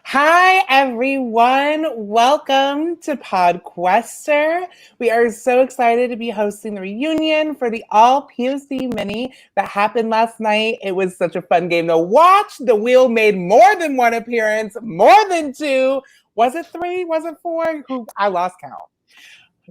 Hi, everyone. Welcome to Podquester. We are so excited to be hosting the reunion for the All POC Mini that happened last night. It was such a fun game to watch. The wheel made more than one appearance, more than two. Was it three? Was it four? I lost count.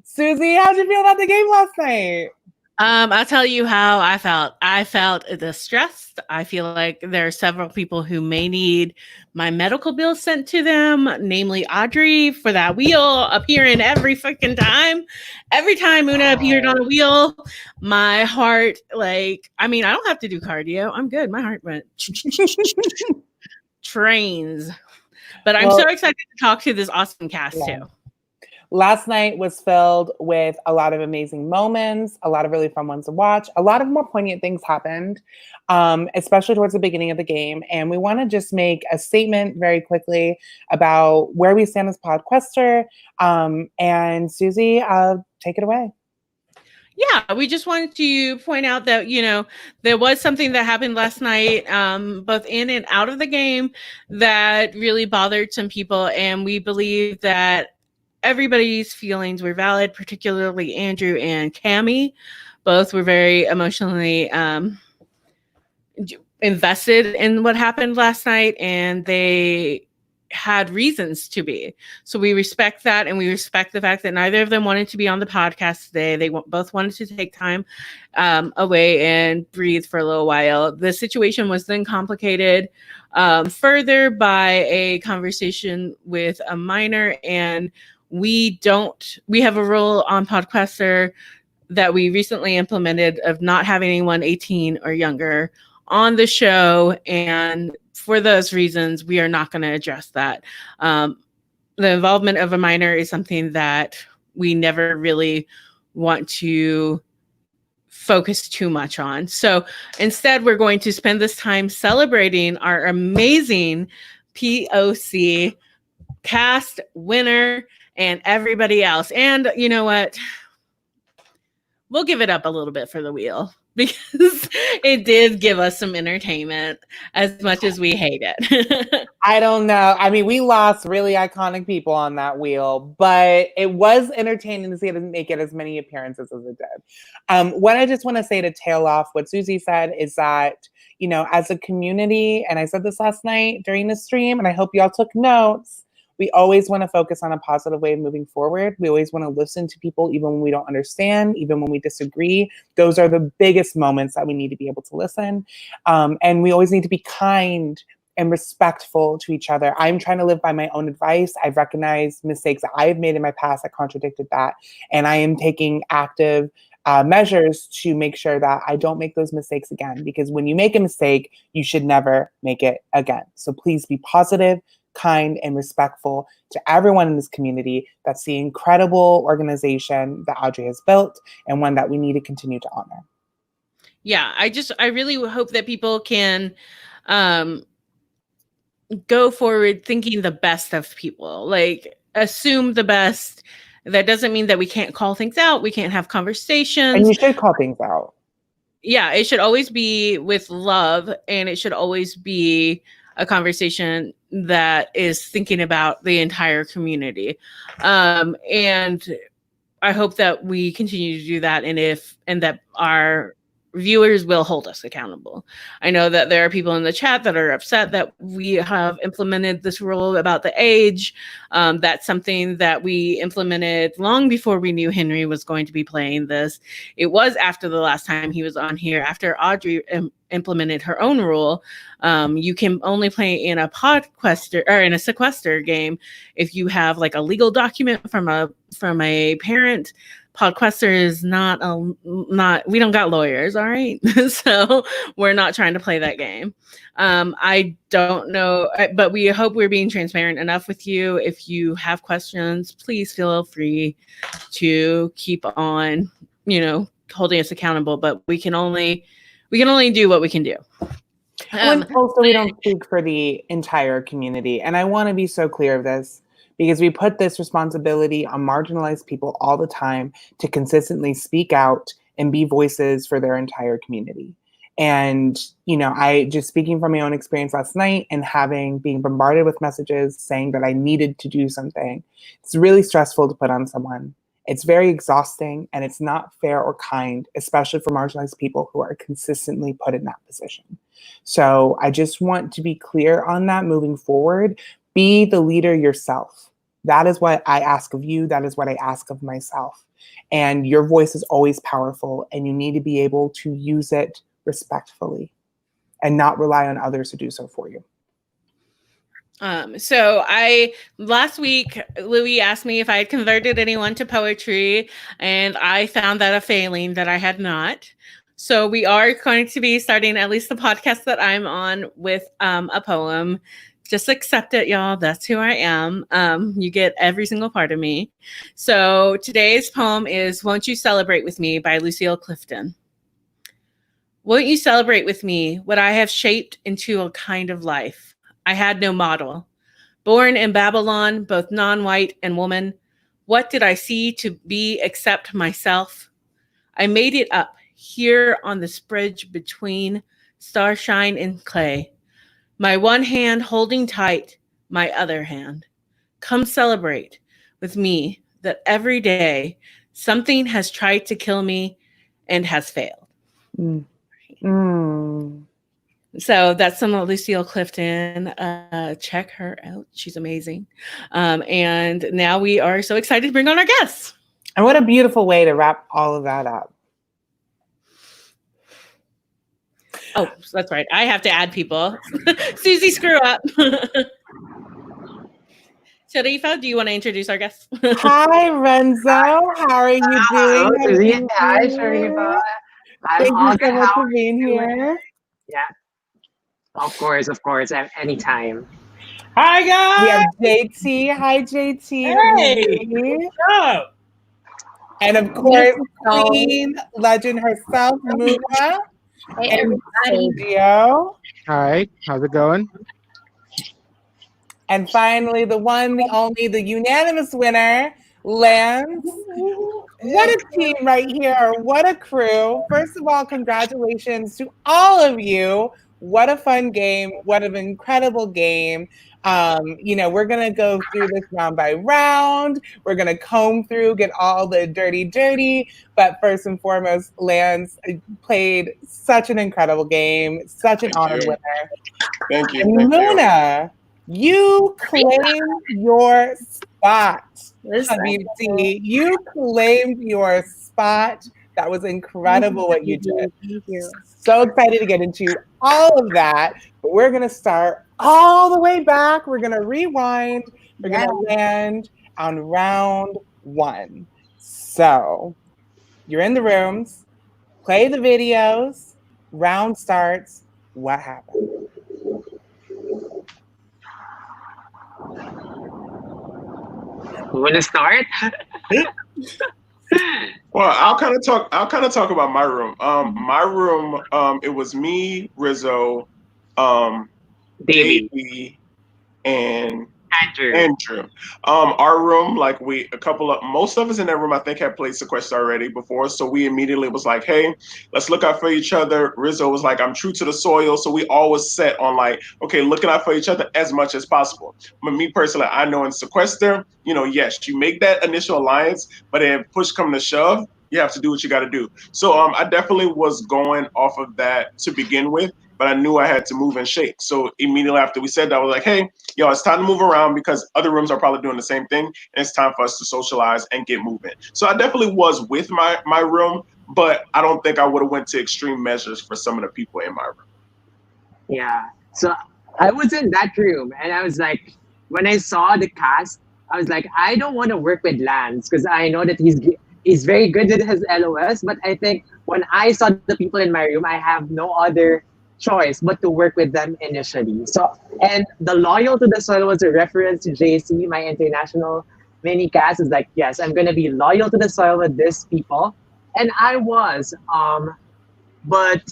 Suzi, how'd you feel about the game last night? I'll tell you how I felt. I felt distressed. I feel like there are several people who may need my medical bill sent to them, namely Audrey, for that wheel appearing every freaking time. Every time Una appeared on a wheel, my heart, I don't have to do cardio. I'm good. My heart went trains. But I'm so excited to talk to this awesome cast too. Last night was filled with a lot of amazing moments, a lot of really fun ones to watch. A lot of more poignant things happened, especially towards the beginning of the game. And we want to just make a statement very quickly about where we stand as Podquester. And Suzi, take it away. Yeah, we just wanted to point out that, there was something that happened last night, both in and out of the game, that really bothered some people. And we believe that everybody's feelings were valid, particularly Andrew and Cammie. Both were very emotionally invested in what happened last night, and they had reasons to be. So we respect that, and we respect the fact that neither of them wanted to be on the podcast today. They both wanted to take time away and breathe for a little while. The situation was then complicated further by a conversation with a minor, and we have a rule on Podquester that we recently implemented of not having anyone 18 or younger on the show. And for those reasons, we are not going to address that. The involvement of a minor is something that we never really want to focus too much on. So instead, we're going to spend this time celebrating our amazing POC cast winner and everybody else. And you know what? We'll give it up a little bit for the wheel because it did give us some entertainment as much as we hate it. I don't know. I mean, we lost really iconic people on that wheel, but it was entertaining to see it make it as many appearances as it did. What I just want to say to tail off what Suzi said is that, as a community, and I said this last night during the stream, and I hope y'all took notes, we always want to focus on a positive way of moving forward. We always want to listen to people, even when we don't understand, even when we disagree. Those are the biggest moments that we need to be able to listen. And we always need to be kind and respectful to each other. I'm trying to live by my own advice. I've recognized mistakes that I've made in my past that contradicted that. And I am taking active measures to make sure that I don't make those mistakes again. Because when you make a mistake, you should never make it again. So please be positive, kind, and respectful to everyone in this community. That's the incredible organization that Audrey has built, and one that we need to continue to honor. Yeah, I really hope that people can go forward thinking the best of people, assume the best. That doesn't mean that we can't call things out. We can't have conversations. And you should call things out. Yeah, it should always be with love, and it should always be a conversation that is thinking about the entire community. And I hope that we continue to do that, and that our viewers will hold us accountable. I know that there are people in the chat that are upset that we have implemented this rule about the age. That's something that we implemented long before we knew Henry was going to be playing this. It was after the last time he was on here, after Audrey implemented her own rule. You can only play in a Podquester or in a Sequester game if you have a legal document from a parent. Podquester is not we don't got lawyers, all right? So we're not trying to play that game. I don't know, but we hope we're being transparent enough with you. If you have questions, please feel free to keep on, holding us accountable, but we can only do what we can do. And also, we don't speak for the entire community. And I want to be so clear of this because we put this responsibility on marginalized people all the time to consistently speak out and be voices for their entire community. And, you know, I just speaking from my own experience last night and being bombarded with messages saying that I needed to do something. It's really stressful to put on someone. It's very exhausting and it's not fair or kind, especially for marginalized people who are consistently put in that position. So I just want to be clear on that moving forward. Be the leader yourself. That is what I ask of you. That is what I ask of myself. And your voice is always powerful and you need to be able to use it respectfully and not rely on others to do so for you. So last week, Louis asked me if I had converted anyone to poetry, and I found that a failing that I had not. So we are going to be starting at least the podcast that I'm on with a poem. Just accept it, y'all. That's who I am. You get every single part of me. So today's poem is Won't You Celebrate With Me by Lucille Clifton. Won't you celebrate with me what I have shaped into a kind of life? I had no model. Born in Babylon, both non-white and woman, what did I see to be except myself? I made it up here on this bridge between starshine and clay. My one hand holding tight, my other hand. Come celebrate with me that every day something has tried to kill me and has failed. Mm. Mm. So that's some of Lucille Clifton. Check her out. She's amazing. And now we are so excited to bring on our guests. And what a beautiful way to wrap all of that up. Oh, that's right. I have to add people. Suzi, screw up. Sharifa, do you want to introduce our guests? Hi, Renzo. How are you doing? Suzi. Hi, Sharifa. Thank you so much for being here. Yeah. Of course. Anytime. Hi, guys. We have JT. Hi, JT. Hey. Oh. And of course, Queen legend herself, Muna. Hey, and everybody. Sergio. Hi, how's it going? And finally, the one, the only, the unanimous winner, Lance. What a team right here. What a crew. First of all, congratulations to all of you. What a fun game. What an incredible game. We're going to go through this round by round. We're going to comb through, get all the dirty. But first and foremost, Lance played such an incredible game. Such an honored winner. Thank you. And Muna, you claimed your spot. You claimed your spot. That was incredible what you did. Thank you. So excited to get into all of that. But we're going to start all the way back. We're going to rewind. We're going to land on round one. So you're in the rooms. Play the videos. Round starts. What happened? You want to start? Well, I'll kind of talk about my room. My room, it was me, Rizzo, Davey, and Andrew. Our room, like most of us in that room, I think had played Sequester already before. So we immediately was like, hey, let's look out for each other. Rizzo was like, I'm true to the soil. So we always set on like, okay, looking out for each other as much as possible. But me personally, I know in Sequester, yes, you make that initial alliance, but then push come to shove, you have to do what you got to do. So I definitely was going off of that to begin with. But I knew I had to move and shake. So immediately after we said that, I was like, hey, it's time to move around because other rooms are probably doing the same thing. And it's time for us to socialize and get moving. So I definitely was with my room, but I don't think I would have went to extreme measures for some of the people in my room. Yeah. So I was in that room and I was like, when I saw the cast, I was like, I don't want to work with Lance because I know that he's very good at his LOS. But I think when I saw the people in my room, I have no other choice but to work with them initially. So, and the loyal to the soil was a reference to JC, my international mini cast. Is like, yes, I'm gonna be loyal to the soil with these people, and I was. But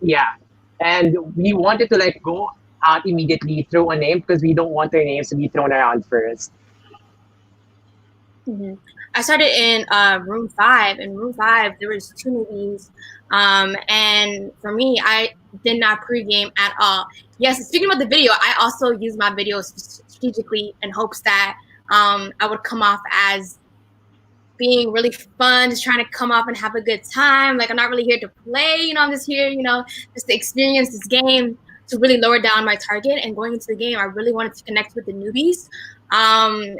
yeah, and we wanted to like go out immediately, throw a name because we don't want their names to be thrown around first. I started in room 5. In room 5, there was 2 newbies, and for me, I did not pregame at all. Yes, speaking about the video, I also used my video strategically in hopes that I would come off as being really fun, just trying to come up and have a good time. Like, I'm not really here to play, I'm just here, just to experience this game, to really lower down my target. And going into the game, I really wanted to connect with the newbies, and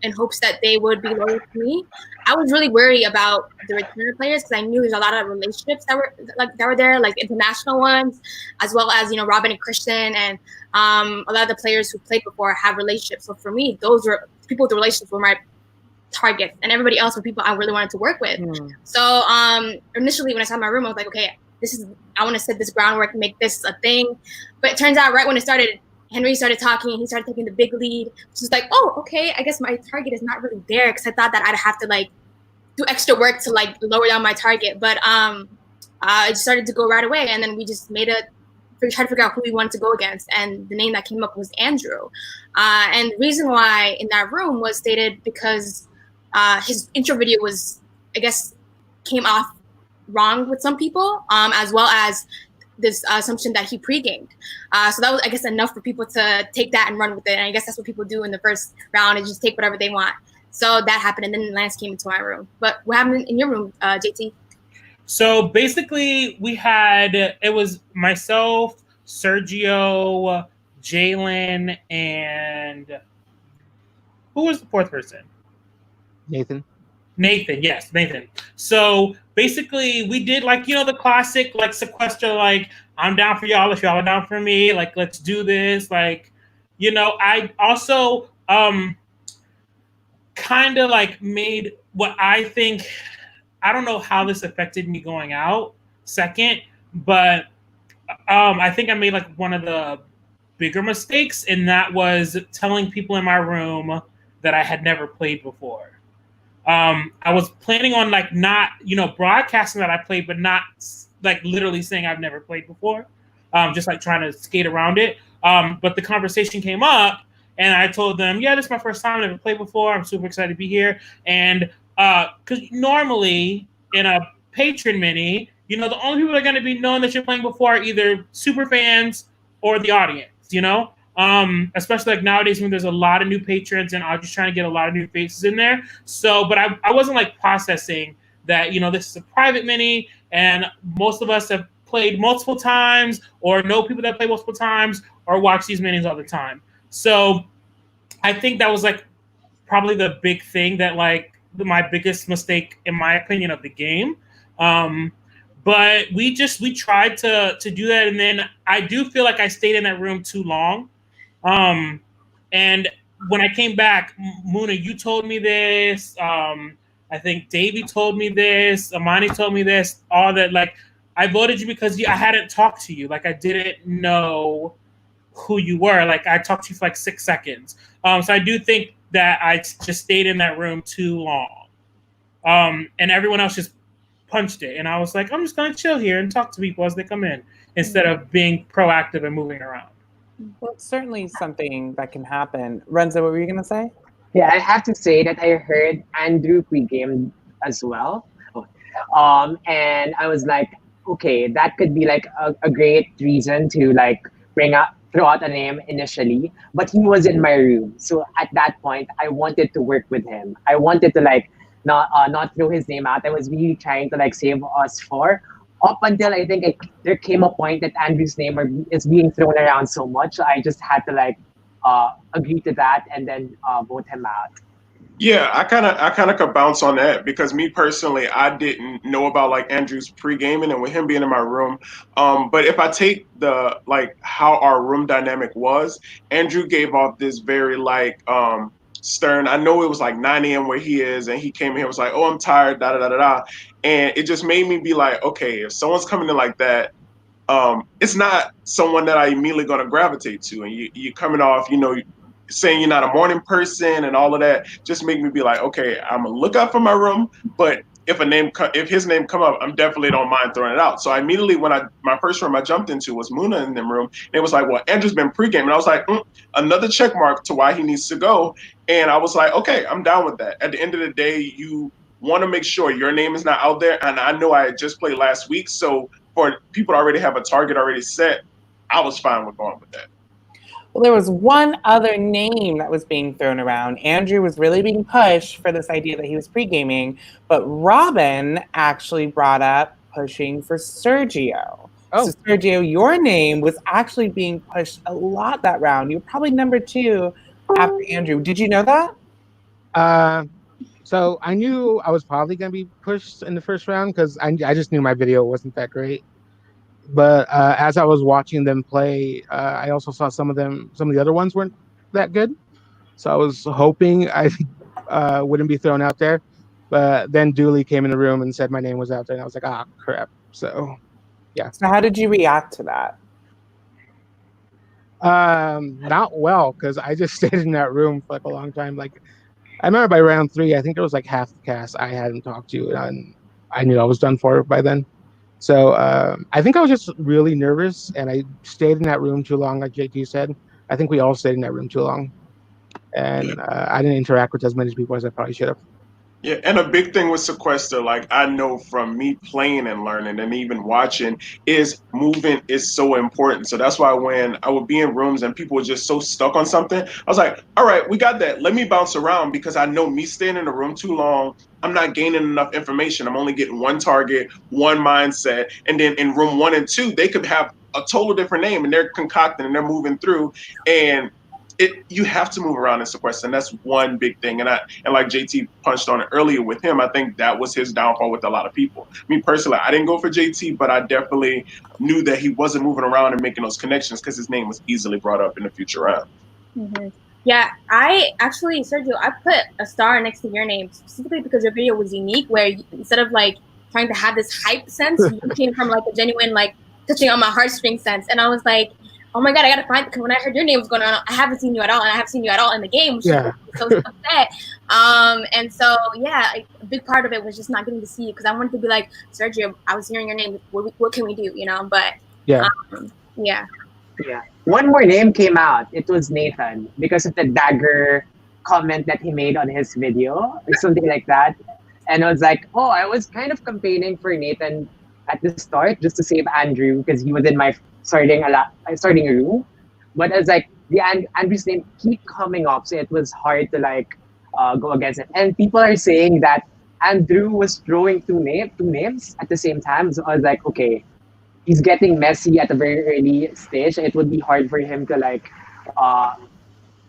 in hopes that they would be loyal to me. I was really worried about the returner players because I knew there's a lot of relationships that were there, like international ones, as well as Robin and Christian, and a lot of the players who played before have relationships. So for me, those were people with the relationships were my targets, and everybody else were people I really wanted to work with. So initially when I saw my room, I was like, okay, I want to set this groundwork and make this a thing. But it turns out right when it started, Henry started talking and he started taking the big lead, which is like, oh, okay, I guess my target is not really there, because I thought that I'd have to like do extra work to like lower down my target. But it started to go right away, and then we just tried to figure out who we wanted to go against, and the name that came up was Andrew. And the reason why in that room was stated because his intro video was, I guess, came off wrong with some people, as well as this assumption that he pre-gamed. So that was, I guess, enough for people to take that and run with it. And I guess that's what people do in the first round, is just take whatever they want. So that happened, and then Lance came into my room. But what happened in your room, JT? So basically, it was myself, Sergio, Jalen, and who was the 4th person? Nathan, yes, Nathan. So basically, we did the classic sequester, I'm down for y'all if y'all are down for me, let's do this. I also kind of made what I think, I don't know how this affected me going out second, but I think I made one of the bigger mistakes, and that was telling people in my room that I had never played before. I was planning on not broadcasting that I played, but not literally saying I've never played before, just trying to skate around it. But the conversation came up, and I told them, yeah, this is my first time. I've never played before. I'm super excited to be here. And because normally in a patron mini, the only people that are going to be knowing that you're playing before are either super fans or the audience, especially nowadays when there's a lot of new patrons, and I'm just trying to get a lot of new faces in there. So, but I wasn't processing that, this is a private mini, and most of us have played multiple times or know people that play multiple times or watch these minis all the time. So I think that was probably the big thing that my biggest mistake, in my opinion, of the game. But we tried to do that, and then I do feel like I stayed in that room too long. And when I came back, Muna, you told me this. I think Davey told me this. Amani told me this. All that, I voted you because I hadn't talked to you. I didn't know who you were. I talked to you for 6 seconds. So I do think that I just stayed in that room too long. And everyone else just punched it. And I was like, I'm just going to chill here and talk to people as they come in instead of being proactive and moving around. Well, it's certainly something that can happen. Renzo, what were you going to say? Yeah, I have to say that I heard Andrew pre-game as well. And I was like, okay, that could be a great reason to throw out a name initially. But he was in my room. So at that point, I wanted to work with him. I wanted to not throw his name out. I was really trying to save us four. Up until I think there came a point that Andrew's name is being thrown around so much, so I just had to agree to that and then vote him out. Yeah, I kind of could bounce on that because me personally, I didn't know about Andrew's pre-gaming and with him being in my room. But if I take the how our room dynamic was, Andrew gave off this very stern. I know it was 9 a.m. where he is, and he came in here and was like, "Oh, I'm tired," da da da da da, and it just made me be like, okay, if someone's coming in like that, it's not someone that I immediately gonna gravitate to, and you coming off, saying you're not a morning person and all of that, just make me be like, okay, I'm gonna look out for my room, but if his name come up, I'm definitely don't mind throwing it out. So I immediately, my first room I jumped into was Muna in them room, and it was like, well, Andrew's been pregame, and I was like, another check mark to why he needs to go. And I was like, okay, I'm down with that. At the end of the day, you want to make sure your name is not out there. And I know I had just played last week, so for people to already have a target already set, I was fine with going with that. Well, there was one other name that was being thrown around. Andrew was really being pushed for this idea that he was pre-gaming, but Robin actually brought up pushing for Sergio. Oh. So Sergio, your name was actually being pushed a lot that round. You were probably number 2 after Andrew. Did you know that? So I knew I was probably going to be pushed in the first round because I just knew my video wasn't that great. But as I was watching them play, I also saw some of the other ones weren't that good. So I was hoping I wouldn't be thrown out there. But then Dooley came in the room and said my name was out there, and I was like, ah, crap. So, yeah. So how did you react to that? Not well, because I just stayed in that room for like a long time. Like, I remember by round 3, I think there was like half the cast I hadn't talked to, and I knew I was done for by then. So I think I was just really nervous, and I stayed in that room too long, like JT said. I think we all stayed in that room too long, and I didn't interact with as many people as I probably should have. Yeah, and a big thing with Sequester, like I know from me playing and learning and even watching, is movement is so important. So that's why when I would be in rooms and people were just so stuck on something, I was like, all right, we got that. Let me bounce around, because I know me staying in the room too long, I'm not gaining enough information. I'm only getting one target, one mindset. And then in room 1 and 2, they could have a total different name, and they're concocting and they're moving through. And you have to move around in Sequester, and that's one big thing. And like JT punched on it earlier with him, I think that was his downfall with a lot of people. Me personally, I didn't go for JT, but I definitely knew that he wasn't moving around and making those connections because his name was easily brought up in the future round. Mm-hmm. Yeah, Sergio, I put a star next to your name specifically because your video was unique, where instead of like trying to have this hype sense, you came from like a genuine like touching on my heartstring sense, and I was like, oh my god, I gotta find, because when I heard your name was going on, I haven't seen you at all, and I haven't seen you at all in the game, which is so upset. And so yeah, a big part of it was just not getting to see you, because I wanted to be like, Sergio, I was hearing your name, what can we do, you know? But yeah. One more name came out. It was Nathan, because of the dagger comment that he made on his video or something like that. And I was like, oh, I was kind of campaigning for Nathan at the start just to save Andrew, because he was in my starting room. But I was like, Andrew's name keep coming up, so it was hard to like go against it. And people are saying that Andrew was throwing two names at the same time. So I was like, okay, he's getting messy at a very early stage. It would be hard for him to like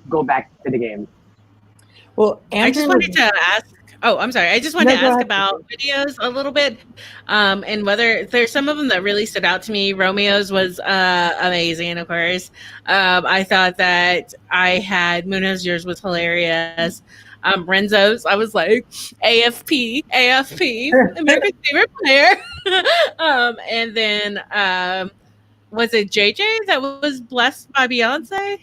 go back to the game. Well, Andrew, I just wanted to ask. Oh, I'm sorry. I just wanted to ask about videos a little bit, and whether there's some of them that really stood out to me. Romeo's was amazing, of course. I thought that I had Muna's. Yours was hilarious. Renzo's, I was like, AFP, America's favorite player. And then was it JJ that was blessed by Beyonce?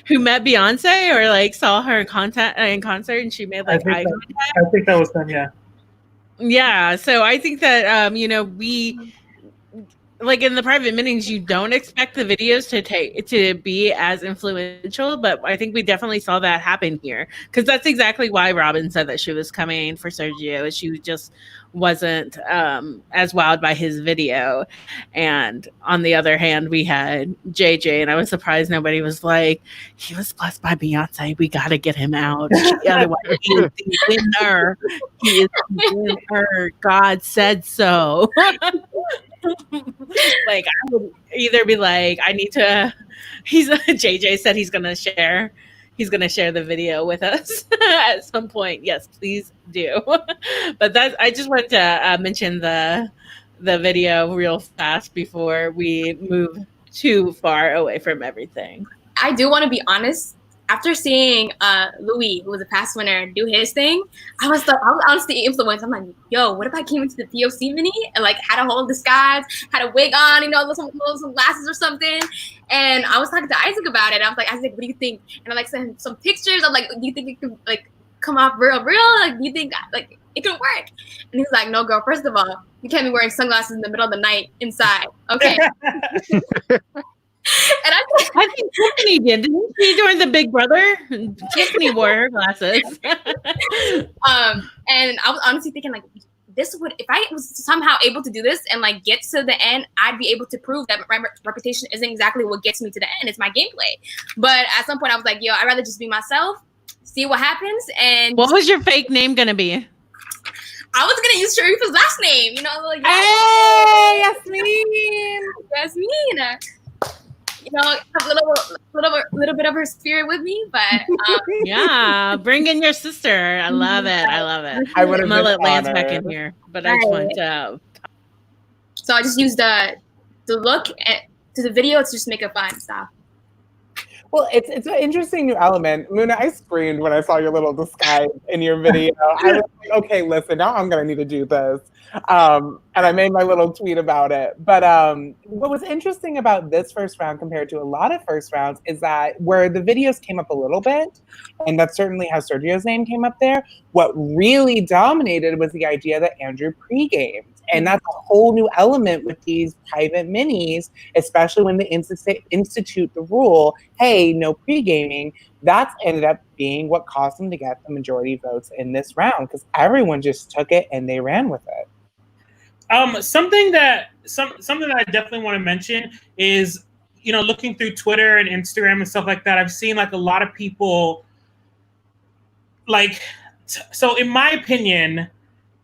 Who met Beyonce or like saw her in concert and she made like eye contact? I think that was them, yeah. Yeah, so I think that we like in the private minis, you don't expect the videos to be as influential, but I think we definitely saw that happen here, because that's exactly why Robin said that she was coming for Sergio. She just wasn't as wowed by his video. And on the other hand, we had JJ, and I was surprised nobody was like, he was blessed by Beyonce, we got to get him out. Otherwise, he is the winner. He is the winner. God said so. Like, I would either be like, I need to. JJ said he's gonna share the video with us at some point. Yes, please do. But I just wanted to mention the video real fast before we move too far away from everything. I do want to be honest. After seeing Louis, who was a past winner, do his thing, I was honestly influenced. I'm like, yo, what if I came into the POC mini and like had a whole disguise, had a wig on, some glasses or something? And I was talking to Isaac about it. I was like, Isaac, what do you think? And I like sent him some pictures. I'm like, do you think you could like come off real? Like, you think like it can work?" And he's like, "No, girl. First of all, you can't be wearing sunglasses in the middle of the night inside, okay?" And I think Tiffany did. Didn't she join the Big Brother? Tiffany wore her glasses. and I was honestly thinking, like, this would, if I was somehow able to do this and like get to the end, I'd be able to prove that my reputation isn't exactly what gets me to the end. It's my gameplay. But at some point, I was like, yo, I'd rather just be myself, see what happens. And what was your fake name gonna be? I was gonna use Sharifa's last name. You know, like, hey, Yasmin. Yasmin. You know, have a little bit of her spirit with me, but yeah, bring in your sister. I love it. I love it. I would have I'm gonna let Lance honored. back in here, but I just want to. So I just used the look to the video to just make it fun stuff. Well, it's an interesting new element. Muna, I screamed when I saw your little disguise in your video. I was like, okay, listen, now I'm going to need to do this. And I made my little tweet about it. But what was interesting about this first round compared to a lot of first rounds is that where the videos came up a little bit, and that's certainly how Sergio's name came up there, what really dominated was the idea that Andrew pre-gamed. And that's a whole new element with these private minis, especially when they institute the rule, hey, no pre-gaming. That's ended up being what caused them to get the majority votes in this round because everyone just took it and they ran with it. Something that I definitely want to mention is, you know, looking through Twitter and Instagram and stuff like that, I've seen like a lot of people like, so in my opinion,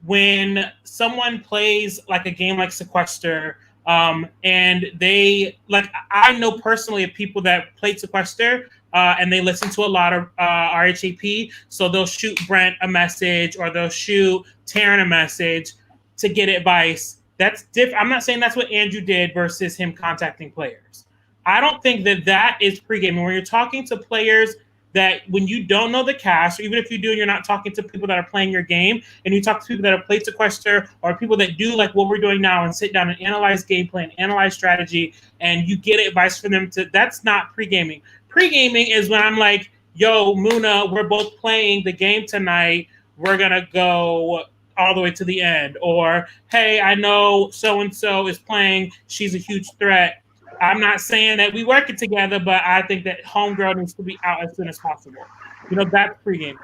when someone plays like a game like Sequester, and they like, I know personally of people that played Sequester, and they listen to a lot of RHAP, so they'll shoot Brent a message or they'll shoot Taryn a message to get advice. That's different. I'm not saying that's what Andrew did versus him contacting players. I don't think that is pre-gaming. When you're talking to players that when you don't know the cast, or even if you do and you're not talking to people that are playing your game, and you talk to people that have played Sequester or people that do like what we're doing now and sit down and analyze gameplay and analyze strategy, and you get advice from them, that's not pre-gaming. Pre-gaming is when I'm like, yo, Muna, we're both playing the game tonight. We're going to go all the way to the end. Or, hey, I know so-and-so is playing. She's a huge threat. I'm not saying that we work it together, but I think that homegirl needs to be out as soon as possible. You know, that's pre-gaming.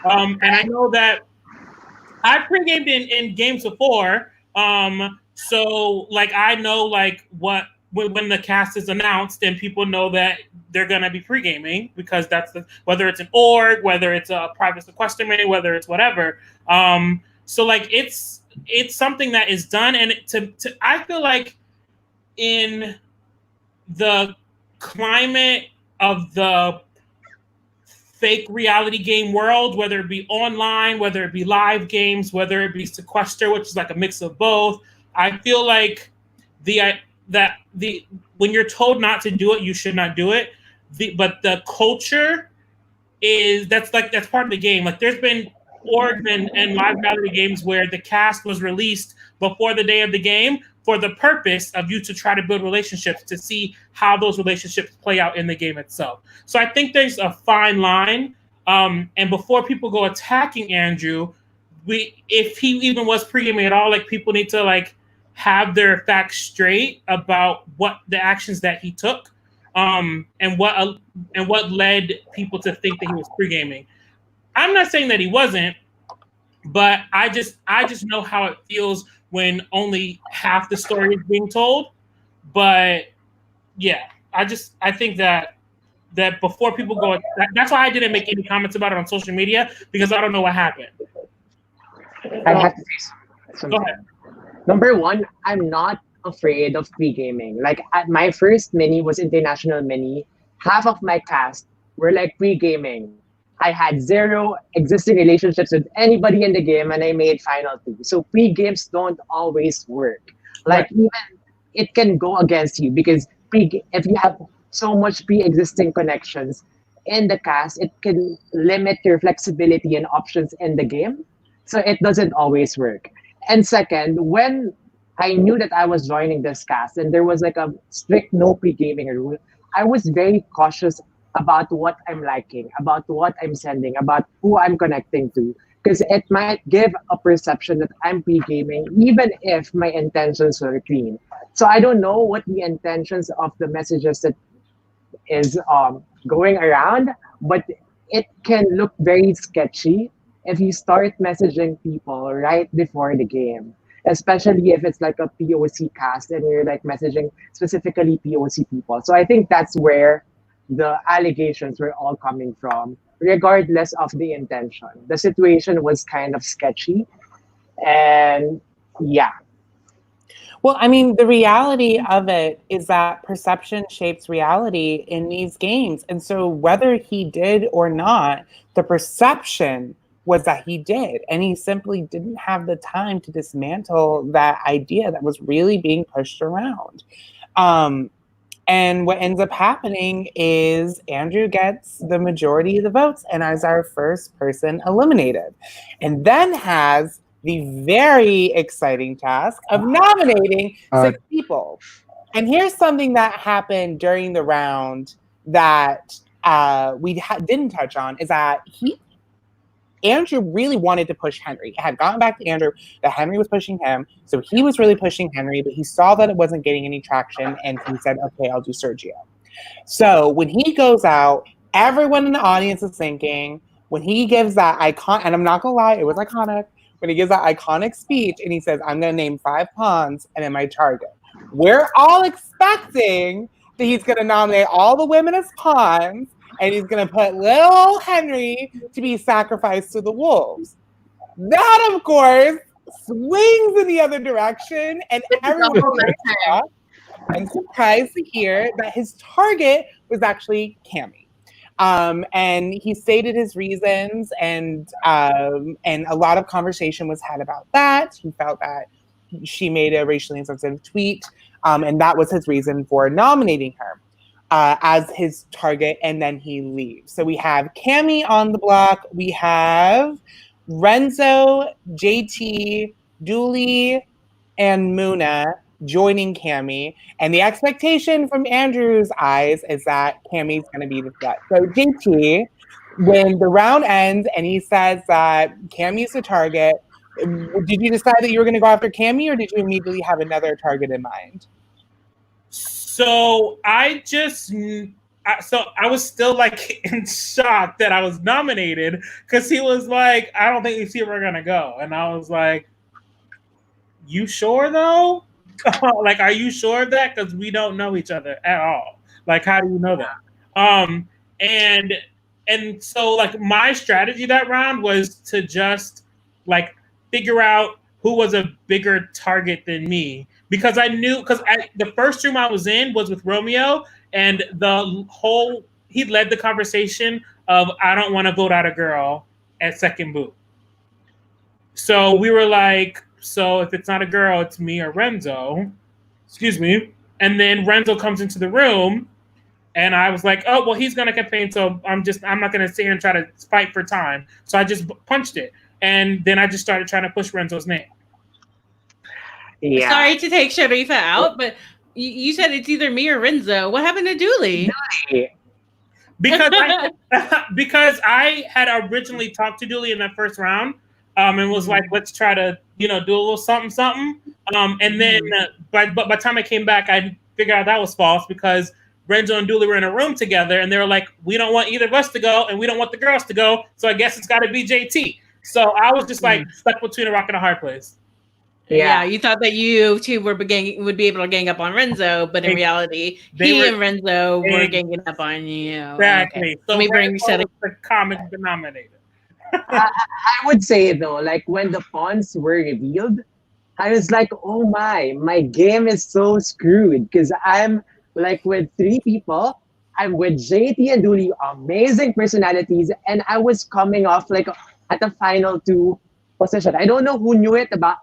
And I know that I've pre-gamed in games before. So, like, I know, like, when the cast is announced and people know that they're going to be pre-gaming because that's whether it's an org, whether it's a private sequester mini, whether it's whatever. So, like, it's something that is done. And I feel like in the climate of the fake reality game world, whether it be online, whether it be live games, whether it be Sequester, which is like a mix of both, I feel like when you're told not to do it, you should not do it. But the culture that's part of the game. Like there's been org and live reality games where the cast was released before the day of the game for the purpose of you to try to build relationships to see how those relationships play out in the game itself. So I think there's a fine line. And before people go attacking Andrew, if he even was pre-gaming at all, like people need to like have their facts straight about what the actions that he took, and what led people to think that he was pre-gaming. I'm not saying that he wasn't, but I just know how it feels when only half the story is being told. But yeah, I think that before people go, that's why I didn't make any comments about it on social media, because I don't know what happened. I have to say something. Go ahead. Number one, I'm not afraid of pre-gaming. Like at my first mini was international mini. Half of my cast were like pre-gaming. I had 0 existing relationships with anybody in the game, and I made final 2. So pre-games don't always work. Like Right. even it can go against you because if you have so much pre-existing connections in the cast, it can limit your flexibility and options in the game. So it doesn't always work. And second, when I knew that I was joining this cast and there was like a strict no pre-gaming rule, I was very cautious about what I'm liking, about what I'm sending, about who I'm connecting to. Because it might give a perception that I'm pre-gaming, even if my intentions were clean. So I don't know what the intentions of the messages that is going around, but it can look very sketchy if you start messaging people right before the game, especially if it's like a POC cast and you're like messaging specifically POC people. So I think that's where the allegations were all coming from, regardless of the intention. The situation was kind of sketchy, and yeah. Well, I mean, the reality of it is that perception shapes reality in these games. And so, whether he did or not, the perception was that he did. And he simply didn't have the time to dismantle that idea that was really being pushed around. And what ends up happening is Andrew gets the majority of the votes and is our first person eliminated. And then has the very exciting task of nominating 6 people. And here's something that happened during the round that we didn't touch on, is that Andrew really wanted to push Henry. It had gotten back to Andrew that Henry was pushing him. So he was really pushing Henry, but he saw that it wasn't getting any traction. And he said, okay, I'll do Sergio. So when he goes out, everyone in the audience is thinking, when he gives that icon, and I'm not going to lie, it was iconic. When he gives that iconic speech and he says, I'm going to name 5 pawns and then my target. We're all expecting that he's going to nominate all the women as pawns and he's going to put little Henry to be sacrificed to the wolves. That, of course, swings in the other direction, and everyone was and surprised to hear that his target was actually Cammy. And he stated his reasons, and a lot of conversation was had about that. He felt that she made a racially insensitive tweet, and that was his reason for nominating her as his target, and then he leaves. So we have Cammy on the block. We have Renzo, JT, Dooley, and Muna joining Cammy. And the expectation from Andrew's eyes is that Cammy's going to be the threat. So JT, when the round ends and he says that Cammy's the target, did you decide that you were going to go after Cammy, or did you immediately have another target in mind? So I was still like in shock that I was nominated, because he was like, I don't think you see where we're going to go. And I was like, you sure though? Like, are you sure of that? Because we don't know each other at all. Like, how do you know that? And so like my strategy that round was to just like figure out who was a bigger target than me, because I knew, because the first room I was in was with Romeo, and he led the conversation of, I don't want to vote out a girl at second boot. So we were like, so if it's not a girl, it's me or Renzo. Excuse me. And then Renzo comes into the room, and I was like, oh, well, he's going to campaign, so I'm not going to sit here and try to fight for time. So I just punched it. And then I just started trying to push Renzo's name. Yeah. Sorry to take Sharifa out, but you said it's either me or Renzo. What happened to Dooley? Because I had originally talked to Dooley in that first round, and was like, let's try to, do a little something. And then by the time I came back, I figured out that was false, because Renzo and Dooley were in a room together, and they were like, we don't want either of us to go, and we don't want the girls to go, so I guess it's got to be JT. So I was just like stuck between a rock and a hard place. Yeah, you thought that you two would be able to gang up on Renzo, but in reality, he and Renzo were ganging up on you. Exactly. Okay. So let me bring the common denominator. I would say though, like when the pawns were revealed, I was like, oh my game is so screwed, because I'm like with 3 people. I'm with JT and Dooley, amazing personalities, and I was coming off like at the final 2 position. I don't know who knew it about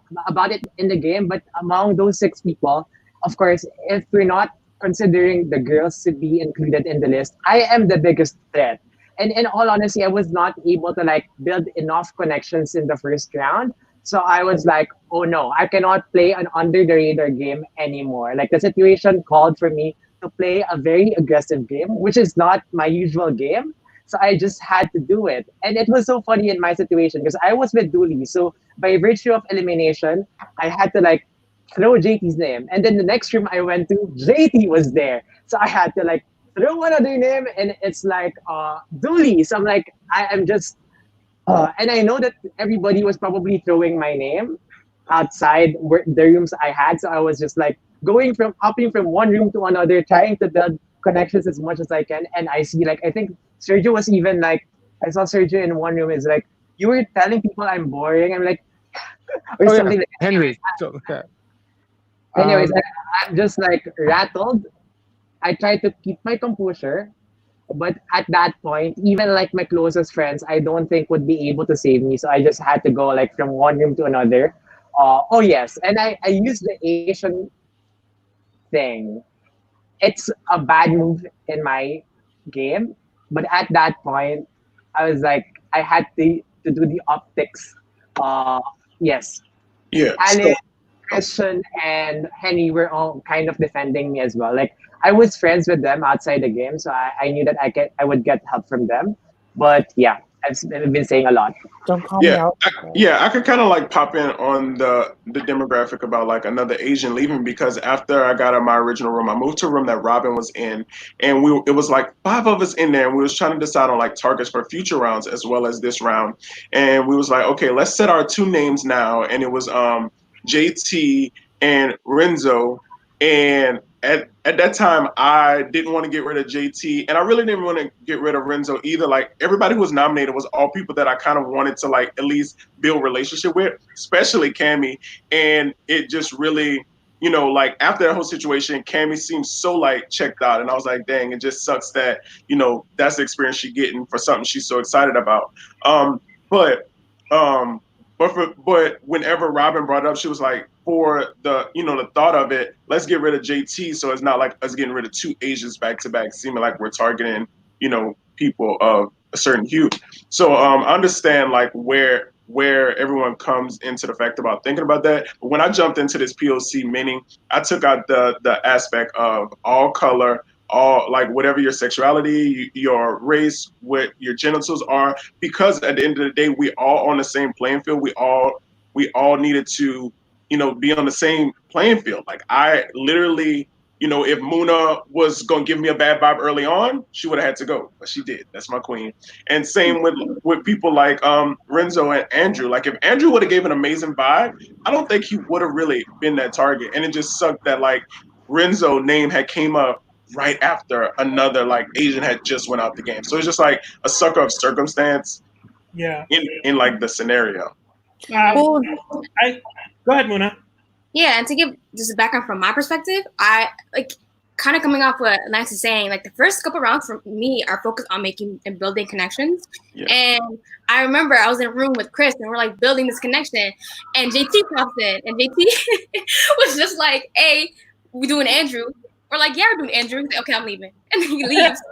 it in the game, but among those 6 people, of course, if we're not considering the girls to be included in the list, I am the biggest threat. And in all honesty, I was not able to like build enough connections in the first round. So I was like, oh no, I cannot play an under the radar game anymore. Like the situation called for me to play a very aggressive game, which is not my usual game. So I just had to do it. And it was so funny in my situation because I was with Dooley. So by virtue of elimination, I had to like throw JT's name. And then the next room I went to, JT was there. So I had to like throw another name and it's like Dooley. So I'm like, I'm just, and I know that everybody was probably throwing my name outside the rooms I had. So I was just like hopping from one room to another, trying to build connections as much as I can. And I see like, I think Sergio was even like, I saw Sergio in one room is like, you were telling people I'm boring. I'm like, or something. Like, Henry. So, okay. Anyways, I'm just like rattled. I tried to keep my composure. But at that point, even like my closest friends, I don't think would be able to save me. So I just had to go like from one room to another. Oh yes, and I used the Asian thing. It's a bad move in my game, but at that point, I was like, I had to do the optics. Yes, Yeah. and Christian and Henny were all kind of defending me as well. Like I was friends with them outside the game, so I knew that I would get help from them. But yeah, I've been saying a lot. Don't call me out. I could kind of like pop in on the demographic about like another Asian leaving because after I got out of my original room, I moved to a room that Robin was in, and it was like 5 of us in there, and we was trying to decide on like targets for future rounds as well as this round, and we was like, okay, let's set our 2 names now, and it was JT and Renzo, and at that time, I didn't want to get rid of JT, and I really didn't want to get rid of Renzo either. Like everybody who was nominated was all people that I kind of wanted to like at least build relationship with, especially Cammy. And it just really, like after that whole situation, Cammy seemed so like checked out, and I was like, dang, it just sucks that that's the experience she's getting for something she's so excited about. But whenever Robin brought it up, she was like, for the the thought of it, let's get rid of JT, so it's not like us getting rid of 2 Asians back to back, seeming like we're targeting people of a certain hue. So I understand like where everyone comes into the fact about thinking about that. But when I jumped into this POC mini, I took out the aspect of all color, all like whatever your sexuality, your race, what your genitals are, because at the end of the day, we all on the same playing field. We all needed to, be on the same playing field. Like I literally, if Muna was gonna give me a bad vibe early on, she would have had to go, but she did. That's my queen. And same with people like Renzo and Andrew. Like if Andrew would have gave an amazing vibe, I don't think he would have really been that target. And it just sucked that like Renzo name had came up right after another like Asian had just went out the game. So it's just like a sucker of circumstance. Yeah. In like the scenario. Go ahead, Muna. Yeah, and to give just a background from my perspective, I like kind of coming off what Lance is saying. Like the first couple rounds for me are focused on making and building connections. Yeah. And I remember I was in a room with Chris and we're like building this connection, and JT pops in, and JT was just like, "Hey, we doing Andrew?" We're like, "Yeah, we're doing Andrew." He's like, "Okay, I'm leaving," and then he leaves.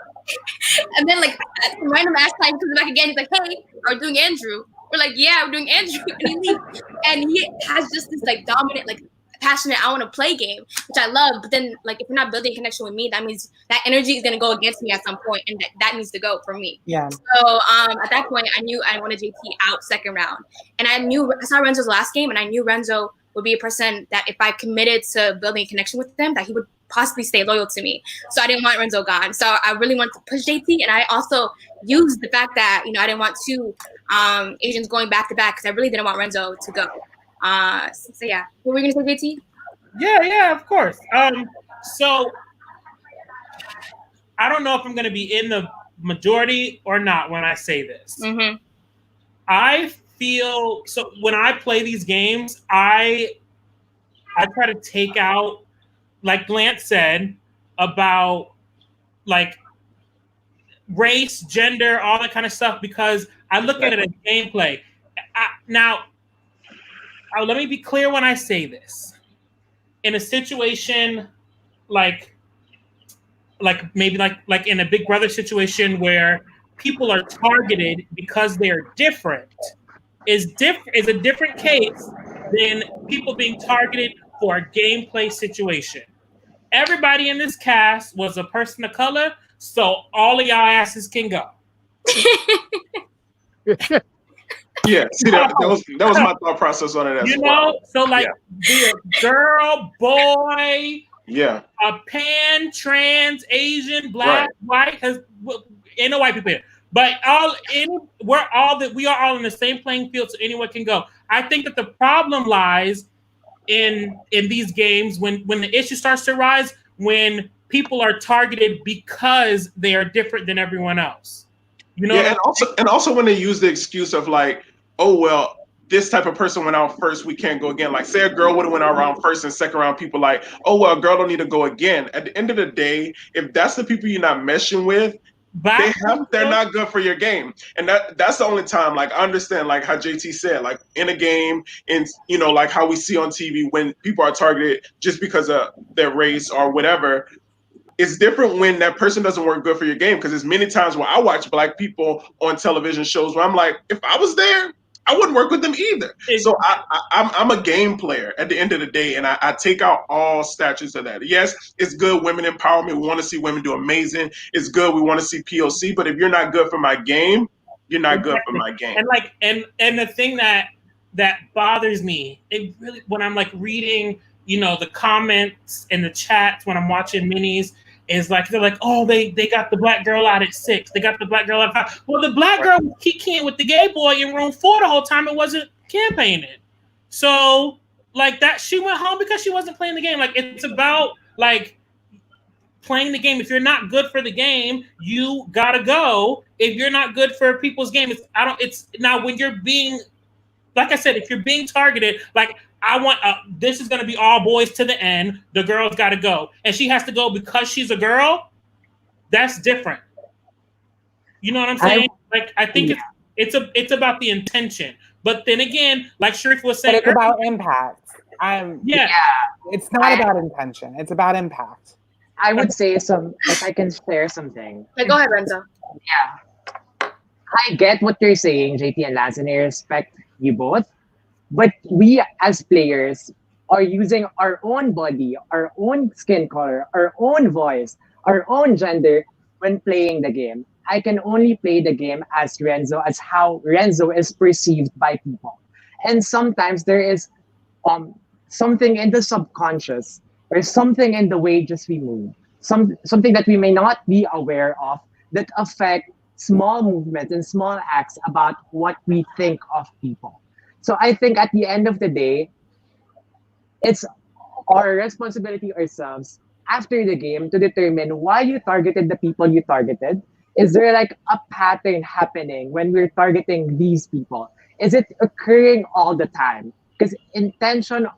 And then like at some random ass time he comes back again. He's like, "Hey, are we doing Andrew?" We're like, "Yeah, we're doing Andrew," and he leaves. And he has just this like dominant, like passionate, I want to play game, which I love. But then like if you're not building a connection with me, that means that energy is gonna go against me at some point, and that needs to go for me. Yeah. So at that point, I knew I wanted JT out second round, and I saw Renzo's last game, and I knew Renzo would be a person that if I committed to building a connection with them, that he would possibly stay loyal to me. So I didn't want Renzo gone. So I really wanted to push JT, and I also used the fact that I didn't want 2 Asians going back to back because I really didn't want Renzo to go. So yeah, what were we gonna say, JT? Yeah, of course. So I don't know if I'm gonna be in the majority or not when I say this. Mm-hmm. I feel so when I play these games, I try to take out, like Lance said, about like race, gender, all that kind of stuff, because I look at it as gameplay. Now, let me be clear when I say this. In a situation like maybe like in a Big Brother situation where people are targeted because they're different, is a different case than people being targeted for a gameplay situation. everybody in this cast was a person of color, so all of y'all asses can go. Yeah, see that was my thought process on it as You well. know, so like be a girl, boy, Yeah, a pan, trans, Asian, black, white, because ain't no white people here. But we are all in the same playing field, so anyone can go. I think that the problem lies in these games when the issue starts to rise, when people are targeted because they are different than everyone else. You know, yeah, and also when they use the excuse of like, oh well, this type of person went out first, we can't go again. Like, say a girl would have went out round first and second round, people like, oh well, a girl don't need to go again. At the end of the day, if that's the people you're not meshing with, they're not good for your game. And that's the only time, like, I understand like how JT said, like in a game, and you know, like how we see on TV when people are targeted just because of their race or whatever. It's different when that person doesn't work good for your game, because there's many times where I watch black people on television shows where I'm like, if I was there, I wouldn't work with them either. So I'm a game player at the end of the day, and I take out all statutes of that. Yes, it's good women empowerment. We want to see women do amazing. It's good. We want to see POC. But if you're not good for my game, you're not good for my game. And like and the thing that bothers me, it really, when I'm like reading, you know, the comments and the chats when I'm watching minis, is like they're like, oh, they got the black girl out at 6. They got the black girl out at 5. Well, the black girl was kicking with the gay boy in room 4 the whole time. It wasn't campaigning. So like that, she went home because she wasn't playing the game. Like, it's about like playing the game. If you're not good for the game, you gotta go. If you're not good for people's game, it's now when you're being, like I said, if you're being targeted, like, I want this is going to be all boys to the end. The girl's got to go, and she has to go because she's a girl. That's different. You know what I'm saying? I think it's about the intention. But then again, like Sharifa was saying, but it's about impact. It's not about intention. It's about impact. I would say if I can share something. Go ahead, Renzo. Yeah. I get what you're saying, JT and Lance, and I respect you both. But we as players are using our own body, our own skin color, our own voice, our own gender when playing the game. I can only play the game as Renzo, as how Renzo is perceived by people. And sometimes there is something in the subconscious or something in the way just we move, something that we may not be aware of that affect small movements and small acts about what we think of people. So I think at the end of the day, it's our responsibility ourselves after the game to determine why you targeted the people you targeted. Is there like a pattern happening when we're targeting these people? Is it occurring all the time? Because intentional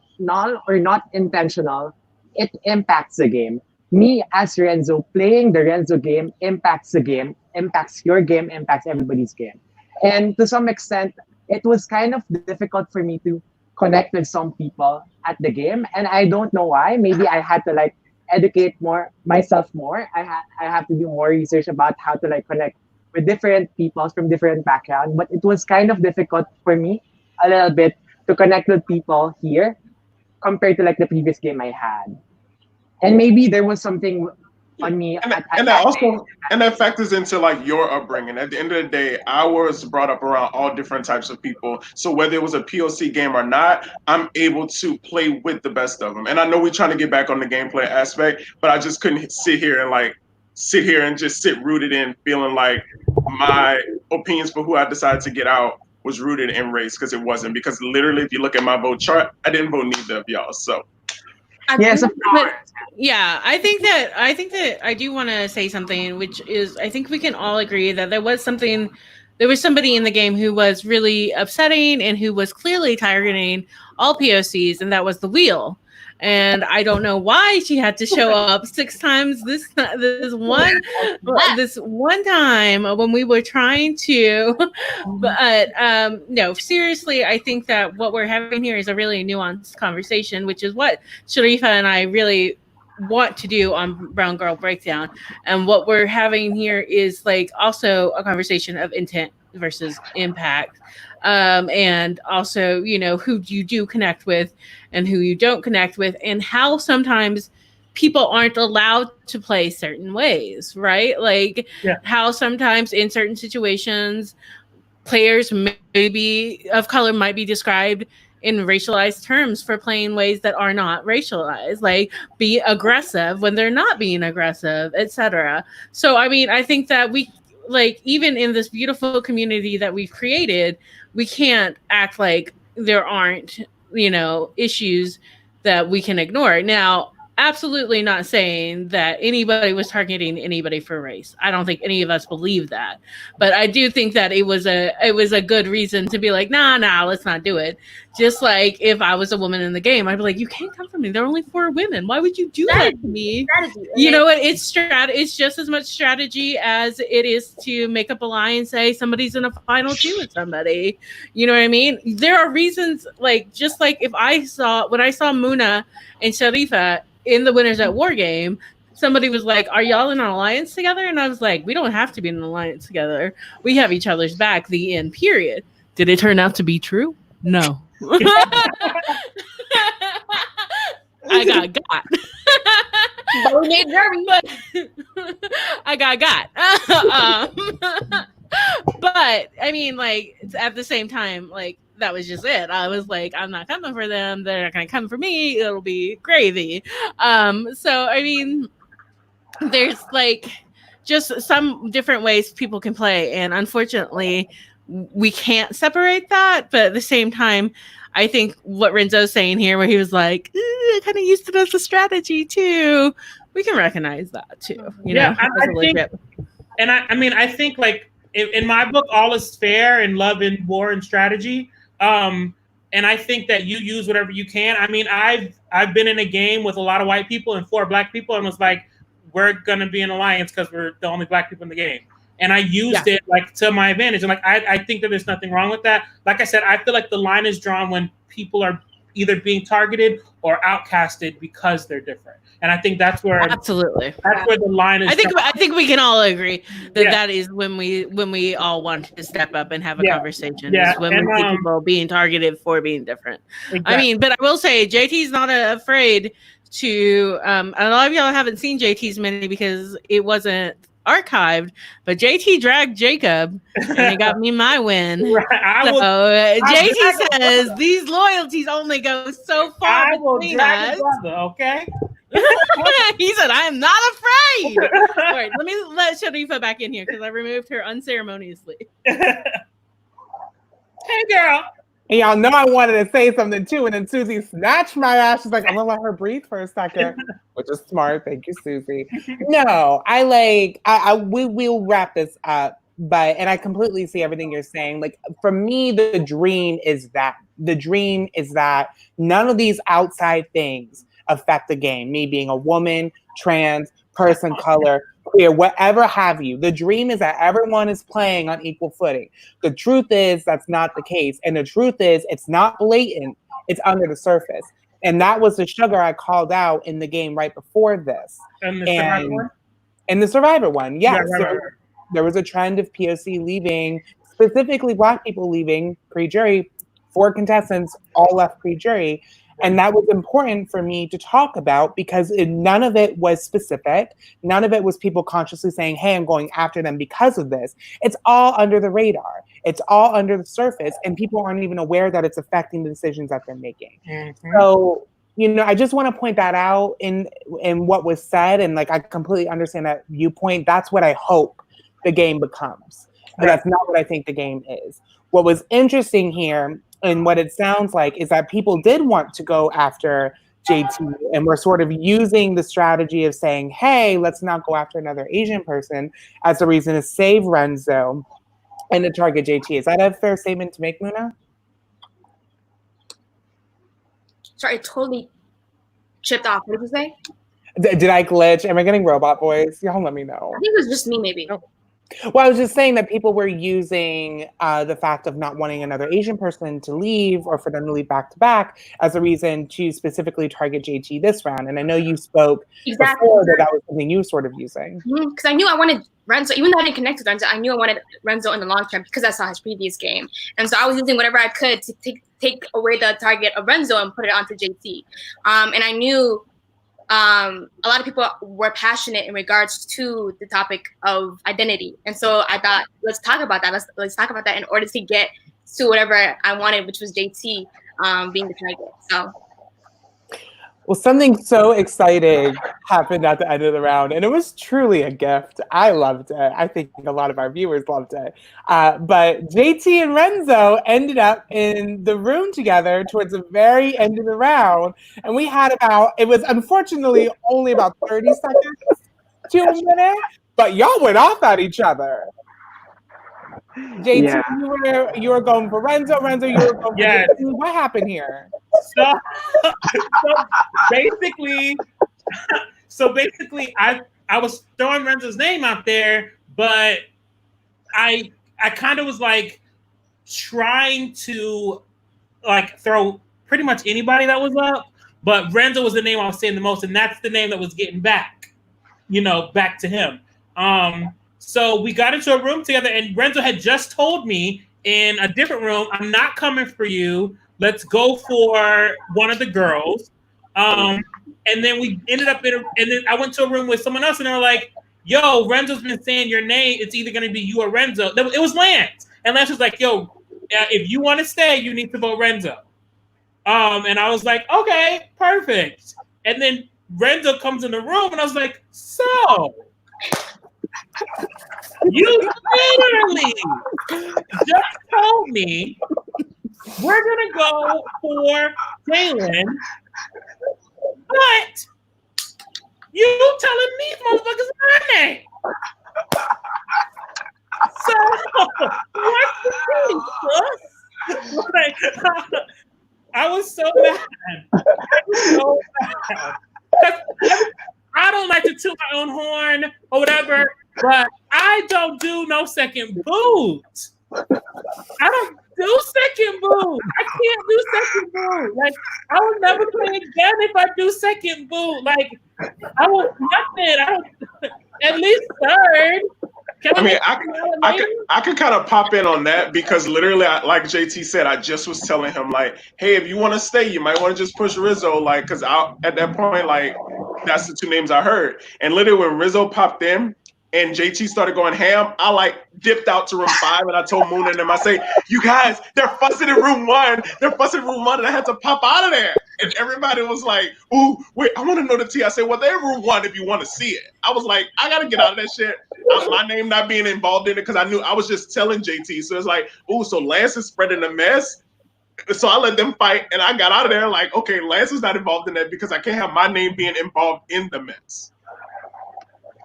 or not intentional, it impacts the game. Me as Renzo, playing the Renzo game impacts the game, impacts your game, impacts everybody's game. And to some extent, it was kind of difficult for me to connect with some people at the game. And I don't know why. Maybe I had to like educate myself more. I have to do more research about how to like connect with different people from different backgrounds. But it was kind of difficult for me a little bit to connect with people here compared to like the previous game I had. And maybe there was something on me. And that factors into like your upbringing. At the end of the day, I was brought up around all different types of people. So whether it was a POC game or not, I'm able to play with the best of them. And I know we're trying to get back on the gameplay aspect, but I just couldn't sit here and just sit rooted in feeling like my opinions for who I decided to get out was rooted in race, because it wasn't. Because literally, if you look at my vote chart, I didn't vote neither of y'all. So yes, of course. Yeah, I think that I do want to say something, which is I think we can all agree that there was somebody in the game who was really upsetting and who was clearly targeting all POCs, and that was the wheel. And I don't know why she had to show up 6 times this one time when we were trying to. But no, seriously, I think that what we're having here is a really nuanced conversation, which is what Sharifa and I really want to do on Brown Girl Breakdown. And what we're having here is like also a conversation of intent versus impact. And also, you know, who you do connect with and who you don't connect with, and how sometimes people aren't allowed to play certain ways, right? Like how sometimes in certain situations, players maybe of color might be described in racialized terms for playing ways that are not racialized, like be aggressive when they're not being aggressive, etc. So I mean, I think that we, like, even in this beautiful community that we've created, we can't act like there aren't, you know, issues that we can ignore. Now, absolutely not saying that anybody was targeting anybody for race. I don't think any of us believe that. But I do think that it was a good reason to be like, nah, let's not do it. Just like if I was a woman in the game, I'd be like, you can't come for me. There are only 4 women. Why would you do that to me? You know what? It's just as much strategy as it is to make up a lie and say somebody's in a final 2 with somebody. You know what I mean? There are reasons, like, just like when I saw Muna and Sharifa in the Winners at War game, somebody was like, are y'all in an alliance together? And I was like, we don't have to be in an alliance together. We have each other's back, the end, period. Did it turn out to be true? No. I got. But we made Jeremy. I got. But I mean, like, at the same time, like, that was just it. I was like, I'm not coming for them. They're not going to come for me. It'll be gravy. So, I mean, there's like just some different ways people can play. And unfortunately, we can't separate that. But at the same time, I think what Renzo's saying here, where he was like, I kind of used it as a strategy too. We can recognize that too. You know, I think, and I mean, I think like in my book, all is fair in love and war and strategy. And I think that you use whatever you can. I mean, I've been in a game with a lot of white people and 4 black people, and was like, we're gonna be an alliance because we're the only black people in the game. And I used it like to my advantage. And like I think that there's nothing wrong with that. Like I said, I feel like the line is drawn when people are either being targeted or outcasted because they're different. And I think that's where that's where the line is. I think we can all agree that that is when we all want to step up and have a conversation. Yeah. Is when we see people being targeted for being different. Exactly. I mean, but I will say JT's not afraid to. A lot of y'all haven't seen JT's Mini because it wasn't archived, but JT dragged Jacob and it got me my win. Right. JT says these loyalties only go so far between us. Okay. He said, I am not afraid. All right, let Sharifa back in here because I removed her unceremoniously. Hey, girl. And y'all know I wanted to say something too, and then Suzi snatched my ass. She's like, I'm gonna let her breathe for a second, which is smart. Thank you, Suzi. No, we will wrap this up, and I completely see everything you're saying. Like, for me, the dream is that none of these outside things affect the game. Me being a woman, trans, person, color, queer, whatever have you. The dream is that everyone is playing on equal footing. The truth is that's not the case. And the truth is it's not blatant. It's under the surface. And that was the sugar I called out in the game right before this. And the Survivor one? In the Survivor one, yes. Yeah, right. There was a trend of POC leaving, specifically Black people leaving pre-jury. 4 contestants all left pre-jury. And that was important for me to talk about because none of it was specific. None of it was people consciously saying, hey, I'm going after them because of this. It's all under the radar. It's all under the surface. And people aren't even aware that it's affecting the decisions that they're making. Mm-hmm. So, you know, I just want to point that out in what was said. And like, I completely understand that viewpoint. That's what I hope the game becomes. But that's not what I think the game is. What was interesting here and what it sounds like is that people did want to go after JT and we're sort of using the strategy of saying, hey, let's not go after another Asian person as a reason to save Renzo and to target JT. Is that a fair statement to make, Muna? Sorry, I totally chipped off. What did you say? Did I glitch? Am I getting robot voice? Y'all let me know. I think it was just me, maybe. No. Well, I was just saying that people were using the fact of not wanting another Asian person to leave or for them to leave back to back as a reason to specifically target JT this round. And I know you spoke before that was something you were sort of using. Because I knew I wanted Renzo, even though I didn't connect with Renzo, I knew I wanted Renzo in the long term because I saw his previous game. And so I was using whatever I could to take away the target of Renzo and put it onto JT. And I knew a lot of people were passionate in regards to the topic of identity. And so I thought, let's talk about that. Let's talk about that in order to get to whatever I wanted, which was JT being the target. So. Well, something so exciting happened at the end of the round, and it was truly a gift. I loved it. I think a lot of our viewers loved it. But JT and Renzo ended up in the room together towards the very end of the round, and we had it was unfortunately only about 30 seconds to a minute, but y'all went off at each other. JT, Yeah. you were going for Renzo. Renzo, you were going for Yes. JT. What happened here? So basically, I was throwing Renzo's name out there, but I kind of was like trying to like throw pretty much anybody that was up, but Renzo was the name I was saying the most, and that's the name that was getting back to him. So we got into a room together, and Renzo had just told me in a different room, "I'm not coming for you. Let's go for one of the girls." And then we ended up and then I went to a room with someone else, and they were like, "Yo, Renzo's been saying your name. It's either going to be you or Renzo." It was Lance, and Lance was like, "Yo, if you want to stay, you need to vote Renzo." And I was like, "Okay, perfect." And then Renzo comes in the room, and I was like, "So, you literally just told me we're gonna go for Jalen, but you telling these motherfuckers my name. So what's the case, sus?" Like, I was so mad. I don't like to toot my own horn or whatever, but I don't do no second boot. I don't do second boot. I can't do second boot. Like, I will never play again if I do second boot. Like, I will nothing. I don't. At least third. I could kind of pop in on that because literally, like JT said, I just was telling him like, hey, if you want to stay, you might want to just push Rizzo, like, because at that point, like, that's the two names I heard. And literally, when Rizzo popped in and JT started going ham, I like dipped out to room 5 and I told Moon and them, I say, "You guys, they're fussing in room 1. They're fussing in room 1, and I had to pop out of there." And everybody was like, "Ooh, wait, I want to know the tea." I said, "Well, they're in room 1 if you want to see it." I was like, I got to get out of that shit. My name not being involved in it because I knew I was just telling JT. So it's like, ooh, so Lance is spreading a mess. So I let them fight and I got out of there like, okay, Lance is not involved in that because I can't have my name being involved in the mess.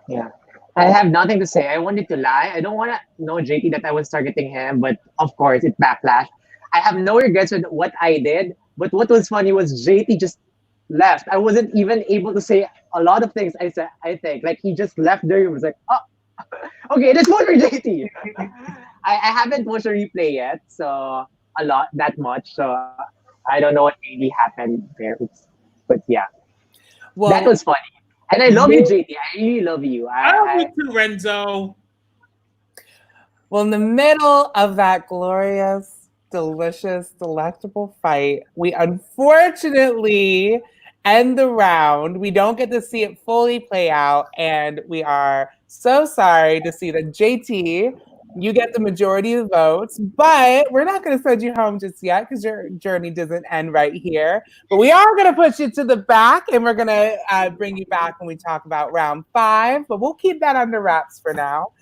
Yeah. I have nothing to say. I wanted to lie. I don't want to know JT that I was targeting him, but of course it backlashed. I have no regrets with what I did, but what was funny was JT just left. I wasn't even able to say a lot of things I said, I think. Like, he just left the room. It was like, oh, okay, let's vote for JT. I haven't watched a replay yet, so that much. So I don't know what really happened there. But yeah, well, that was funny. And I love you, JT. I really love you. I love you too, Renzo. Well, in the middle of that glorious, delicious, delectable fight, we unfortunately end the round. We don't get to see it fully play out, and we are so sorry to see that JT, you get the majority of the votes, but we're not going to send you home just yet because your journey doesn't end right here. But we are going to push you to the back, and we're going to bring you back when we talk about round 5, but we'll keep that under wraps for now.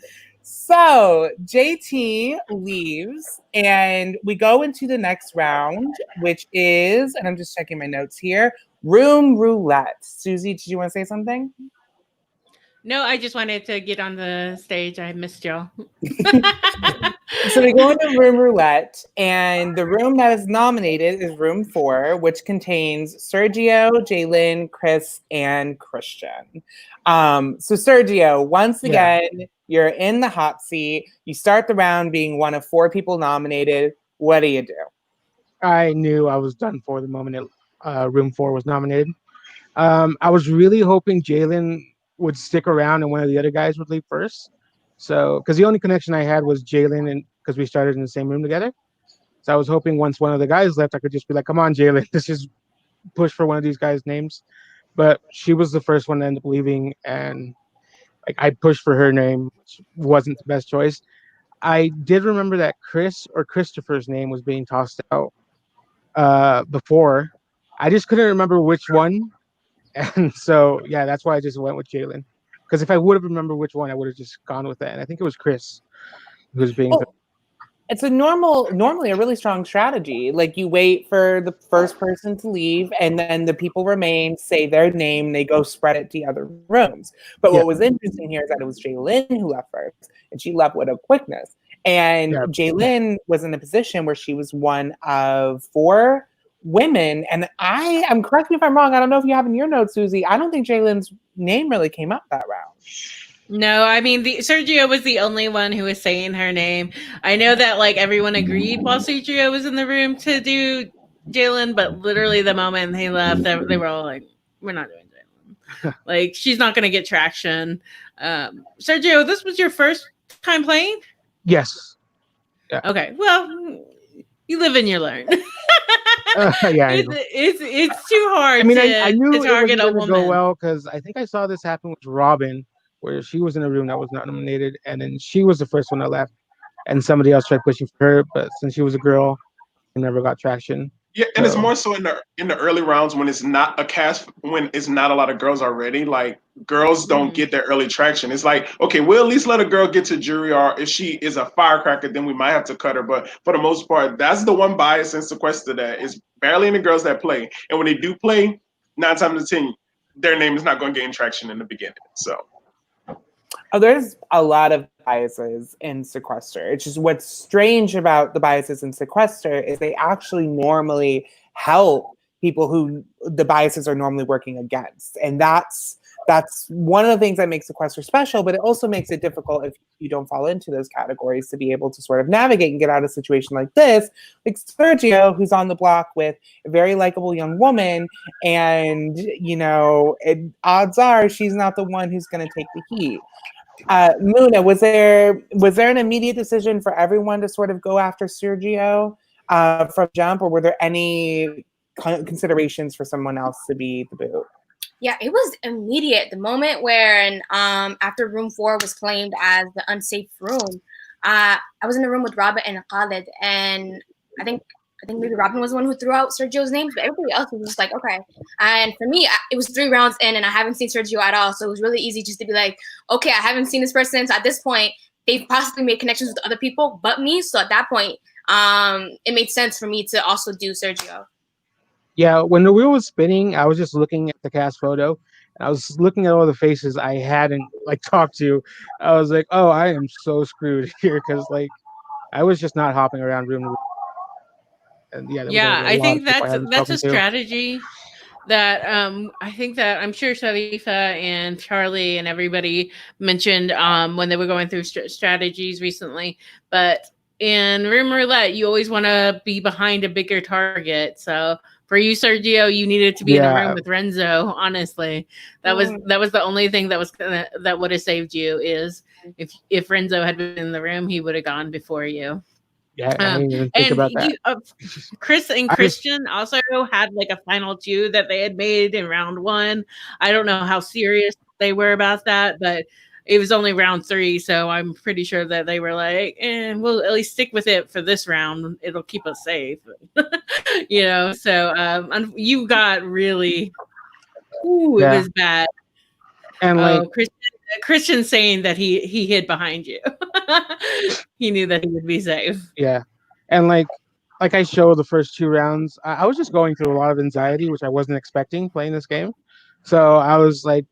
So JT leaves, and we go into the next round, which is, and I'm just checking my notes here, room roulette. Suzi, did you want to say something? No, I just wanted to get on the stage. I missed y'all. So we go into room roulette, and the room that is nominated is room 4, which contains Sergio, Jalen, Chris, and Christian. So Sergio, once again, you're in the hot seat. You start the round being one of 4 people nominated. What do you do? I knew I was done for the moment room 4 was nominated. I was really hoping Jalen would stick around and one of the other guys would leave first. So, because the only connection I had was Jalen, and because we started in the same room together. So I was hoping once one of the guys left, I could just be like, "Come on, Jalen, let's just push for one of these guys' names." but she was the first one to end up leaving, and like I pushed for her name, which wasn't the best choice. I did remember that Chris or Christopher's name was being tossed out before. I just couldn't remember which one, and so yeah, that's why I just went with Jalen. Because if I would have remembered which one, I would have just gone with that. And I think it was Chris who was being. Well, it's normally a really strong strategy. Like you wait for the first person to leave, and then the people remain, say their name, they go spread it to the other rooms. But what was interesting here is that it was Jaylyn who left first, and she left with a quickness. And Jaylyn was in a position where she was one of 4 women, and I'm correct me if I'm wrong. I don't know if you have in your notes, Suzi. I don't think Jaylyn's name really came up that round. No, I mean Sergio was the only one who was saying her name. I know that like everyone agreed while Sergio was in the room to do Jalen, but literally the moment he left, they were all like, "We're not doing Jalen. Like she's not going to get traction." Sergio, this was your first time playing? Yes. Yeah. Okay. Well, you live and you learn. Yeah, it's too hard. I mean, to, I knew to it target wasn't a going to woman. go well because I think I saw this happen with Robin, where she was in a room that was not nominated, and then she was the first one that left, and somebody else tried pushing for her, but since she was a girl, it never got traction. Yeah, and it's more so in the early rounds when it's not a cast, when it's not a lot of girls already. Like girls don't get their early traction. It's like, okay, we'll at least let a girl get to jury, or if she is a firecracker, then we might have to cut her. But for the most part, that's the one bias in Sequester that is barely any girls that play. And when they do play, 9 times out of 10, their name is not going to gain traction in the beginning. So. Oh, there's a lot of biases in Sequester. It's just what's strange about the biases in Sequester is they actually normally help people who the biases are normally working against. And that's one of the things that makes Sequester special, but it also makes it difficult if you don't fall into those categories to be able to sort of navigate and get out of a situation like this. Like Sergio, who's on the block with a very likable young woman, and, you know, odds are she's not the one who's going to take the heat. Muna, was there an immediate decision for everyone to sort of go after Sergio from jump, or were there any considerations for someone else to be the boot? Yeah, it was immediate. The moment where after room 4 was claimed as the unsafe room, I was in the room with Robin and Khaled, and I think maybe Robin was the one who threw out Sergio's name, but everybody else was just like, okay. And for me, it was 3 rounds in, and I haven't seen Sergio at all, so it was really easy just to be like, okay, I haven't seen this person. So at this point, they've possibly made connections with other people but me. So at that point, it made sense for me to also do Sergio. Yeah, when the wheel was spinning, I was just looking at the cast photo, and I was looking at all the faces I hadn't like talked to. I was like, oh, I am so screwed here because like I was just not hopping around room to room. And yeah, I think that's a strategy that I think that I'm sure Sharifa and Charlie and everybody mentioned when they were going through strategies recently. But in room roulette, you always want to be behind a bigger target. So for you, Sergio, you needed to be in the room with Renzo. Honestly, that was the only thing that would have saved you. Is if Renzo had been in the room, he would have gone before you. Yeah, I didn't even think about that. Chris and Christian also had like a final 2 that they had made in round 1. I don't know how serious they were about that, but it was only round 3, so I'm pretty sure that they were like, we'll at least stick with it for this round. It'll keep us safe. You know, so you got really, it was bad. And Christian saying that he hid behind you. He knew that he would be safe. Yeah. And like I showed the first 2 rounds, I was just going through a lot of anxiety, which I wasn't expecting playing this game. So I was like,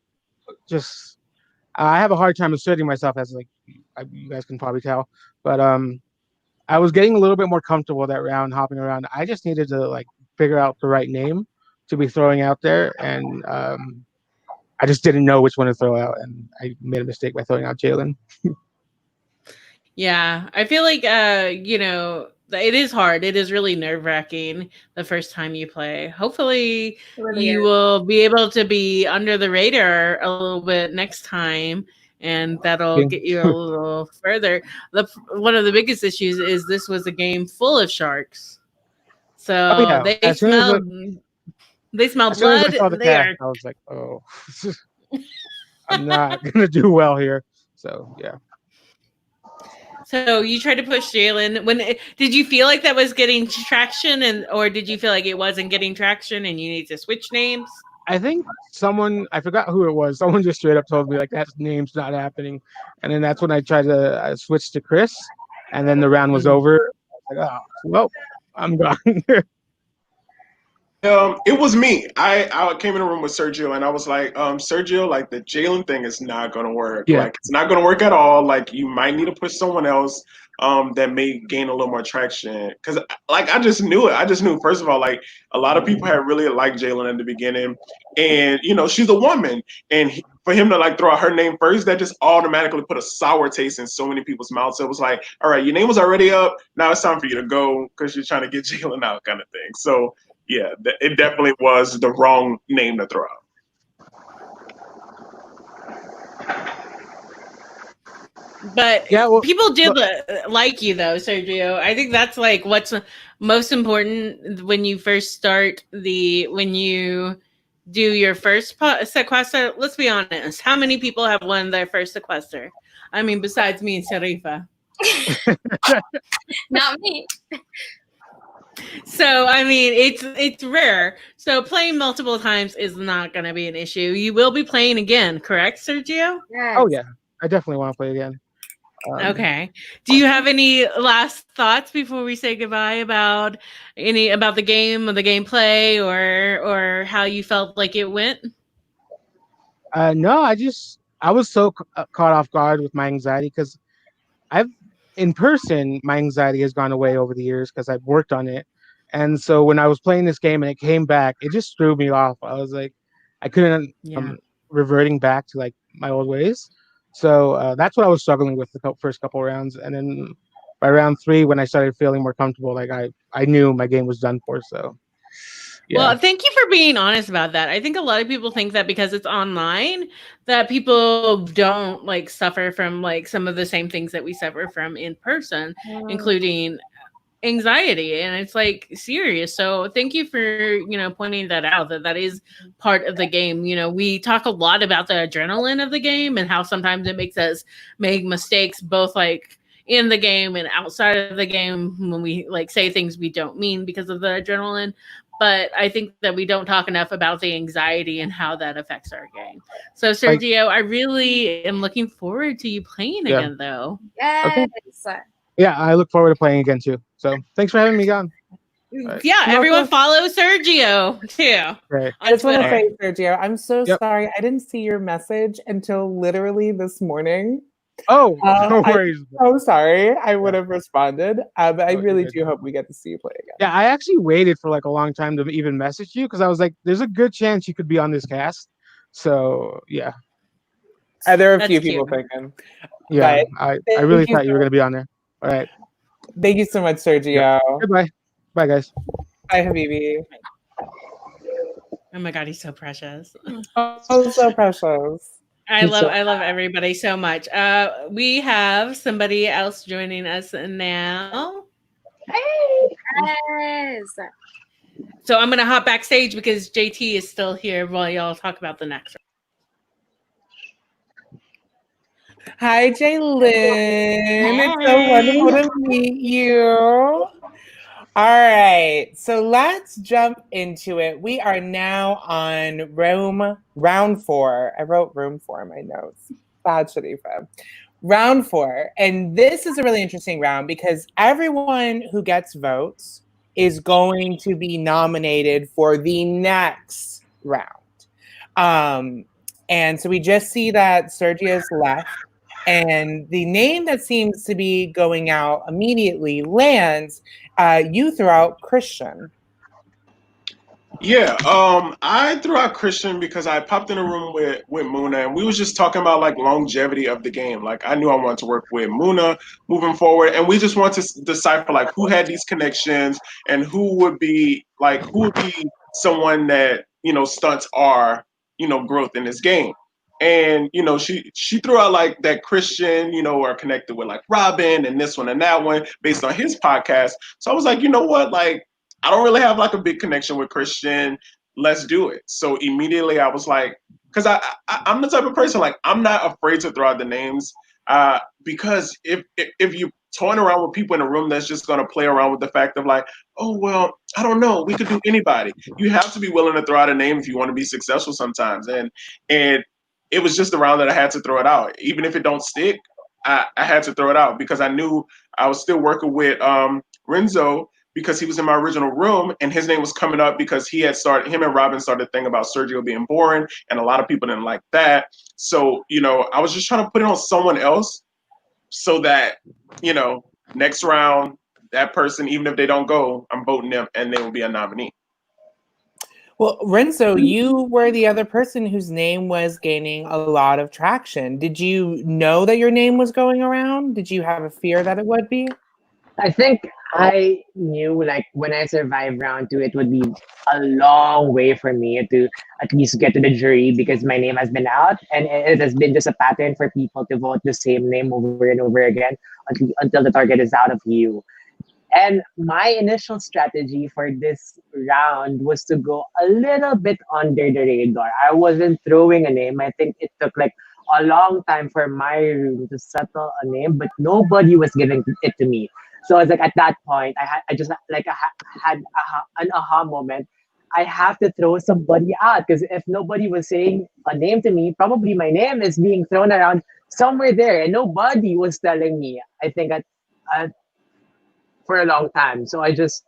I have a hard time asserting myself, as like you guys can probably tell. But I was getting a little bit more comfortable that round, hopping around. I just needed to like figure out the right name to be throwing out there, and I just didn't know which one to throw out, and I made a mistake by throwing out Jalen. Yeah, I feel like you know, it is hard. It is really nerve-wracking the first time you play. Hopefully, you will be able to be under the radar a little bit next time, and that'll get you a little further. One of the biggest issues is this was a game full of sharks, so they smelled. They smell As soon as I blood. saw the They cast, are. I was like, oh, I'm not gonna do well here. So yeah. So you tried to push Jalen. Did you feel like that was getting traction, or did you feel like it wasn't getting traction and you need to switch names? I think someone, I forgot who it was. Someone just straight up told me like that name's not happening, and then that's when I tried to switch to Chris, and then the round was over. I was like, oh, well, I'm gone. It was me. I came in the room with Sergio and I was like, Sergio, like the Jalen thing is not gonna work. Yeah. Like it's not gonna work at all. Like you might need to push someone else that may gain a little more traction. Cause like I just knew it. I just knew first of all, like a lot of people had really liked Jalen in the beginning. And you know, she's a woman. And for him to like throw out her name first, that just automatically put a sour taste in so many people's mouths. So it was like, all right, your name was already up. Now it's time for you to go because you're trying to get Jalen out, kind of thing. So yeah, it definitely was the wrong name to throw out. But Yeah, well, people did like you though, Sergio. I think that's like what's most important when you first start when you do your first sequester. Let's be honest. How many people have won their first sequester? I mean, besides me and Sharifa. Not me. So I mean, it's rare. So playing multiple times is not going to be an issue. You will be playing again, correct, Sergio? Yes. oh yeah, I definitely want to play again. Okay. Do you have any last thoughts before we say goodbye about the game or the gameplay or how you felt like it went? No, I was so caught off guard with my anxiety because in person, my anxiety has gone away over the years because I've worked on it. And so when I was playing this game and it came back, it just threw me off. I was like, I couldn't reverting back to like my old ways. So that's what I was struggling with the first couple rounds. And then by round 3, when I started feeling more comfortable, like I knew my game was done for. So yeah. Well, thank you for being honest about that. I think a lot of people think that because it's online that people don't like suffer from like some of the same things that we suffer from in person, including anxiety, and it's like serious. So thank you for pointing that out, that is part of the game. We talk a lot about the adrenaline of the game and how sometimes it makes us make mistakes both like in the game and outside of the game when we like say things we don't mean because of the adrenaline. But I think that we don't talk enough about the anxiety and how that affects our game. So Sergio, I really am looking forward to you playing again though. Yes. Okay. Yeah, I look forward to playing again too. So thanks for having me on. Right. Yeah, everyone follow Sergio too. Right. I just want to say, Sergio, I'm so sorry. I didn't see your message until literally this morning. Oh, no worries. I'm so sorry. I would have responded. But I really do hope we get to see you play again. Yeah, I actually waited for like a long time to even message you because I was like, there's a good chance you could be on this cast. So yeah. There are a few people thinking. Yeah, I really thought you were going to be on there. All right. Thank you so much, Sergio. Yeah. Goodbye. Bye, guys. Bye, Habibi. Oh my God, he's so precious. Oh, so precious. I love everybody so much. We have somebody else joining us now. Hey, yes. So I'm gonna hop backstage because JT is still here while y'all talk about the next round. Hi, Jaylyn. It's so wonderful to meet you. All right, so let's jump into it. We are now on round 4. I wrote room 4 in my notes. Bad Sharifa. Round 4. And this is a really interesting round because everyone who gets votes is going to be nominated for the next round. And so we just see that Sergio's left. And the name that seems to be going out immediately lands. You threw out Christian. Yeah, I threw out Christian because I popped in a room with Muna and we was just talking about like longevity of the game. Like I knew I wanted to work with Muna moving forward, and we just want to decipher like who had these connections and who would be someone that stunts our growth in this game. And she threw out like that Christian, are connected with like Robin and this one and that one based on his podcast. So I was like, you know what, like I don't really have like a big connection with Christian. let's do it. So immediately I was like, because I'm the type of person, like, I'm not afraid to throw out the names, because if you toying around with people in a room that's just going to play around with the fact of like, oh, well, I don't know, we could do anybody. You have to be willing to throw out a name if you want to be successful sometimes. And it was just the round that I had to throw it out. Even if it don't stick, I had to throw it out because I knew I was still working with Renzo, because he was in my original room and his name was coming up because him and Robin started a thing about Sergio being boring, and a lot of people didn't like that. So, I was just trying to put it on someone else so that, next round, that person, even if they don't go, I'm voting them and they will be a nominee. Well, Renzo, you were the other person whose name was gaining a lot of traction. Did you know that your name was going around? Did you have a fear that it would be? I think I knew, like, when I survived round 2, it would be a long way for me to at least get to the jury because my name has been out, and it has been just a pattern for people to vote the same name over and over again until the target is out of you. And my initial strategy for this round was to go a little bit under the radar. I wasn't throwing a name. I think it took like a long time for my room to settle a name, but nobody was giving it to me. So I was like, at that point, I had an aha moment. I have to throw somebody out because if nobody was saying a name to me, probably my name is being thrown around somewhere there, and nobody was telling me. I think for a long time. So I just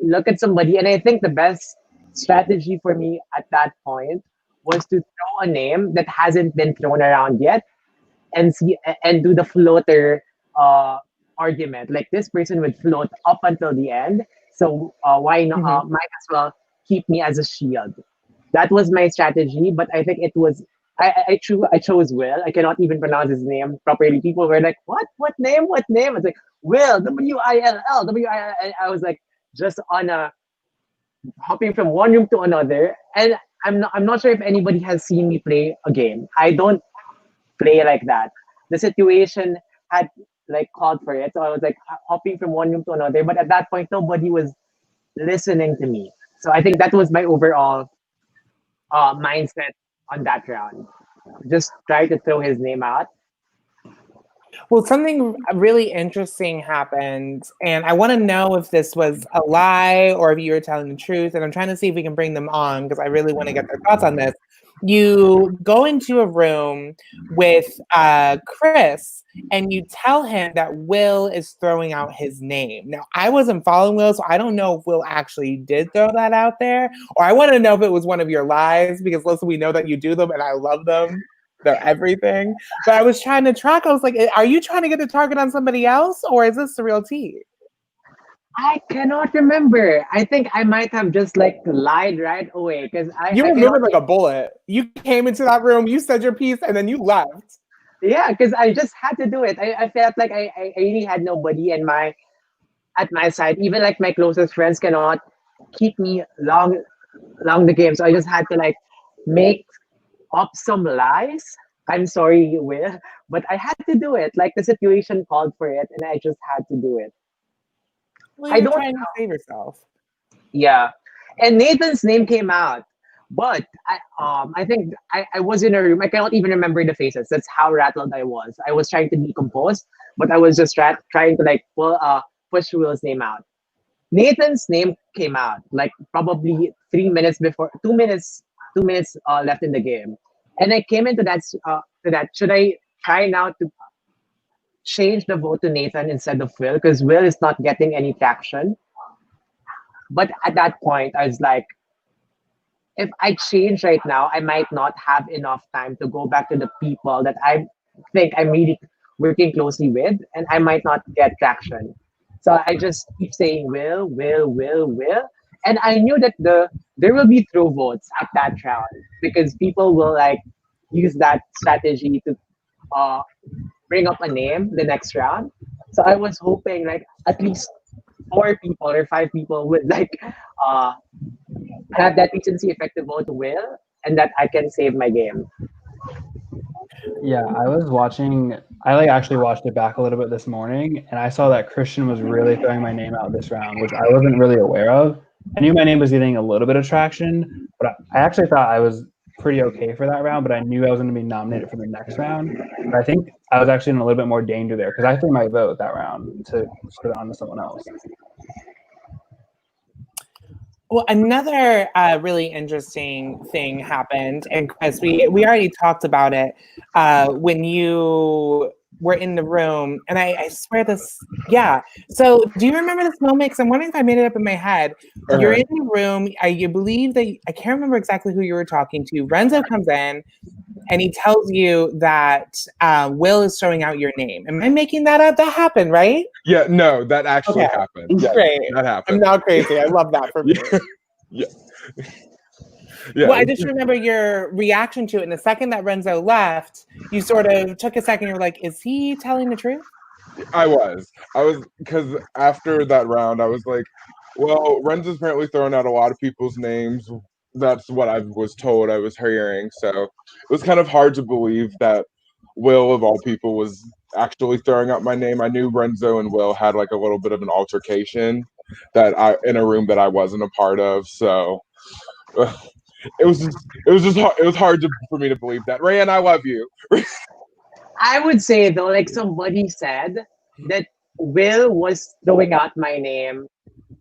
look at somebody, and I think the best strategy for me at that point was to throw a name that hasn't been thrown around yet, and do the floater argument. Like, this person would float up until the end, so why not? Might as well keep me as a shield. That was my strategy, but I think it was. I chose Will. I cannot even pronounce his name properly. People were like, "What? What name? What name?" I was like, Will, Will, W-I-L-L. I was like, just hopping from one room to another. And I'm not sure if anybody has seen me play a game. I don't play like that. The situation had like called for it. So I was like hopping from one room to another. But at that point, nobody was listening to me. So I think that was my overall mindset on that round. Just try to throw his name out. Well, something really interesting happened, and I want to know if this was a lie or if you were telling the truth, and I'm trying to see if we can bring them on because I really want to get their thoughts on this. You go into a room with Chris, and you tell him that Will is throwing out his name. Now, I wasn't following Will, so I don't know if Will actually did throw that out there, or I want to know if it was one of your lies, because listen, we know that you do them, and I love them. They're everything. But I was trying to track. I was like, are you trying to get the target on somebody else, or is this the real tea? I cannot remember. I think I might have just like lied right away because You remember like a bullet. You came into that room, you said your piece, and then you left. Yeah, because I just had to do it. I felt like I really had nobody at my side. Even like my closest friends cannot keep me along the game. So I just had to like make up some lies. I'm sorry, Will, but I had to do it. Like, the situation called for it, and I just had to do it. Well, you're trying to save yourself. Yeah, and Nathan's name came out, but I think I was in a room. I cannot even remember the faces. That's how rattled I was. I was trying to be composed, but I was just trying to like push Will's name out. Nathan's name came out like probably 3 minutes before, 2 minutes left in the game. And I came into that, should I try now to change the vote to Nathan instead of Will? Because Will is not getting any traction. But at that point, I was like, if I change right now, I might not have enough time to go back to the people that I think I'm really working closely with, and I might not get traction. So I just keep saying Will. And I knew that there will be throw votes at that round because people will like use that strategy to bring up a name the next round. So I was hoping like at least 4 people or 5 people would like have that recency effect to vote Will, and that I can save my game. Yeah, I was watching. I like actually watched it back a little bit this morning, and I saw that Christian was really throwing my name out this round, which I wasn't really aware of. I knew my name was getting a little bit of traction, but I actually thought I was pretty okay for that round, but I knew I was going to be nominated for the next round. But I think I was actually in a little bit more danger there because I threw my vote that round to put it on to someone else. Well, another really interesting thing happened, and Chris, we already talked about it when you were in the room, and I swear this, yeah. So, do you remember this moment? Because I'm wondering if I made it up in my head. You're in the room. You believe that I can't remember exactly who you were talking to. Renzo comes in, and he tells you that Will is throwing out your name. Am I making that up? That happened, right? Yeah, no, that actually happened. Yeah, great. that happened. I'm not crazy. I love that for me. Yeah. Yeah. Well, I just remember your reaction to it. And the second that Renzo left, you sort of took a second. You were like, is he telling the truth? I was, because after that round, I was like, well, Renzo's apparently throwing out a lot of people's names. That's what I was told, I was hearing. So it was kind of hard to believe that Will, of all people, was actually throwing out my name. I knew Renzo and Will had like a little bit of an altercation in a room that I wasn't a part of. So it was hard for me to believe that. Rayan, I love you. I would say though, like somebody said that Will was throwing out my name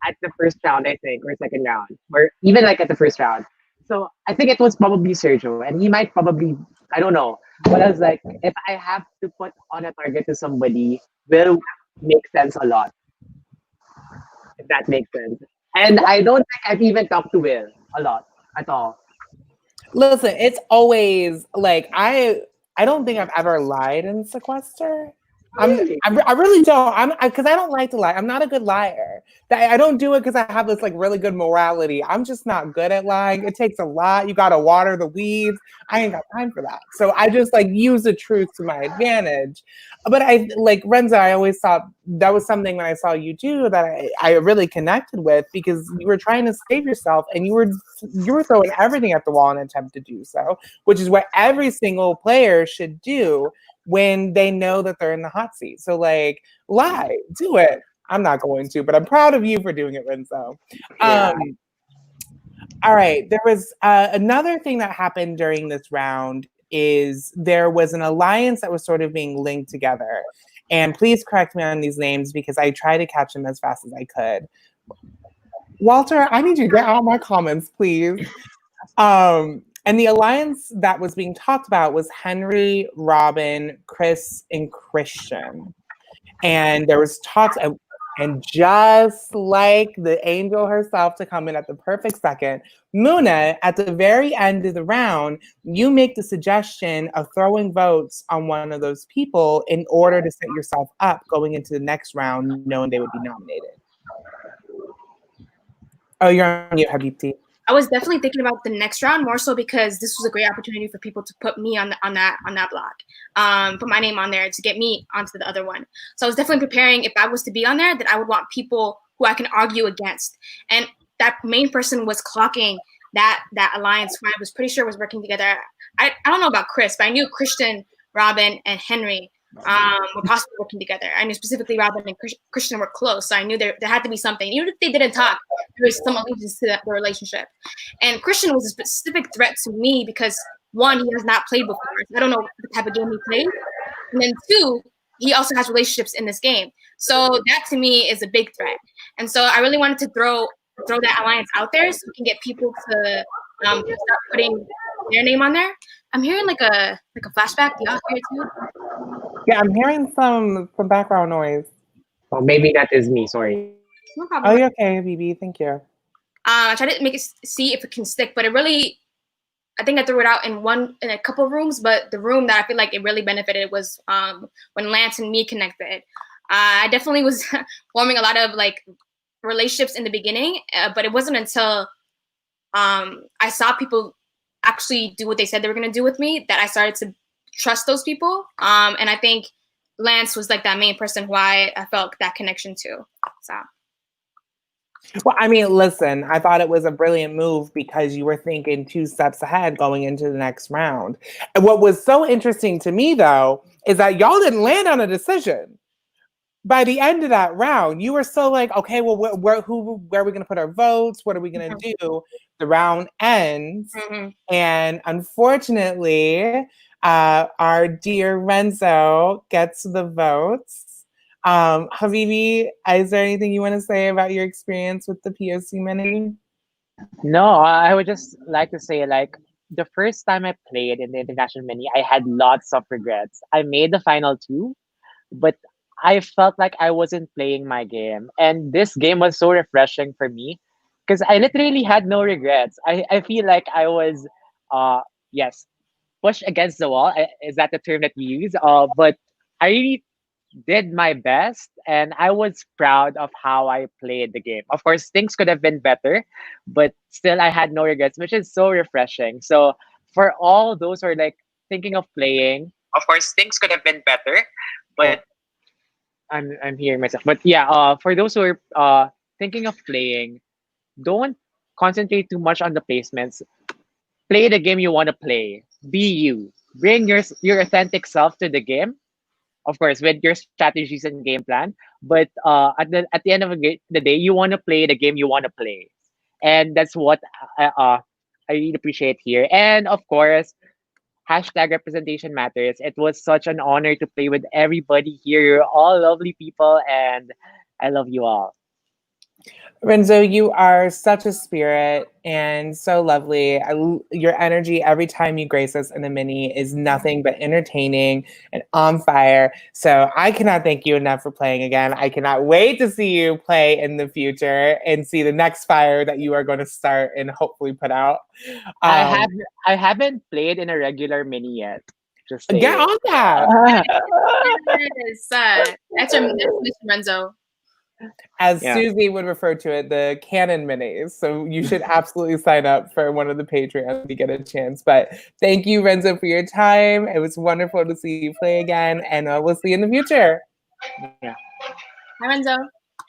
at the first round, I think, or second round, or even like at the first round. So I think it was probably Sergio, and he might probably, I don't know. But I was like, if I have to put on a target to somebody, Will makes sense a lot. If that makes sense. And I don't think I've even talked to Will a lot at all. Listen, it's always like I don't think I've ever lied in Sequester. I really don't. Because I don't like to lie. I'm not a good liar. I don't do it because I have this like really good morality. I'm just not good at lying. It takes a lot. You got to water the weeds. I ain't got time for that. So I just like use the truth to my advantage. But I like Renzo. I always thought that was something when I saw you do that I really connected with, because you were trying to save yourself and you were throwing everything at the wall in an attempt to do so, which is what every single player should do when they know that they're in the hot seat. So like, lie, do it. I'm not going to, but I'm proud of you for doing it, Renzo. Yeah. All right, there was another thing that happened during this round is there was an alliance that was sort of being linked together. And please correct me on these names because I tried to catch them as fast as I could. Walter, I need you to get out my comments, please. And the alliance that was being talked about was Henry, Robin, Chris, and Christian. And there was talks, and just like the angel herself to come in at the perfect second, Muna, at the very end of the round, you make the suggestion of throwing votes on one of those people in order to set yourself up going into the next round, knowing they would be nominated. Oh, you're on mute, Habibti. I was definitely thinking about the next round more so because this was a great opportunity for people to put me on that block, put my name on there to get me onto the other one. So I was definitely preparing if I was to be on there that I would want people who I can argue against, and that main person was clocking that alliance who I was pretty sure was working together. I don't know about Chris, but I knew Christian, Robin, and Henry were possibly working together. I knew specifically Robin and Christian were close, so I knew there had to be something. Even if they didn't talk, there was some allegiance to the relationship. And Christian was a specific threat to me because, one, he has not played before. I don't know the type of game he plays. And then two, he also has relationships in this game. So that to me is a big threat. And so I really wanted to throw that alliance out there so we can get people to start putting their name on there. I'm hearing like a flashback. Do y'all hear it too? Yeah, I'm hearing some background noise. Oh, maybe that is me. Sorry. No problem. Oh, you're okay, BB. Thank you. I tried to make it see if it can stick, but I think I threw it out in a couple of rooms, but the room that I feel like it really benefited was when Lance and me connected. I definitely was forming a lot of like relationships in the beginning, but it wasn't until I saw people actually do what they said they were going to do with me that I started to trust those people. And I think Lance was like that main person who I felt that connection to. So. Well, I mean, listen, I thought it was a brilliant move because you were thinking 2 steps ahead going into the next round. And what was so interesting to me, though, is that y'all didn't land on a decision. by the end of that round, you were so like, okay, well, where are we going to put our votes? What are we going to do? The round ends, and unfortunately, our dear Renzo gets the votes. Habibi, is there anything you want to say about your experience with the POC Mini? No, I would just like to say, like, the first time I played in the International Mini, I had lots of regrets. I made the final two, but I felt like I wasn't playing my game. And this game was so refreshing for me because I literally had no regrets. I feel like I was, yes, pushed against the wall. Is that the term that we use? But I really did my best and I was proud of how I played the game. Of course, things could have been better, but still I had no regrets, which is so refreshing. So for all those who are like thinking of playing, of course, things could have been better, but I'm hearing myself. But yeah, for those who are thinking of playing, don't concentrate too much on the placements. Play the game you want to play. Be you. Bring your authentic self to the game, of course, with your strategies and game plan. But at the end of the day, you want to play the game you want to play, and that's what I really appreciate here. And of course, hashtag representation matters. It was such an honor to play with everybody here. You're all lovely people, and I love you all. Renzo, you are such a spirit and so lovely. Your energy every time you grace us in a mini is nothing but entertaining and on fire. So I cannot thank you enough for playing again. I cannot wait to see you play in the future and see the next fire that you are going to start and hopefully put out. I haven't played in a regular mini yet. Just saying. Get on that. That's your Renzo. As Suzi would refer to it, the canon minis. So you should absolutely sign up for one of the Patreons to get a chance. But thank you, Renzo, for your time. It was wonderful to see you play again, and we'll see you in the future. Yeah. Hi, Renzo.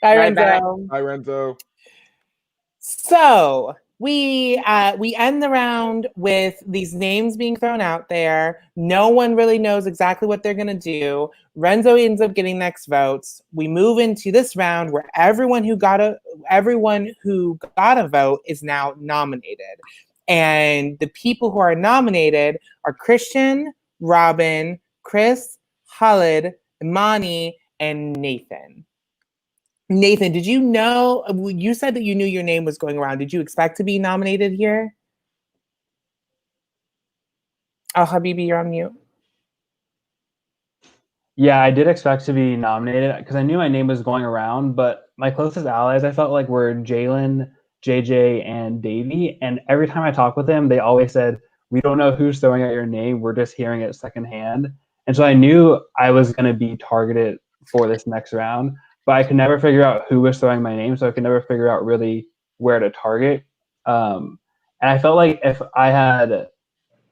Bye, Renzo. Bye, Renzo. So we end the round with these names being thrown out there. No one really knows exactly what they're gonna do. Renzo ends up getting next votes. We move into this round where everyone who got a vote is now nominated. And the people who are nominated are Christian, Robin, Chris, Khalid, Imani, and Nathan. Nathan, did you know, you said that you knew your name was going around. Did you expect to be nominated here? Oh, Habibi, you're on mute. Yeah, I did expect to be nominated because I knew my name was going around, but my closest allies I felt like were Jalen, JJ, and Davey. And every time I talked with them, they always said, we don't know who's throwing out your name. We're just hearing it secondhand. And so I knew I was going to be targeted for this next round, but I could never figure out who was throwing my name. So I could never figure out really where to target. And I felt like if I had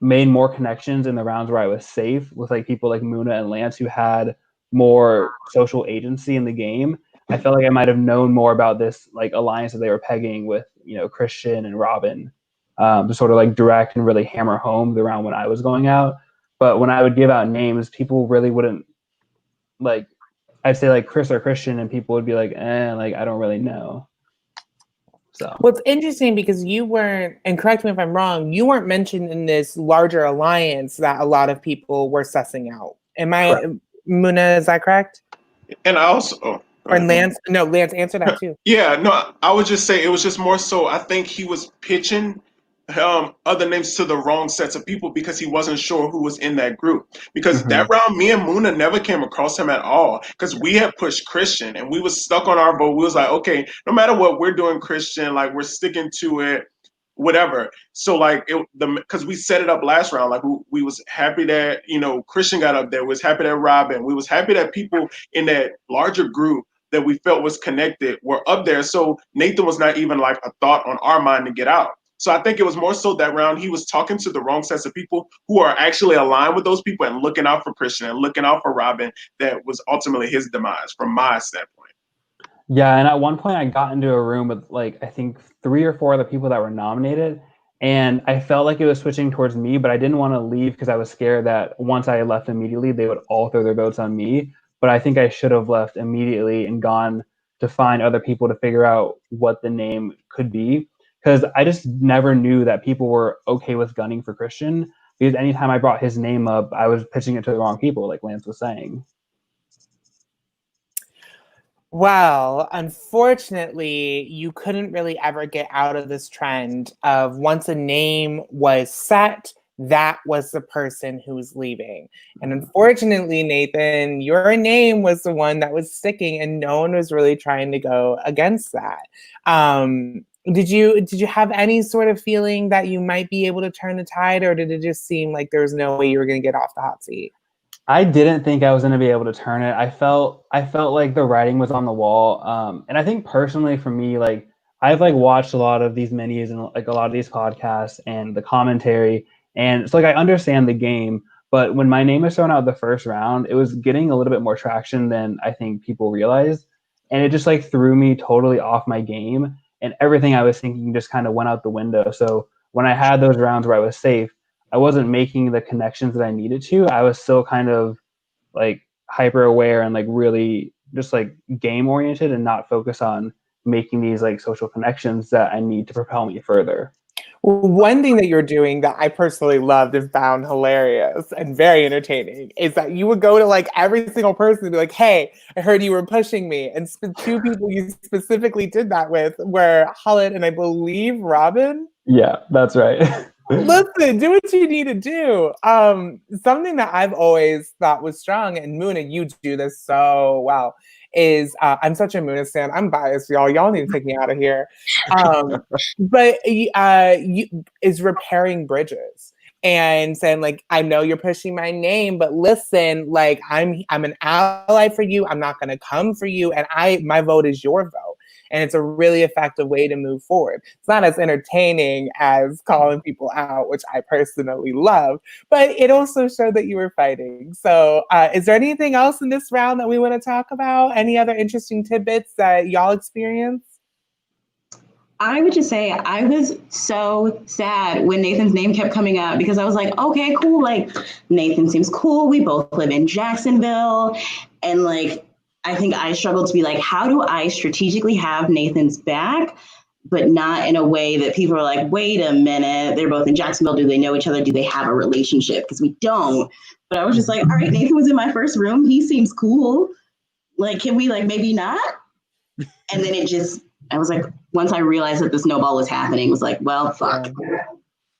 made more connections in the rounds where I was safe with like people like Muna and Lance who had more social agency in the game, I felt like I might have known more about this like alliance that they were pegging with, you know, Christian and Robin, to sort of like direct and really hammer home the round when I was going out. But when I would give out names, people really wouldn't like, I'd say like Chris or Christian and people would be like, like, I don't really know. So well, it's interesting because you weren't, and correct me if I'm wrong, you weren't mentioned in this larger alliance that a lot of people were sussing out. Am I, correct. Muna, is that correct? And I also, or Lance, no, Lance, answer that too. Yeah, no, I would just say it was just more so, I think he was pitching other names to the wrong sets of people because he wasn't sure who was in that group. Because that round, me and Muna never came across him at all because we had pushed Christian and we was stuck on our vote. We was like, okay, no matter what we're doing, Christian, like we're sticking to it, whatever. So like because we set it up last round, like we was happy that, you know, Christian got up there. We was happy that Robin. We was happy that people in that larger group that we felt was connected were up there. So Nathan was not even like a thought on our mind to get out. So I think it was more so that round he was talking to the wrong sets of people who are actually aligned with those people and looking out for Christian and looking out for Robin. That was ultimately his demise from my standpoint. Yeah, and at one point I got into a room with like I think 3 or 4 other people that were nominated, and I felt like it was switching towards me, but I didn't want to leave because I was scared that once I left immediately they would all throw their votes on me. but I think I should have left immediately and gone to find other people to figure out what the name could be. Because I just never knew that people were okay with gunning for Christian. Because anytime I brought his name up, I was pitching it to the wrong people, like Lance was saying. Well, unfortunately, you couldn't really ever get out of this trend of once a name was set, that was the person who was leaving. And unfortunately, Nathan, your name was the one that was sticking, and no one was really trying to go against that. Did you have any sort of feeling that you might be able to turn the tide, or did it just seem like there was no way you were going to get off the hot seat? I didn't think I was going to be able to turn it. I felt like the writing was on the wall. And I think personally for me, like I've like watched a lot of these minis and like a lot of these podcasts and the commentary. And it's like I understand the game, but when my name was thrown out the first round, it was getting a little bit more traction than I think people realized. And it just like threw me totally off my game. And everything I was thinking just kind of went out the window. So when I had those rounds where I was safe, I wasn't making the connections that I needed to. I was still kind of like hyper aware and like really just like game oriented and not focus on making these like social connections that I need to propel me further. One thing that you're doing that I personally loved and found hilarious and very entertaining is that you would go to like every single person and be like, hey, I heard you were pushing me. And two people you specifically did that with were Hullet and I believe Robin. Yeah, that's right. Listen, do what you need to do. Something that I've always thought was strong, and Muna, you do this so well, is I'm such a Muna stan. I'm biased, y'all. Y'all need to take me out of here. But is repairing bridges and saying like, I know you're pushing my name, but listen, like I'm an ally for you. I'm not going to come for you, and my vote is your vote. And it's a really effective way to move forward. It's not as entertaining as calling people out, which I personally love, but it also showed that you were fighting. So is there anything else in this round that we want to talk about? Any other interesting tidbits that y'all experienced? I would just say I was so sad when Nathan's name kept coming up because I was like, okay, cool. Like Nathan seems cool. We both live in Jacksonville. And like, I think I struggled to be like, how do I strategically have Nathan's back, but not in a way that people are like, wait a minute, they're both in Jacksonville. Do they know each other? Do they have a relationship? Because we don't. But I was just like, all right, Nathan was in my first room. He seems cool. Like, can we like maybe not? And then I was like, once I realized that the snowball was happening, it was like, well, fuck.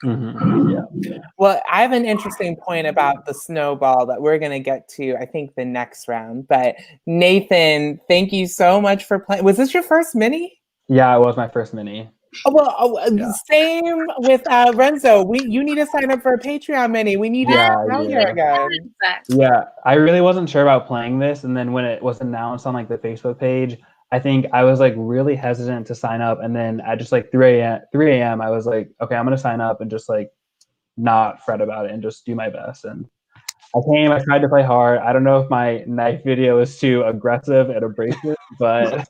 Mm-hmm. Yeah. Well, I have an interesting point about the snowball that we're going to get to, I think, the next round. But Nathan, thank you so much for playing. Was this your first mini? Yeah, it was my first mini. Same with Renzo. You need to sign up for a Patreon mini. We need to out here again. Yeah, I really wasn't sure about playing this, and then when it was announced on like the Facebook page, I think I was like really hesitant to sign up, and then at just like 3 a.m. I was like, okay, I'm gonna sign up and just like not fret about it and just do my best. And I tried to play hard. I don't know if my knife video is too aggressive and abrasive, but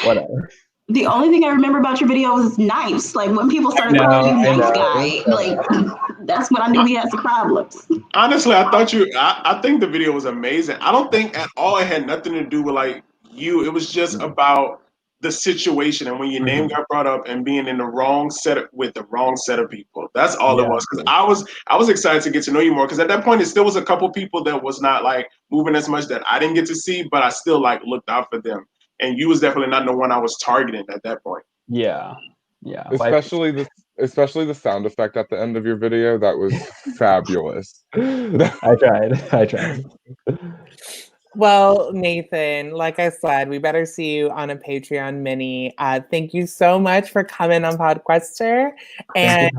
whatever. The only thing I remember about your video was knives. Like when people started calling you knife guy, like that's when I knew we had some problems. Honestly, I think the video was amazing. I don't think at all it had nothing to do with like you. It was just about the situation and when your name got brought up and being in the wrong set with the wrong set of people. That's all it was. Because I was excited to get to know you more. Because at that point, it still was a couple people that was not like moving as much that I didn't get to see, but I still like looked out for them. And you was definitely not the one I was targeting at that point. Yeah. Especially the sound effect at the end of your video. That was fabulous. I tried. Well, Nathan, like I said, we better see you on a Patreon mini. Thank you so much for coming on Podquester. And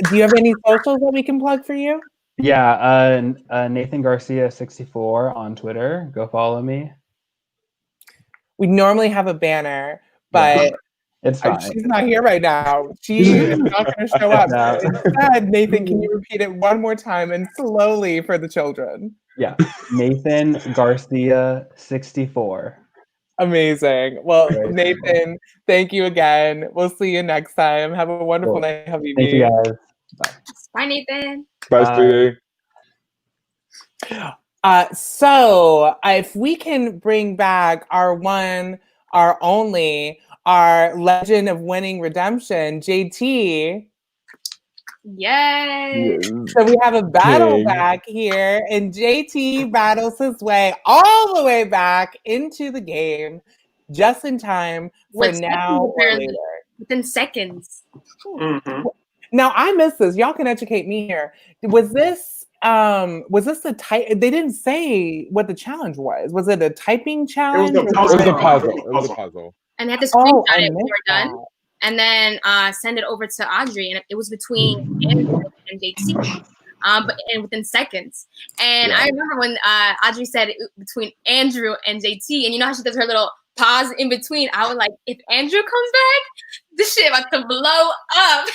do you have any socials that we can plug for you? Yeah, Nathan Garcia 64 on Twitter. Go follow me. We normally have a banner, but it's fine. She's not here right now. She is not going to show up. No. Instead, Nathan, can you repeat it one more time and slowly for the children? Yeah, Nathan Garcia 64. Amazing. Well, Nathan, thank you again. We'll see you next time. Have a wonderful night, Habibi. Thank you guys. Bye, Nathan. Bye, sweetie. So if we can bring back our one, our only, our legend of winning redemption, JT. Yay! So we have a battle King. back here, and JT battles his way all the way back into the game, just in time for With now seconds, or apparently. later. Within seconds. Mhm. Now I missed this. Y'all can educate me here. Was this the type? They didn't say what the challenge was. Was it a typing challenge? a or It puzzle. was a was puzzle. It was a puzzle. And they had to Oh, screenshot I it when missed they were done. that. And then send it over to Audrey. And it was between Andrew and JT. But and within seconds. And Yeah. I remember when Audrey said it between Andrew and JT, and you know how she does her little pause in between. I was like, if Andrew comes back, this shit about to blow up.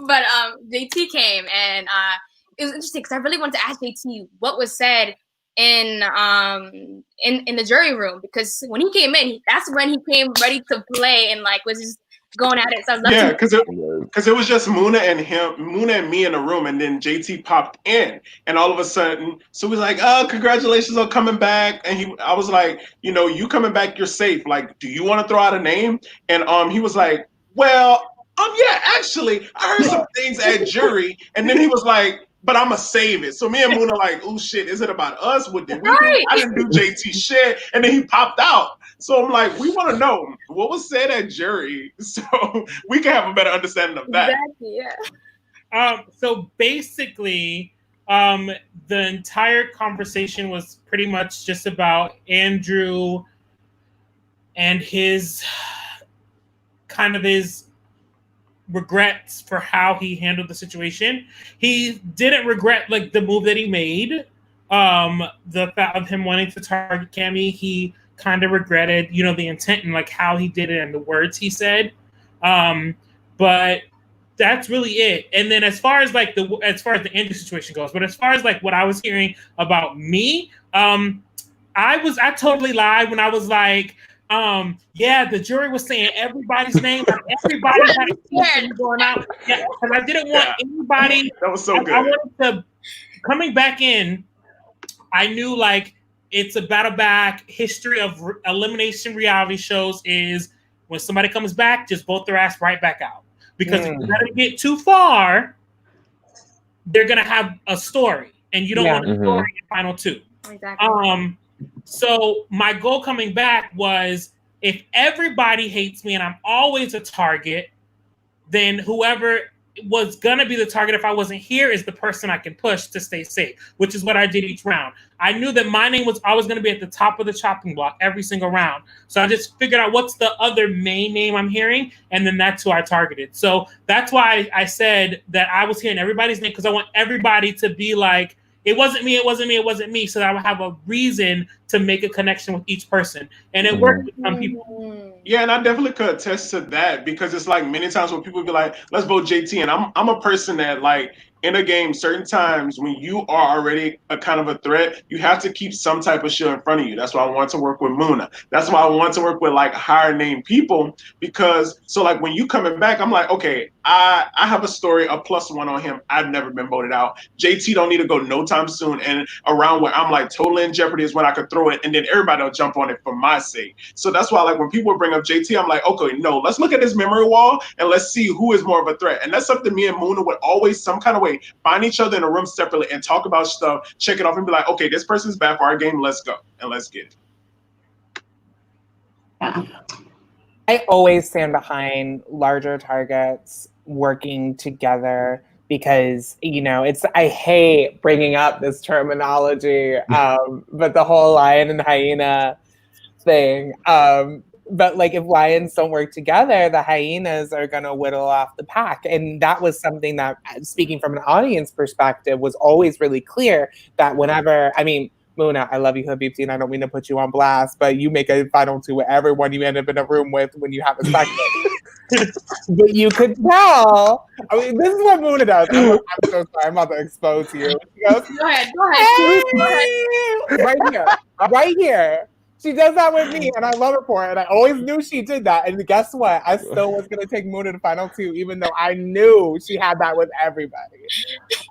But JT came, and it was interesting because I really wanted to ask JT what was said in the jury room, because when he came in, that's when he came ready to play and like was just going at it. So I was Yeah, because it was just Muna and me in the room, and then JT popped in, and all of a sudden, so he's like, "Oh, congratulations on coming back!" And I was like, you coming back, you're safe. Like, do you want to throw out a name? And he was like, "Well, yeah, actually, I heard some things at jury," and then he was like, "But I'ma save it." So me and Muna like, "Oh shit, is it about us? What did we do? I didn't do JT shit," and then he popped out. So I'm like, we want to know what was said at jury, so we can have a better understanding of that. Exactly, yeah. So basically, the entire conversation was pretty much just about Andrew and his regrets for how he handled the situation. He didn't regret like the move that he made. The fact of him wanting to target Cammy, he kind of regretted, the intent and like how he did it and the words he said. But that's really it. And then as far as the Andrew situation goes, but as far as like what I was hearing about me, I totally lied when I was like, yeah, the jury was saying everybody's name, like everybody had a going out. Yeah, because I didn't want anybody. That was so good. I wanted to coming back in. I knew like it's a battle back history of elimination reality shows is when somebody comes back, just vote their ass right back out. Because if you let them get too far, they're gonna have a story, and you don't want a story in final two. Exactly. So my goal coming back was if everybody hates me and I'm always a target, then whoever was gonna be the target if I wasn't here is the person I can push to stay safe, which is what I did each round. I knew that my name was always gonna be at the top of the chopping block every single round. So I just figured out what's the other main name I'm hearing, and then that's who I targeted. So that's why I said that I was hearing everybody's name, because I want everybody to be like, it wasn't me, it wasn't me, it wasn't me, so that I would have a reason to make a connection with each person. And it worked with some people. Yeah, and I definitely could attest to that, because it's like many times when people be like, let's vote JT. And I'm a person that like in a game, certain times when you are already a kind of a threat, you have to keep some type of shit in front of you. That's why I want to work with Muna. That's why I want to work with like higher name people, because so like when you coming back, I'm like, okay, I have a story, a +1 on him. I've never been voted out. JT don't need to go no time soon. And around where I'm like totally in jeopardy is when I could throw it, and then everybody will jump on it for my sake. So that's why like when people bring up JT, I'm like, okay, no, let's look at this memory wall and let's see who is more of a threat. And that's something me and Muna would always some kind of way find each other in a room separately and talk about stuff, check it off and be like, okay, this person's bad for our game. Let's go and let's get it. Yeah. I always stand behind larger targets working together, because I hate bringing up this terminology, but the whole lion and hyena thing. But like if lions don't work together, the hyenas are gonna whittle off the pack. And that was something that, speaking from an audience perspective, was always really clear that whenever, Muna, I love you, Habibti, and I don't mean to put you on blast, but you make a final two with everyone you end up in a room with when you have a second. But you could tell. This is what Muna does. I'm so sorry. I'm about to expose you. She goes, Go ahead. hey! Right here. She does that with me, and I love her for it. And I always knew she did that. And guess what? I still was going to take Muna to final two, even though I knew she had that with everybody.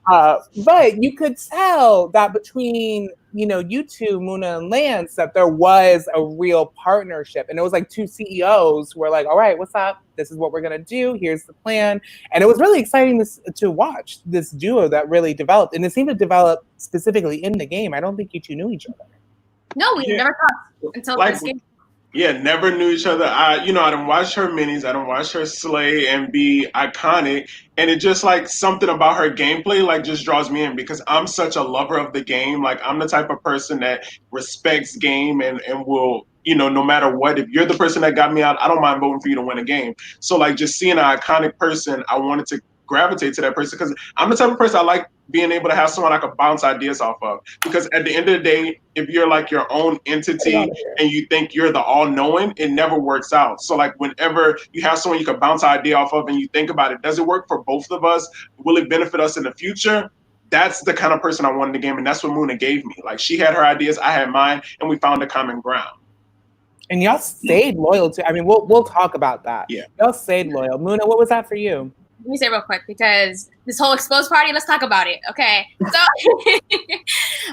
But you could tell that between you two, Muna and Lance, that there was a real partnership. And it was like two CEOs who were like, all right, what's up? This is what we're going to do. Here's the plan. And it was really exciting to watch this duo that really developed. And it seemed to develop specifically in the game. I don't think you two knew each other. No, we never talked until this game. Yeah, never knew each other. I done watched her minis. I done watched her slay and be iconic. And it just like something about her gameplay like just draws me in because I'm such a lover of the game. Like I'm the type of person that respects game and will, no matter what, if you're the person that got me out, I don't mind voting for you to win a game. So like just seeing an iconic person, I wanted to gravitate to that person because I'm the type of person I like being able to have someone I could bounce ideas off of. Because at the end of the day, if you're like your own entity and you think you're the all-knowing, it never works out. So like whenever you have someone you can bounce an idea off of and you think about it, does it work for both of us? Will it benefit us in the future? That's the kind of person I wanted in the game, and that's what Muna gave me. Like she had her ideas, I had mine, and we found a common ground. And y'all stayed loyal to. I mean, we'll talk about that. Yeah, y'all stayed loyal. Muna, what was that for you? Let me say real quick because this whole exposed party, let's talk about it. Okay. So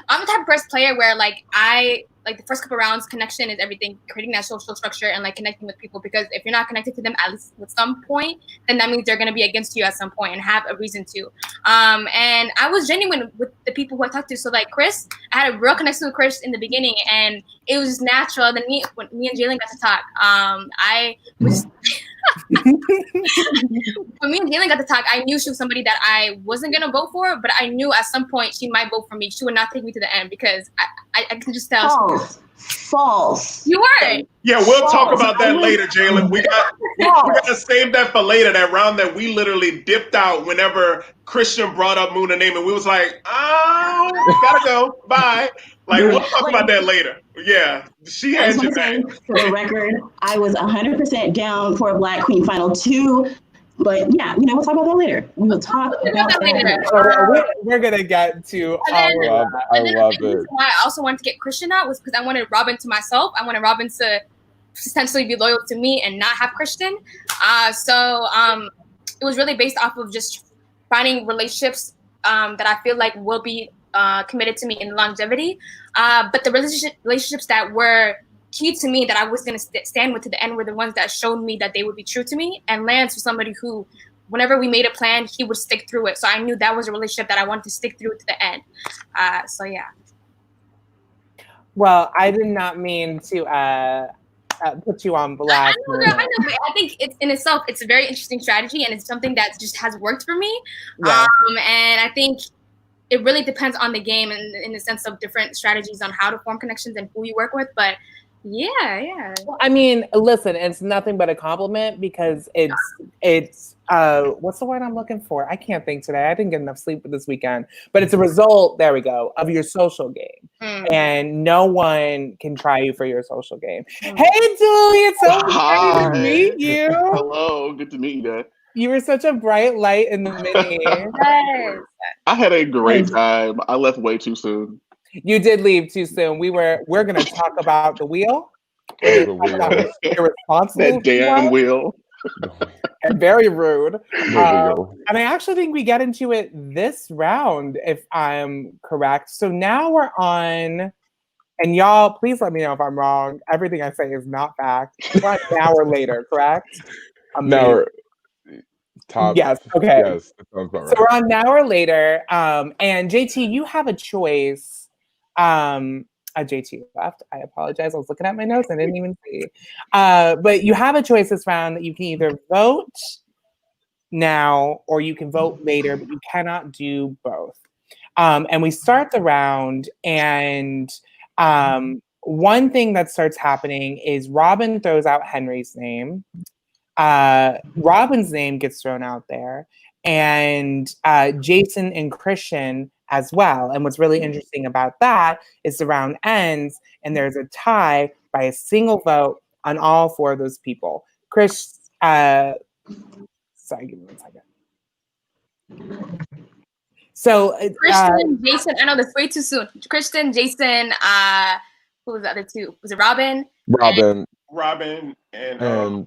I'm the type of player where like the first couple rounds connection is everything, creating that social structure and like connecting with people, because if you're not connected to them at least at some point, then that means they're going to be against you at some point and have a reason to. And I was genuine with the people who I talked to. So like Chris, I had a real connection with Chris in the beginning and it was just natural. Then when me and Jalen got to talk, I was when me and Jalen got to talk, I knew she was somebody that I wasn't going to vote for, but I knew at some point she might vote for me. She would not take me to the end because I can just tell. False. You weren't. Yeah, we'll talk about that later, Jalen. We got to save that for later. That round that we literally dipped out whenever Christian brought up Muna name, and we was like, "Oh, gotta go, bye." Like we'll talk about that later. Yeah, she had you back. For the record, I was 100% down for a Black Queen Final 2. But yeah, we'll talk about that later. We will talk about that later. We're gonna get to all of that. I love it. Why I also wanted to get Christian out was because I wanted Robin to myself. I wanted Robin to essentially be loyal to me and not have Christian. So it was really based off of just finding relationships that I feel like will be committed to me in longevity. But the relationships that were key to me that I was going to stand with to the end were the ones that showed me that they would be true to me. And Lance was somebody who, whenever we made a plan, he would stick through it. So I knew that was a relationship that I wanted to stick through to the end. So yeah. Well, I did not mean to put you on blast. I know, but I think it's in itself, it's a very interesting strategy, and it's something that just has worked for me. Yeah. And I think it really depends on the game and in the sense of different strategies on how to form connections and who you work with. But yeah. I mean, listen, it's nothing but a compliment because it's what's the word I'm looking for? I can't think today. I didn't get enough sleep this weekend. But it's a result, there we go, of your social game. And no one can try you for your social game. Hey, Julie, it's so exciting to meet you. Hello, good to meet you guys. You were such a bright light in the mini. Yes. I had a great time. I left way too soon. You did leave too soon. We're going to talk about the wheel. That damn wheel. And very rude. And I actually think we get into it this round, if I'm correct. So now we're on, and y'all, please let me know if I'm wrong. Everything I say is not fact. We're on an hour later, correct? Now top. Yes. Okay. Yes, that sounds about right. So we're on an hour later. And JT, you have a choice. JT left. I apologize. I was looking at my notes. I didn't even see. But you have a choice this round that you can either vote now or you can vote later, but you cannot do both. And we start the round, and one thing that starts happening is Robin throws out Henry's name. Robin's name gets thrown out there, and Jason and Christian as well. And what's really interesting about that is the round ends and there's a tie by a single vote on all four of those people. Chris, sorry, give me 1 second. So Christian, Jason, I know that's way too soon. Christian, Jason, who was the other two? Was it Robin? Robin and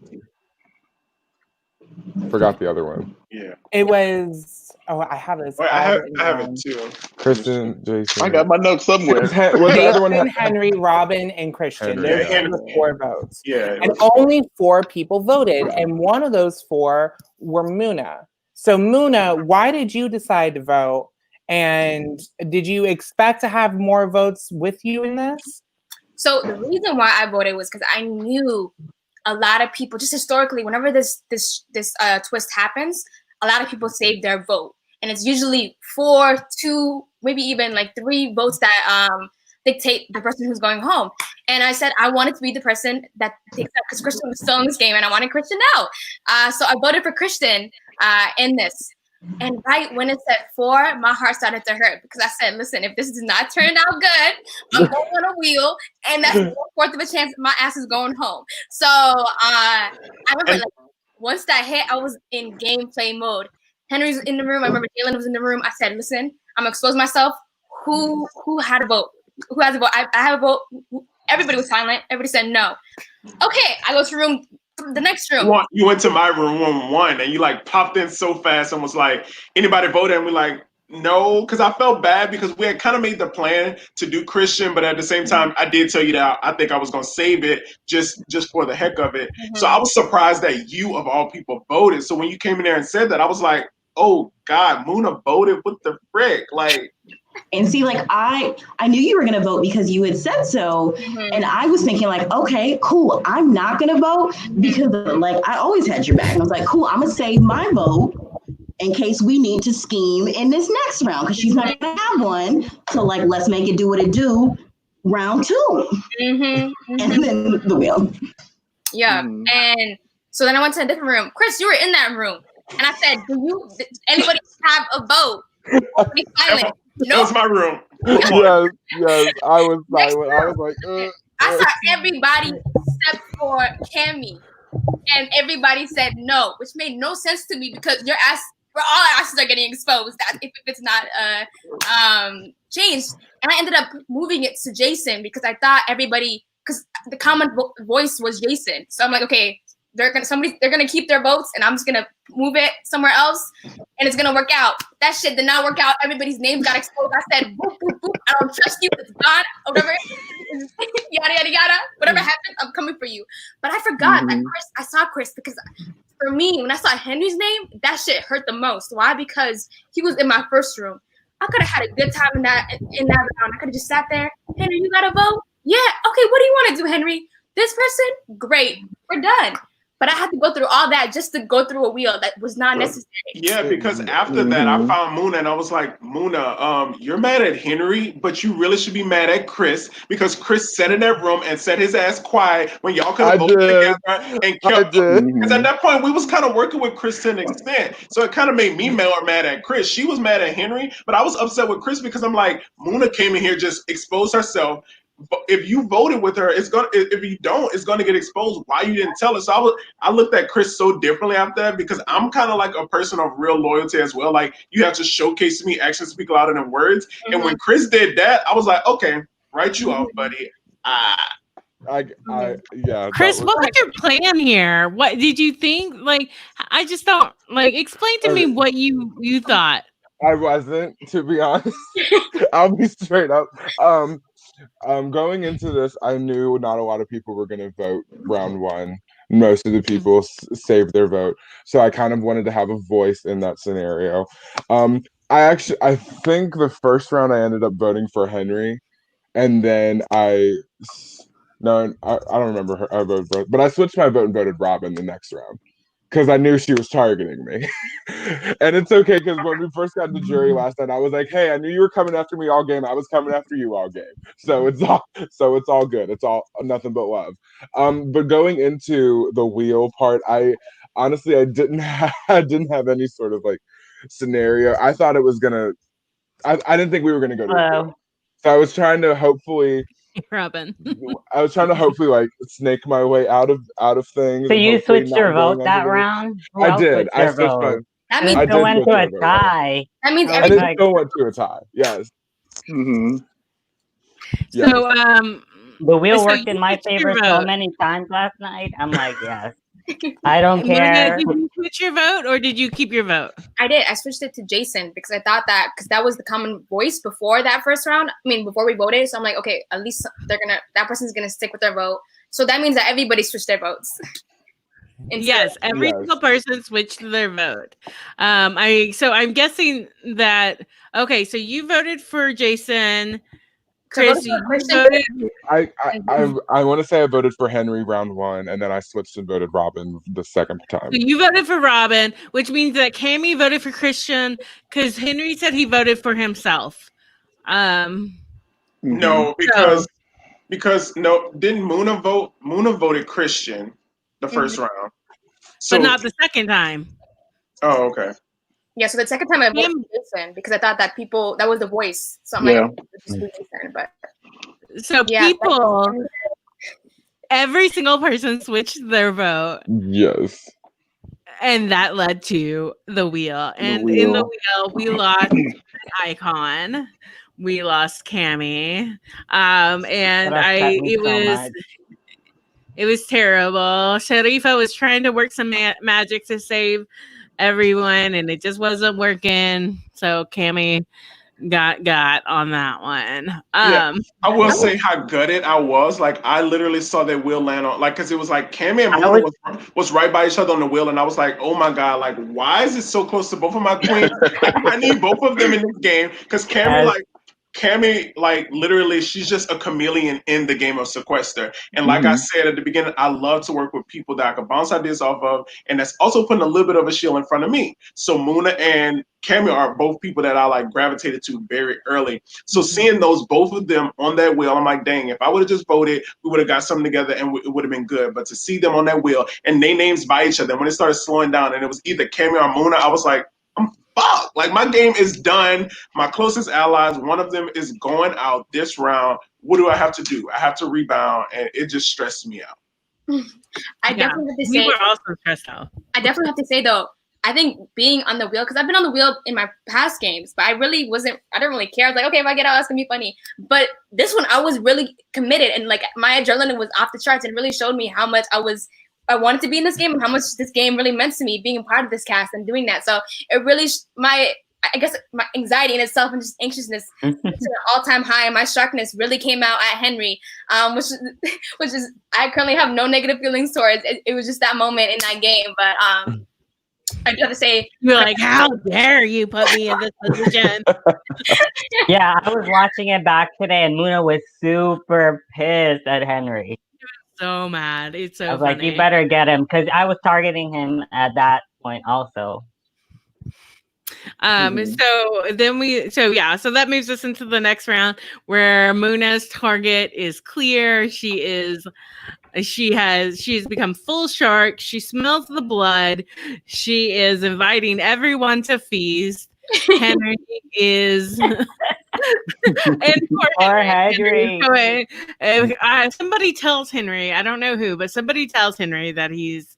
forgot the other one. Yeah. It was. Oh, I have this. Wait, I have it too. Kristen, Jason. I got my notes somewhere. Was the other one Jason, Henry, Robin, and Christian. Henry, There's yeah. the 4 votes. Yeah. And only 4 people voted, and one of those 4 were Muna. So Muna, why did you decide to vote? And did you expect to have more votes with you in this? So the reason why I voted was because I knew a lot of people, just historically, whenever this twist happens, a lot of people save their vote, and it's usually 4, 2, maybe even like 3 votes that dictate the person who's going home. And I said I wanted to be the person that takes that because Christian was still in this game, and I wanted Christian out. So I voted for Christian in this. And right when it said 4, my heart started to hurt because I said, listen, if this does not turn out good, I'm going on a wheel, and that's 1/4 of a chance my ass is going home. So I remember like, once that hit, I was in gameplay mode. Henry's in the room. I remember Jalen was in the room. I said, listen, I'm going to expose myself. Who had a vote? Who has a vote? I have a vote. Everybody was silent. Everybody said no. Okay, I go to the next room. You went to my room 1, and you like popped in so fast and was like, anybody voted? And we're like, no, because I felt bad because we had kind of made the plan to do Christian, but at the same time, I did tell you that I think I was going to save it just for the heck of it. Mm-hmm. So I was surprised that you, of all people, voted. So when you came in there and said that, I was like, oh God, Muna voted. What the frick? Like, and see, like I knew you were gonna vote because you had said so, and I was thinking like, okay, cool, I'm not gonna vote because like I always had your back, and I was like, cool, I'm gonna save my vote in case we need to scheme in this next round because she's not gonna have one. So like, let's make it do what it do. Round 2, and then the wheel. Yeah, and so then I went to a different room. Chris, you were in that room, and I said, "Did anybody have a vote?" Be silent. That was my room. Yes, I was silent. I was like, I saw everybody except for Cammy, and everybody said no, which made no sense to me because your ass, all our asses are getting exposed. That if it's not changed, and I ended up moving it to Jason because I thought everybody, because the common voice was Jason, so I'm like, okay. They're gonna keep their votes, and I'm just gonna move it somewhere else, and it's gonna work out. That shit did not work out. Everybody's names got exposed. I said, boop, boop, boop. I don't trust you. It's gone. Whatever. Yada yada yada. Whatever happens, I'm coming for you. But I forgot that Chris. I saw Chris because for me, when I saw Henry's name, that shit hurt the most. Why? Because he was in my first room. I could have had a good time in that round. I could have just sat there. Henry, you got a vote? Yeah. Okay. What do you want to do, Henry? This person? Great. We're done. But I had to go through all that just to go through a wheel that was not necessary. Yeah, because after that, I found Muna, and I was like, Muna, you're mad at Henry, but you really should be mad at Chris because Chris sat in that room and set his ass quiet when y'all could have voted together and kept. Because at that point, we was kind of working with Chris to an extent, so it kind of made me more mad at Chris. She was mad at Henry, but I was upset with Chris because I'm like, Muna came in here, just exposed herself. If you voted with her, it's gonna. If you don't, it's gonna get exposed. Why you didn't tell us? So I looked at Chris so differently after that because I'm kind of like a person of real loyalty as well. Like you have to showcase me, actions speak louder than words. And when Chris did that, I was like, okay, write you off, buddy. Yeah. Chris, what was your plan here? What did you think? Like, I just don't like. Explain to me what you thought. I wasn't, to be honest. I'll be straight up. Going into this, I knew not a lot of people were going to vote round 1. Most of the people saved their vote, so I kind of wanted to have a voice in that scenario. I think the first round I ended up voting for Henry, and then I don't remember her vote, but I switched my vote and voted Robin the next round. Because I knew she was targeting me. And it's okay, because when we first got the jury last night, I was like, hey, I knew you were coming after me all game. I was coming after you all game. So it's all good. It's all nothing but love. But going into the wheel part, I didn't have any sort of like scenario. I thought it was gonna I didn't think we were gonna go to the wheel. So I was trying to hopefully Robin. I was trying to hopefully like snake my way out of things. So you switched your vote that round? I did. I switched my vote. That means it went to a tie. That means everybody went to a tie. Yes. So the wheel worked in my favor so many times last night. I'm like, yes. I don't Luna, care. did you switch your vote or did you keep your vote? I did. I switched it to Jason because I thought that because that was the common voice before that first round. I mean, before we voted. So I'm like, okay, at least that person's gonna stick with their vote. So that means that everybody switched their votes. Yes, every single person switched their vote. So I'm guessing that okay. So you voted for Jason. Chris, you voted. I want to say I voted for Henry round 1, and then I switched and voted Robin the second time. So you voted for Robin, which means that Cammie voted for Christian because Henry said he voted for himself. No, because no, didn't Muna vote? Muna voted Christian the first round, but not the second time. Oh, okay. Yeah, so the second time I voted for Jason because I thought that that was the voice. So I'm like, just do Jason, but so people, every single person switched their vote. Yes. And that led to the wheel. And in the wheel, we lost an icon. We lost Cammie. It was terrible. Sharifa was trying to work some magic to save everyone, and it just wasn't working. So Cammie got on that one. I will say how gutted I was. Like I literally saw that wheel land on, like, because it was like Cammie and Muna was right by each other on the wheel, and I was like, oh my god, like why is it so close to both of my queens? Like, I need both of them in this game because Cammie, like literally, she's just a chameleon in the game of Sequester. And like I said at the beginning, I love to work with people that I can bounce ideas off of, and that's also putting a little bit of a shield in front of me. So Muna and Cammie are both people that I like gravitated to very early. So seeing both of them on that wheel, I'm like, dang, if I would have just voted, we would have got something together and it would have been good. But to see them on that wheel and they names by each other, when it started slowing down and it was either Cammie or Muna, I was like, fuck, like my game is done. My closest allies, one of them is going out this round. What do I have to do? I have to rebound, and it just stressed me out. I definitely have to say, we were also stressed out. I definitely have to say though, I think being on the wheel, because I've been on the wheel in my past games, but I didn't really care. I was like, okay, if I get out, that's gonna be funny. But this one, I was really committed, and like my adrenaline was off the charts, and really showed me how much I wanted to be in this game and how much this game really meant to me, being a part of this cast and doing that. So it really, I guess my anxiety in itself and just anxiousness to an all-time high, and my sharpness really came out at Henry, which is I currently have no negative feelings towards. It was just that moment in that game, but I do have to say, you're like, how dare you put me in this position? Yeah, I was watching it back today, and Muna was super pissed at Henry. So mad. It's so I was funny. like, you better get him, because I was targeting him at that point also. So that moves us into the next round where Muna's target is clear. She's become full shark. She smells the blood. She is inviting everyone to feast. Henry is and poor Henry. Somebody tells Henry, I don't know who, but somebody tells Henry that he's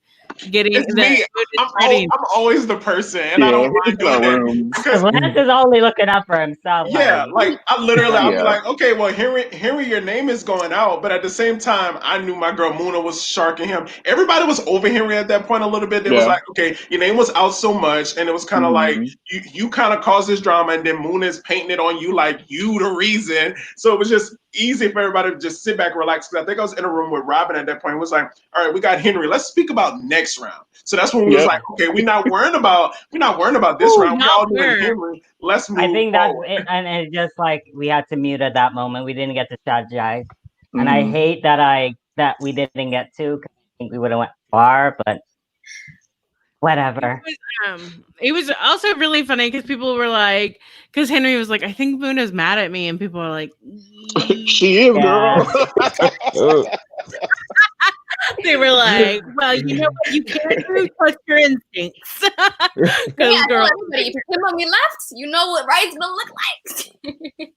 getting. It's me. I'm always the person, and I don't mind doing it because Lance is only looking up for himself. Yeah, like I'll be like, okay, well, Henry, your name is going out, but at the same time, I knew my girl Muna was sharking him. Everybody was over Henry at that point a little bit. They was like, okay, your name was out so much, and it was kind of like you kind of caused this drama, and then Muna is painting it on you like you the reason. So it was just easy for everybody to just sit back and relax. Because I think I was in a room with Robin at that point. It was like, all right, we got Henry. Let's speak about next round. So that's when we was like, okay, we're not worrying about this round. We're all doing Henry. Let's move. I think that's it, and it's just like we had to mute at that moment. We didn't get to strategize, and I hate that we didn't get to. Cause I think we would have went far, but whatever. It was also really funny because people were like, because Henry was like, I think Muna's mad at me, and people were like, she is, girl. They were like, well, you know what? You can't really trust your instincts. Girl, if you came on me left, you know what right's gonna look like.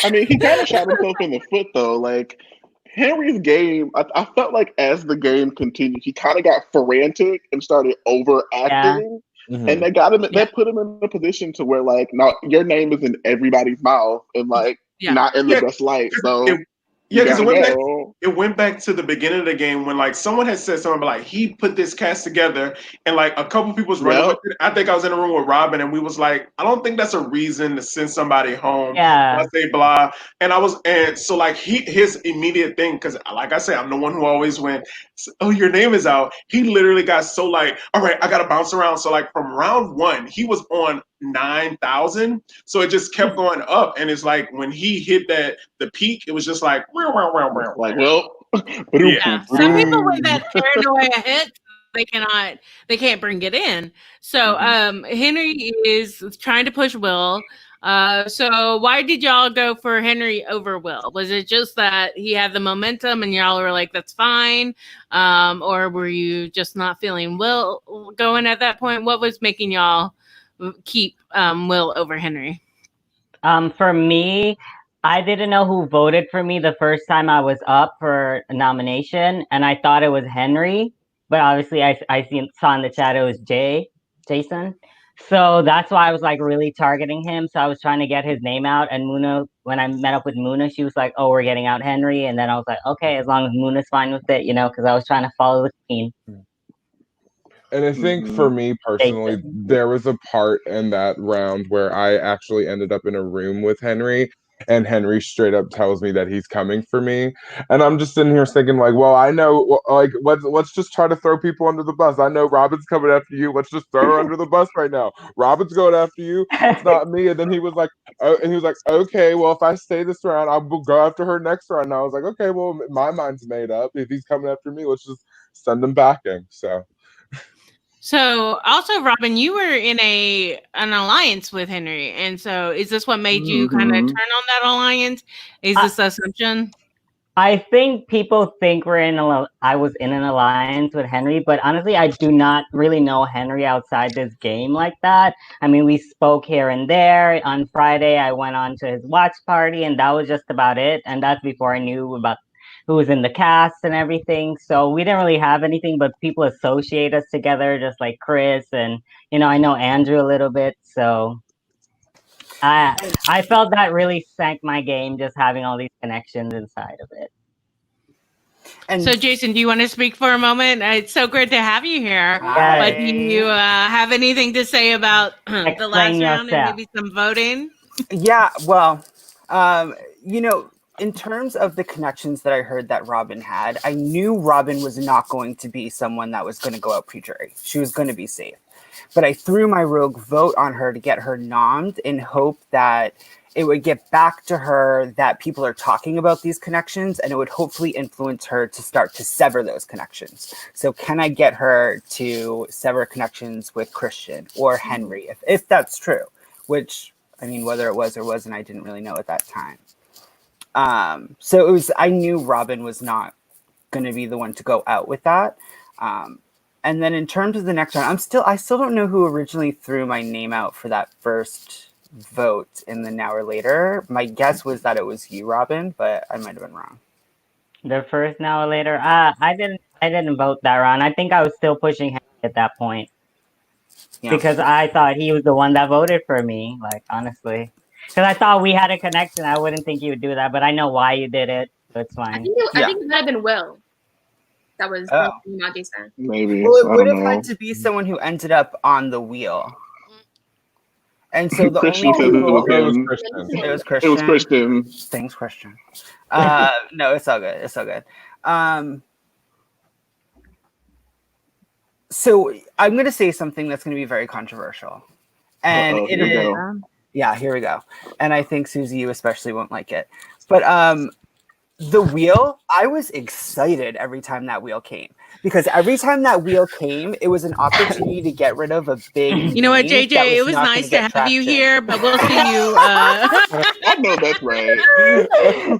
I mean, he kind of shot himself in the foot, though. Like, Henry's game, I felt like as the game continued, he kind of got frantic and started overacting. And they got him. They put him in a position to where, like, now your name is in everybody's mouth and like not in the best light. So because it went back to the beginning of the game when like someone had said something like he put this cast together and like a couple people was running with it. I think I was in a room with Robin and we was like, I don't think that's a reason to send somebody home. Yeah. I say blah. And so like his immediate thing, because like I said, I'm the one who always went, oh, your name is out. He literally got so like, all right, I gotta bounce around. So like from round 1, he was on 9,000. So it just kept going up. And it's like when he hit the peak, it was just like, like, well, yeah. Some people with that paranoia hit, they can't bring it in. So Henry is trying to push Will. So why did y'all go for Henry over Will? Was it just that he had the momentum and y'all were like, that's fine? Or were you just not feeling Will going at that point? What was making y'all keep Will over Henry? For me, I didn't know who voted for me the first time I was up for a nomination, and I thought it was Henry, but obviously I saw in the chat it was Jason. So that's why I was like really targeting him. So I was trying to get his name out, and Muna, when I met up with Muna, she was like, "Oh, we're getting out Henry," and then I was like, "Okay, as long as Muna's fine with it, because I was trying to follow the queen." And I think for me personally, there was a part in that round where I actually ended up in a room with Henry, and Henry straight up tells me that he's coming for me. And I'm just sitting here thinking like, well, I know, like, let's just try to throw people under the bus. I know Robin's coming after you. Let's just throw her under the bus right now. Robin's going after you. It's not me. And then he was like, okay, well, if I stay this round, I will go after her next round. And I was like, okay, well, my mind's made up. If he's coming after me, let's just send him backing. So also, Robin, you were in an alliance with Henry, and so is this what made you kind of turn on that alliance? Is this the assumption? I think people think I was in an alliance with Henry, but honestly, I do not really know Henry outside this game like that. I mean, we spoke here and there. On Friday, I went on to his watch party, and that was just about it. And that's before I knew about who was in the cast and everything. So we didn't really have anything, but people associate us together, just like Chris, and I know Andrew a little bit. So I felt that really sank my game, just having all these connections inside of it. And so, Jason, do you want to speak for a moment? It's so great to have you here. But do you have anything to say about the last round and maybe some voting? Yeah, well, in terms of the connections that I heard that Robin had, I knew Robin was not going to be someone that was going to go out pre-jury. She was going to be safe. But I threw my rogue vote on her to get her nommed in hope that it would get back to her that people are talking about these connections, and it would hopefully influence her to start to sever those connections. So can I get her to sever connections with Christian or Henry, if that's true? Which, I mean, whether it was or wasn't, I didn't really know at that time. So I knew Robin was not going to be the one to go out with that. And then in terms of the next round, I still don't know who originally threw my name out for that first vote in the Now or Later. My guess was that it was you, Robin, but I might have been wrong. The first Now or Later, I didn't vote that round. I think I was still pushing Henry at that point because I thought he was the one that voted for me. Like, honestly, because I thought we had a connection. I wouldn't think you would do that, but I know why you did it, so it's fine. I think it might have been Will. That was not Jason. Maybe. Well, it would have had to be someone who ended up on the wheel. And so the Christian only says people... it was It was Christian. It was Christian. Thanks, Christian. No, it's all good. It's all good. So I'm going to say something that's going to be very controversial. And it is... Yeah, here we go. And I think, Suzi, you especially won't like it. But the wheel, I was excited every time that wheel came. Because every time that wheel came, it was an opportunity to get rid of a big... You know what, JJ? It was nice to have you here, but we'll see you... I know that's right.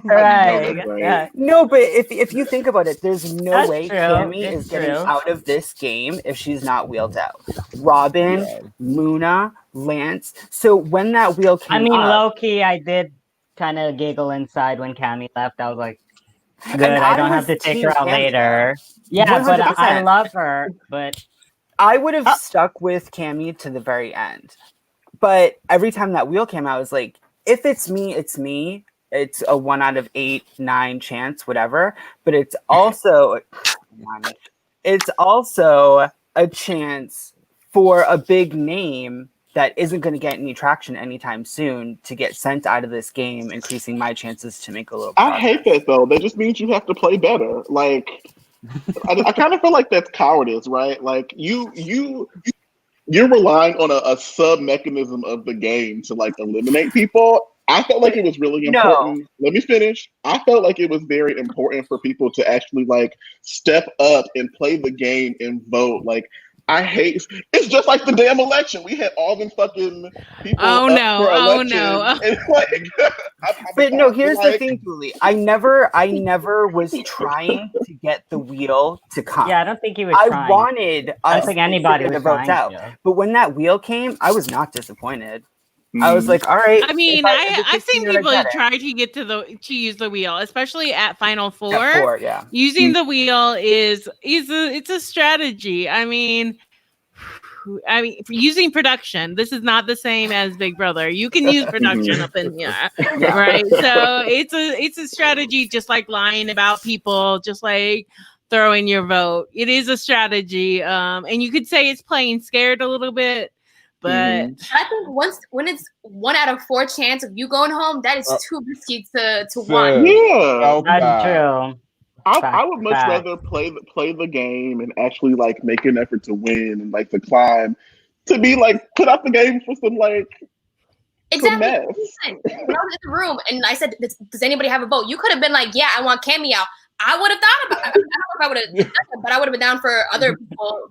Right. No, but if you think about it, there's no way Cammy is getting out of this game if she's not wheeled out. Robin, Muna, Lance. So when that wheel came low-key, I did kind of giggle inside when Cammy left. I was like, good, I don't have to take her out later. Yeah, 100%. But I love her, but... I would have stuck with Cammy to the very end. But every time that wheel came out, I was like, if it's me, it's me. it's a 1 out of 8, 9 chance, whatever. But it's also a chance for a big name that isn't going to get any traction anytime soon to get sent out of this game, increasing my chances to make a little progress. I hate that though. That just means you have to play better. Like, I kind of feel like that's cowardice, right? Like you're relying on a sub mechanism of the game to like eliminate people. I felt like it was really important. Let me finish. I felt like it was very important for people to actually like step up and play the game and vote. Like, I hate. It's just like the damn election. We had all them fucking people up for election. And like, but no, here's the thing, Julie. I never was trying to get the wheel to come. Yeah, I don't think he was trying. I wanted I don't think anybody to was vote out. Yeah. But when that wheel came, I was not disappointed. I was like, all right. I mean, I've seen people try to get to use the wheel, especially at Final Four. At 4, yeah. Using the wheel it's a strategy. I mean, using production. This is not the same as Big Brother. You can use production up in here, right? So it's a strategy, just like lying about people, just like throwing your vote. It is a strategy, and you could say it's playing scared a little bit. But I think when it's 1 out of 4 chance of you going home, that is too risky to want. Yeah, that's true. I would much rather play the game and actually like make an effort to win and like to climb, to be like put out the game for some like exactly. When I was in the room and I said, "Does anybody have a vote?" You could have been like, "Yeah, I want Cammy out." I would have thought about it. I don't know if I would have done it, but I would have been down for other people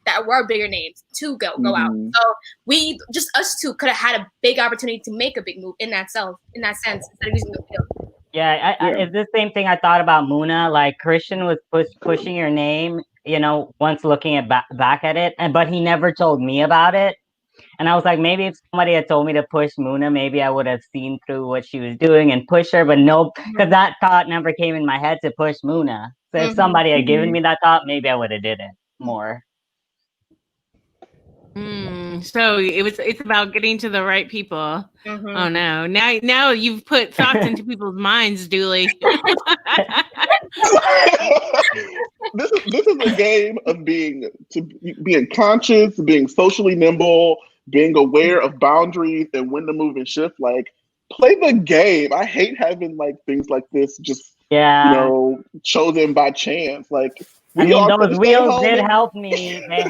that were bigger names to go out. So us two could have had a big opportunity to make a big move in that sense, instead of using the field. Yeah, it's the same thing I thought about Muna. Like, Christian was pushing your name, once looking back at it, but he never told me about it. And I was like, maybe if somebody had told me to push Muna, maybe I would have seen through what she was doing and push her. But nope, because that thought never came in my head to push Muna. So if somebody had given me that thought, maybe I would have did it more. So it's about getting to the right people. Oh no! Now you've put thoughts into people's minds, Dooley. This is a game of being conscious, being socially nimble, being aware of boundaries and when to move and shift. Like, play the game. I hate having like things like this just chosen by chance. Like, those wheels did help me. It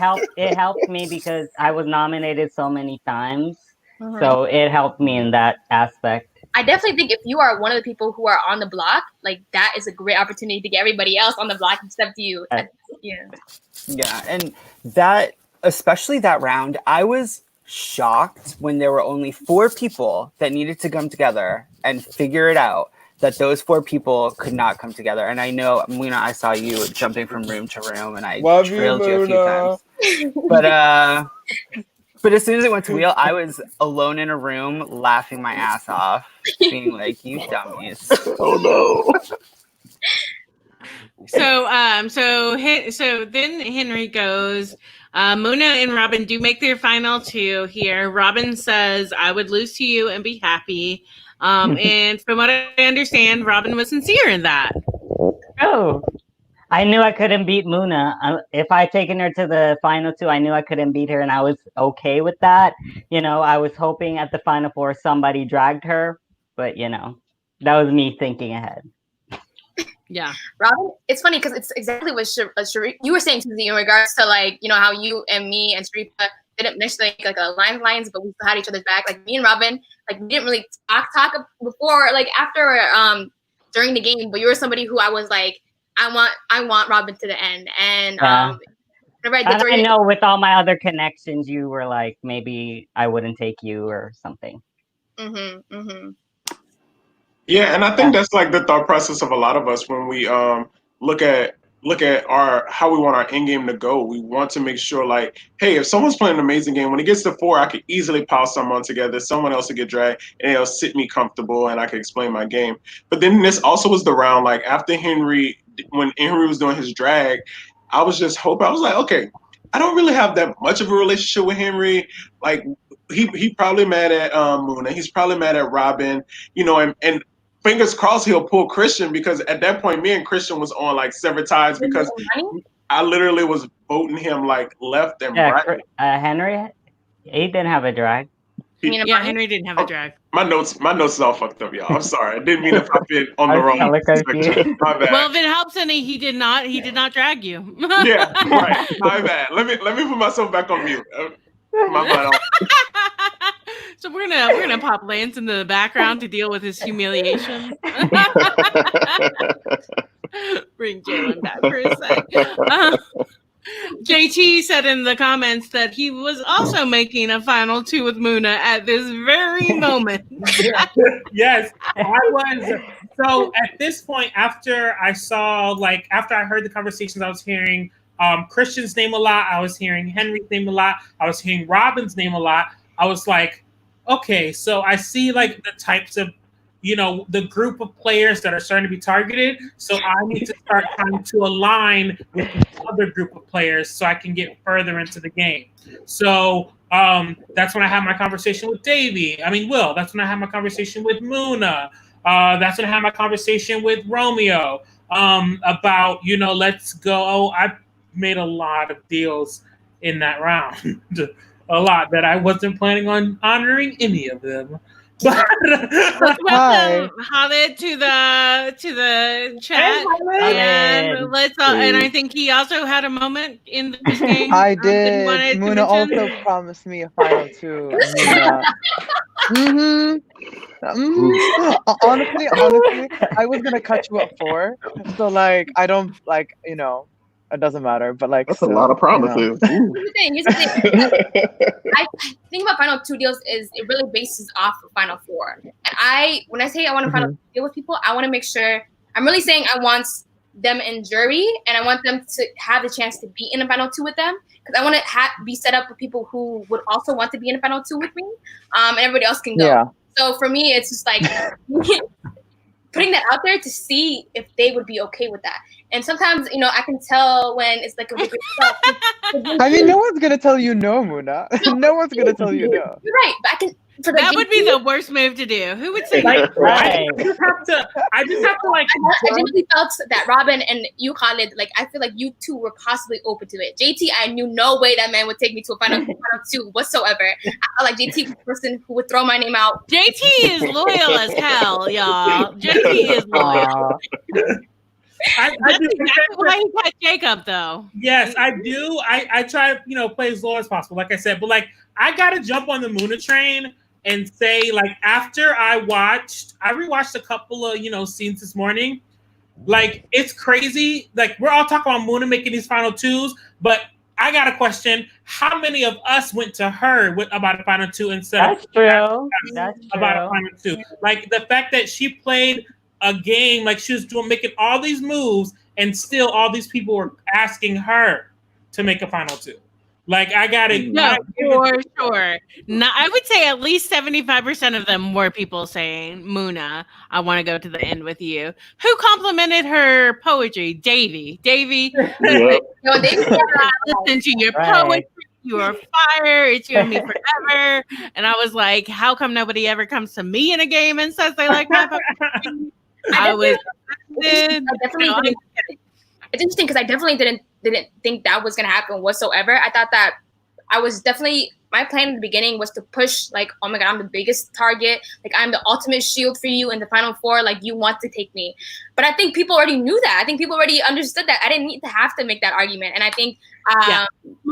helped me because I was nominated so many times. So it helped me in that aspect. I definitely think if you are one of the people who are on the block, like, that is a great opportunity to get everybody else on the block except you. Yeah, and that, especially that round, I was shocked when there were only 4 people that needed to come together and figure it out, that those 4 people could not come together. And I know, Muna, I saw you jumping from room to room, and I trailed you a few times. But as soon as it went to wheel, I was alone in a room, laughing my ass off, being like, "You dummies!" Oh no! So then Henry goes. Muna and Robin do make their final 2 here. Robin says, "I would lose to you and be happy." And from what I understand, Robin was sincere in that. Oh, I knew I couldn't beat Muna. If I had taken her to the final 2, I knew I couldn't beat her, and I was okay with that. I was hoping at the final 4 somebody dragged her, but that was me thinking ahead. Yeah, Robin, it's funny because it's exactly what you were saying, Suzi, in regards to like how you and me and Sharifa didn't necessarily like alliance, but we still had each other's back. Like, me and Robin, like, we didn't really talk before, like, after during the game. But you were somebody who I was like, I want Robin to the end, and I know with all my other connections, you were like, maybe I wouldn't take you or something. Yeah, and I think that's like the thought process of a lot of us when we look at how we want our end game to go. We want to make sure, like, hey, if someone's playing an amazing game, when it gets to 4, I could easily pile someone together, someone else will get dragged, and it'll sit me comfortable, and I can explain my game. But then this also was the round, like, after when Henry was doing his drag, I was just hoping, I was like, okay, I don't really have that much of a relationship with Henry. Like, he probably mad at Muna, he's probably mad at Robin, and fingers crossed he'll pull Christian, because at that point, me and Christian was on like severed ties because I literally was voting him like left and right. Henry, he didn't have a drag. Henry didn't have a drag. My notes is all fucked up, y'all. I'm sorry. I didn't mean to pop in on the wrong section. My bad. Well, if it helps any, he did not drag you. Yeah, right. My bad. Let me put myself back on mute. My butt off. So we're gonna pop Lance in the background to deal with his humiliation. Bring Jalen back for a sec. JT said in the comments that he was also making a final two with Muna at this very moment. Yes, I was. So at this point, after I heard the conversations, I was hearing Christian's name a lot. I was hearing Henry's name a lot. I was hearing Robin's name a lot. I was like, okay, so I see like the types of, the group of players that are starting to be targeted. So I need to start trying to align with the other group of players so I can get further into the game. So that's when I had my conversation with Will. That's when I had my conversation with Muna. That's when I had my conversation with Romeo about, let's go. I made a lot of deals in that round. A lot that I wasn't planning on honoring any of them. Let's welcome Khalid to the chat, and and I think he also had a moment in this game. I did. Muna also promised me a final two. Honestly, I was gonna cut you at 4, so like I don't like it doesn't matter, but like that's a lot of promises. Here's the thing. I think about final two deals is it really bases off of final 4. And when I say I want a final deal with people, I want to make sure I'm really saying I want them in jury, and I want them to have the chance to be in a final 2 with them, because I want to be set up with people who would also want to be in a final 2 with me, and everybody else can go. Yeah. So for me, it's just like putting that out there to see if they would be okay with that. And sometimes, I can tell when it's like a big stuff. I mean, no one's gonna tell you no, Muna. No one's gonna tell you no. You're right, but I can. That would be the worst move to do. Who would say that? I just have to I genuinely felt that Robin and you, Khalid, like I feel like you two were possibly open to it. JT, I knew no way that man would take me to a final 2 whatsoever. I felt like JT was the person who would throw my name out. JT is loyal as hell, y'all. JT is loyal. That's exactly why he cut Jacob, though. Yes, I do. I try to, play as low as possible, like I said. But, like, I got to jump on the Muna train and say, like, after I rewatched a couple of, scenes this morning. Like, it's crazy. Like, we're all talking about Muna making these final 2s. But I got a question. How many of us went to her about a final 2 instead That's of true. That's about true. a final 2? Like, the fact that she played a game, like she was making all these moves, and still all these people were asking her to make a final 2. Like, I got it. No, for sure. No, I would say at least 75% of them were people saying, Muna, I want to go to the end with you. Who complimented her poetry? Davey. Yep. No, Davey, listen to your poetry. You are fire. It's you and me forever. And I was like, how come nobody ever comes to me in a game and says they like my poetry? It's interesting because I definitely didn't think that was gonna happen whatsoever. I thought that I was definitely, my plan in the beginning was to push like, oh my god, I'm the biggest target, like I'm the ultimate shield for you in the final 4, like you want to take me. But I think people already knew that. I think people already understood that. I didn't need to have to make that argument. And I think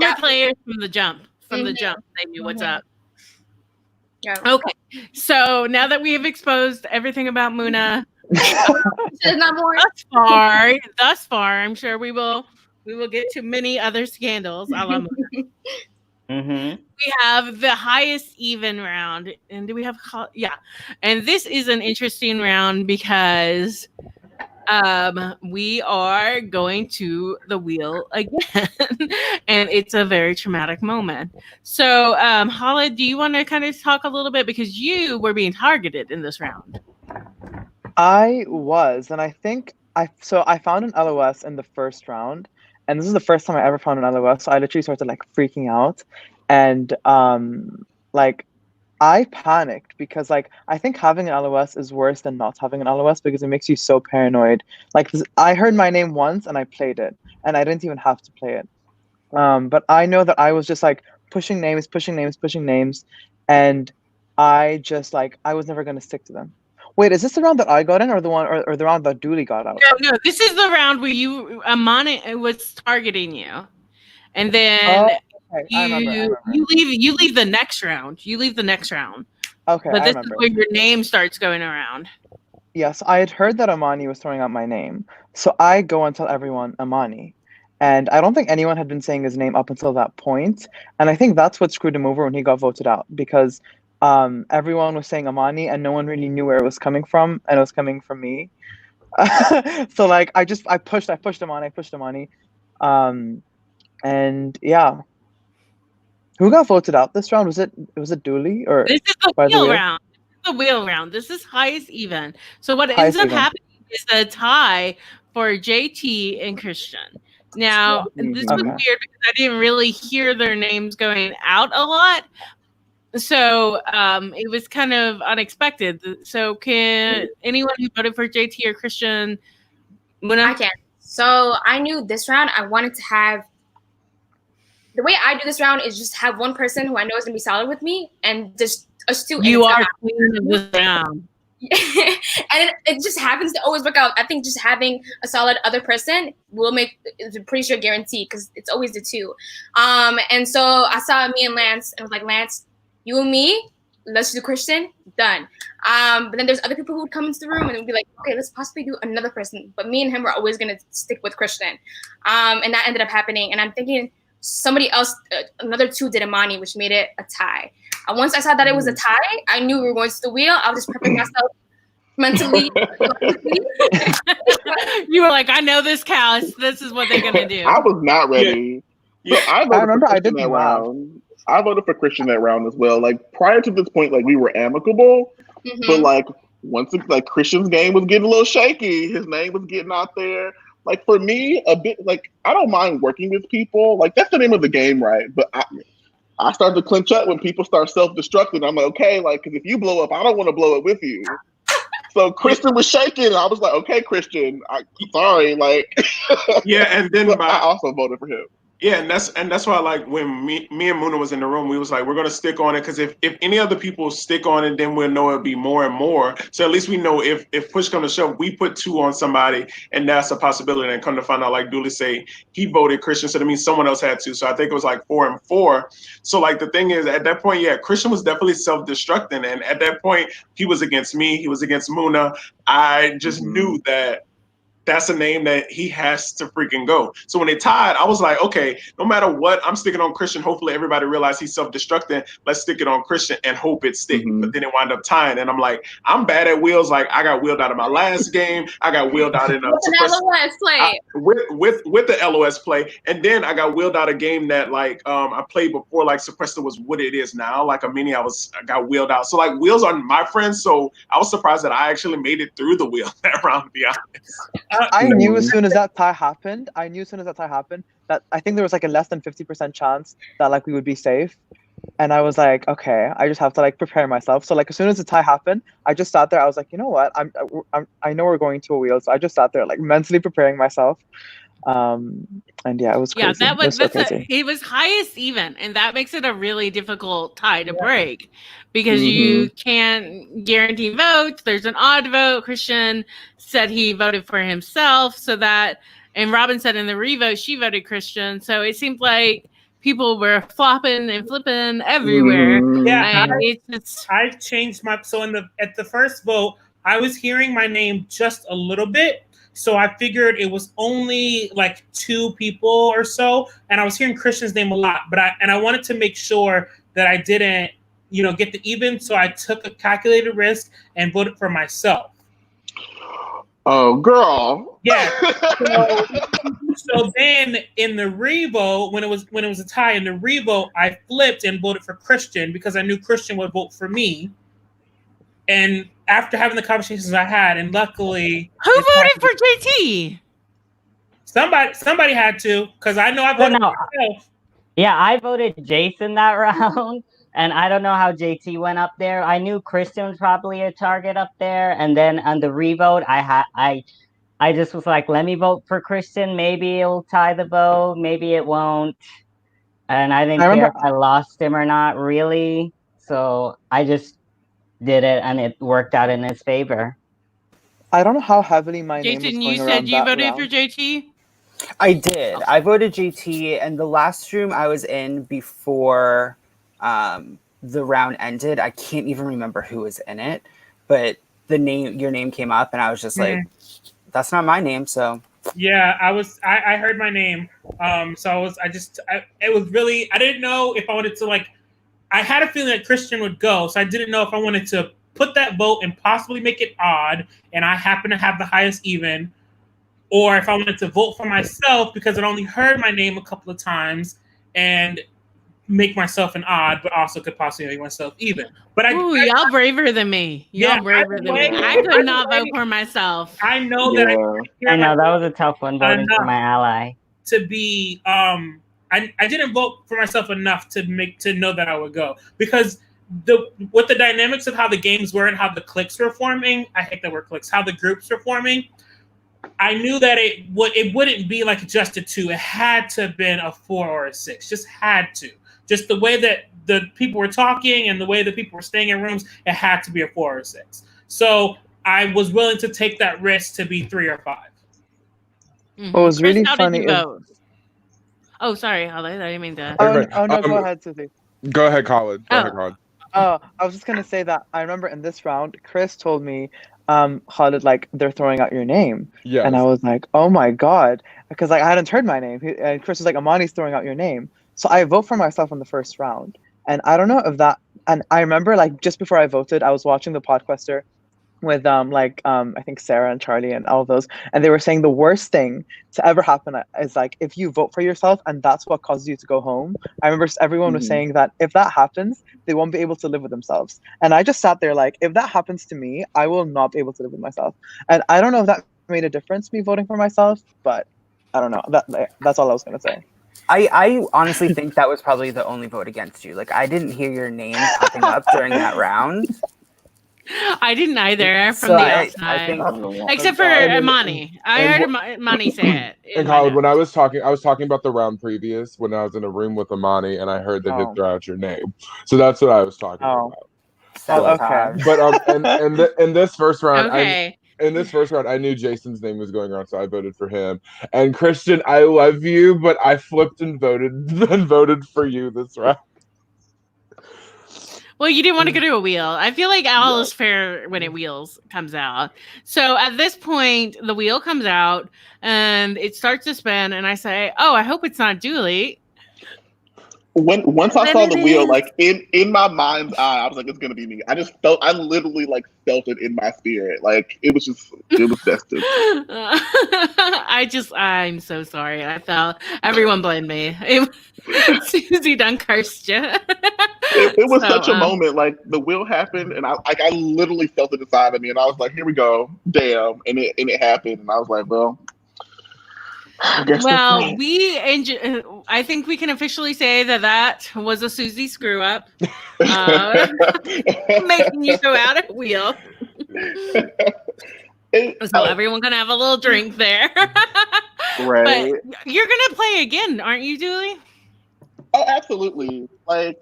that players from the jump, they knew what's up. Yeah. Okay, so now that we have exposed everything about Muna, thus far, I'm sure we will get to many other scandals. We have the highest even round, and do we have? And this is an interesting round because we are going to the wheel again, and it's a very traumatic moment. So, Hala, do you want to kind of talk a little bit, because you were being targeted in this round? I was, and I think I found an LOS in the first round, and this is the first time I ever found an LOS. So I literally started like freaking out, and like I panicked because like I think having an LOS is worse than not having an LOS because it makes you so paranoid. Like I heard my name once and I played it and I didn't even have to play it. But I know that I was just like pushing names, and I just like I was never gonna stick to them. Wait, is this the round that I got in, or the one, or the round that Dooley got out? No, this is the round where Amani was targeting you, and then I remember. you leave the next round. You leave the next round. Okay, but I this remember. is where your name starts going around. Yes, I had heard that Amani was throwing out my name, so I go and tell everyone Amani. And I don't think anyone had been saying his name up until that point. And I think that's what screwed him over when he got voted out, because everyone was saying Amani and no one really knew where it was coming from, and it was coming from me. So like I pushed Amani. And yeah. Who got voted out this round? Was it Dooley or this is the wheel round? The wheel round. This is highest even. So what ends up happening is a tie for JT and Christian. Now, this was weird because I didn't really hear their names going out a lot. So it was kind of unexpected. So can anyone who voted for JT or Christian? I can. So I knew this round I wanted to have. The way I do this round is just have one person who I know is going to be solid with me and just us two. You are queen of this round. And it just happens to always work out. I think just having a solid other person will make, it's a pretty sure guarantee because it's always the two. And so I saw me and Lance and was like, Lance, you and me, let's do Christian, done. But then there's other people who would come into the room and would be like, okay, let's possibly do another person. But me and him were always going to stick with Christian. And that ended up happening. And I'm thinking somebody else, another two did Amani, which made it a tie. Once I saw that it was a tie, I knew we were going to the wheel. I was just prepping myself mentally. You were like, I know this cast. This is what they're going to do. I was not ready. Yeah. So I remember I did that round. I voted for Christian that round as well. Like prior to this point, like we were amicable, but like once like Christian's game was getting a little shaky, his name was getting out there. Like for me, a bit like I don't mind working with people. Like that's the name of the game, right? But I start to clinch up when people start self-destructing. I'm like, okay, like because if you blow up, I don't want to blow up with you. So Christian was shaking. I was like, okay, Christian, sorry, like. Yeah, and then I also voted for him. Yeah, and that's why like when me and Muna was in the room, we was like, we're gonna stick on it because if any other people stick on it, then we'll know it'll be more and more. So at least we know if push comes to shove, we put two on somebody, and that's a possibility. And come to find out, like Dooley say, he voted Christian, so that means someone else had to. So I think it was like 4-4. So like the thing is, at that point, yeah, Christian was definitely self-destructing, and at that point, he was against me, he was against Muna. I just knew that. That's a name that he has to freaking go. So when they tied, I was like, okay, no matter what, I'm sticking on Christian. Hopefully everybody realized he's self-destructing. Let's stick it on Christian and hope it sticks. But then it wound up tying. And I'm like, I'm bad at wheels. Like I got wheeled out of my last game. I got wheeled out in with an LOS play. With the LOS play. And then I got wheeled out a game that like I played before, like Sequester was what it is now. Like a mini, I got wheeled out. So like wheels are my friends. So I was surprised that I actually made it through the wheel that round, to be honest. I knew as soon as that tie happened that I think there was like a less than 50% chance that like we would be safe. And I was like, okay, I just have to like prepare myself. So like as soon as the tie happened, I just sat there. I was like, you know what? I know we're going to a wheel. So I just sat there like mentally preparing myself. And yeah, it was crazy. Yeah, it was highest even, and that makes it a really difficult tie to break because you can't guarantee votes. There's an odd vote. Christian said he voted for himself, and Robin said in the revote she voted Christian. So it seemed like people were flopping and flipping everywhere. Yeah, I changed my at the first vote, I was hearing my name just a little bit. So I figured it was only like 2 people or so, and I was hearing Christian's name a lot. But I wanted to make sure that I didn't, get the even. So I took a calculated risk and voted for myself. Oh, girl. Yeah. So then in the revote, when it was a tie in the revote, I flipped and voted for Christian because I knew Christian would vote for me. And after having the conversations I had, and luckily, who voted for JT? Somebody had to, because I know I voted for myself. Yeah, I voted Jason that round. And I don't know how JT went up there. I knew Christian was probably a target up there. And then on the revote, I just was like, let me vote for Christian. Maybe it'll tie the vote. Maybe it won't. And I didn't care if I lost him or not, really. So I just did it, and it worked out in his favor. I don't know how heavily my name was Jason, going you around said you that voted round. for JT? I did. I voted JT, and the last room I was in before the round ended, I can't even remember who was in it, but your name came up, and I was just like, that's not my name, so. Yeah, I heard my name. So it was really, I didn't know if I wanted to, like, I had a feeling that Christian would go, so I didn't know if I wanted to put that vote and possibly make it odd, and I happen to have the highest even, or if I wanted to vote for myself because I'd only heard my name a couple of times and make myself an odd, but also could possibly make myself even. But y'all braver than me. Y'all braver than me. I could not vote for myself. I know that I know that was a tough one, voting for my ally. To be, I didn't vote for myself enough to know that I would go, because with the dynamics of how the games were and how the cliques were forming, I hate that word cliques, how the groups were forming, I knew that it wouldn't be like just a 2. It had to have been a 4 or a 6. Just had to. Just the way that the people were talking and the way that people were staying in rooms, it had to be a 4 or 6. So I was willing to take that risk to be 3 or 5. What was really how funny did you is... vote? Oh, sorry, Holly. I didn't mean to. Oh, no, go ahead, Suzi. Go ahead, Colin. Go ahead, Colin. Oh, I was just going to say that I remember in this round, Chris told me, Khalid, like, they're throwing out your name. Yes. And I was like, oh my God. Because like I hadn't heard my name. And Chris was like, Amani's throwing out your name. So I vote for myself in the first round. And I don't know if that... And I remember, like, just before I voted, I was watching the Podquester with I think Sarah and Charlie and all of those, and they were saying the worst thing to ever happen is like if you vote for yourself and that's what causes you to go home. I remember everyone was saying that if that happens, they won't be able to live with themselves. And I just sat there like, if that happens to me, I will not be able to live with myself. And I don't know if that made a difference, me voting for myself, but I don't know. That's all I was gonna say. I honestly think that was probably the only vote against you. Like I didn't hear your name popping up during that round. I didn't either from So the I outside, think, except for Imani. I heard Imani say it. And Colin, when I was talking about the round previous when I was in a room with Imani and I heard that he'd throw out your name. So that's what I was talking about. So, okay. But in this first round, okay. In this first round, I knew Jason's name was going around, so I voted for him. And Christian, I love you, but I flipped and voted for you this round. Well, you didn't want to go to a wheel. I feel like all is fair when it wheels comes out. So at this point, the wheel comes out and it starts to spin, and I say, "Oh, I hope it's not Julie." Once I saw the wheel, like in my mind's eye, I was like, "It's gonna be me." I literally like felt it in my spirit. Like it was destined. I'm so sorry. I felt everyone blamed me. Suzi done cursed you. It was such a moment. Like the wheel happened, and I literally felt it inside of me, and I was like, "Here we go, damn!" And it happened, and I was like, "Well." I think we can officially say that was a Suzi screw up, making you go out at wheel. So everyone can have a little drink there. Right. But you're gonna play again, aren't you, Julie? Oh, absolutely. Like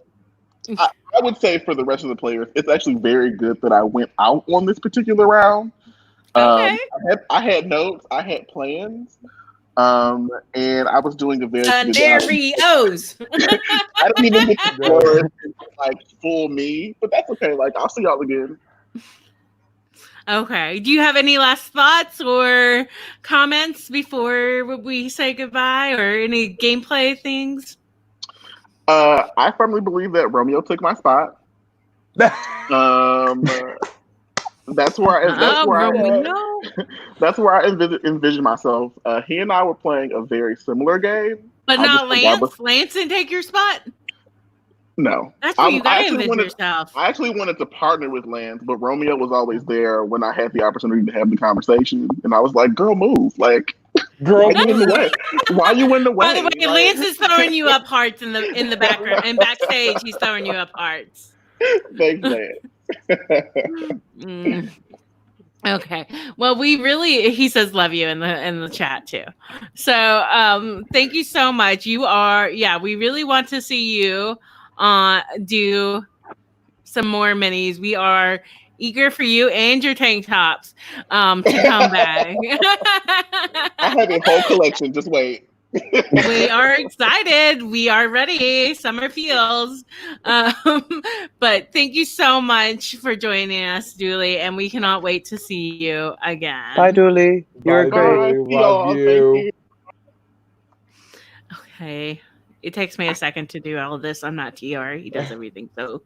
I would say for the rest of the players, it's actually very good that I went out on this particular round. Okay. I had notes, I had plans. And I was doing a very good scenarios. I didn't even get to go like full me, but that's okay. Like I'll see y'all again. Okay. Do you have any last thoughts or comments before we say goodbye, or any gameplay things? I firmly believe that Romeo took my spot. That's where I envision myself. He and I were playing a very similar game. But not Lance? Lance didn't take your spot? No. That's where you gotta envision yourself. I actually wanted to partner with Lance, but Romeo was always there when I had the opportunity to have the conversation. And I was like, girl, move. Like Girl, you in the way. Why you in the way? By the way, Lance is throwing you up hearts in the background and backstage. He's throwing you up hearts. Thanks, man. Okay. Well, he says love you in the chat too. So thank you so much. We really want to see you do some more minis. We are eager for you and your tank tops to come back. I have a whole collection. Just wait. We are excited. We are ready. Summer feels. But thank you so much for joining us, Dooley, and we cannot wait to see you again. Bye, Dooley. You're great. Love you. Okay. It takes me a second to do all of this. I'm not TR. He does everything so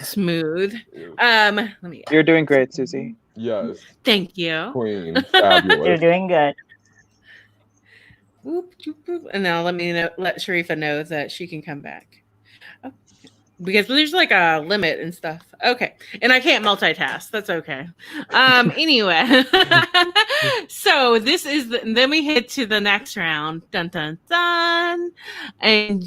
smooth. You're doing great, Suzi. Yes. Thank you. Queen. Fabulous. You're doing good. And now let Sharifa know that she can come back. Because there's like a limit and stuff. Okay. And I can't multitask. That's okay. Anyway. So then we hit to the next round. Dun dun dun. And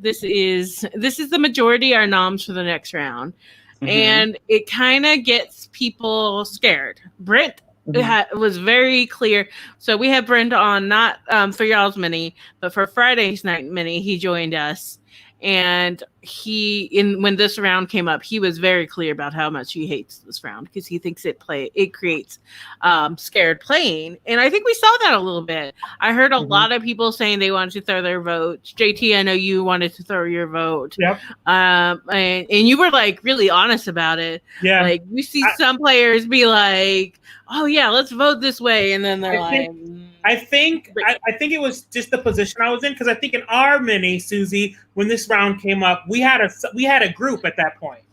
this is the majority are noms for the next round. Mm-hmm. And it kind of gets people scared. Brent was very clear. So we had Brent on not for y'all's mini, but for Friday's night mini, he joined us. And when this round came up, he was very clear about how much he hates this round because he thinks it creates scared playing. And I think we saw that a little bit. I heard a lot of people saying they wanted to throw their votes. JT, I know you wanted to throw your vote. Yep. And you were like really honest about it. Yeah. Like we see some players be like, "Oh yeah, let's vote this way," and then they're I think it was just the position I was in because I think in our mini, Suzi, when this round came up, we had a group at that point.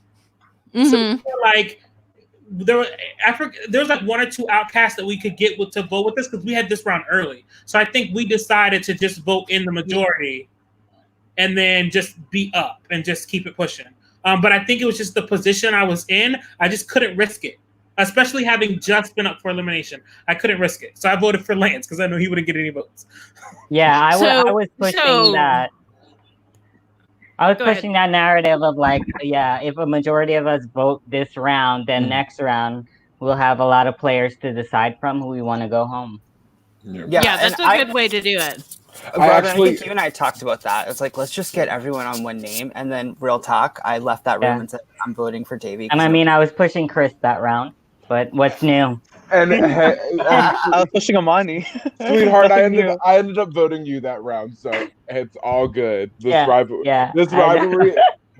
Mm-hmm. So we were like there was like one or two outcasts that we could get to vote with us because we had this round early. So I think we decided to just vote in the majority and then just be up and just keep it pushing. But I think it was just the position I was in. I just couldn't risk it. Especially having just been up for elimination. I couldn't risk it. So I voted for Lance because I knew he wouldn't get any votes. Yeah, I was pushing that. I was pushing that narrative of like, yeah, if a majority of us vote this round, then next round we'll have a lot of players to decide from who we want to go home. Yeah, that's a good way to do it. Robin, I think you and I talked about that. It's like, let's just get everyone on one name. And then real talk, I left that room and said, I'm voting for Davey. And I mean, I was pushing Chris that round. But what's new? And I was pushing Amani. Sweetheart, I ended up voting you that round, so it's all good. This rivalry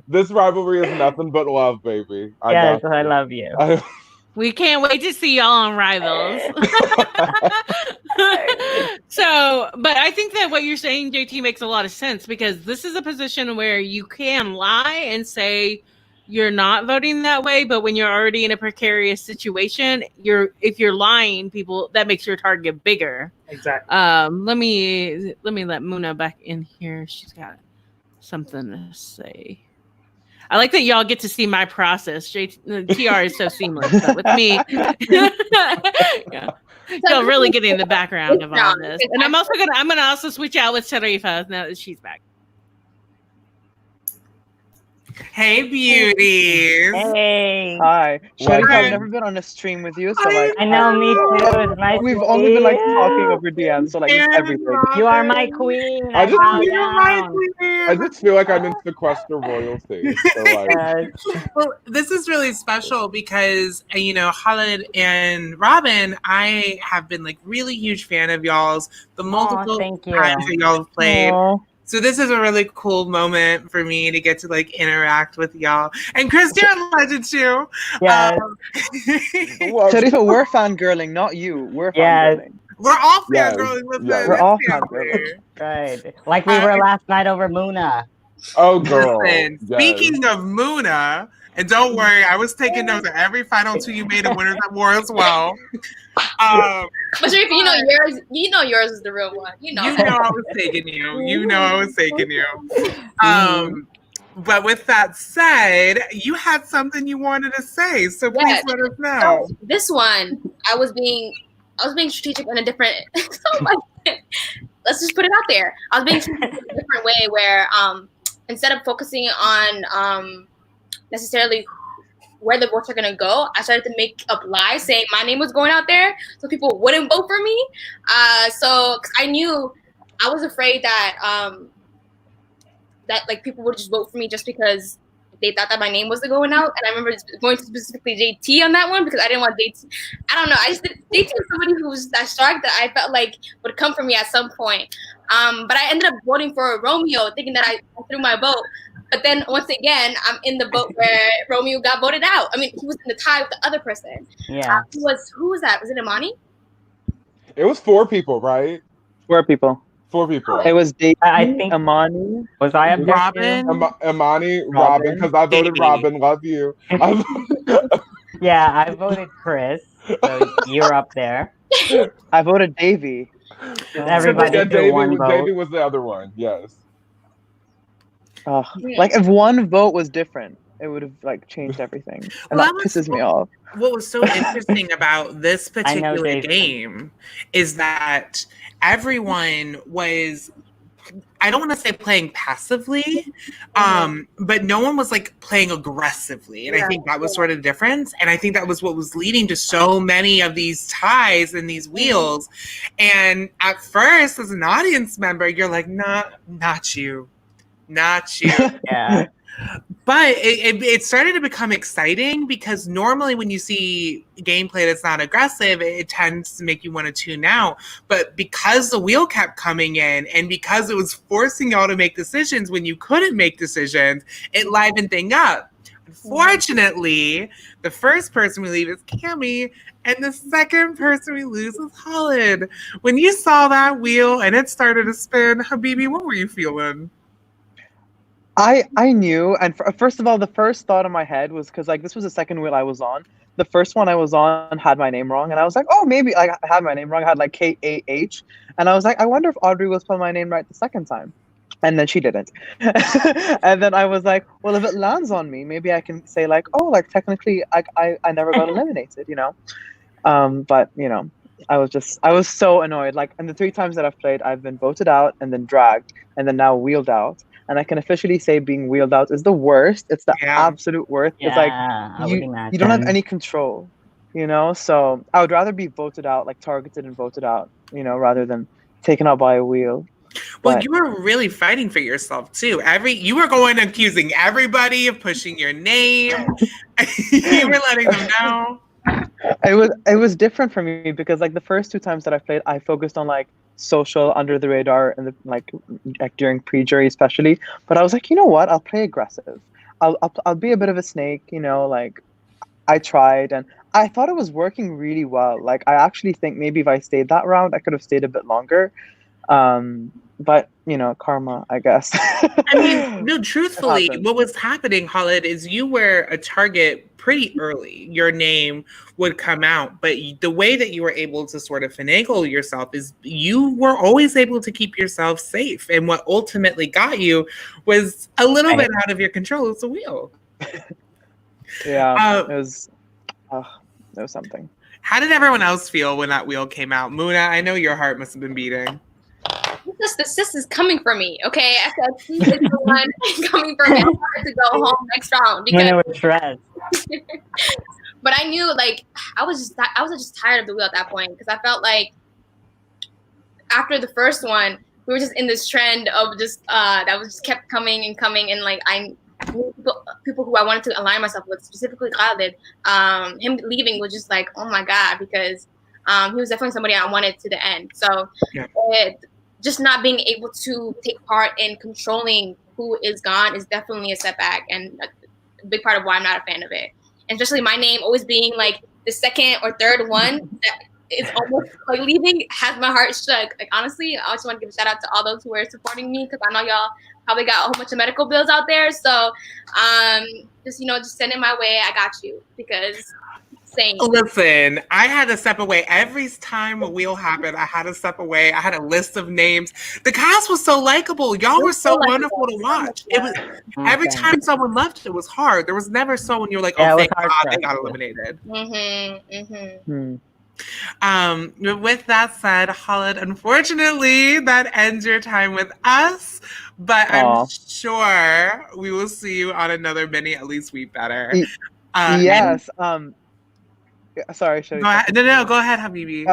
is nothing but love, baby. I love you. We can't wait to see y'all on Rivals. But I think that what you're saying, JT, makes a lot of sense because this is a position where you can lie and say you're not voting that way, but when you're already in a precarious situation, if you're lying, people that makes your target bigger. Exactly. Let me let Muna back in here. She's got something to say. I like that y'all get to see my process. TR is so seamless, but with me, y'all really getting in the background of all this. And I'm gonna also switch out with Sharifa now that she's back. Hey, beauties. Hey. Hi. Sharifa, I've never been on a stream with you, so like. I know, me too. It's nice We've only been like talking over DMs, so like everything. You are my queen. I just feel like I'm in sequester royalty. So like. Well, this is really special because Khaled and Robin, I have been like really huge fan of y'all's. The multiple times that y'all have played. Aww. So this is a really cool moment for me to get to like interact with y'all. And Chris, you're a legend too. Yeah. Sharifa, we're fangirling, not you. We're fangirling. We're all fangirling with this. We're all fangirling. Right. Like we were last night over Muna. Oh, girl. Listen, speaking of Muna, and don't worry, I was taking notes of every final two you made in Winners at War as well. But Sharifa, you know yours is the real one. You know I was taking you. But with that said, you had something you wanted to say, so please let us know. So this one, I was being I was being strategic in a different. Let's just put it out there. I was being strategic in a different way where instead of focusing on necessarily where the votes are gonna go, I started to make up lies saying my name was going out there so people wouldn't vote for me. So 'cause I knew I was afraid that that like people would just vote for me just because they thought that my name was going out. And I remember going to specifically JT on that one because I didn't want JT. I don't know. JT was somebody who was that shark that I felt like would come for me at some point. But I ended up voting for Romeo, thinking that I threw my vote. But then once again, I'm in the boat where Romeo got voted out. I mean, he was in the tie with the other person. Yeah. Who was that? Was it Imani? It was 4 people, right? 4 people. 4 people. It was Dave, I think Imani. Was I up there Robin? too? Imani, Robin, because I voted Davey. Robin. Love you. Yeah, I voted Chris. So you're up there. I voted Davey. Everybody threw one vote. Davey was the other one. Yes. Like if one vote was different, it would have like changed everything, and Well, that pisses me off. What was so interesting about this particular David. game is that everyone was, I don't want to say playing passively, but no one was like playing aggressively. And I think that was sort of the difference. And I think that was what was leading to so many of these ties and these wheels. And at first, as an audience member, you're like, not you. Not you. Yeah. But it started to become exciting because normally when you see gameplay that's not aggressive, it tends to make you want to tune out. But because the wheel kept coming in and because it was forcing y'all to make decisions when you couldn't make decisions, it livened things up. Unfortunately, the first person we leave is Cammy, and the second person we lose is Holland. When you saw that wheel and it started to spin, Habibi, what were you feeling? I knew, and first of all, the first thought in my head was because like this was the second wheel I was on. The first one I was on had my name wrong, and I was like, oh, maybe like, I had my name wrong. I had like KAH, and I was like, I wonder if Audrey will spell my name right the second time, and then she didn't. And then I was like, well, if it lands on me, maybe I can say like, oh, like technically, I never got eliminated, you know. But you know, I was so annoyed. Like, and the 3 times that I've played, I've been voted out and then dragged and then now wheeled out. And I can officially say being wheeled out is the worst. It's the absolute worst. Yeah, it's like you don't have any control, you know? So I would rather be voted out, like targeted and voted out, you know, rather than taken out by a wheel. Well, you were really fighting for yourself too. You were going accusing everybody of pushing your name. You were letting them know. It was different for me because like the first 2 times that I played, I focused on like social, under the radar, and like during pre-jury especially. But I was like, you know what? I'll play aggressive. I'll be a bit of a snake, you know. Like I tried, and I thought it was working really well. Like I actually think maybe if I stayed that round, I could have stayed a bit longer. But you know, karma, I guess. I mean, no, truthfully, what was happening, Khalid, is you were a target pretty early. Your name would come out, but the way that you were able to sort of finagle yourself is you were always able to keep yourself safe. And what ultimately got you was a little bit out of your control. It's a wheel. Yeah, it was something. How did everyone else feel when that wheel came out? Muna, I know your heart must have been beating. The sis is coming for me, okay? I said, she is the one coming for me. I wanted to go home next round because. But I knew, like, I was just tired of the wheel at that point because I felt like after the first one, we were just in this trend of just that was just kept coming, and like people who I wanted to align myself with, specifically Khalid. Him leaving was just like, oh my god, because he was definitely somebody I wanted to the end. So. Yeah. Just not being able to take part in controlling who is gone is definitely a setback and a big part of why I'm not a fan of it. And especially my name always being like the second or third one that is almost like leaving has my heart shook. Like honestly, I just want to give a shout out to all those who are supporting me because I know y'all probably got a whole bunch of medical bills out there. So just send it my way. I got you because. Listen, I had to step away. Every time a wheel happened, I had to step away. I had a list of names. The cast was so likable. Y'all were so wonderful to watch. It was every time someone left, it was hard. There was never someone you were like, oh, thank God they got eliminated. With that said, Khalid, unfortunately, that ends your time with us. But I'm sure we will see you on another mini. At least we better. Yes. Sorry, Go ahead. No, go ahead, Habibi.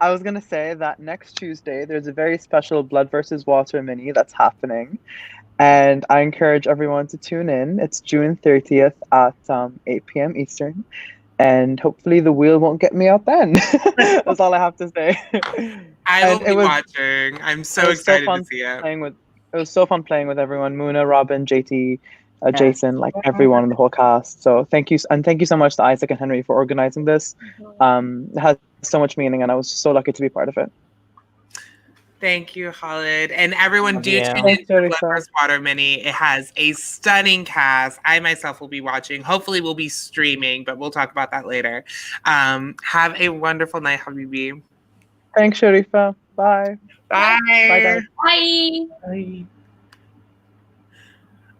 I was gonna say that next Tuesday there's a very special Blood versus Water mini that's happening, and I encourage everyone to tune in. It's June 30th at 8 p.m. Eastern, and hopefully the wheel won't get me out then. That's all I have to say. I will be watching. I'm so excited to see it. It was so fun playing with everyone: Muna, Robin, JT, Jason, like everyone in the whole cast. So thank you, and thank you so much to Isaac and Henry for organizing this. It has so much meaning, and I was so lucky to be part of it. Thank you, Khalid. And everyone, do tune into the Blood vs. Water mini. It has a stunning cast. I myself will be watching. Hopefully, we'll be streaming, but we'll talk about that later. Have a wonderful night, Habibi. Thanks, Sharifa. Bye. Bye. Bye, guys. Bye. Bye.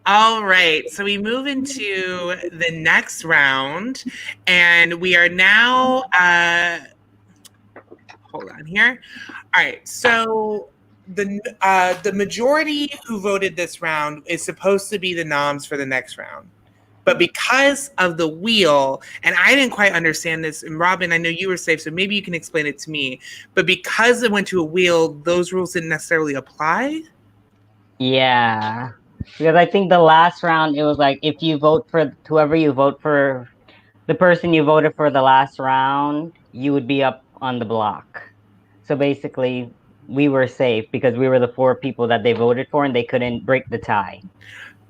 All right, so we move into the next round, and we are now, hold on here. All right, so the majority who voted this round is supposed to be the noms for the next round. But because of the wheel, and I didn't quite understand this, and Robin, I know you were safe, so maybe you can explain it to me. But because it went to a wheel, those rules didn't necessarily apply? Yeah. Because I think the last round, it was like, if you vote for whoever you vote for, the person you voted for the last round, you would be up on the block. So basically, we were safe because we were the 4 people that they voted for and they couldn't break the tie.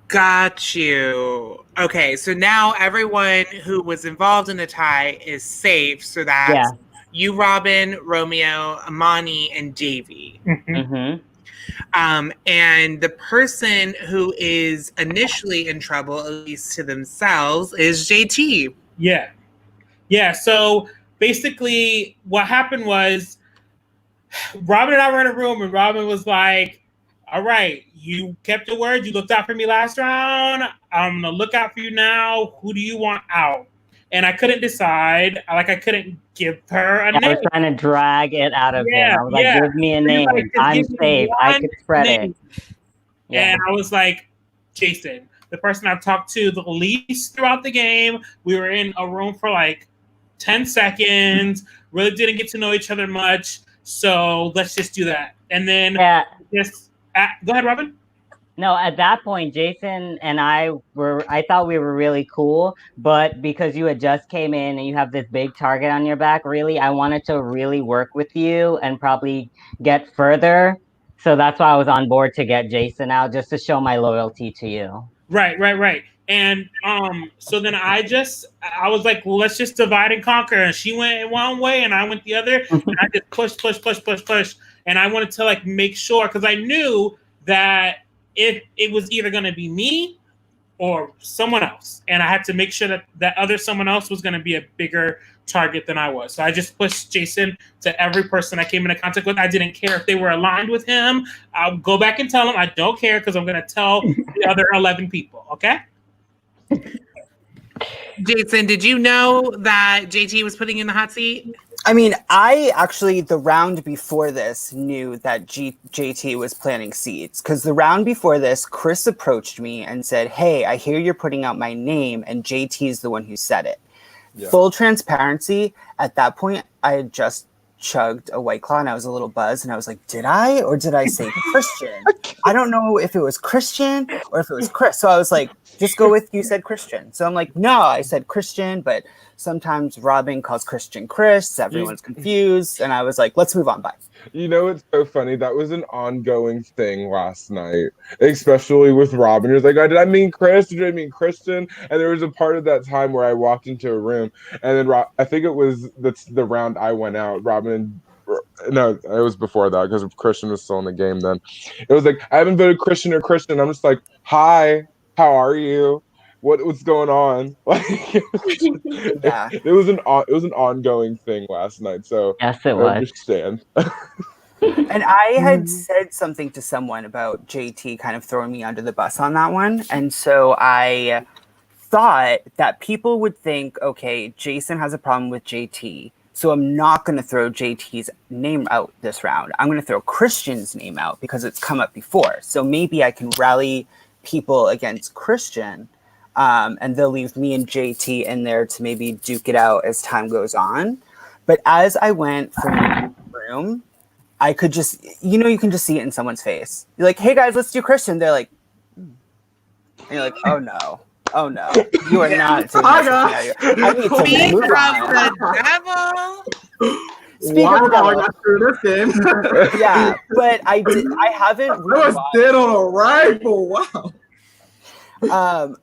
Got you. Okay, so now everyone who was involved in the tie is safe. So that's you, Robin, Romeo, Amani, and Davey. Mm-hmm. And the person who is initially in trouble, at least to themselves, is JT. Yeah. So basically, what happened was Robin and I were in a room, and Robin was like, "All right, you kept your word. You looked out for me last round. I'm gonna look out for you now. Who do you want out?" And I couldn't decide. I couldn't give her a name. I was trying to drag it out of him. I was like, give me a name. I'm safe. I could spread it. Yeah. And I was like, Jason, the person I've talked to the least throughout the game. We were in a room for like 10 seconds. Really didn't get to know each other much. So let's just do that. And then go ahead, Robin. No, at that point, Jason and I thought we were really cool, but because you had just came in and you have this big target on your back, really, I wanted to really work with you and probably get further. So that's why I was on board to get Jason out, just to show my loyalty to you. Right. And so then I was like, well, let's just divide and conquer. And she went one way and I went the other. And I just push. And I wanted to like make sure, because I knew that it was either going to be me or someone else. And I had to make sure that that other someone else was going to be a bigger target than I was. So I just pushed Jason to every person I came into contact with. I didn't care if they were aligned with him. I'll go back and tell them I don't care, because I'm going to tell the other 11 people. Okay? Jason, did you know that JT was putting you in the hot seat? I mean, I actually, the round before this, knew that JT was planting seeds. Because the round before this, Chris approached me and said, hey, I hear you're putting out my name, and JT is the one who said it. Yeah. Full transparency, at that point, I had just chugged a White Claw and I was a little buzzed and I was like, did I say Christian? I don't know if it was Christian or if it was Chris. So I was like, just go with you said Christian. So I'm like, no, I said Christian, but sometimes Robin calls Christian Chris. Everyone's confused. And I was like, let's move on. Bye. You know, it's so funny. That was an ongoing thing last night, especially with Robin. He was like, did I mean Chris? Did I mean Christian? And there was a part of that time where I walked into a room and then I think it was the round I went out. No, it was before that because Christian was still in the game then. It was like, I haven't voted Christian or Christian. I'm just like, hi, how are you? What's going on? Like, it was an ongoing thing last night. So yes, it was. I understand. And I had said something to someone about JT kind of throwing me under the bus on that one. And so I thought that people would think, okay, Jason has a problem with JT. So I'm not going to throw JT's name out this round. I'm going to throw Christian's name out because it's come up before. So maybe I can rally people against Christian, and they'll leave me and JT in there to maybe duke it out as time goes on. But as I went from the room, I could just, you can just see it in someone's face. You're like, hey guys, let's do Christian. They're like, and you're like, oh no. Oh no, you are not doing this. I need to Speak move from on. the devil. Speak wow, of the devil. I got through this game. Yeah, but I haven't. I was dead on arrival. Wow.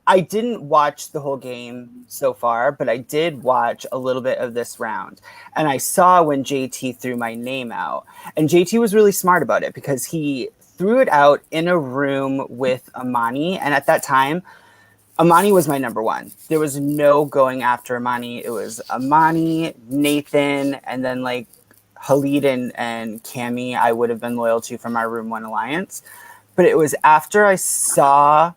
I didn't watch the whole game so far, but I did watch a little bit of this round. And I saw when JT threw my name out. And JT was really smart about it because he threw it out in a room with Amani. And at that time, Amani was my number one. There was no going after Amani. It was Amani, Nathan, and then like Khalid and Cammy I would have been loyal to from my Room 1 Alliance. But it was after I saw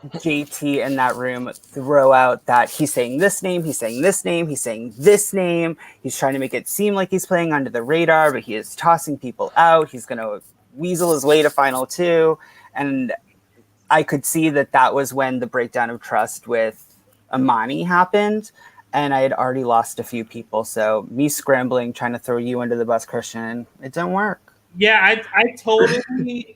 JT in that room throw out that he's saying this name, he's saying this name, he's saying this name. He's trying to make it seem like he's playing under the radar, but he is tossing people out. He's going to weasel his way to Final 2. And I could see that was when the breakdown of trust with Amani happened. And I had already lost a few people. So me scrambling, trying to throw you under the bus, Christian, it didn't work. Yeah, I totally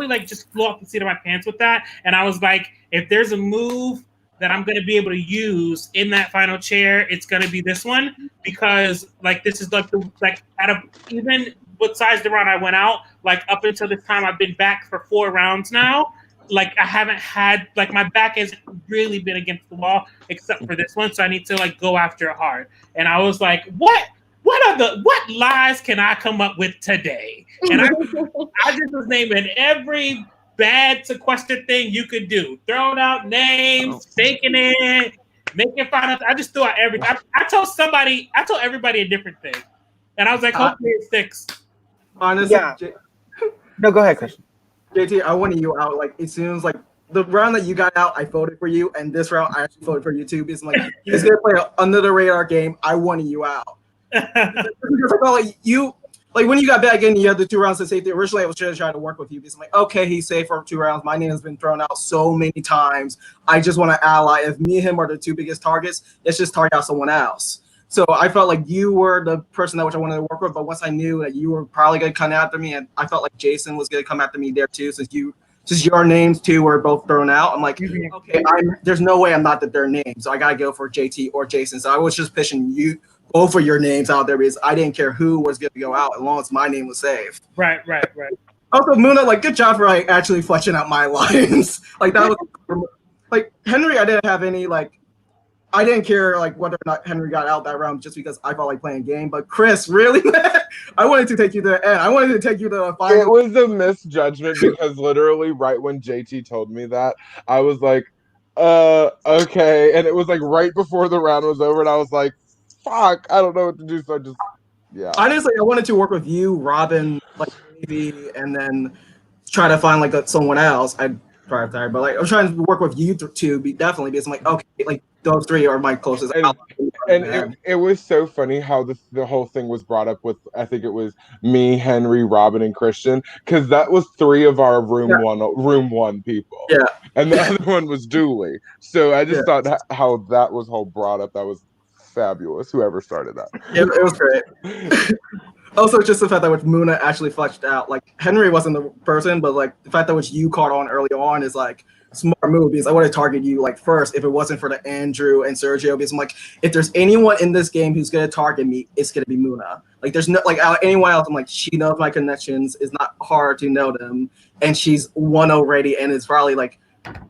like just flew off the seat of my pants with that. And I was like, if there's a move that I'm going to be able to use in that final chair, it's going to be this one, because like this is like out of even what size the round I went out, like up until this time I've been back for 4 rounds now. Like I haven't had, like my back hasn't really been against the wall except for this one, so I need to like go after it hard. And I was like, what lies can I come up with today? And I just was naming every bad sequester thing you could do, throwing out names, faking it, making fun. I just threw out everything. I told everybody a different thing, and I was like, hopefully it sticks. Honestly, yeah. No, go ahead, Christian. JT, I wanted you out. Like it seems like the round that you got out, I voted for you, and this round I actually voted for you too. Because I'm like, you was gonna play an under the radar game. I wanted you out. Because I felt like you, like when you got back in, you had the 2 rounds of safety. Originally, I was trying to work with you because I'm like, okay, he's safe for 2 rounds. My name has been thrown out so many times. I just want to ally. If me and him are the 2 biggest targets, let's just target out someone else. So I felt like you were the person that which I wanted to work with. But once I knew that you were probably going to come after me, and I felt like Jason was going to come after me there too, since your names too were both thrown out. I'm like, okay, there's no way I'm not their name. So I got to go for JT or Jason. So I was just pitching you both of your names out there because I didn't care who was going to go out as long as my name was saved. Right. Also, Muna, like, good job for like actually fleshing out my lines. Like that was like Henry. I didn't have any like. I didn't care like whether or not Henry got out that round just because I felt like playing a game. But Chris, really, man, I wanted to take you to the end. I wanted to take you to the final. It was a misjudgment because literally right when JT told me that, I was like, okay. And it was like right before the round was over, and I was like, fuck, I don't know what to do. So I just, yeah. Honestly, I wanted to work with you, Robin, like maybe, and then try to find like someone else. I'd try to, but like I'm trying to work with you too, definitely because I'm like, okay, like those 3 are my closest. And it was so funny how the whole thing was brought up with, I think it was me, Henry, Robin, and Christian, because that was 3 of our room one people. Yeah. And the other one was Dooley. So I just thought how that was all brought up. That was fabulous. Whoever started that. It was great. Also, just the fact that which Muna actually fleshed out, like Henry wasn't the person, but like the fact that which you caught on early on is like smart move because I would have targeted you like first if it wasn't for the Andrew and Sergio. Because I'm like, if there's anyone in this game who's gonna target me, it's gonna be Muna. Like there's no like anyone else. I'm like, she knows my connections. It's not hard to know them, and she's won already, and it's probably like.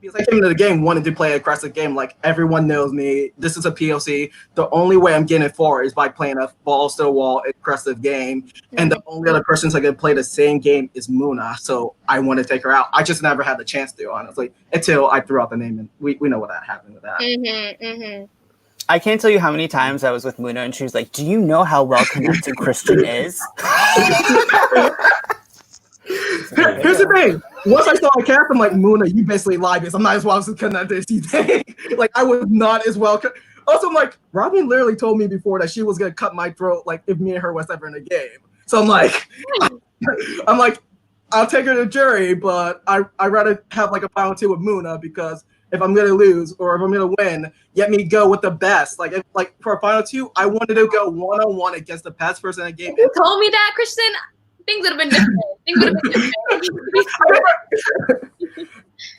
Because I came into the game wanting to play an aggressive game. Like everyone knows me. This is a POC. The only way I'm getting it for is by playing a balls to the wall aggressive game. And the only other person that can play the same game is Muna. So I want to take her out. I just never had the chance to, honestly, until I threw out the name. And we know what happened with that. I can't tell you how many times I was with Muna and she was like, do you know how well connected Christian is? Here's the thing. Once I saw a cast, I'm like, Muna, you basically lied because I'm not as well as connected as you think. Like, I was not as well. Also, I'm like, Robin literally told me before that she was gonna cut my throat, like if me and her was ever in a game. So I'm like, I'll take her to jury, but I'd rather have like a final two with Muna, because if I'm gonna lose or if I'm gonna win, let me go with the best. Like for a final two, I wanted to go 1-on-1 against the best person in the game. You told me that, Christian. Things would have been different. Things would have been different.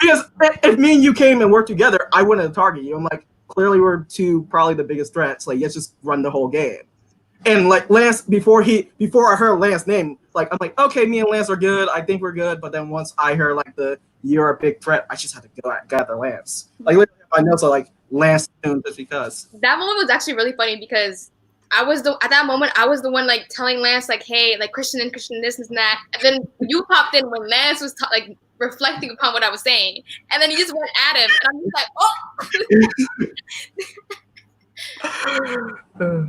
Because if me and you came and worked together, I wouldn't have targeted you. I'm like, clearly we're probably the biggest threats. Like, let's just run the whole game. And like Lance, before I heard Lance's name, like I'm like, okay, me and Lance are good. I think we're good. But then once I heard like you're a big threat, I just had to go gather Lance. Like literally, my notes are like Lance just because. That moment was actually really funny because at that moment I was the one like telling Lance like, hey, like Christian this and that, and then you popped in when Lance was like reflecting upon what I was saying, and then you just went at him, and I'm just like, oh.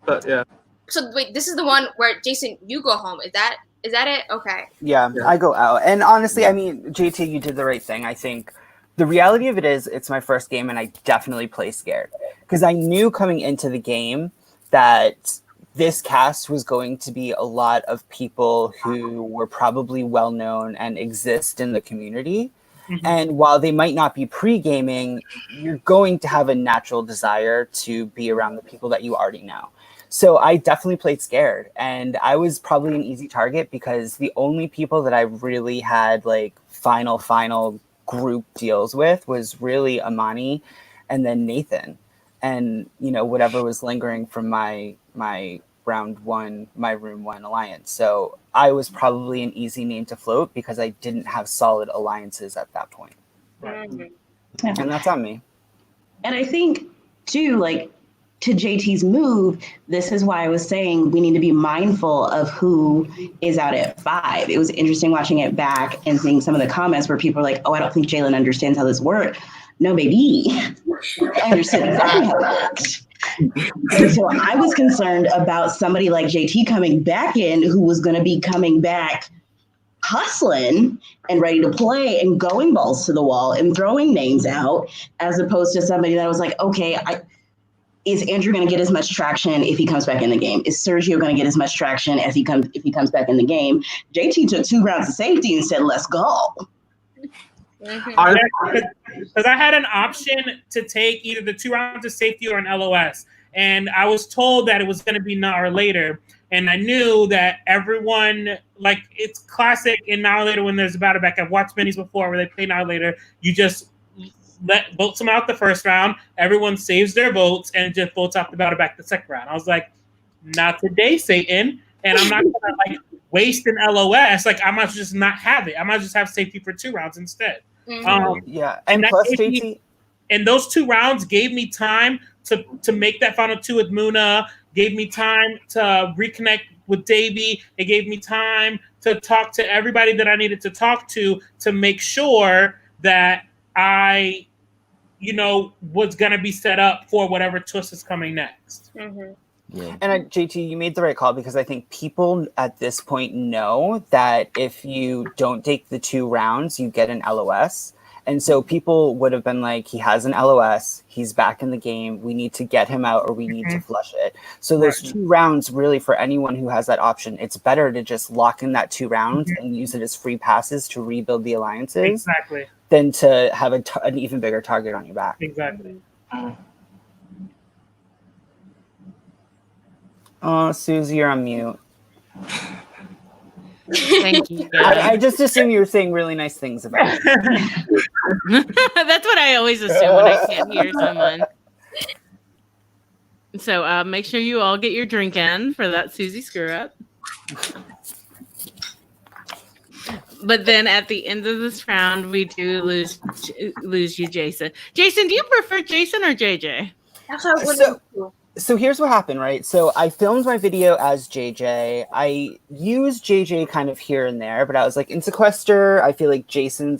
But yeah. So wait, this is the one where Jason, you go home. Is that it? Okay. Yeah, I go out. And honestly, I mean, JT, you did the right thing. I think the reality of it is it's my first game and I definitely play scared. Because I knew coming into the game that this cast was going to be a lot of people who were probably well known and exist in the community. Mm-hmm. And while they might not be pre-gaming, you're going to have a natural desire to be around the people that you already know. So I definitely played scared, and I was probably an easy target because the only people that I really had like final group deals with was really Amani and then Nathan, and whatever was lingering from my round one, my room one alliance. So I was probably an easy name to float because I didn't have solid alliances at that point. Yeah. And that's on me. And I think too, like, to JT's move, this is why I was saying we need to be mindful of who is out at 5. It was interesting watching it back and seeing some of the comments where people are like, oh, I don't think Jalen understands how this works. No, baby. I understood exactly how it works. And so I was concerned about somebody like JT coming back in who was going to be coming back hustling and ready to play and going balls to the wall and throwing names out, as opposed to somebody that was like, okay, is Andrew going to get as much traction if he comes back in the game? Is Sergio going to get as much traction as if he comes back in the game? JT took 2 rounds of safety and said, let's go. Because I had an option to take either the 2 rounds of safety or an LOS. And I was told that it was going to be now or later. And I knew that everyone, like, it's classic in now or later when there's a battle back. I've watched minis before where they play now or later. You just vote someone out the first round, everyone saves their votes, and just votes out the battle back the second round. I was like, not today, Satan. And I'm not gonna like waste an LOS. Like, I might just not have it. I might just have safety for 2 rounds instead. Yeah, and plus JT, and those 2 rounds gave me time to make that final 2 with Muna, gave me time to reconnect with Davey. It gave me time to talk to everybody that I needed to talk to make sure that I was going to be set up for whatever twist is coming next. Mm-hmm. Yeah. And JT, you made the right call because I think people at this point know that if you don't take the 2 rounds, you get an LOS. And so people would have been like, he has an LOS, he's back in the game, we need to get him out or we need to flush it. So those 2 rounds, really, for anyone who has that option, it's better to just lock in that 2 rounds and use it as free passes to rebuild the alliances. Exactly. Than to have an even bigger target on your back. Exactly. Oh, Suzi, you're on mute. Thank you. I just assume you were saying really nice things about it. That's what I always assume when I can't hear someone. So make sure you all get your drink in for that Suzi screw up. But then at the end of this round, we do lose you, Jason. Jason, do you prefer Jason or JJ? That's what I was wondering. So here's what happened, right? So I filmed my video as JJ. I used JJ kind of here and there, but I was like, in Sequester, I feel like Jason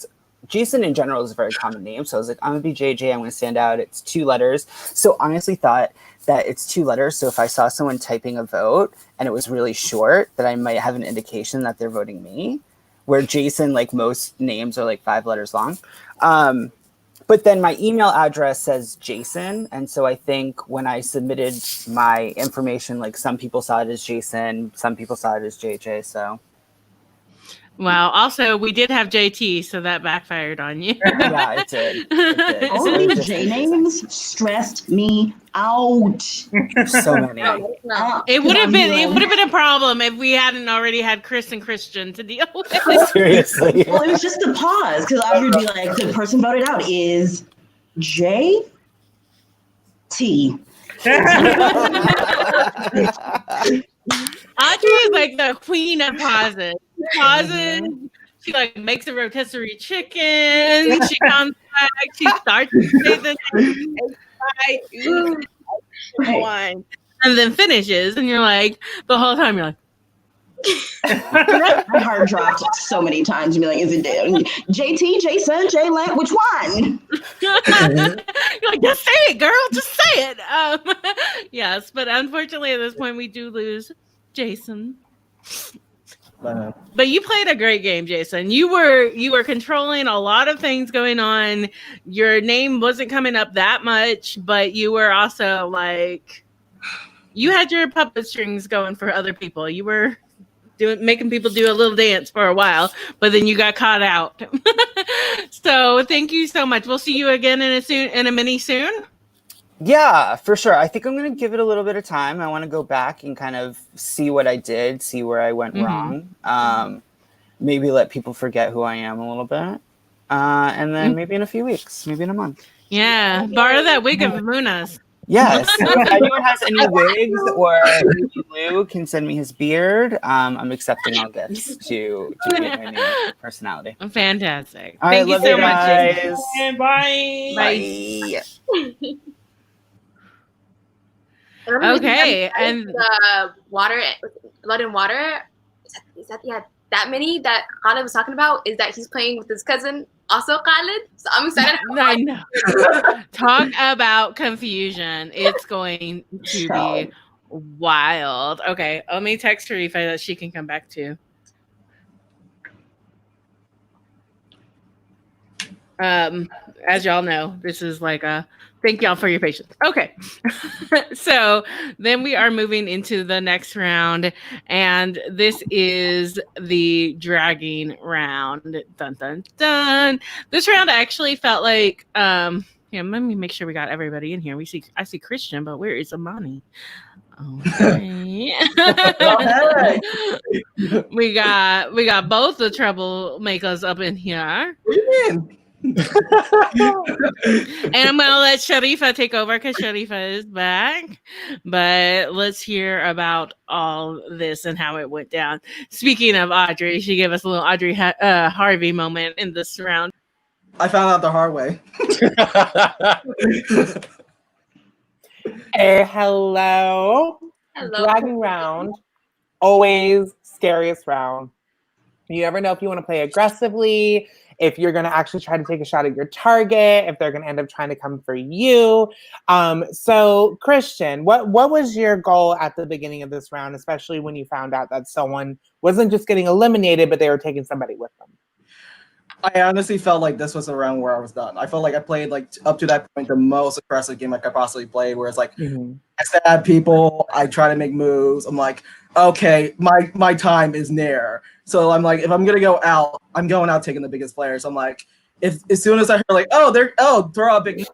in general is a very common name. So I was like, I'm going to be JJ. I'm going to stand out. It's 2 letters. So honestly thought that it's 2 letters. So if I saw someone typing a vote and it was really short, that I might have an indication that they're voting me. Where Jason, like most names, are like 5 letters long. But then my email address says Jason, and so I think when I submitted my information, like some people saw it as Jason, some people saw it as JJ. So Wow. Also, we did have JT, so that backfired on you. yeah, it did. It did. All So of it was these just J names stressed me out. so many. It would have been like, a problem if we hadn't already had Chris and Christian to deal with. Seriously. Well, it was just a pause because I would be like, the person voted out is JT. Audrey is like the queen of pauses. Pauses. She like makes a rotisserie chicken. She comes back. She starts to say the wine, and then finishes. And you're like, the whole time you're like, My heart dropped so many times. You're like, is it JT, Jason, Jaylen? Which one? you're like, just say it, girl. Just say it. Yes, but unfortunately, at this point, we do lose Jason. But you played a great game, Jason. You were controlling a lot of things going on. Your name wasn't coming up that much, but you were also like, you had your puppet strings going for other people. You were making people do a little dance for a while, but then you got caught out. So thank you so much. We'll see you again in a mini soon. Yeah, for sure. I think I'm going to give it a little bit of time. I want to go back and kind of see what I did, see where I went wrong. Maybe let people forget who I am a little bit. And then maybe in a few weeks, maybe in a month. Yeah, borrow that wig of Muna's. Yes. If anyone has any wigs or Lou can send me his beard, I'm accepting all gifts to get my new personality. Fantastic. All right, Thank you love so you much. guys. Bye. Bye. Okay, and the water, blood and water. Is that that many that Khaled was talking about? Is that he's playing with his cousin, also Khaled? So I'm excited. I know. Talk about confusion. It's going to be wild. Okay, let me text Sharifa that she can come back to. As y'all know, this is like a thank y'all for your patience. Okay. So then we are moving into the next round, and this is the dragging round. Dun dun dun. This round actually felt like yeah, let me make sure we got everybody in here. I see Christian, but where is Amani? Okay. we got both the troublemakers up in here. What do you mean? And I'm gonna let Sharifa take over because Sharifa is back. But let's hear about all this and how it went down. Speaking of Audrey, she gave us a little Audrey Harvey moment in this round. I found out the hard way. Hey, hello. Dragging round, always scariest round. You never know if you want to play aggressively, if you're going to actually try to take a shot at your target, if they're going to end up trying to come for you. So, Christian, what was your goal at the beginning of this round, especially when you found out that someone wasn't just getting eliminated, but they were taking somebody with them? I honestly felt like this was a round where I was done. I felt like I played like up to that point the most aggressive game I could possibly play, where it's like I stab people, I try to make moves. I'm like, okay, my time is near. So I'm like, if I'm gonna go out, I'm going out taking the biggest players. I'm like, as soon as I heard like, throw out big,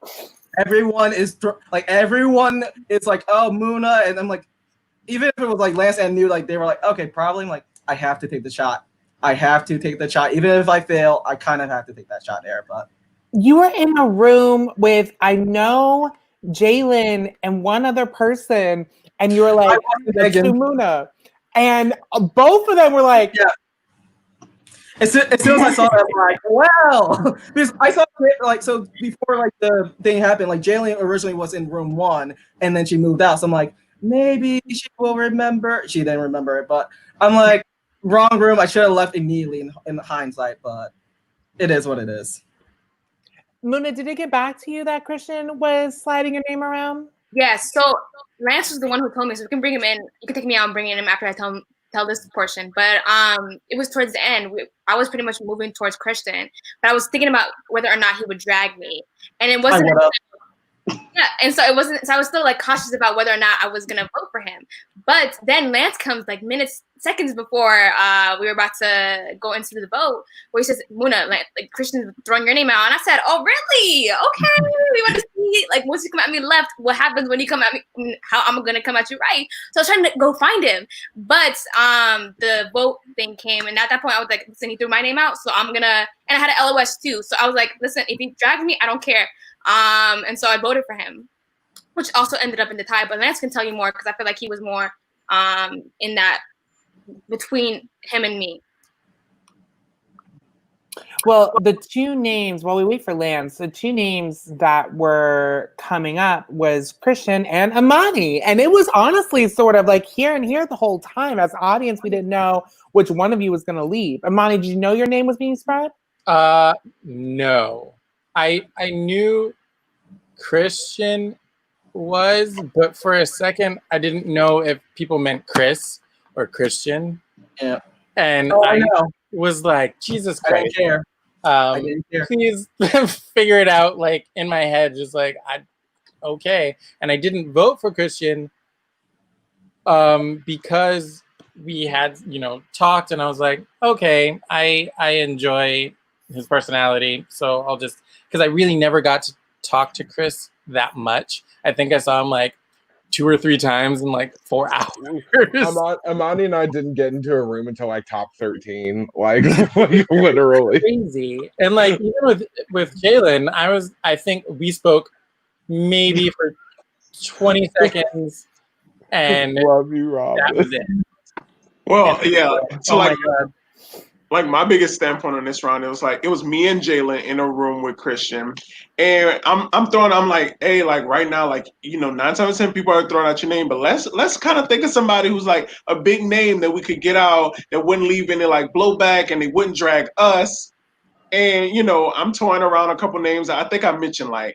everyone is like oh Muna, and I'm like, even if it was like Lance and New, like they were like, okay, probably. I'm like, I have to take the shot. I have to take the shot. Even if I fail, I kind of have to take that shot there. But you were in a room with, I know, Jaylen and one other person, and you were like, Muna. And both of them were like, yeah. As soon as I saw that, I'm like, wow. Because I saw it, like, so before like the thing happened, like Jaylen originally was in room 1 and then she moved out. So I'm like, maybe she will remember. She didn't remember it, but I'm like, wrong room. I should have left immediately in hindsight, but it is what it is. Muna, did it get back to you that Christian was sliding your name around? Yes. So Lance was the one who told me, so we can bring him in. You can take me out and bring him after I tell him tell this portion, but it was towards the end. I was pretty much moving towards Christian, but I was thinking about whether or not he would drag me, and it wasn't. Yeah, and so it wasn't. So I was still like cautious about whether or not I was gonna vote for him. But then Lance comes like seconds before we were about to go into the vote, where he says, "Muna, like Christian's throwing your name out," and I said, "Oh, really? Okay, we want to see like once you come at me left, what happens when you come at me? How I'm gonna come at you right?" So I was trying to go find him, but the vote thing came, and at that point I was like, "Listen, he threw my name out, so I'm gonna." And I had an LOS too, so I was like, "Listen, if he drags me, I don't care." And so I voted for him, which also ended up in the tie. But Lance can tell you more because I feel like he was more in that between him and me. Well, the two names, while we wait for Lance, the two names that were coming up was Christian and Imani. And it was honestly sort of like here and here the whole time. As an audience, we didn't know which one of you was going to leave. Imani, did you know your name was being spread? No. I knew Christian was, but for a second, I didn't know if people meant Chris or Christian. Yeah. And I was like, Jesus I Christ. didn't care. I didn't care. Please figure it out, like, in my head, just like, okay. And I didn't vote for Christian because we had, talked, and I was like, okay, I enjoy his personality, so I'll just, because I really never got to talk to Chris that much. I think I saw him like 2 or 3 times in like 4 hours. Imani and I didn't get into a room until like top 13, like literally. Crazy. And like even with Jalen, I think we spoke maybe for 20 seconds, and love you, Rob. That was it. Well, yeah. So God. Like my biggest standpoint on this round, it was me and Jalen in a room with Christian, and I'm like, hey, like right now, like 9 times out of 10 people are throwing out your name, but let's kind of think of somebody who's like a big name that we could get out that wouldn't leave any like blowback and they wouldn't drag us. And I'm toying around a couple names. I think I mentioned I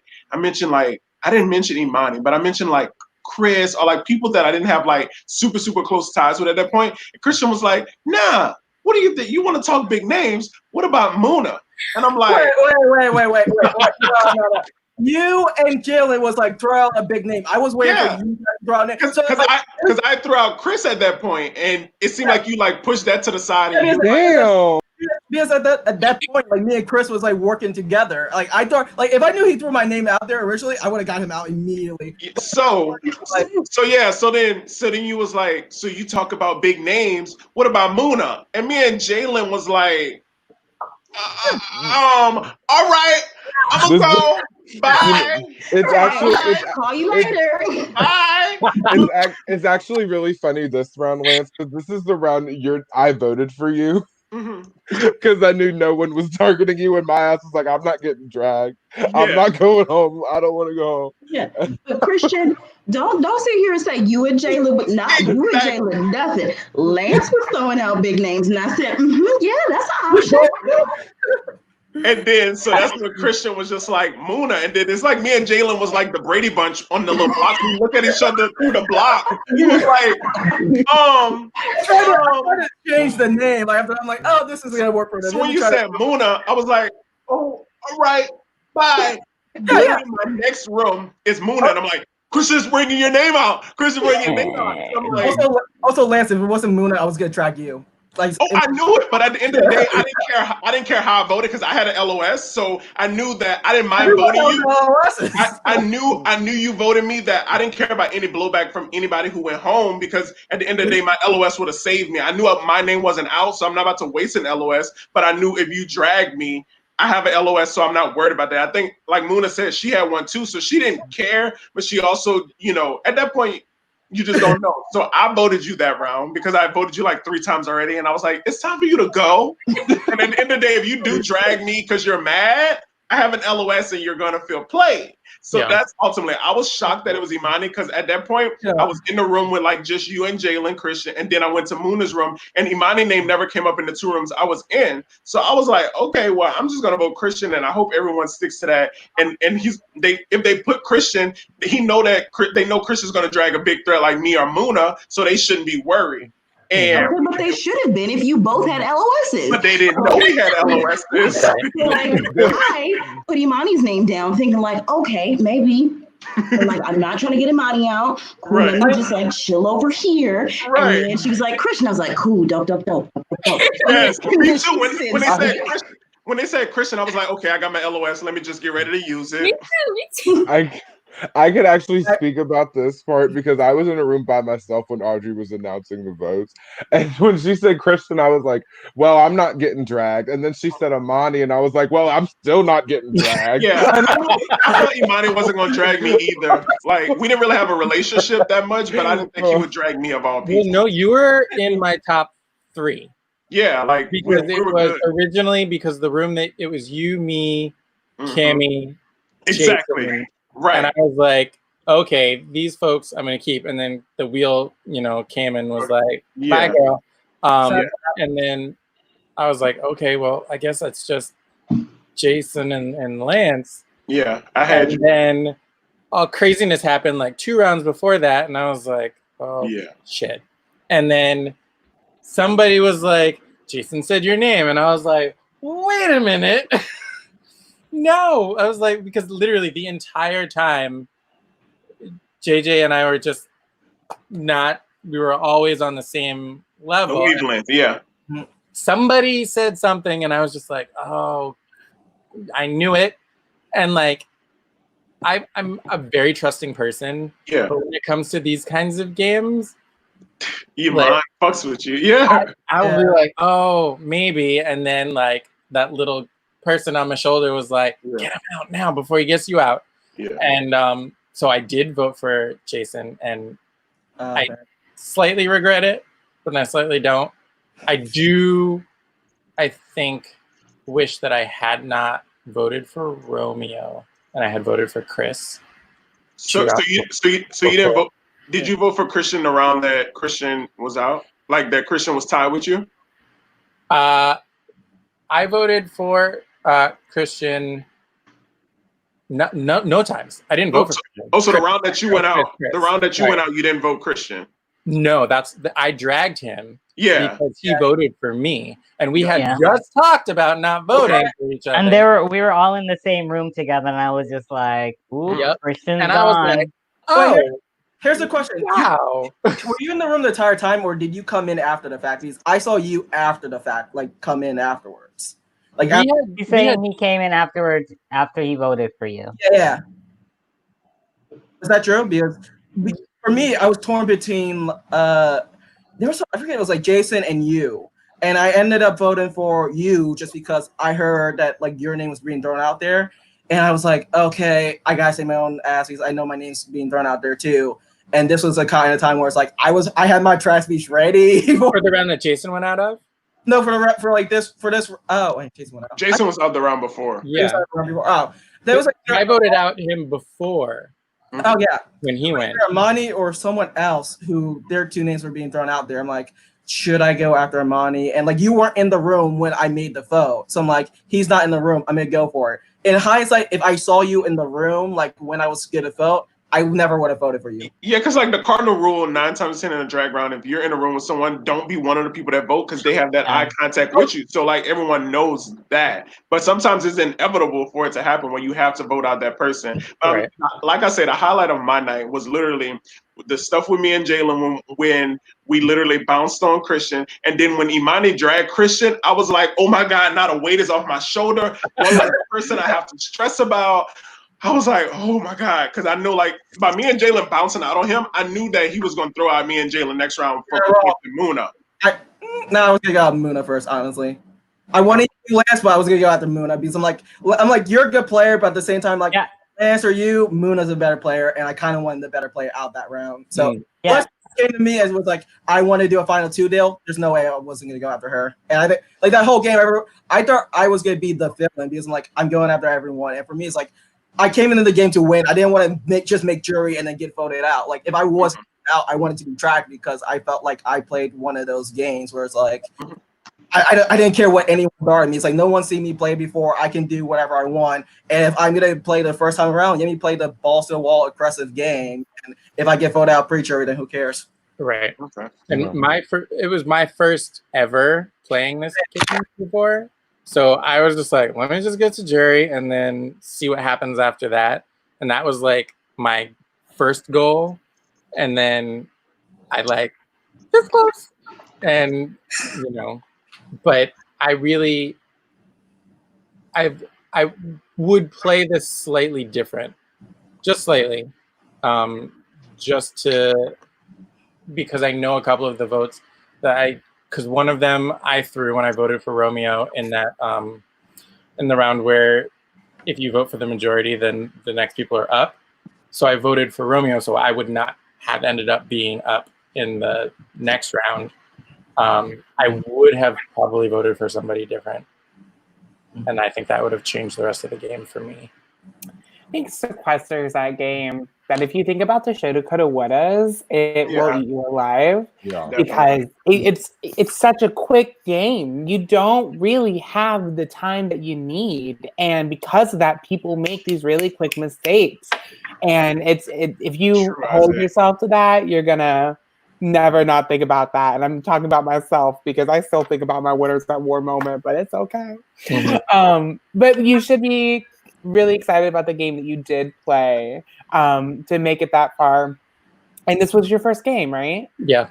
didn't mention Imani, but I mentioned like Chris or like people that I didn't have like super close ties with at that point. And Christian was like, nah. What do you think? You want to talk big names? What about Muna? And I'm like, wait. No. You and Jalen was like throw out a big name. I was waiting for you to throw out a name. Because I threw out Chris at that point, and it seemed like you like pushed that to the side. Damn. Because at that point, like me and Chris was like working together. Like I thought, like if I knew he threw my name out there originally, I would have got him out immediately. So then you was like, so you talk about big names. What about Muna? And me and Jalen was like, all right, I'm gonna go. Bye. It's actually call you later. Bye. It's actually really funny this round, Lance, because this is the round I voted for you. Because I knew no one was targeting you, and my ass was like, I'm not getting dragged. Yeah. I'm not going home. I don't want to go home. Yeah, but Christian, don't sit here and say you and Jalen, but not you and Jalen, nothing. Lance was throwing out big names, and I said, yeah, that's an option. And then, so that's when Christian was just like Muna, and then it's like me and Jalen was like the Brady Bunch on the little block. We look at each other through the block. He was like, I'm trying to change the name. Like I'm like, oh, this is gonna work for them. So when you said Muna, I was like, oh, all right, bye. Then in my next room is Muna, and I'm like, Christian's bringing your name out. Christian's bringing your name out. I'm like, also, Lance, if it wasn't Muna, I was gonna drag you. Like, I knew it, but at the end of the day, I didn't care how I voted because I had an LOS, so I knew that I didn't mind voting you. I knew you voted me. That I didn't care about any blowback from anybody who went home because at the end of the day, my LOS would have saved me. I knew my name wasn't out, so I'm not about to waste an LOS. But I knew if you dragged me, I have an LOS, so I'm not worried about that. I think, like Muna said, she had one too, so she didn't care, but she also, at that point. You just don't know. So I voted you that round because I voted you like 3 times already. And I was like, it's time for you to go. And at the end of the day, if you do drag me because you're mad, I have an LOS and you're going to feel played. So that's ultimately, I was shocked that it was Imani because at that point, I was in the room with like just you and Jalen, Christian. And then I went to Muna's room and Imani's name never came up in the 2 rooms I was in. So I was like, okay, well, I'm just going to vote Christian and I hope everyone sticks to that. And if they put Christian, they know Christian's going to drag a big threat like me or Muna, so they shouldn't be worried. And okay, but they should have been if you both had LOSs. But they didn't know we had LOSs. So, like, I put Imani's name down, thinking like, okay, maybe. I'm like, I'm not trying to get Imani out. Cool, Right. let me just like chill over here. Right. And then she was like, Christian. I was like, cool, dope. Yes, me too. When they said Christian, I was like, okay, I got my LOS. Let me just get ready to use it. Me too. I could actually speak about this part because I was in a room by myself when Audrey was announcing the votes. And when she said Christian, I was like, well, I'm not getting dragged. And then she said Imani, and I was like, well, I'm still not getting dragged. Yeah, I thought Imani wasn't going to drag me either. Like, we didn't really have a relationship that much, but I didn't think he would drag me of all people. Well, no, you were in my top 3. Yeah, like because we it were was good. originally because the room that it was you, me, Cammy, Exactly. Jason, Right. and I was like, okay, these folks I'm gonna keep, and then the wheel, Cameron was like, bye, girl, and then I was like, okay, well, I guess that's just Jason and Lance. Yeah, I had and you. then all craziness happened like 2 rounds before that, and I was like, oh shit, and then somebody was like, Jason said your name, and I was like, wait a minute. No, I was like, because literally the entire time JJ and I were just we were always on the same level. Wavelength, yeah. Somebody said something and I was just like, oh, I knew it. And like, I'm a very trusting person. Yeah. But when it comes to these kinds of games, Imani fucks with you. Yeah. I'll be like, oh, maybe. And then like that little person on my shoulder was like, get him out now before he gets you out. Yeah. And so I did vote for Jason, and I slightly regret it, but I slightly don't. I think, wish that I had not voted for Romeo and I had voted for Chris. So you didn't vote. Did you vote for Christian around that Christian was out? Like that Christian was tied with you? I voted for Christian. No times. I didn't vote for Christian. Oh, so the round that you went out, you didn't vote Christian. No, I dragged him. Yeah, because he voted for me, and we had just talked about not voting for each other. And we were all in the same room together, and I was just like, "Ooh, Christian's and I was like, oh." Here's the question. Wow. Were you in the room the entire time, or did you come in after the fact? Because I saw you after the fact, like come in afterwards. Like he's saying he came in afterwards after he voted for you. Yeah. Is that true? Because for me, I was torn between there was I forget, it was like Jason and you, and I ended up voting for you just because I heard that like your name was being thrown out there, and I was like, okay, I gotta say my own ass because I know my name's being thrown out there too. And this was a kind of time where it's like I had my trash speech ready for the round that Jason went out of. No, for this. Oh, wait, Jason went out. Jason was out the round before. Yeah. Oh, there was like I voted out him before. Oh yeah, when he went. Imani or someone else who their 2 names were being thrown out there. I'm like, should I go after Imani? And like you weren't in the room when I made the vote, so I'm like, he's not in the room. I'm gonna go for it. In hindsight, if I saw you in the room, like when I was gonna vote, I never would have voted for you. Yeah, because like the cardinal rule 9 times out of 10 in a drag round, if you're in a room with someone, don't be one of the people that vote because they have that eye contact with you. So like everyone knows that. But sometimes it's inevitable for it to happen when you have to vote out that person. Right. Like I said, the highlight of my night was literally the stuff with me and Jalen when we literally bounced on Christian. And then when Imani dragged Christian, I was like, oh my God, not a weight is off my shoulder. One less person I have to stress about. I was like, oh my God, because I know like by me and Jalen bouncing out on him, I knew that he was going to throw out me and Jalen next round for Muna. I was going to go out Muna first, honestly. I wanted you last, but I was going to go after Muna because I'm like, you're a good player, but at the same time, like, Lance or you, Muna's a better player, and I kind of wanted the better player out that round. So Lance came to me as was like, I want to do a final 2 deal. There's no way I wasn't going to go after her. And I think like that whole game, I thought I was going to be the villain because I'm like, I'm going after everyone. And for me, it's like, I came into the game to win. I didn't want to make jury and then get voted out. Like if I wasn't out, I wanted to be tracked because I felt like I played one of those games where it's like I didn't care what anyone guarded me. It's like no one's seen me play before. I can do whatever I want. And if I'm gonna play the first time around, let me play the balls to the wall aggressive game. And if I get voted out pre-jury, then who cares? Right. Okay. And it was my first ever playing this game before. So I was just like, let me just get to jury and then see what happens after that. And that was like my first goal. And then I like this close. And but I would play this slightly different. Just slightly. Because I know a couple of the votes because one of them I threw when I voted for Romeo in that in the round where if you vote for the majority, then the next people are up. So I voted for Romeo, so I would not have ended up being up in the next round. I would have probably voted for somebody different, and I think that would have changed the rest of the game for me. I think Sequester is that game that if you think about the shoulda, coulda, wouldas, it will eat you alive. Yeah, because it's such a quick game. You don't really have the time that you need, and because of that, people make these really quick mistakes. And if you hold yourself to that, you're gonna never not think about that. And I'm talking about myself because I still think about my winners at war moment, but it's okay. But you should be really excited about the game that you did play to make it that far. And this was your first game, right? Yeah.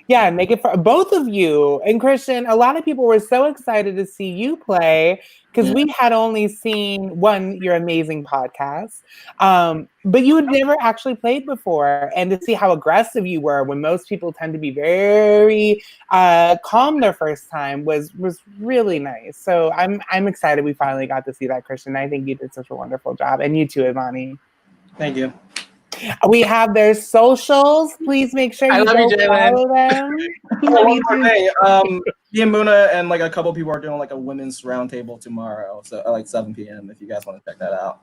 Yeah, make it for both of you. And Christian, a lot of people were so excited to see you play because we had only seen your amazing podcast, but you had never actually played before. And to see how aggressive you were when most people tend to be very calm their first time was really nice. So I'm excited we finally got to see that, Christian. I think you did such a wonderful job. And you too, Imani. Thank you. We have their socials. Please make sure you go follow them. One more thing. Me and Muna and like a couple people are doing like a women's roundtable tomorrow, so at like 7 p.m. if you guys want to check that out.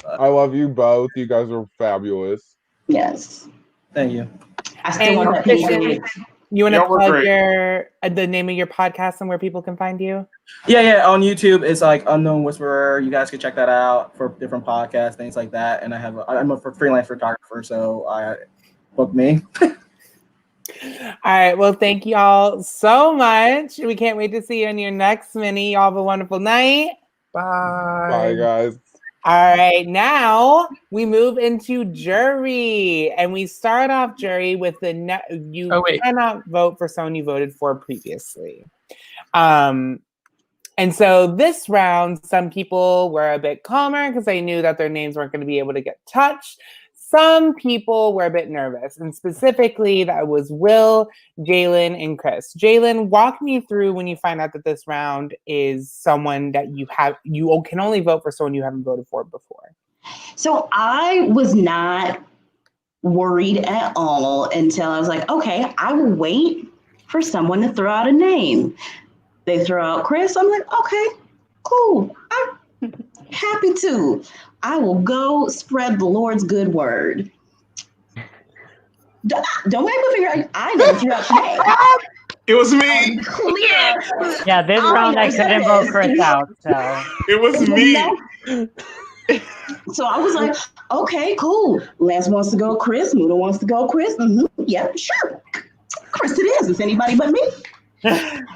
I love you both. You guys are fabulous. Yes. Thank you. I still want that picture. You want to plug the name of your podcast and where people can find you? Yeah. On YouTube, it's like Unknown Whisperer. You guys can check that out for different podcasts, things like that. And I'm a freelance photographer, so book me. All right. Well, thank you all so much. We can't wait to see you in your next mini. Y'all have a wonderful night. Bye. Bye, guys. All right, now we move into jury, and we start off jury with you cannot vote for someone you voted for previously. And so this round, some people were a bit calmer because they knew that their names weren't going to be able to get touched. Some people were a bit nervous, and specifically that was Will, Jalen, and Chris. Jalen, walk me through when you find out that this round is someone that you can only vote for someone you haven't voted for before. So I was not worried at all until I was like, okay, I will wait for someone to throw out a name. They throw out Chris. I'm like, okay, cool. I'm happy to. I will go spread the Lord's good word. Don't make me figure out. I never threw out your name. It was me. Clear. Yeah, this round I couldn't vote Chris out. So it was me. So I was like, okay, cool. Lance wants to go Chris. Muda wants to go Chris. Yeah, sure. Chris it is. It's anybody but me.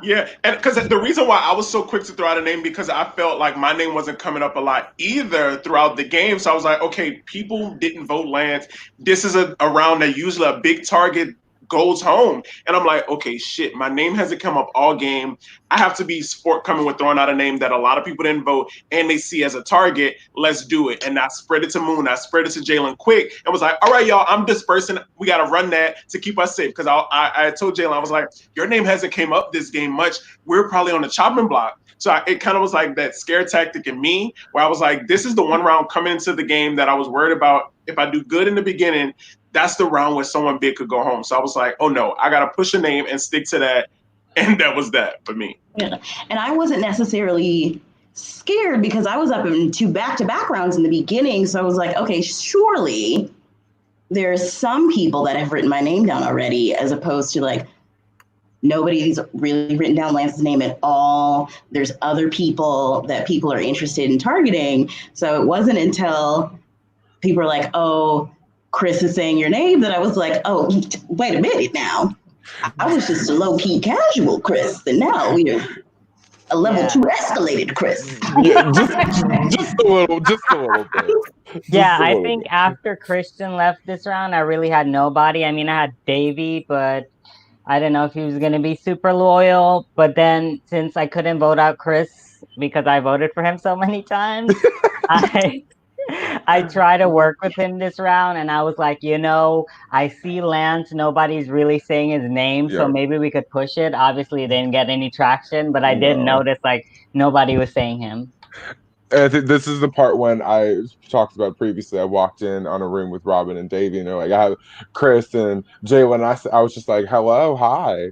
Yeah, and because the reason why I was so quick to throw out a name because I felt like my name wasn't coming up a lot either throughout the game. So I was like, okay, people didn't vote Lance. This is a round that usually a big target goes home. And I'm like, okay, shit, my name hasn't come up all game. I have to be forthcoming with throwing out a name that a lot of people didn't vote and they see as a target. Let's do it. And I spread it to Moon. I spread it to Jalen quick and was like, all right, y'all, I'm dispersing. We got to run that to keep us safe. Because I told Jalen, I was like, your name hasn't came up this game much. We're probably on the chopping block. So it kind of was like that scare tactic in me where I was like, this is the one round coming into the game that I was worried about. If I do good in the beginning, that's the round where someone big could go home. So I was like, oh no, I got to push a name and stick to that. And that was that for me. Yeah. And I wasn't necessarily scared because I was up in 2 back-to-back rounds in the beginning. So I was like, okay, surely there's some people that have written my name down already, as opposed to like, nobody's really written down Lance's name at all. There's other people that people are interested in targeting. So it wasn't until people were like, oh, Chris is saying your name that I was like, oh, wait a minute now. I was just a low-key casual Chris, and now we're a level 2 escalated Chris. Yeah, just a little bit. Yeah, I think after Christian left this round, I really had nobody. I mean, I had Davey, but I didn't know if he was going to be super loyal. But then since I couldn't vote out Chris because I voted for him so many times, I try to work with him this round, and I was like, I see Lance, nobody's really saying his name, so maybe we could push it. Obviously, it didn't get any traction, but I did notice like nobody was saying him. And I think this is the part when I talked about previously. I walked in on a room with Robin and Davey, and they're like, I have Chris and Jalen, and I was just like, hello, hi.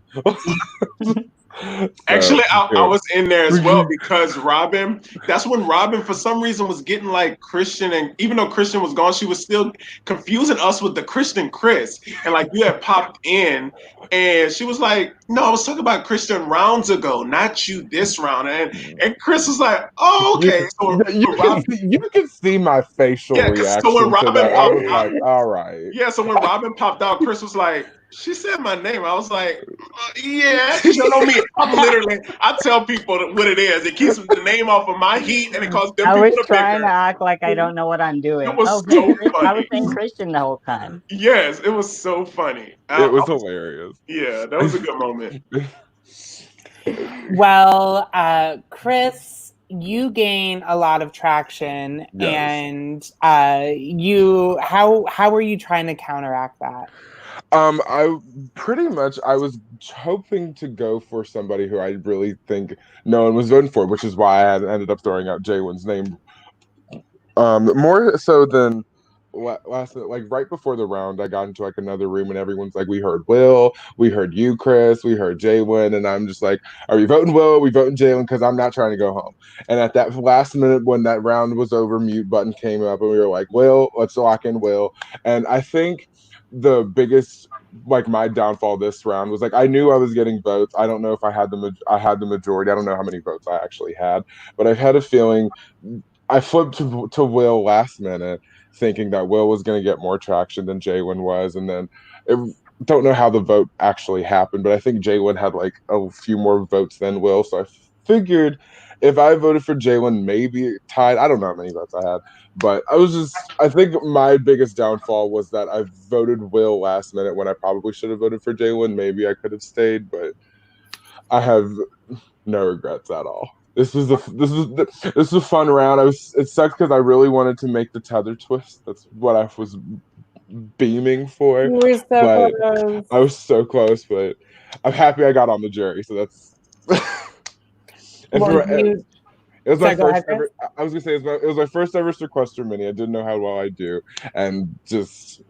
Actually, I was in there as well because Robin, that's when Robin, for some reason, was getting like Christian. And even though Christian was gone, she was still confusing us with the Christian Chris. And like you had popped in and she was like, no, I was talking about Christian rounds ago, not you this round. And Chris was like, oh, okay. So you can see my facial reaction. So when Robin I was like, all right. Yeah, so when Robin popped out, Chris was like, she said my name. I was like, yeah, because you know me. I tell people what it is. It keeps the name off of my heat, and it causes them I people was to trying to act like I don't know what I'm doing. It was so funny. I was saying Christian the whole time. Yes, it was so funny. It was hilarious. Yeah, that was a good moment. Well, Chris, you gain a lot of traction, and how are you trying to counteract that? I was hoping to go for somebody who I really think no one was voting for, which is why I ended up throwing out Jaywin's name. More so than last, like right before the round, I got into like another room and everyone's like, we heard Will, we heard you, Chris, we heard Jaywin, and I'm just like, are we voting Will? Are we voting Jalen? Because I'm not trying to go home. And at that last minute, when that round was over, mute button came up, and we were like, Will, let's lock in Will. And I think the biggest, like my downfall this round was like I knew I was getting votes. I don't know if I had the majority. I don't know how many votes I actually had, but I've had a feeling I flipped to Will last minute, thinking that Will was going to get more traction than Jaywin was, and then don't know how the vote actually happened, but I think Jaywin had like a few more votes than Will, so I figured if I voted for Jaywin, maybe tied. I don't know how many votes I had, but I think my biggest downfall was that I voted Will last minute when I probably should have voted for Jaywin. Maybe I could have stayed, but I have no regrets at all. This was a fun round. It sucks because I really wanted to make the tether twist. That's what I was beaming for. You were so close. I was so close, but I'm happy I got on the jury. So that's. It was my first ever. I was gonna say it was my first ever Sequester Mini. I didn't know how well I do, and just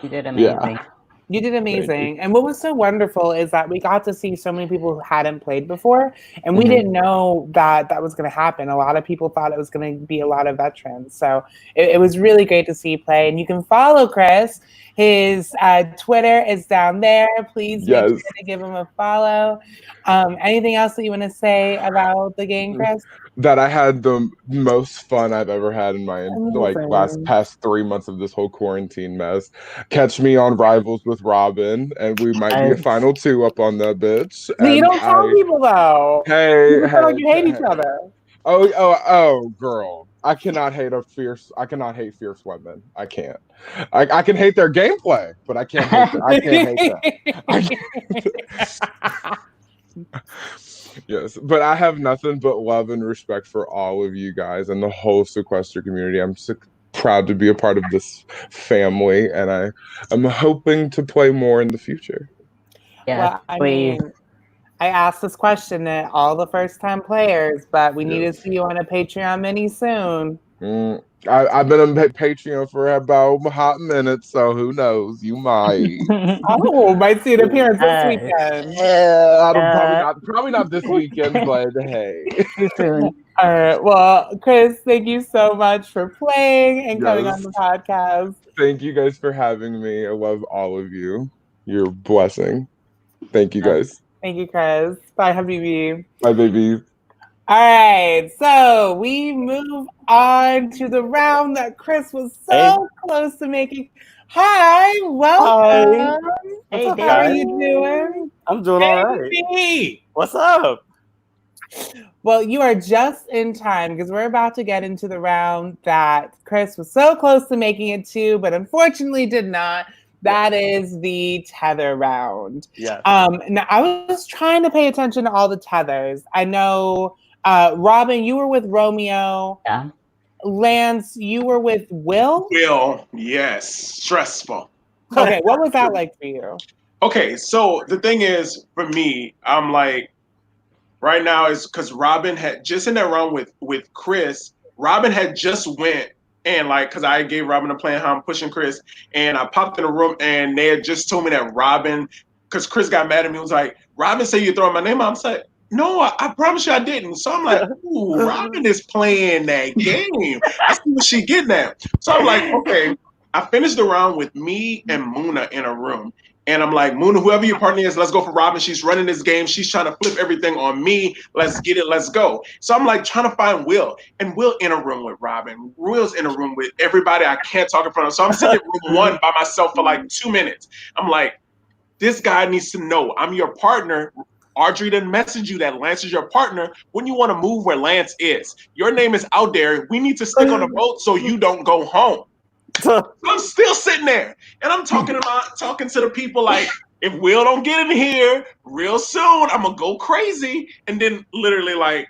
you did amazing. Yeah. You did amazing. And what was so wonderful is that we got to see so many people who hadn't played before, and we didn't know that was going to happen. A lot of people thought it was going to be a lot of veterans. So it was really great to see you play. And you can follow Chris. His Twitter is down there. Please make sure to give him a follow. Anything else that you want to say about the game, Chris? That I had the most fun I've ever had in my past 3 months of this whole quarantine mess. Catch me on Rivals with Robin, and we might be a final 2 up on that bitch. But you don't tell people though. Hey, you hate each other. Oh, girl. I cannot hate fierce women. I can't. I can hate their gameplay, but I can't hate that. Yes, but I have nothing but love and respect for all of you guys and the whole Sequester community. I'm so proud to be a part of this family, and I'm hoping to play more in the future. Yeah, well, I mean, I asked this question to all the first-time players, but we need to see you on a Patreon mini soon. I've been on Patreon for about a hot minute, so who knows? You might. Might see an appearance this weekend. Probably not this weekend, but hey. Too soon. All right. Well, Chris, thank you so much for playing and coming on the podcast. Thank you guys for having me. I love all of you. You're a blessing. Thank you guys. Thank you, Chris. Bye, Habibi. Bye, baby. All right, so we move on to the round that Chris was so close to making. Hi, welcome. Hi. Hey, What's up, how guys? are you doing? I'm doing all right. Hey. What's up? Well, you are just in time because we're about to get into the round that Chris was so close to making it to, but unfortunately did not. That is the tether round. Yeah. Now I was trying to pay attention to all the tethers. I know, Robin, you were with Romeo. Yeah. Lance, you were with Will. Will, yes, stressful. Okay, what was that like for you? Okay, so the thing is, for me, I'm like, right now is because Robin had just in that round with Chris. Robin had just went and like because I gave Robin a plan how I'm pushing Chris, and I popped in the room and they had just told me that Robin, because Chris got mad at me, was like, Robin said you throwing my name out. I'm like, no, I promise you I didn't. So I'm like, ooh, Robin is playing that game. I see what she getting at. So I'm like, okay. I finished the round with me and Muna in a room. And I'm like, Muna, whoever your partner is, let's go for Robin. She's running this game. She's trying to flip everything on me. Let's get it. Let's go. So I'm like trying to find Will. And Will in a room with Robin. Will's in a room with everybody I can't talk in front of. So I'm sitting in room 1 by myself for like 2 minutes. I'm like, this guy needs to know I'm your partner. Audrey didn't message you that Lance is your partner. When you want to move where Lance is, your name is out there. We need to stick on the boat so you don't go home. I'm still sitting there and I'm talking to the people like, if Will don't get in here real soon, I'm gonna go crazy. And then literally like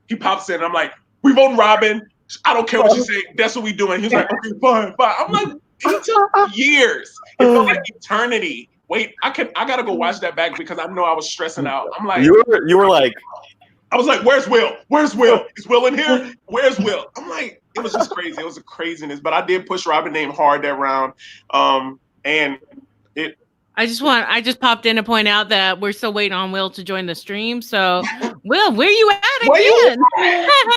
he pops in and I'm like, we voting Robin. I don't care what you say. That's what we doing. He's like, okay, fine. I'm like, it took years. It felt like eternity. Wait, I gotta go watch that back because I know I was stressing out. I'm like, you were like, I was like, where's Will? Where's Will? Is Will in here? Where's Will? I'm like, it was just crazy. It was a craziness, but I did push Robin name hard that round. And it. I just popped in to point out that we're still waiting on Will to join the stream. So, Will, where you at again?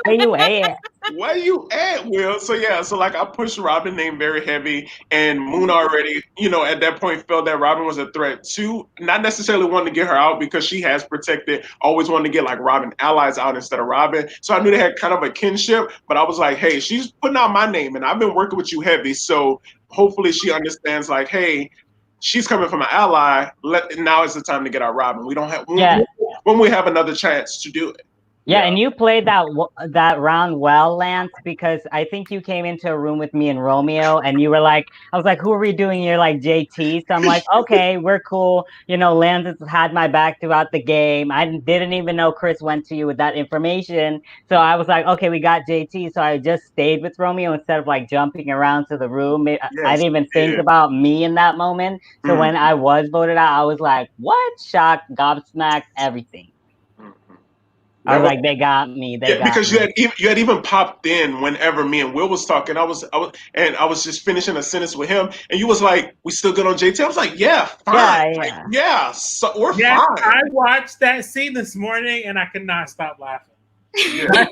Where you at? Where you at, Will? So yeah, so like I pushed Robin name very heavy, and Moon already, at that point felt that Robin was a threat too. Not necessarily wanting to get her out because she has protected, always wanted to get like Robin allies out instead of Robin. So I knew they had kind of a kinship, but I was like, hey, she's putting out my name, and I've been working with you heavy, so hopefully she understands like, hey, she's coming from an ally. Now is the time to get our Robin. We don't have when we have another chance to do it. Yeah, and you played that round well, Lance, because I think you came into a room with me and Romeo, and you were like, I was like, who are we doing? You're like, JT. So I'm like, okay, we're cool. Lance has had my back throughout the game. I didn't even know Chris went to you with that information. So I was like, okay, we got JT. So I just stayed with Romeo instead of like jumping around to the room. I didn't even think about me in that moment. So when I was voted out, I was like, what? Shocked, gobsmacked, everything. I was like, they got me. Because you had even popped in whenever me and Will was talking. I was just finishing a sentence with him, and you was like, "We still good on JT?" I was like, "Yeah, fine, so we're fine." I watched that scene this morning, and I could not stop laughing. Yeah.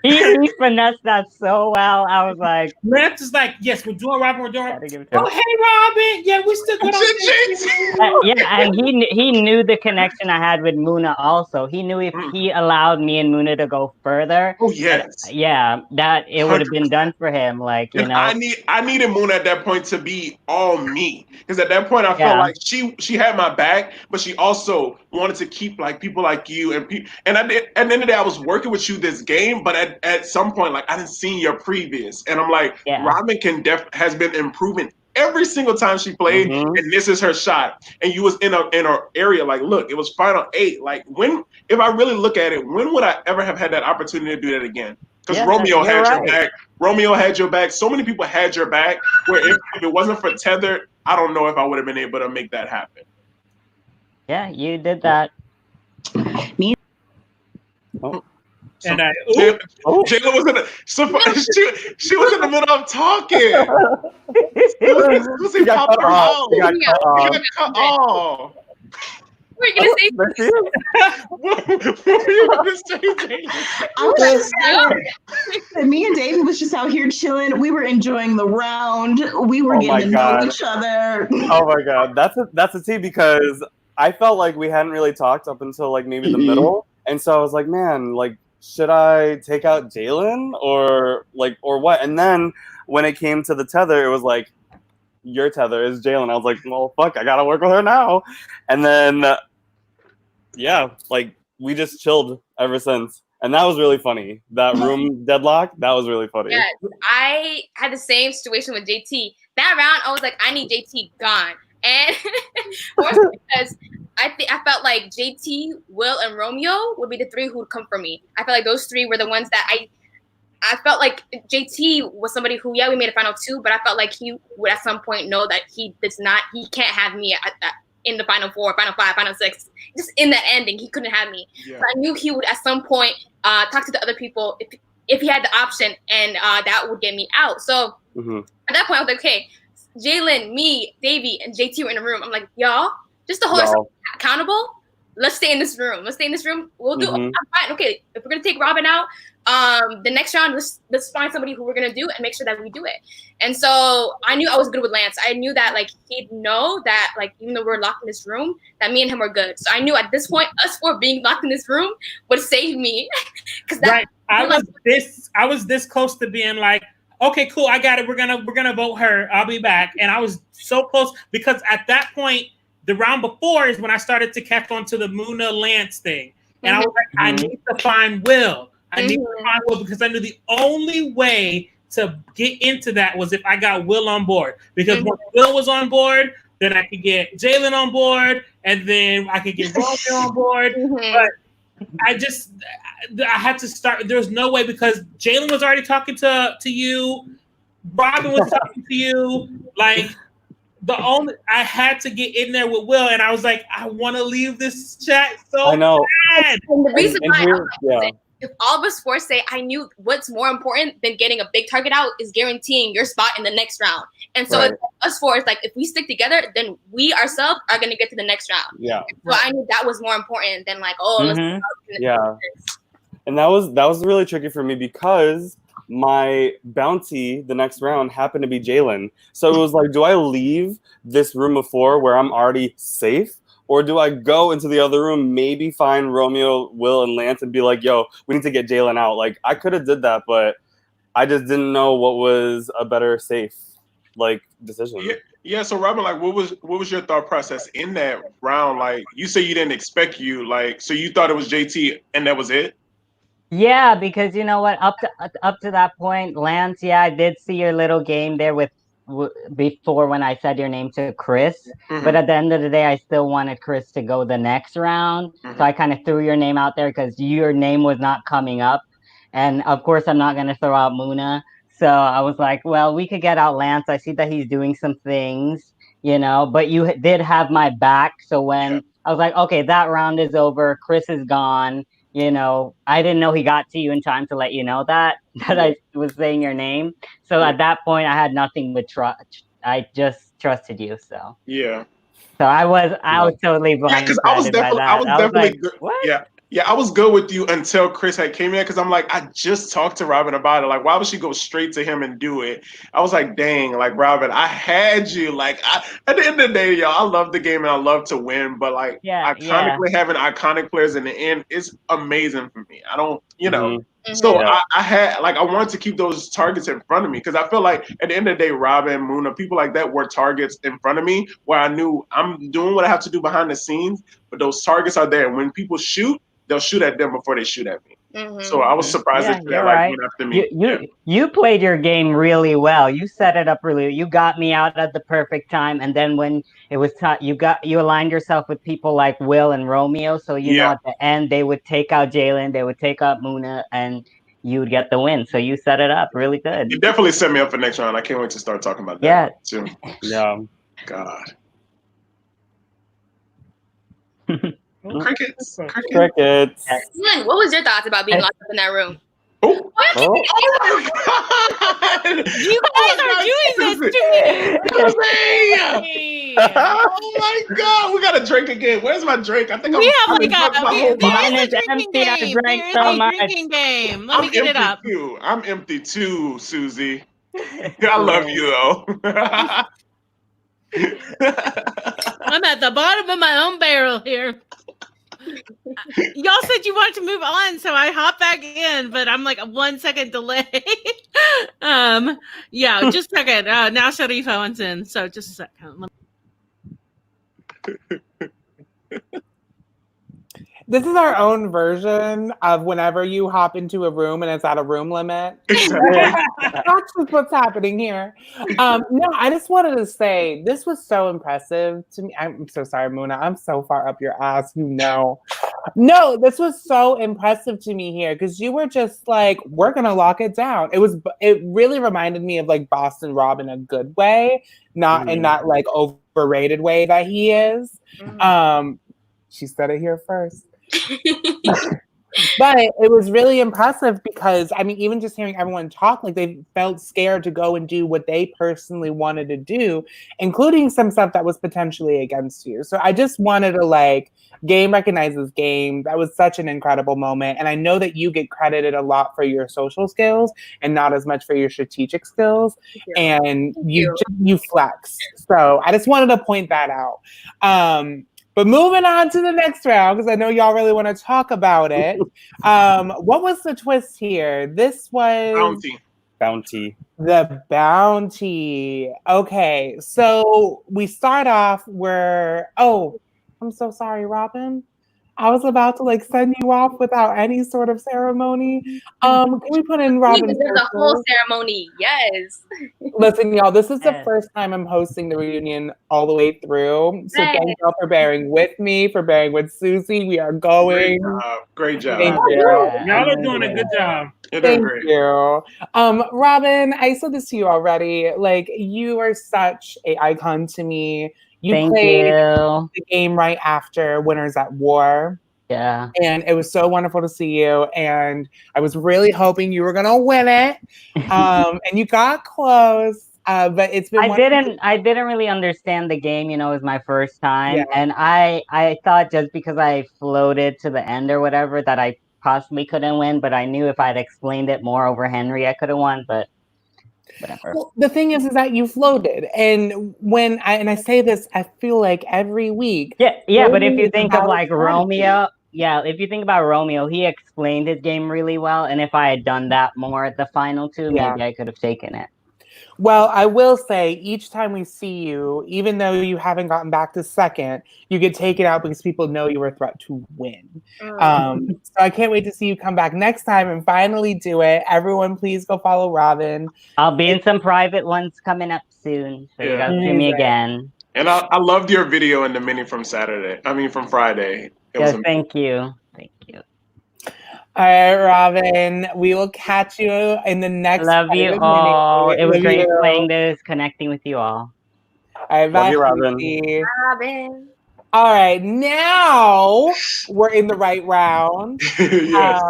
he finessed that so well. I was like, Lance is like, yes, we're doing Robin, we're doing Robin. Oh, hey, Robin. Yeah, we still good on yeah, and he knew the connection I had with Muna also. He knew if he allowed me and Muna to go further, that it would have been done for him. Like, I needed Muna at that point to be all me. Because at that point I felt like she had my back, but she also wanted to keep like people like you and I did. At the end of the day, I was working with you this game, but at some point, like I didn't see your previous, and I'm like, Robin has been improving every single time she played, and this is her shot. And you was in a area like, look, it was final 8. Like if I really look at it, when would I ever have had that opportunity to do that again? Because Romeo had your back. Romeo had your back. So many people had your back. Where if it wasn't for Tether, I don't know if I would have been able to make that happen. Yeah, you did that. Me. And Jayla was in she was in the middle of talking. Suzi popped her out. She got cut off. What are you gonna say? What were you gonna say, David? I was just saying, me and David was just out here chilling. We were enjoying the round. We were getting to know each other. Oh my god, that's a tea because I felt like we hadn't really talked up until like maybe the middle, and so I was like, man, like, should I take out Jalen or what? And then when it came to the tether, it was like, your tether is Jalen. I was like, well, fuck, I gotta work with her now. And then, yeah, like we just chilled ever since. And that was really funny. That room deadlock, that was really funny. Yes, I had the same situation with JT. That round, I was like, I need JT gone. And also because I felt like JT, Will, and Romeo would be the three who would come for me. I felt like those three were the ones that I felt like JT was somebody who, yeah, we made a final 2, but I felt like he would at some point know that he can't have me at that in the final 4, final 5, final 6. Just in that ending, he couldn't have me. Yeah. So I knew he would at some point talk to the other people if he had the option, and that would get me out. So at that point, I was like, okay, Jalen, me, Davey, and JT were in the room. I'm like, y'all, just to hold ourselves accountable, let's stay in this room. We'll do. I'm fine. Okay, if we're gonna take Robin out, the next round, let's find somebody who we're gonna do and make sure that we do it. And so I knew I was good with Lance. I knew that like he'd know that like even though we're locked in this room, that me and him were good. So I knew at this point, us 4 being locked in this room would save me. Right. I was this close to being like, okay, cool, I got it. We're gonna vote her. I'll be back. And I was so close because at that point, the round before is when I started to catch on to the Muna Lance thing. And I was like, I need to find Will. I need to find Will because I knew the only way to get into that was if I got Will on board. Because when Will was on board, then I could get Jalen on board, and then I could get Romeo on board. But I had to start. There was no way because Jalen was already talking to you. Robin was talking to you. Like, I had to get in there with Will, and I was like, I want to leave this chat so bad. And the reason why if all of us 4 say, I knew what's more important than getting a big target out is guaranteeing your spot in the next round. And so us 4 is like, if we stick together, then we ourselves are going to get to the next round. Yeah. So I knew that was more important than like, let's And that was really tricky for me because my bounty the next round happened to be Jalen. So it was like, do I leave this room of 4 where I'm already safe? Or do I go into the other room, maybe find Romeo, Will, and Lance and be like, yo, we need to get Jalen out? Like, I could have did that, but I just didn't know what was a better safe, like, decision. Yeah, so Robin, like, what was your thought process in that round? Like, you say you didn't expect you, like, so you thought it was JT and that was it? Yeah, because you know what, up to that point, Lance, yeah, I did see your little game there with before when I said your name to Chris, but at the end of the day, I still wanted Chris to go the next round. So I kind of threw your name out there because your name was not coming up. And of course, I'm not going to throw out Muna. So I was like, well, we could get out Lance. I see that he's doing some things, you know, but you did have my back. So when I was like, okay, that round is over, Chris is gone. You know, I didn't know he got to you in time to let you know that I was saying your name. So at that point, I had nothing but trust. I just trusted you. So So I was totally blindsided by that. I was definitely good. What? Yeah, I was good with you until Chris had came in because I'm like, I just talked to Robin about it. Like, why would she go straight to him and do it? I was like, dang, like Robin, I had you. Like, at the end of the day, y'all, I love the game and I love to win, but like, iconically having iconic players in the end is amazing for me. I don't, you know. So I had like I wanted to keep those targets in front of me because I feel like at the end of the day, Robin, Muna, people like that were targets in front of me where I knew I'm doing what I have to do behind the scenes, but those targets are there. And when people shoot, they'll shoot at them before they shoot at me. So I was surprised that you're like right. went after me. You played your game really well. You set it up really. You got me out at the perfect time, and then when it was you aligned yourself with people like Will and Romeo. So you know at the end they would take out Jalen, they would take out Muna, and you would get the win. So you set it up really good. You definitely set me up for next round. I can't wait to start talking about that too. Yeah. God. Crickets. What was your thoughts about being locked up in that room? Oh my God! You guys are doing this to me. Oh my God! We gotta drink again. Where's my drink? I think we have like a drinking game. Let me get it up. I'm empty too, Suzi. I love you though. I'm at the bottom of my own barrel here. Y'all said you wanted to move on, so I hopped back in, but I'm like a 1 second delay. Yeah, just a second. Now Sharifa wants in, so just a second. This is our own version of whenever you hop into a room and it's at a room limit. That's just what's happening here. No, I just wanted to say this was so impressive to me. I'm so sorry, Muna. I'm so far up your ass, you know. No, this was so impressive to me here because you were just like, we're gonna lock it down. It really reminded me of like Boston Rob in a good way, not in that like overrated way that he is. She said it here first. But it was really impressive because, I mean, even just hearing everyone talk, like they felt scared to go and do what they personally wanted to do, including some stuff that was potentially against you. So I just wanted to like, game recognizes game. That was such an incredible moment. And I know that you get credited a lot for your social skills and not as much for your strategic skills. And you flex. So I just wanted to point that out. But moving on to the next round, because I know y'all really want to talk about it. What was the twist here? This was... Bounty. The bounty. Okay, so we start off where... Oh, I'm so sorry, Robin. I was about to like send you off without any sort of ceremony. Can we put in Robin's There's a whole ceremony. Yes. Listen, y'all, this is the first time I'm hosting the reunion all the way through. So thank y'all for bearing with me, for bearing with Suzi. We are going. Great job. Thank you. Y'all are doing a good job. Thank you. Robin, I said this to you already. Like, you are such an icon to me. You played the game right after Winners at War. Yeah. And it was so wonderful to see you. And I was really hoping you were going to win it. And you got close. But it's been I didn't really understand the game, you know, it was my first time. Yeah. And I thought just because I floated to the end or whatever that I possibly couldn't win, but I knew if I'd explained it more over Henry, I could have won, but whatever. Well, the thing is that you floated. And when I say this, I feel like every week. Yeah, but if you think of like Romeo, if you think about Romeo, he explained his game really well. And if I had done that more at the final two, maybe I could have taken it. Well, I will say each time we see you, even though you haven't gotten back to second, you get taken out because people know you were a threat to win. So I can't wait to see you come back next time and finally do it. Everyone, please go follow Robin. I'll be in some private ones coming up soon. So you guys see me again. And I loved your video in the mini from Friday. Yes, thank you. Thank you. All right, Robin. We will catch you in the next. Love you all. It was great playing this, connecting with you all. All right, bye, love you, Robin. Robin. All right, now we're in the right round. Yes.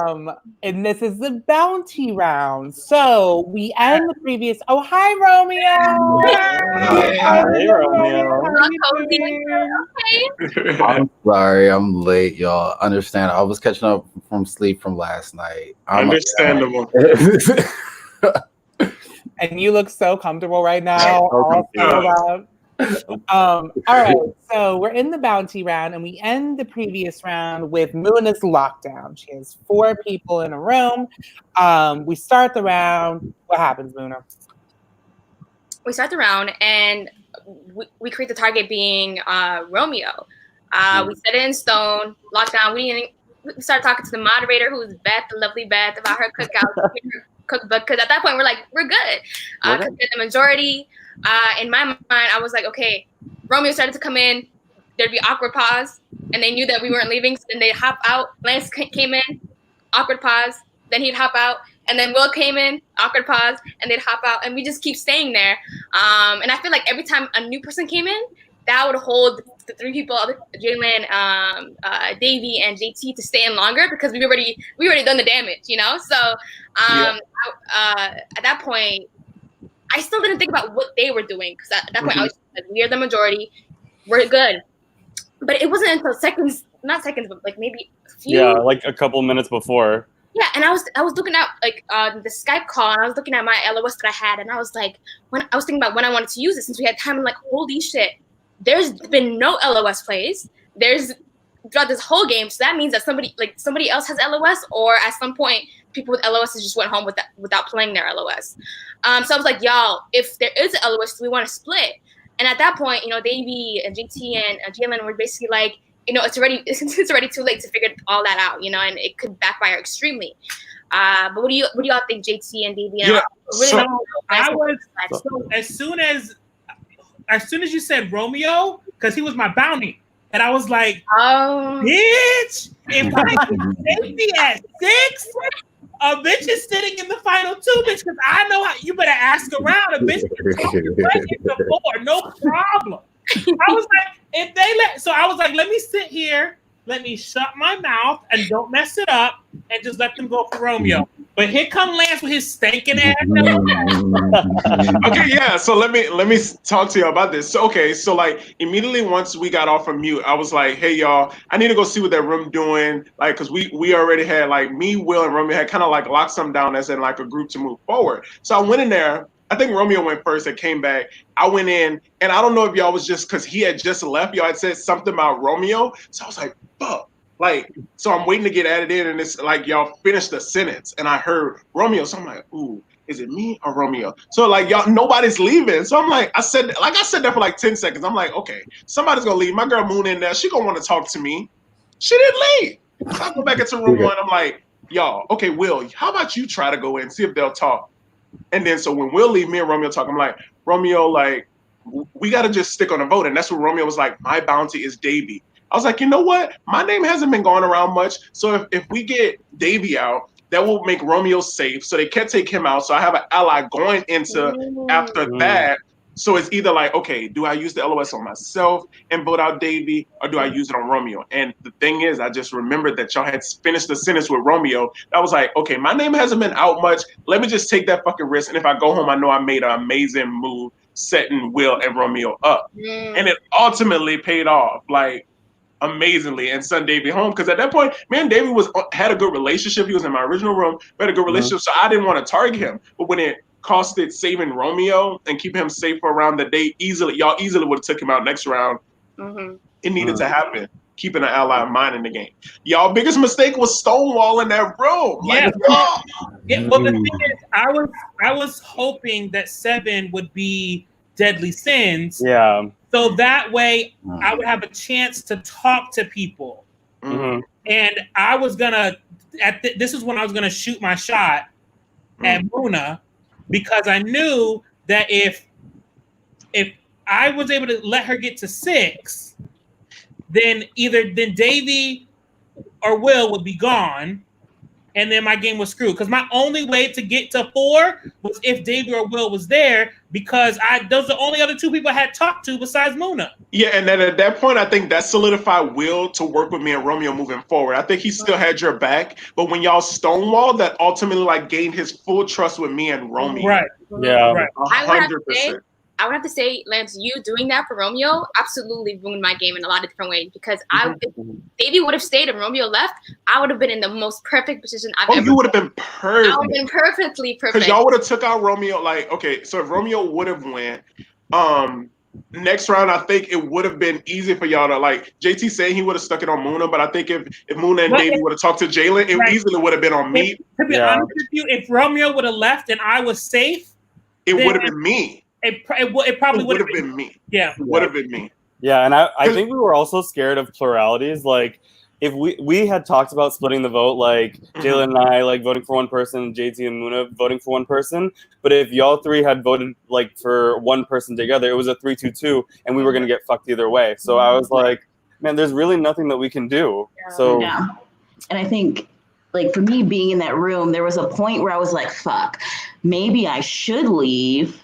And this is the bounty round. So we end the previous. Oh, hi, Romeo. Hey, Romeo. I'm sorry, I'm late, y'all. Understand? I was catching up from sleep from last night. Understandable. And you look so comfortable right now. So all right, so we're in the bounty round and we end the previous round with Muna's lockdown. She has 4 people in a room. We start the round. What happens, Muna? We start the round and we create the target being Romeo. We set it in stone, lockdown. We started talking to the moderator, who is Beth, the lovely Beth, about her cookbook, because at that point we're like, we're good. Because the majority, in my mind, I was like, okay, Romeo started to come in, there'd be awkward pause, and they knew that we weren't leaving, so then they'd hop out. Lance came in, awkward pause, then he'd hop out, and then Will came in, awkward pause, and they'd hop out, and we just keep staying there. And I feel like every time a new person came in, that would hold the 3 people, Jalen, Davey, and JT, to stay in longer because we already done the damage, you know. So at that point, I still didn't think about what they were doing because at that point I was just like, we are the majority, we're good. But it wasn't until not seconds, but like maybe a few. Yeah, like a couple minutes before. Yeah, and I was looking at like the Skype call, and I was looking at my LOS that I had, and I was like, I was thinking about when I wanted to use it since we had time. I'm like, holy shit, there's been no LOS plays. There's throughout this whole game. So that means that somebody else has LOS, or at some point people with LOS just went home without playing their LOS. So I was like, y'all, if there is an LOS, we want to split. And at that point, Davey and JT and Jalen were basically like, it's already too late to figure all that out, and it could backfire extremely. But what do y'all think, JT and Davey? Yeah. So as soon as you said Romeo, because he was my bounty, and I was like, oh, bitch, if I can safety at 6, a bitch is sitting in the final 2, bitch, because I know how you better ask around. A bitch can talk your way into 4, no problem. I was like, let me sit here, let me shut my mouth and don't mess it up, and just let them go for Romeo. But here come Lance with his stinking ass. Okay, yeah. So let me talk to you about this. So like immediately once we got off of mute, I was like, hey y'all, I need to go see what that room doing. Like, cause we already had like me, Will, and Romeo had kind of like locked something down as in like a group to move forward. So I went in there. I think Romeo went first and came back. I went in, and I don't know if y'all was just because he had just left. Y'all had said something about Romeo. So I was like, fuck. Like, so I'm waiting to get added in, and it's like y'all finished the sentence, and I heard Romeo. So I'm like, ooh, is it me or Romeo? So like y'all, nobody's leaving. So I'm like, I said that for like 10 seconds. I'm like, okay, somebody's gonna leave. My girl Moon in there. She gonna want to talk to me. She didn't leave. So I go back into room 1. I'm like, y'all, okay, Will, how about you try to go in, see if they'll talk? And then so when Will leave, me and Romeo talk, I'm like, Romeo, like, we got to just stick on the vote. And that's what Romeo was like, my bounty is Davey. I was like, you know what? My name hasn't been going around much. So if we get Davey out, that will make Romeo safe. So they can't take him out. So I have an ally going into after that. So it's either like, okay, do I use the LOS on myself and vote out Davey, or do I use it on Romeo? And the thing is, I just remembered that y'all had finished the sentence with Romeo. I was like, okay, my name hasn't been out much. Let me just take that fucking risk. And if I go home, I know I made an amazing move setting Will and Romeo up. And it ultimately paid off, like, amazingly, and sent Davey home. Because at that point, me and Davey had a good relationship. He was in my original room. We had a good relationship, so I didn't want to target him. But when it costed saving Romeo and keeping him safe for around the day, y'all easily would have took him out next round. It needed to happen. Keeping an ally of mine in the game. Y'all biggest mistake was stonewalling that room. Yeah. Like, Well, the thing is, I was hoping that 7 would be Deadly Sins. Yeah. So that way I would have a chance to talk to people. And I was gonna this is when I was gonna shoot my shot at Muna, because I knew that if I was able to let her get to 6, then Davey or Will would be gone, and then my game was screwed. Because my only way to get to 4 was if Davey or Will was there, because those are the only other 2 people I had talked to besides Muna. Yeah, and then at that point, I think that solidified Will to work with me and Romeo moving forward. I think he still had your back, but when y'all stonewalled, that ultimately like gained his full trust with me and Romeo. Right. Yeah. Right. 100%. I would have to say, Lance, you doing that for Romeo absolutely ruined my game in a lot of different ways, because if Davey would have stayed and Romeo left, I would have been in the most perfect position I've ever been. You would have been perfect. I would have been perfectly perfect. Because y'all would have took out Romeo. Like, okay, so if Romeo would have went, next round, I think it would have been easy for y'all to, like, JT saying he would have stuck it on Muna, but I think if Muna and Davey would have talked to Jalen, it easily would have been on me. To be honest with you, if Romeo would have left and I was safe, it would have been me. It probably would have been me. Yeah. It would have been me. Yeah, and I think we were also scared of pluralities. Like, if we had talked about splitting the vote, like Jalen and I like voting for one person, JT and Muna voting for one person. But if y'all 3 had voted like for one person together, it was a 3-2-2, and we were gonna get fucked either way. So I was like, man, there's really nothing that we can do. So yeah. And I think, like, for me being in that room, there was a point where I was like, fuck, maybe I should leave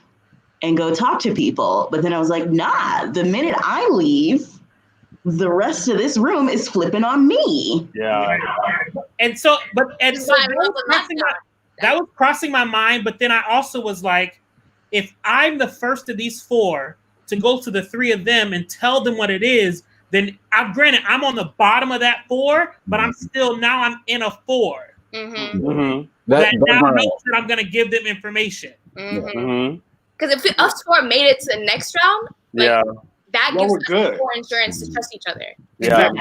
and go talk to people. But then I was like, nah, the minute I leave, the rest of this room is flipping on me. Yeah. And so that was crossing my mind. But then I also was like, if I'm the first of these 4 to go to the 3 of them and tell them what it is, then granted, I'm on the bottom of that 4, but I'm in a 4. That now knows that I'm going to give them information. Because if us 4 made it to the next round, that Y'all gives were us good. more insurance to trust each other. Yeah.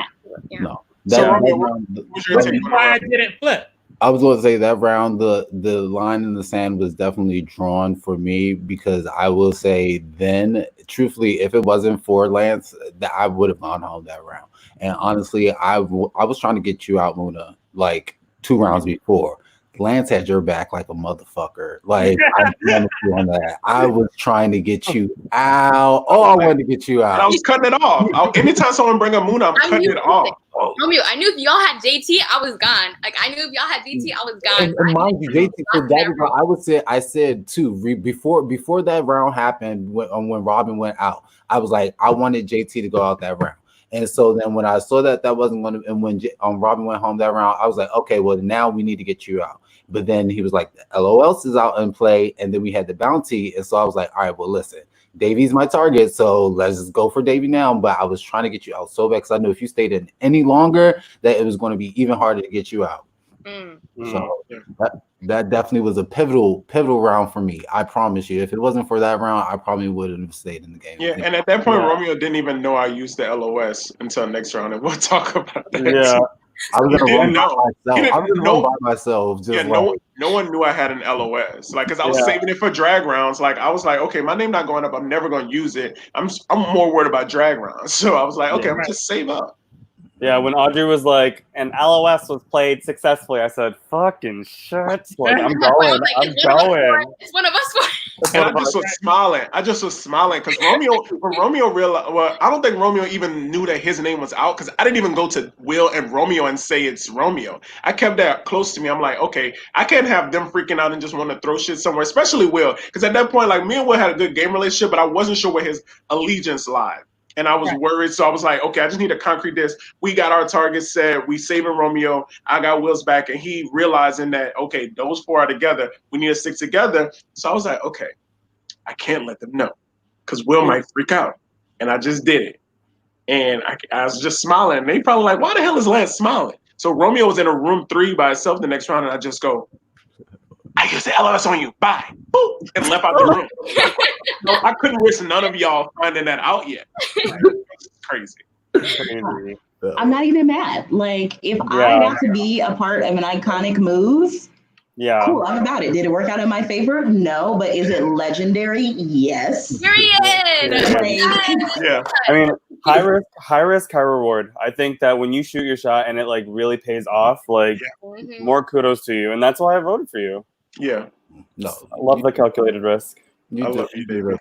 Yeah. No. So, That, Romeo, that what round, was your take on Why I that? didn't flip. I was going to say that round, the line in the sand was definitely drawn for me because I will say then, truthfully, if it wasn't for Lance, that I would have gone home that round. And honestly, I was trying to get you out, Muna, like 2 rounds before. Lance had your back like a motherfucker. Like I promise you on that. I was trying to get you out. Oh, I wanted to get you And I out. was cutting it off. Anytime someone bring a Moon, I'm I cutting knew it off. Romeo, I knew if y'all had JT, I was gone. Like I knew if y'all had JT, I was gone. And mind you, JT, so that is, I said too before that round happened when Robin went out, I was like, I wanted JT to go out that round. And so then when I saw that wasn't going to, and when Robin went home that round, I was like, okay, well now we need to get you out. But then he was like, LOLs is out in play, and then we had the bounty, and so I was like, all right, well listen, Davy's my target, so let's just go for Davy now. But I was trying to get you out so bad because I knew if you stayed in any longer, that it was going to be even harder to get you out. So that definitely was a pivotal round for me. I promise you, if it wasn't for that round, I probably wouldn't have stayed in the game. Yeah, and at that point, Romeo didn't even know I used the LOS until next round, and we'll talk about that. Yeah. I was gonna run by myself. He didn't I was gonna run by myself. Just Yeah, like, no one knew I had an LOS. Like, cause I was Yeah. saving it for drag rounds. Like, I was like, okay, my name not going up. I'm never gonna use it. I'm more worried about drag rounds. So I was like, okay, I'm gonna just save up. Yeah, when Audrey was like, and LOS was played successfully, I said, fucking shit. Like, I'm going. I'm going. It's one of us four. And I just was smiling. Because when Romeo realized, well, I don't think Romeo even knew that his name was out because I didn't even go to Will and Romeo and say it's Romeo. I kept that close to me. I'm like, okay, I can't have them freaking out and just want to throw shit somewhere, especially Will. Because at that point, like, me and Will had a good game relationship, but I wasn't sure where his allegiance lied. And I was worried, so I was like, okay, I just need to concrete this. We got our targets set. We saving Romeo. I got Will's back, and he realizing that, okay, those 4 are together. We need to stick together. So I was like, okay, I can't let them know because Will might freak out. And I just did it. And I was just smiling. And they probably like, why the hell is Lance smiling? So Romeo was in a room 3 by himself the next round, and I just go, I used the LOS on you. Bye. Boop. And left out the room. No, I couldn't risk none of y'all finding that out yet. Like, it's crazy. I'm not even mad. Like, if I got to be a part of an iconic move, cool, I'm about it. Did it work out in my favor? No, but is it legendary? Yes. Period. Yeah. I mean, high risk, high reward. I think that when you shoot your shot and it like really pays off, like more kudos to you. And that's why I voted for you. Yeah. No. I love the calculated risk. I love you, David.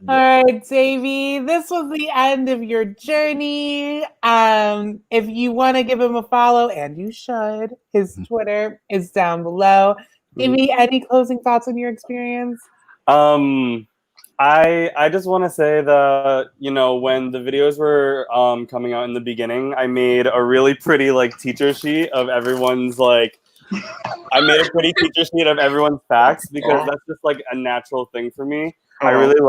All right, Davey, this was the end of your journey. If you want to give him a follow, and you should, his Twitter is down below. Davey, any closing thoughts on your experience? I just want to say that, you know, when the videos were coming out in the beginning, I made a really pretty like teacher sheet of everyone's like, I made a pretty teacher sheet of everyone's facts because that's just like a natural thing for me. I really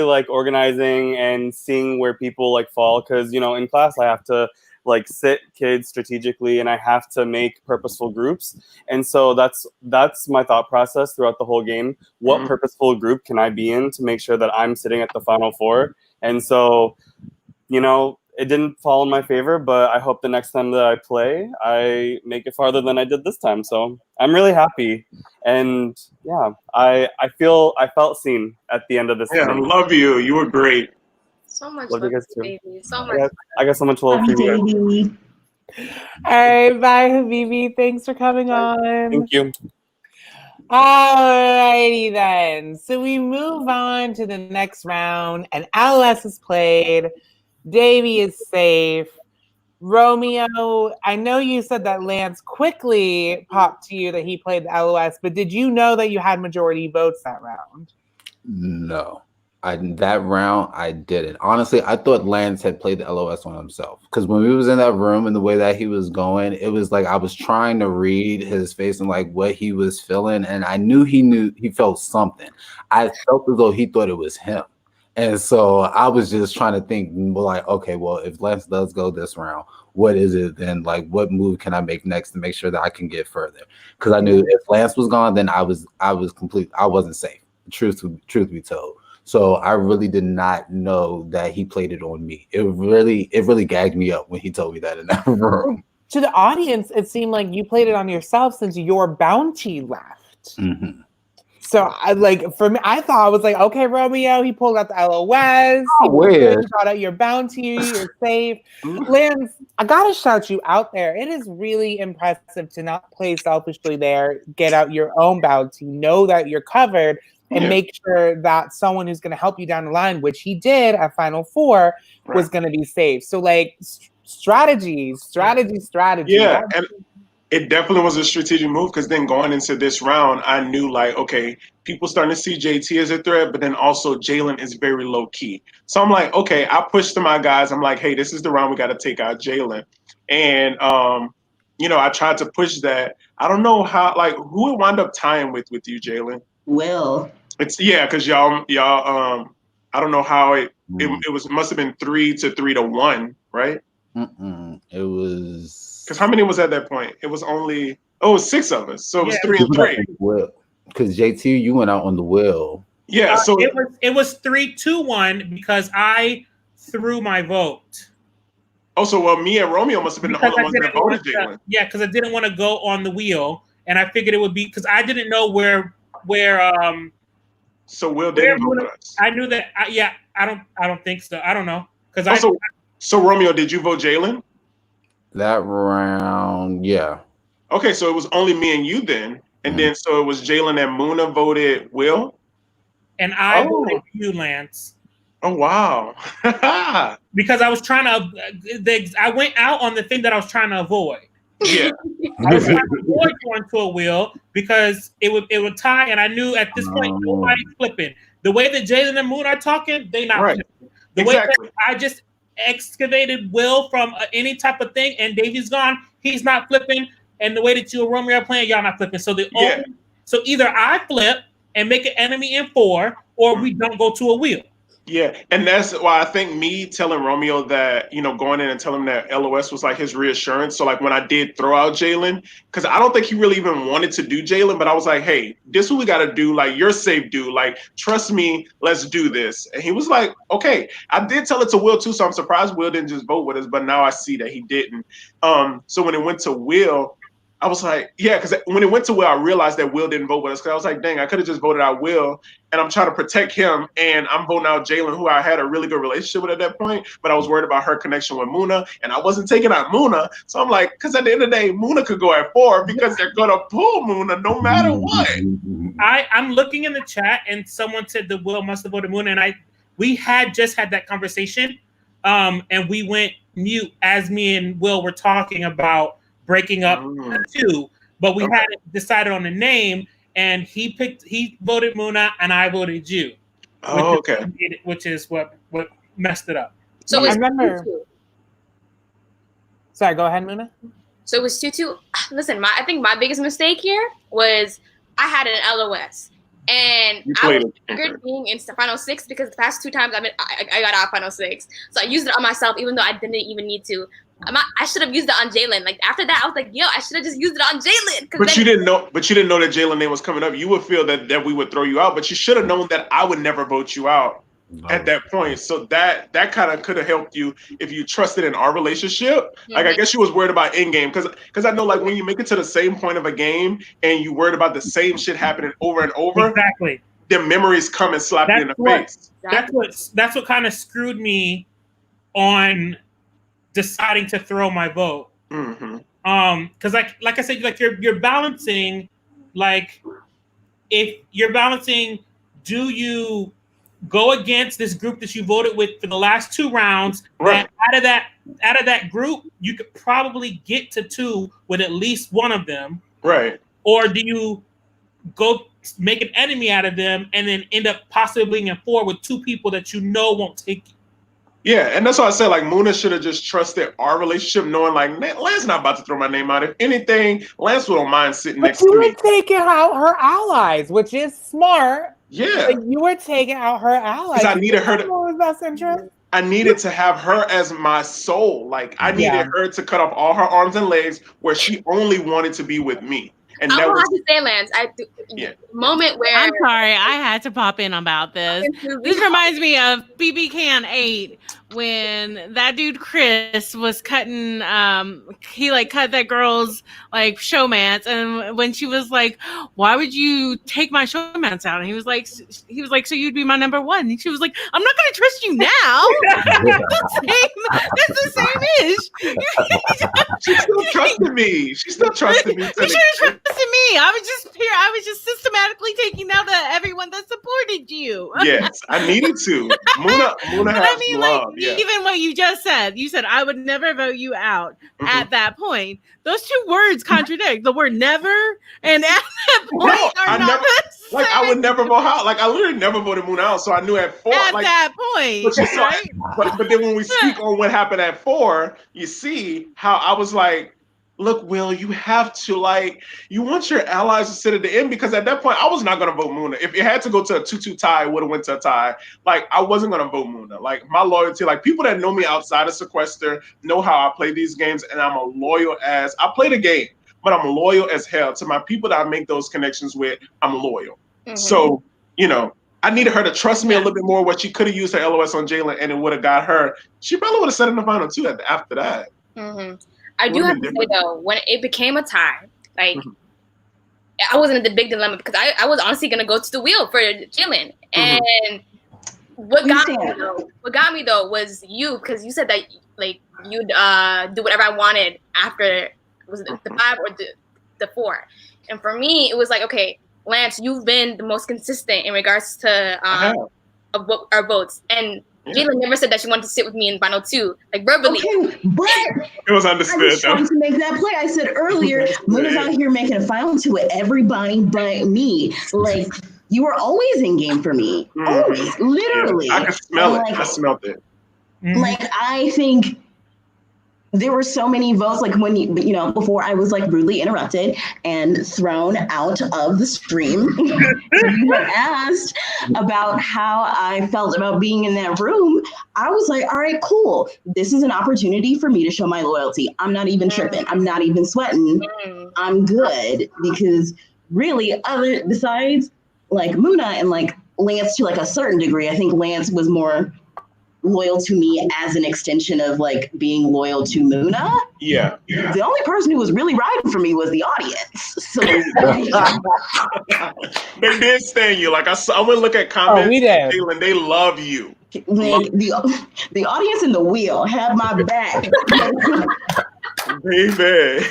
like organizing and seeing where people like fall because, you know, in class I have to like sit kids strategically and I have to make purposeful groups. And so that's my thought process throughout the whole game. What purposeful group can I be in to make sure that I'm sitting at the final 4? And so, you know, it didn't fall in my favor, but I hope the next time that I play, I make it farther than I did this time. So I'm really happy. And yeah, I felt seen at the end of this. Yeah, I love you. You were great. So much love love, you guys too. baby. So much. I got so much love for you. All right, bye, Habibi. Thanks for coming on. Thank you. Alrighty then. So we move on to the next round, and LOS is played. Davey is safe. Romeo, I know you said that Lance quickly popped to you that he played the LOS, but did you know that you had majority votes that round? No. That round, I didn't. Honestly, I thought Lance had played the LOS on himself. Because when we was in that room and the way that he was going, it was like I was trying to read his face and like what he was feeling. And I knew he felt something. I felt as though he thought it was him. And so I was just trying to think, well, like, okay, well, if Lance does go this round, what is it then? Like, what move can I make next to make sure that I can get further? Because I knew if Lance was gone, then I wasn't safe. Truth be told. So I really did not know that he played it on me. It really gagged me up when he told me that in that room. To the audience, it seemed like you played it on yourself since your bounty left. Mm-hmm. So for me, I thought I was like, okay, Romeo, he pulled out the LOS. He brought out your bounty. You're safe. Lance, I gotta shout you out there. It is really impressive to not play selfishly there. Get out your own bounty. Know that you're covered, and make sure that someone who's going to help you down the line, which he did at Final Four, was going to be safe. So strategy. Yeah, and it definitely was a strategic move because then going into this round, I knew okay, people starting to see JT as a threat, but then also Jalen is very low key. So I'm like, okay, I pushed to my guys. I'm like, hey, this is the round we got to take out Jalen, and I tried to push that. I don't know how, who it wound up tying with you, Jalen. Will. It's because y'all. I don't know how it must have been 3-3-1, right? It was because how many was at that point? It was only it was 6 of us, so it was 3-3. Because JT, you went out on the will. Yeah, so it was 3-2-1 because I threw my vote. Oh, so me and Romeo must have been the only ones that voted Jalen. Yeah, because I didn't want to go on the wheel, and I figured it would be because I didn't know where. So Will didn't vote us. I knew that. I don't think so. I don't know because So Romeo, did you vote Jalen? That round, yeah. Okay, so it was only me and you then, and then so it was Jalen and Muna voted Will, and I voted you, Lance. Oh wow! Because I was trying to, I went out on the thing that I was trying to avoid. Yeah, I was trying to avoid going to a wheel because it would tie, and I knew at this point nobody's flipping. The way that Jalen and Moon are talking, they not flipping. The way that I just excavated Will from any type of thing, and Davey's gone, he's not flipping. And the way that you and Romeo are playing, y'all not flipping. So so either I flip and make an enemy in 4, or we don't go to a wheel. Yeah, and that's why I think me telling Romeo that, going in and telling him that LOS was like his reassurance. So when I did throw out Jalen, because I don't think he really even wanted to do Jalen, but I was like, hey, this is what we got to do. You're safe, dude. Trust me, let's do this. And he was like, okay. I did tell it to Will too, so I'm surprised Will didn't just vote with us, but now I see that he didn't. So when it went to Will, I was like, yeah, because when it went to Will, I realized that Will didn't vote with us. Because I was like, dang, I could have just voted out Will, and I'm trying to protect him, and I'm voting out Jalen, who I had a really good relationship with at that point, but I was worried about her connection with Muna, and I wasn't taking out Muna. So I'm like, because at the end of the day, Muna could go at 4 because they're going to pull Muna no matter what. I'm looking in the chat, and someone said that Will must have voted Muna, and we had just had that conversation, and we went mute as me and Will were talking about breaking up the 2, but we hadn't decided on the name, and he voted Muna, and I voted you. Oh, okay. Which is what messed it up. So I remember. Sorry, go ahead, Muna. So it was 2-2. Listen, I think my biggest mistake here was I had an LOS. And I was triggered being in Final 6 because the past 2 times I got out Final 6. So I used it on myself, even though I didn't even need to. I should have used it on Jalen. After that, I was like, yo, I should have just used it on Jalen. But you didn't know. But you didn't know that Jalen name was coming up. You would feel that we would throw you out. But you should have known that I would never vote you out at that point. So that kind of could have helped you if you trusted in our relationship. I guess you was worried about in game because I know when you make it to the same point of a game and you worried about the same shit happening over and over. Exactly. The memories come and slap you in the face. That's what kind of screwed me on deciding to throw my vote. Because like I said, you're balancing, if you're balancing, do you go against this group that you voted with for the last 2 rounds? Right. Out of that group, you could probably get to 2 with at least one of them. Right. Or do you go make an enemy out of them and then end up possibly being in 4 with 2 people that won't take you? Yeah, and that's why I said Muna should have just trusted our relationship, knowing Lance not about to throw my name out. If anything, Lance wouldn't mind sitting next to me. But you were taking out her allies, which is smart. Yeah, but you were taking out her allies. I needed her to. What was best interest? I needed to have her as my soul. I needed her to cut off all her arms and legs, where she only wanted to be with me. And I that will was have to say, Lance, moment where I'm sorry, I had to pop in about this. This reminds me of BB Can 8 when that dude Chris was cutting he like cut that girl's like showmance, and when she was like, why would you take my showmance out? And he was like, so you'd be my number one. And she was like, I'm not gonna trust you now. That's the same ish. She still trusted me. She still trusted me. You should have trusted me. I was just systematically taking out everyone that supported you. Yes, I needed to. Muna has love. Yeah. Even what you just said, you said I would never vote you out. At that point, those two words contradict. The word never and at that point are not the same. Like I would never vote out. Like I literally never voted Muna out. So I knew at 4. At like, that point, but, right? but then when we speak on what happened at 4, you see how I was like, look, Will, you have to you want your allies to sit at the end, because at that point I was not going to vote Muna. If it had to go to a 2-2 tie, it would have went to a tie. Like I wasn't going to vote Muna. Like my loyalty, like people that know me outside of Sequester know how I play these games, and I'm a loyal ass. I play the game, but I'm loyal as hell to my people that I make those connections with. I'm loyal. So, I needed her to trust me a little bit more. What she could have used her LOS on Jalen, and it would have got her. She probably would have set in the final 2 after that. I do have to say though, when it became a tie, like I wasn't in the big dilemma because I was honestly gonna go to the wheel for Jalen, and what got me though was you, because you said that like you'd do whatever I wanted after, was it the 5 or the 4, and for me it was like, okay, Lance, you've been the most consistent in regards to our votes, and Jalen never said that she wanted to sit with me in final 2, like verbally. Okay, but it was understood. I was trying to make that play. I said earlier, Luna's out here making a final 2 with everybody but me. Like you were always in game for me, always, literally. Yeah, I could smell it. I smelled it. Like I think there were so many votes, like when before I was like rudely interrupted and thrown out of the stream. You were asked about how I felt about being in that room. I was like, all right, cool. This is an opportunity for me to show my loyalty. I'm not even tripping. I'm not even sweating. I'm good, because really, besides like Muna and like Lance to like a certain degree, I think Lance was more loyal to me as an extension of like being loyal to Muna. Yeah. The only person who was really riding for me was the audience. So they did stand you. Like I went to look at comments. We did. Jalen, they love you. Like, the audience in the wheel had my back. Baby.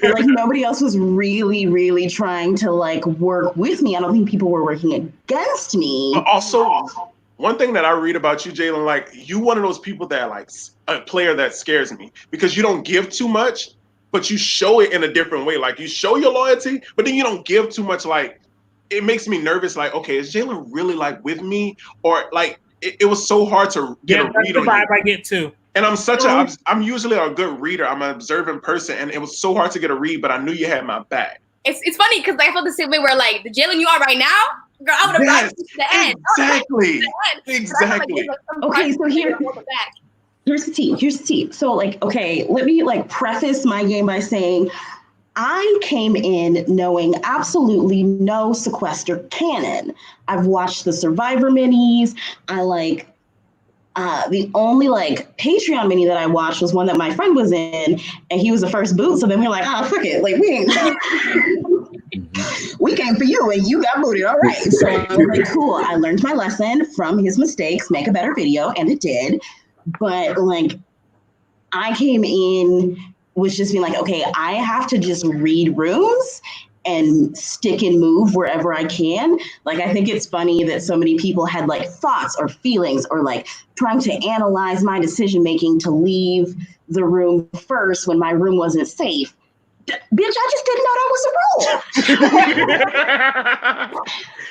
Like nobody else was really, really trying to like work with me. I don't think people were working against me. But also, one thing that I read about you, Jalen, like you one of those people that like a player that scares me, because you don't give too much, but you show it in a different way. Like you show your loyalty, but then you don't give too much. Like it makes me nervous. Like, okay, is Jalen really like with me, or like it was so hard to get a read on vibe you. I get too. And I'm usually a good reader. I'm an observant person, and it was so hard to get a read, but I knew you had my back. It's funny because I felt the same way where like the Jalen you are right now, girl, I would have brought you to the end. Exactly. Okay, so here's the tea. So like, okay, let me like preface my game by saying I came in knowing absolutely no Sequester canon. I've watched the Survivor minis. I like the only like Patreon mini that I watched was one that my friend was in, and he was the first boot. So then we were like, oh, fuck it. Like we came for you and you got booted. All right. So I was like, cool. I learned my lesson from his mistakes, make a better video. And it did. But like, I came in was just being like, okay, I have to just read rooms and stick and move wherever I can. Like, I think it's funny that so many people had like thoughts or feelings or like trying to analyze my decision-making to leave the room first when my room wasn't safe. Bitch, I just didn't know that was a rule.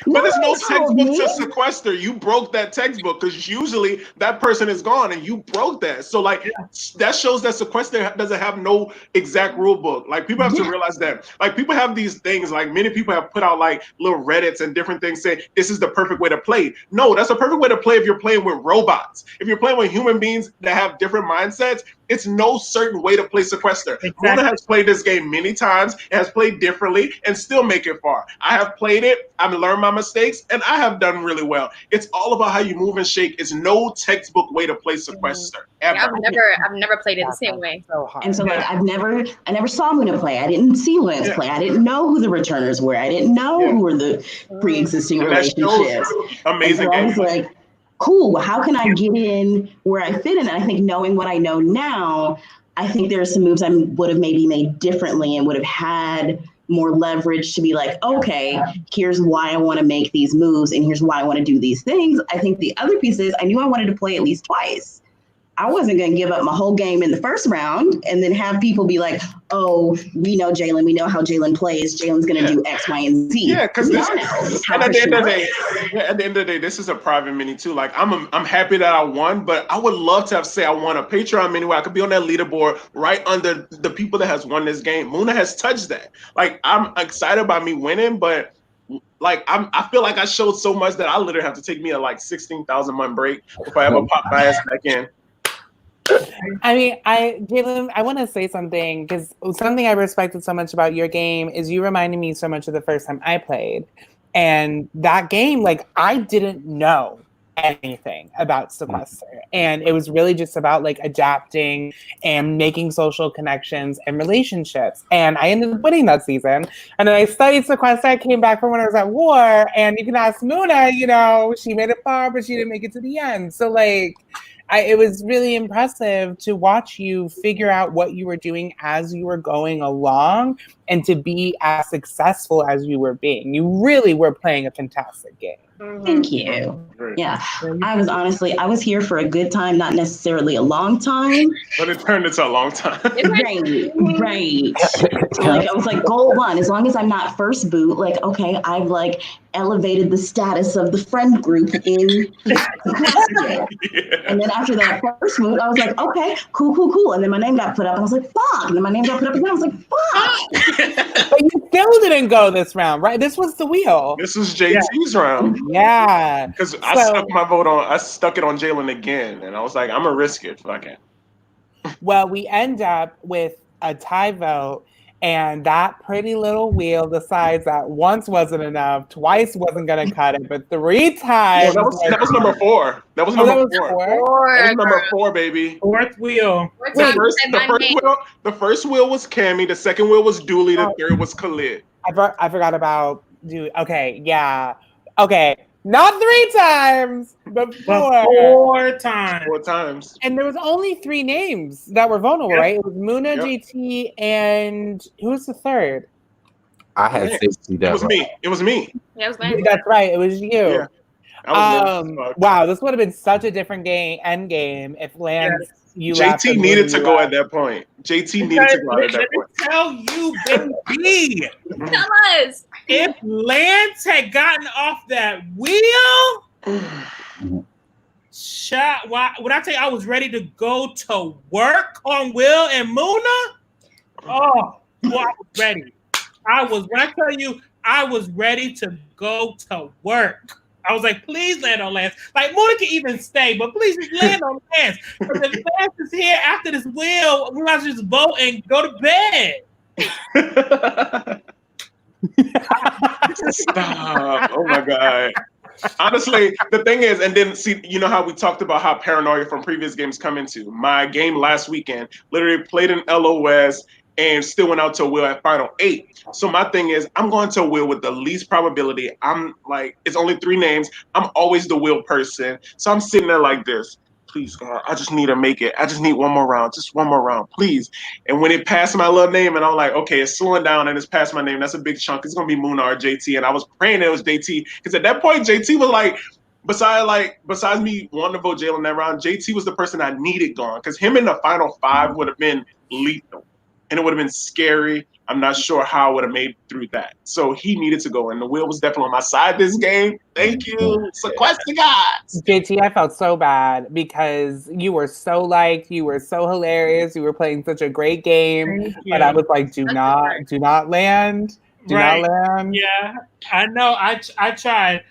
But there's no textbook to Sequester. You broke that textbook because usually that person is gone and you broke that. So like that shows that Sequester doesn't have no exact rule book. Like people have to realize that. Like people have these things, like many people have put out like little Reddits and different things saying this is the perfect way to play. No, that's a perfect way to play if you're playing with robots. If you're playing with human beings that have different mindsets, It's no certain way to play Sequester. Muna has played this game many times, has played differently, and still make it far. I have played it, I've learned my mistakes, and I have done really well. It's all about how you move and shake. It's no textbook way to play Sequester ever. Yeah, I've never played it the same way. And so, like, I never saw Muna play. I didn't see Lance play. I didn't know who the returners were. I didn't know who were the pre-existing relationships. Amazing game. I was game. like, cool. How can I get in where I fit in? And I think knowing what I know now, I think there are some moves I would have maybe made differently and would have had more leverage to be like, okay, here's why I want to make these moves and here's why I want to do these things. I think the other piece is I knew I wanted to play at least twice. I wasn't going to give up my whole game in the first round and then have people be like, oh, we know Jalen. We know how Jalen plays. Jalen's going to do X, Y, and Z. Yeah, because at the end of the day, this is a private mini too. Like I'm happy that I won, but I would love to have say I won a Patreon mini where I could be on that leaderboard right under the people that has won this game. Muna has touched that. Like I'm excited about me winning, but like I feel like I showed so much that I literally have to take me a like 16,000 month break if I ever pop my ass back in. I mean, Jalen, I want to say something because something I respected so much about your game is you reminded me so much of the first time I played. And that game, like, I didn't know anything about Sequester. And it was really just about, like, adapting and making social connections and relationships. And I ended up winning that season. And then I studied Sequester. I came back from when I was at war. And you can ask Muna, you know, she made it far, but she didn't make it to the end. So, like, it was really impressive to watch you figure out what you were doing as you were going along and to be as successful as you were being. You really were playing a fantastic game. Thank you. Yeah, I was here for a good time, not necessarily a long time. But it turned into a long time. Right. So, like, I was like, goal one, as long as I'm not first boot, like, okay, I've like elevated the status of the friend group in And then after that first boot, I was like, okay, cool. And then my name got put up. I was like, fuck. And then my name got put up again. I was like, fuck. But you still didn't go this round, right? This was the wheel. This was JT's round. Yeah. Because I stuck it on Jalen again. And I was like, I'm going to risk it if I can. Well, we end up with a tie vote. And that pretty little wheel decides that once wasn't enough, twice wasn't going to cut it, but 3 times. Well, that was number 4. That was number 4. That was number 4, baby. Fourth wheel. The first wheel was Cammy. The second wheel was Dooley. The third was Khalid. I forgot about Dooley. Okay, yeah. Okay. Not 3 times, but 4. 4 times. 4 times. And there was only 3 names that were vulnerable, right? It was Muna, JT, and who was the third? I had 60. It was me. Yeah, it was Lance. That's right. It was you. Yeah. Wow, this would have been such a different end game if Lance. JT needed to go at that point. JT needed to go at that point. Tell you, baby. Tell us. If Lance had gotten off that wheel, when I tell you I was ready to go to work on Will and Muna, oh, well, I was ready. When I tell you I was ready to go to work. I was like, please land on Lance. Like, Muna can even stay, but please just land on Lance. Because if Lance is here after this wheel, we might just vote and go to bed. Stop. Oh, my God. Honestly, the thing is, and then see, you know how we talked about how paranoia from previous games come into. My game last weekend, literally played an LOS and still went out to a wheel at final 8. So my thing is, I'm going to a wheel with the least probability. I'm like, it's only 3 names. I'm always the wheel person. So I'm sitting there like this. Please, God, I just need to make it. I just need one more round. Just one more round, please. And when it passed my little name, and I'm like, okay, it's slowing down and it's past my name. That's a big chunk. It's going to be Muna or JT. And I was praying it was JT. Because at that point, JT was like, besides me wanting to vote Jalen that round, JT was the person I needed gone. Because him in the final 5 would have been lethal. And it would have been scary. I'm not sure how I would have made through that. So he needed to go. And the wheel was definitely on my side this game. Thank you. Sequester gods. JT, I felt so bad because you were so liked. You were so hilarious. You were playing such a great game. But I was like, do not land. Do not land. Yeah, I know. I tried.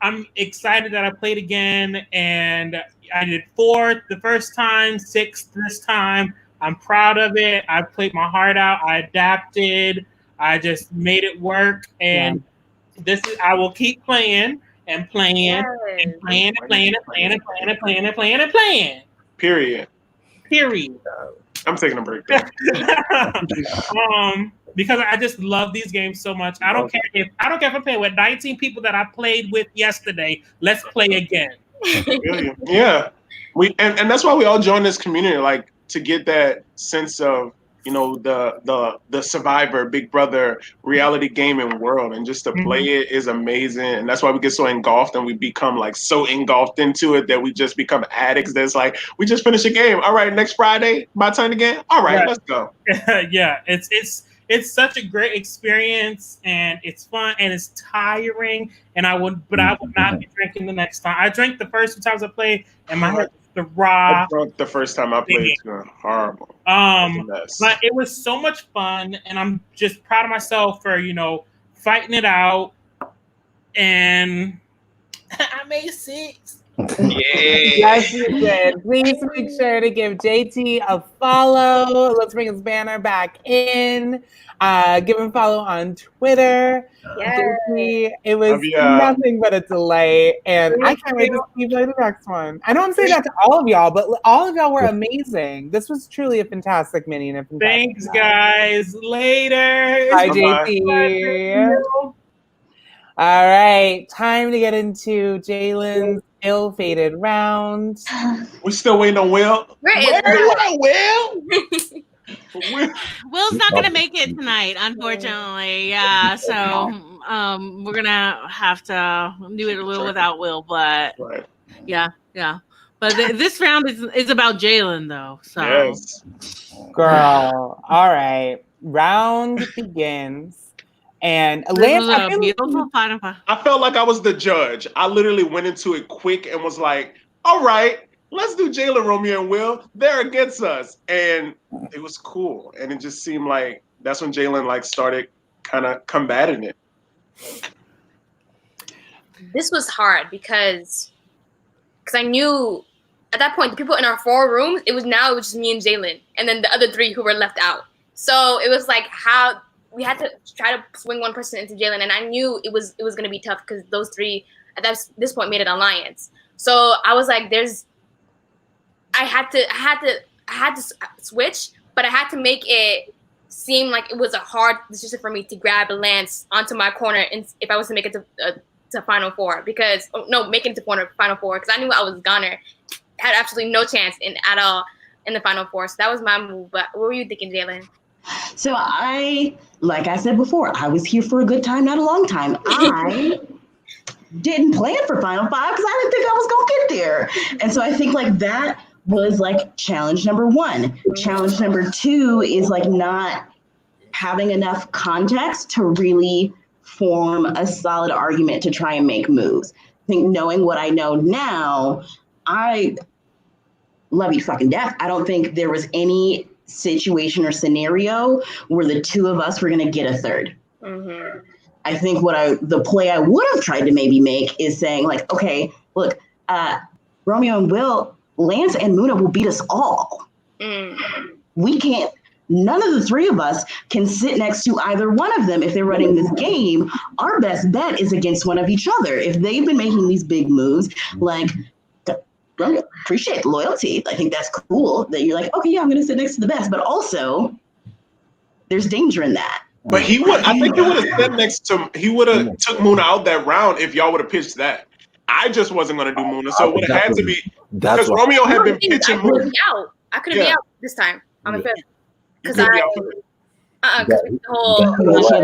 I'm excited that I played again, and I did 4th the first time, 6th this time. I'm proud of it. I played my heart out. I adapted. I just made it work, and I will keep playing and playing and playing and playing and playing and playing and playing and playing and playing. Period. I'm taking a break. Because I just love these games so much. I don't care if I'm playing with 19 people that I played with yesterday. Let's play again. Yeah. And that's why we all join this community, like to get that sense of, you know, the Survivor, Big Brother reality gaming world, and just to play it is amazing. And that's why we get so engulfed, and we become like so engulfed into it that we just become addicts. That's like, we just finished a game. All right, next Friday, my turn again. All right, let's go. Yeah, it's such a great experience, and it's fun, and it's tiring. And I would not be drinking the next time. I drank the first 2 times I played, and my head was raw. I drunk the first time I played too. Horrible. But it was so much fun, and I'm just proud of myself for, you know, fighting it out. And I made 6. Yes, you did. Please make sure to give JT a follow. Let's bring his banner back in. Give him a follow on Twitter. JT, it was nothing but a delight, and I can't wait to see you play the next one. I know I'm saying that to all of y'all, but all of y'all were amazing. This was truly a fantastic mini. And a fantastic Thanks, guys. Later. Bye, JT. All right, time to get into Jalen's ill-fated round. We're still waiting on Will. Will's not gonna make it tonight, unfortunately. Yeah, so we're gonna have to do it a little without Will, but yeah. But this round is about Jalen, though. So, girl. All right, round begins. And Lance, I felt like I was the judge. I literally went into it quick and was like, all right, let's do Jalen, Romeo, and Will. They're against us. And it was cool. And it just seemed like that's when Jalen like started kind of combating it. This was hard because I knew at that point the people in our 4 rooms, it was just me and Jalen, and then the other 3 who were left out. So it was like how we had to try to swing one person into Jalen, and I knew it was going to be tough because those 3 at this point made an alliance. So I was like, I had to switch, but I had to make it seem like it was a hard decision for me to grab Lance onto my corner, and if I was to make it to Final Four, making it to Final Four, because I knew I was goner, had absolutely no chance at all in the Final Four. So that was my move. But what were you thinking, Jalen? So like I said before, I was here for a good time, not a long time. I didn't plan for Final Five because I didn't think I was going to get there. And so I think like that was like challenge number 1. Challenge number 2 is like not having enough context to really form a solid argument to try and make moves. I think knowing what I know now, I love you fucking death. I don't think there was any situation or scenario where the 2 of us were going to get a third. I think the play I would have tried to maybe make is saying like, okay, look, Romeo and Will, Lance and Muna will beat us all. We can't, none of the 3 of us can sit next to either one of them if they're running this game. Our best bet is against one of each other. If they've been making these big moves, like, appreciate loyalty. I think that's cool that you're like, okay, yeah, I'm going to sit next to the best, but also there's danger in that. But I think he would have sat next to, he would have took Muna out that round if y'all would have pitched that. I just wasn't going to do Muna, so it would have had to be, because Romeo had been pitching Muna. I couldn't be out this time on the 5th. Because if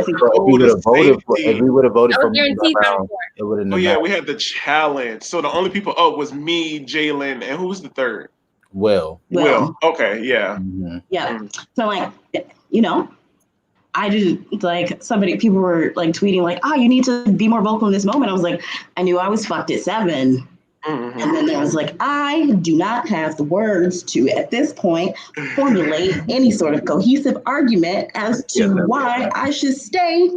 we would have voted for Muna, it would have. Oh yeah, we had the challenge. So the only people up was me, Jalen, and who was the third? Will. Okay, yeah. Yeah. So like, you know, I didn't like people were like tweeting like, you need to be more vocal in this moment. I was like, I knew I was fucked at 7. And then there was like, I do not have the words to, at this point, formulate any sort of cohesive argument as to why I should stay.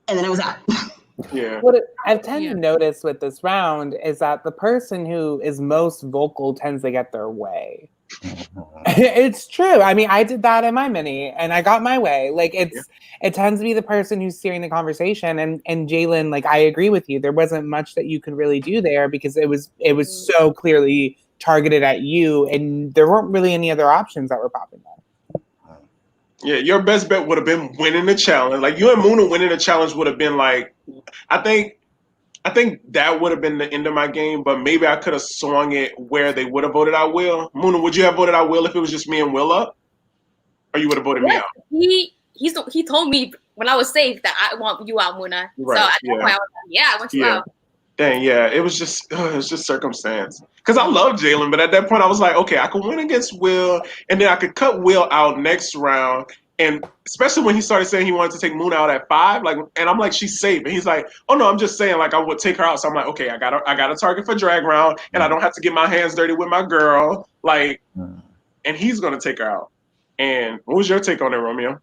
And then I was out. Yeah. What I tend to notice with this round is that the person who is most vocal tends to get their way. It's true. I mean, I did that in my mini and I got my way. Like it tends to be the person who's steering the conversation. And Jalen, like I agree with you. There wasn't much that you could really do there because it was so clearly targeted at you and there weren't really any other options that were popping up. Yeah, your best bet would have been winning the challenge. Like you and Muna winning the challenge would have been like, I think that would have been the end of my game, but maybe I could have swung it where they would have voted out Will. Muna, would you have voted out Will if it was just me and Will up? Or you would have voted me out? He told me when I was safe that I want you out, Muna. Right, So at that point I was like, I want you out. Dang, yeah, it was just circumstance. Because I love Jalen, but at that point I was like, okay, I could win against Will, and then I could cut Will out next round. And especially when he started saying he wanted to take Muna out at 5, like, and I'm like, she's safe. And he's like, oh no, I'm just saying, like, I would take her out. So I'm like, okay, I got a target for drag round, and I don't have to get my hands dirty with my girl, like, and he's gonna take her out. And what was your take on it, Romeo?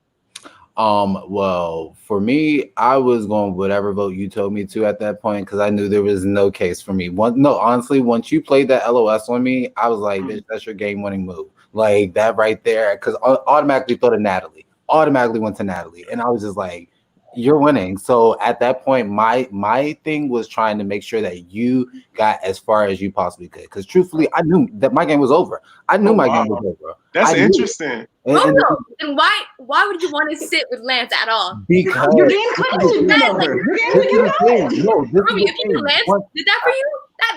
Well, for me, I was going whatever vote you told me to at that point because I knew there was no case for me. Honestly, once you played that LOS on me, I was like, bitch, that's your game-winning move. Like that right there, because automatically thought of Natalie. Automatically went to Natalie, and I was just like, "You're winning." So at that point, my thing was trying to make sure that you got as far as you possibly could. Because truthfully, I knew that my game was over. I knew my game was over. That's interesting. And why would you want to sit with Lance at all? Because your game couldn't be over. Your game couldn't be over. No, if you knew Lance did that for you,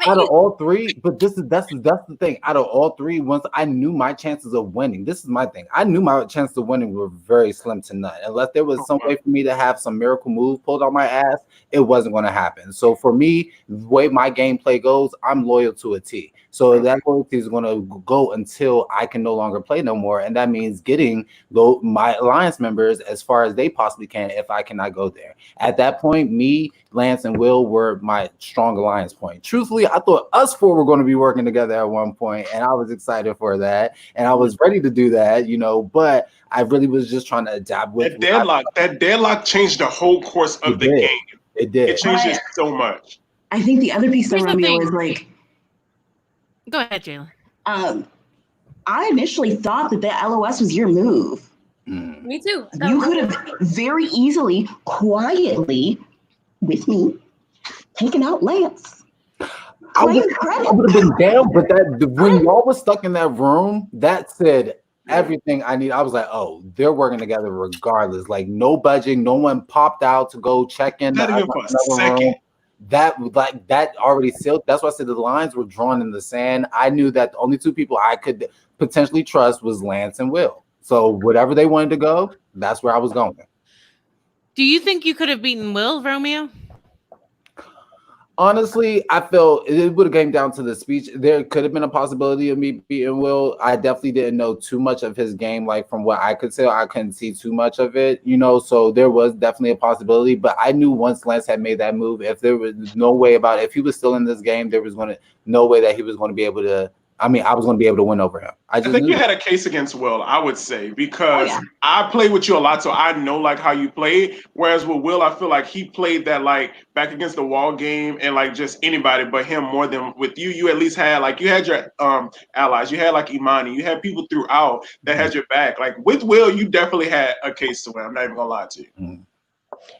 out of all three, but that's the thing. Out of all three, once I knew my chances of winning, this is my thing. I knew my chances of winning were very slim to none. Unless there was some way for me to have some miracle move pulled on my ass, it wasn't going to happen. So for me, the way my gameplay goes, I'm loyal to a T. So that loyalty is going to go until I can no longer play no more, and that means getting my alliance members as far as they possibly can if I cannot go there. At that point, me, Lance, and Will were my strong alliance point. Truthfully, I thought us four were going to be working together at one point, and I was excited for that, and I was ready to do that, but I really was just trying to adapt with that deadlock changed the whole course of the game. It did. It changed it so much. I think the other piece of Romeo is like, go ahead, Jalen. I initially thought that the LOS was your move. Me too. You could have very easily, quietly, with me, taken out Lance. I would have been down, but when y'all was stuck in that room, that said everything I need. I was like, oh, they're working together regardless. Like no budging, no one popped out to go check in. Not even for a second. Room. That already sealed. That's why I said the lines were drawn in the sand. I knew that the only two people I could potentially trust was Lance and Will. So whatever they wanted to go, that's where I was going. Do you think you could have beaten Will, Romeo? Honestly, I felt it would have came down to the speech. There could have been a possibility of me beating Will. I definitely didn't know too much of his game. Like from what I could tell, I couldn't see too much of it, so there was definitely a possibility. But I knew once Lance had made that move, if there was no way about it, if he was still in this game, there was no way that he was going to be able to. I was going to be able to win over him. I think you had a case against Will, I would say, because I play with you a lot, so I know like how you play. Whereas with Will, I feel like he played that like back against the wall game and like just anybody but him more than with you. You at least had like you had your allies, you had like Imani, you had people throughout that had your back. Like with Will, you definitely had a case to win. I'm not even gonna lie to you.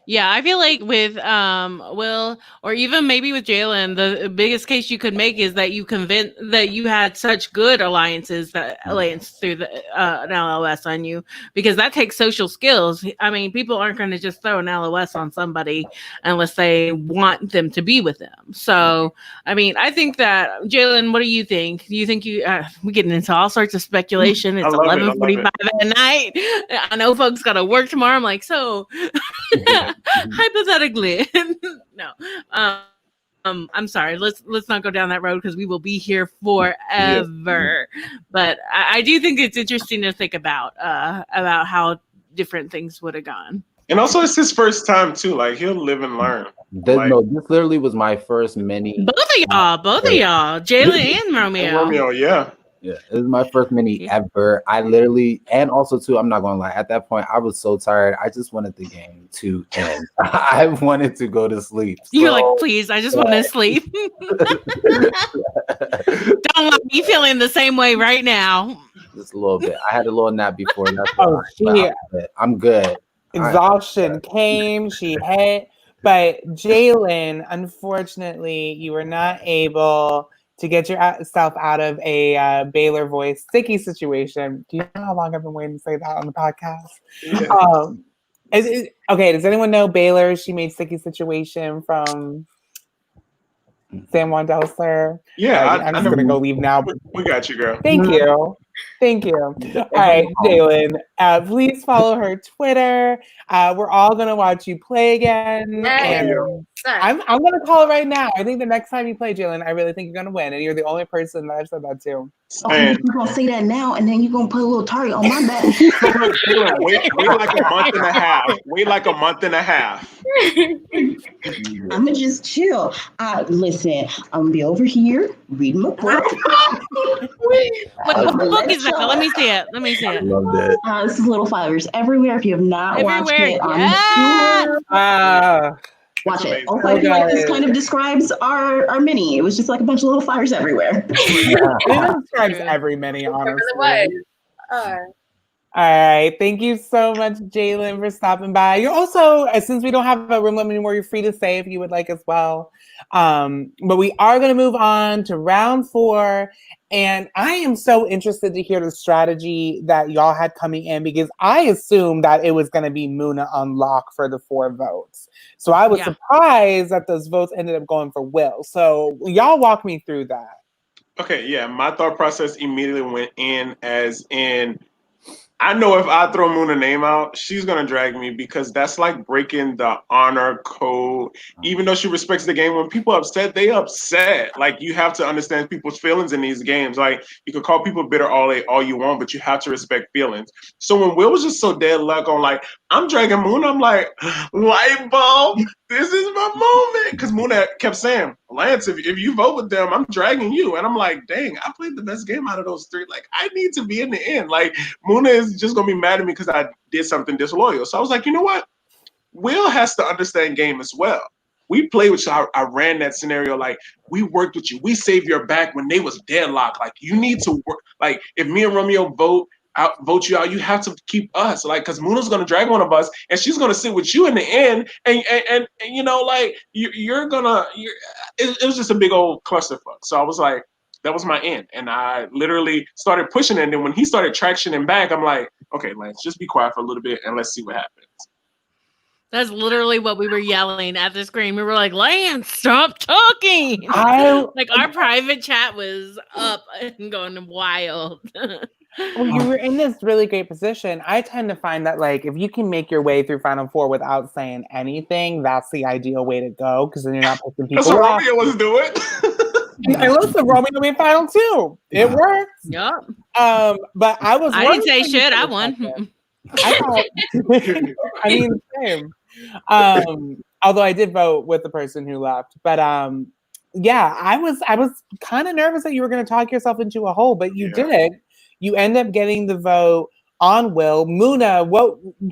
Yeah, I feel like with Will or even maybe with Jalen, the biggest case you could make is that you convinced that you had such good alliances that Lance threw an LOS on you, because that takes social skills. I mean, people aren't going to just throw an LOS on somebody unless they want them to be with them. So, I mean, I think that Jalen, what do you think? Do you think we're getting into all sorts of speculation? It's 11:45 at night. I know folks got to work tomorrow. I'm like, so. Hypothetically, no. I'm sorry. Let's not go down that road because we will be here forever. But I do think it's interesting to think about how different things would have gone. And also, it's his first time too. Like he'll live and learn. No, this literally was my first mini. Both of y'all, Jalen and Romeo. Romeo, yeah. Yeah, it was my first mini ever. I literally, and also too, I'm not gonna lie. At that point, I was so tired. I just wanted the game to end. I wanted to go to sleep. You're like, please, I just want to sleep. Don't let me feeling the same way right now. Just a little bit. I had a little nap before. That's Oh, I'm good. Exhaustion came, she hit. But Jalen, unfortunately, you were not able to get yourself out of a Baylor voice sticky situation. Do you know how long I've been waiting to say that on the podcast? Yeah. Okay, does anyone know Baylor? She made sticky situation from San Juan del Sur. Yeah, I'm just going to go leave now. We got you, girl. Thank you. Thank you. All right, Jalen, please follow her Twitter. We're all going to watch you play again. And I'm going to call it right now. I think the next time you play, Jalen, I really think you're going to win. And you're the only person that I've said that to. Okay, you're going to say that now, and then you're going to put a little target on my back. Jalen, wait like a month and a half. Wait like a month and a half. I'm going to just chill. Listen, I'm going to be over here reading my book. What book is that? Let me see it. I love that. This is Little Fires everywhere. If you have not watched it, yes! I'm sure. Watch it. Also, I feel like this kind of describes our mini. It was just like a bunch of little fires everywhere. It describes every mini, honestly. All right. Thank you so much, Jalen, for stopping by. You're also, since we don't have a room limit anymore, you're free to say if you would like as well. But we are going to move on to round 4. And I am so interested to hear the strategy that y'all had coming in, because I assumed that it was going to be Muna unlock for the 4 votes. So I was surprised that those votes ended up going for Will. So y'all walk me through that. Okay, yeah. My thought process immediately went in as in, I know if I throw Moon a name out, she's going to drag me, because that's like breaking the honor code. Even though she respects the game, when people are upset, they upset. Like, you have to understand people's feelings in these games. Like, you can call people bitter all you want, but you have to respect feelings. So when Will was just so dead luck on like, I'm dragging Moon, I'm like, light bulb, this is my moment. Because Moon kept saying, Lance, if you vote with them, I'm dragging you. And I'm like, dang, I played the best game out of those 3. Like, I need to be in the end. Like, Muna is just going to be mad at me because I did something disloyal. So I was like, you know what? Will has to understand game as well. We played with you. I ran that scenario. Like, we worked with you. We saved your back when they was deadlocked. Like, you need to work. Like, if me and Romeo vote you out, you have to keep us. Like, because Muna's going to drag one of us, and she's going to sit with you in the end. And you know, like, it was just a big old clusterfuck. So I was like, that was my end. And I literally started pushing it. And then when he started tractioning back, I'm like, okay, Lance, just be quiet for a little bit and let's see what happens. That's literally what we were yelling at the screen. We were like, Lance, stop talking. Like, our private chat was up and going wild. Well, you were in this really great position. I tend to find that, like, if you can make your way through Final Four without saying anything, that's the ideal way to go, because then you're not pissing people off. That's what Romeo was doing. And listen, Romeo made Final 2. It worked. Yep. But I didn't say shit. I won. I thought, I mean, same. Although I did vote with the person who left. But yeah, I was kind of nervous that you were going to talk yourself into a hole, but you did. You end up getting the vote on Will. Muna,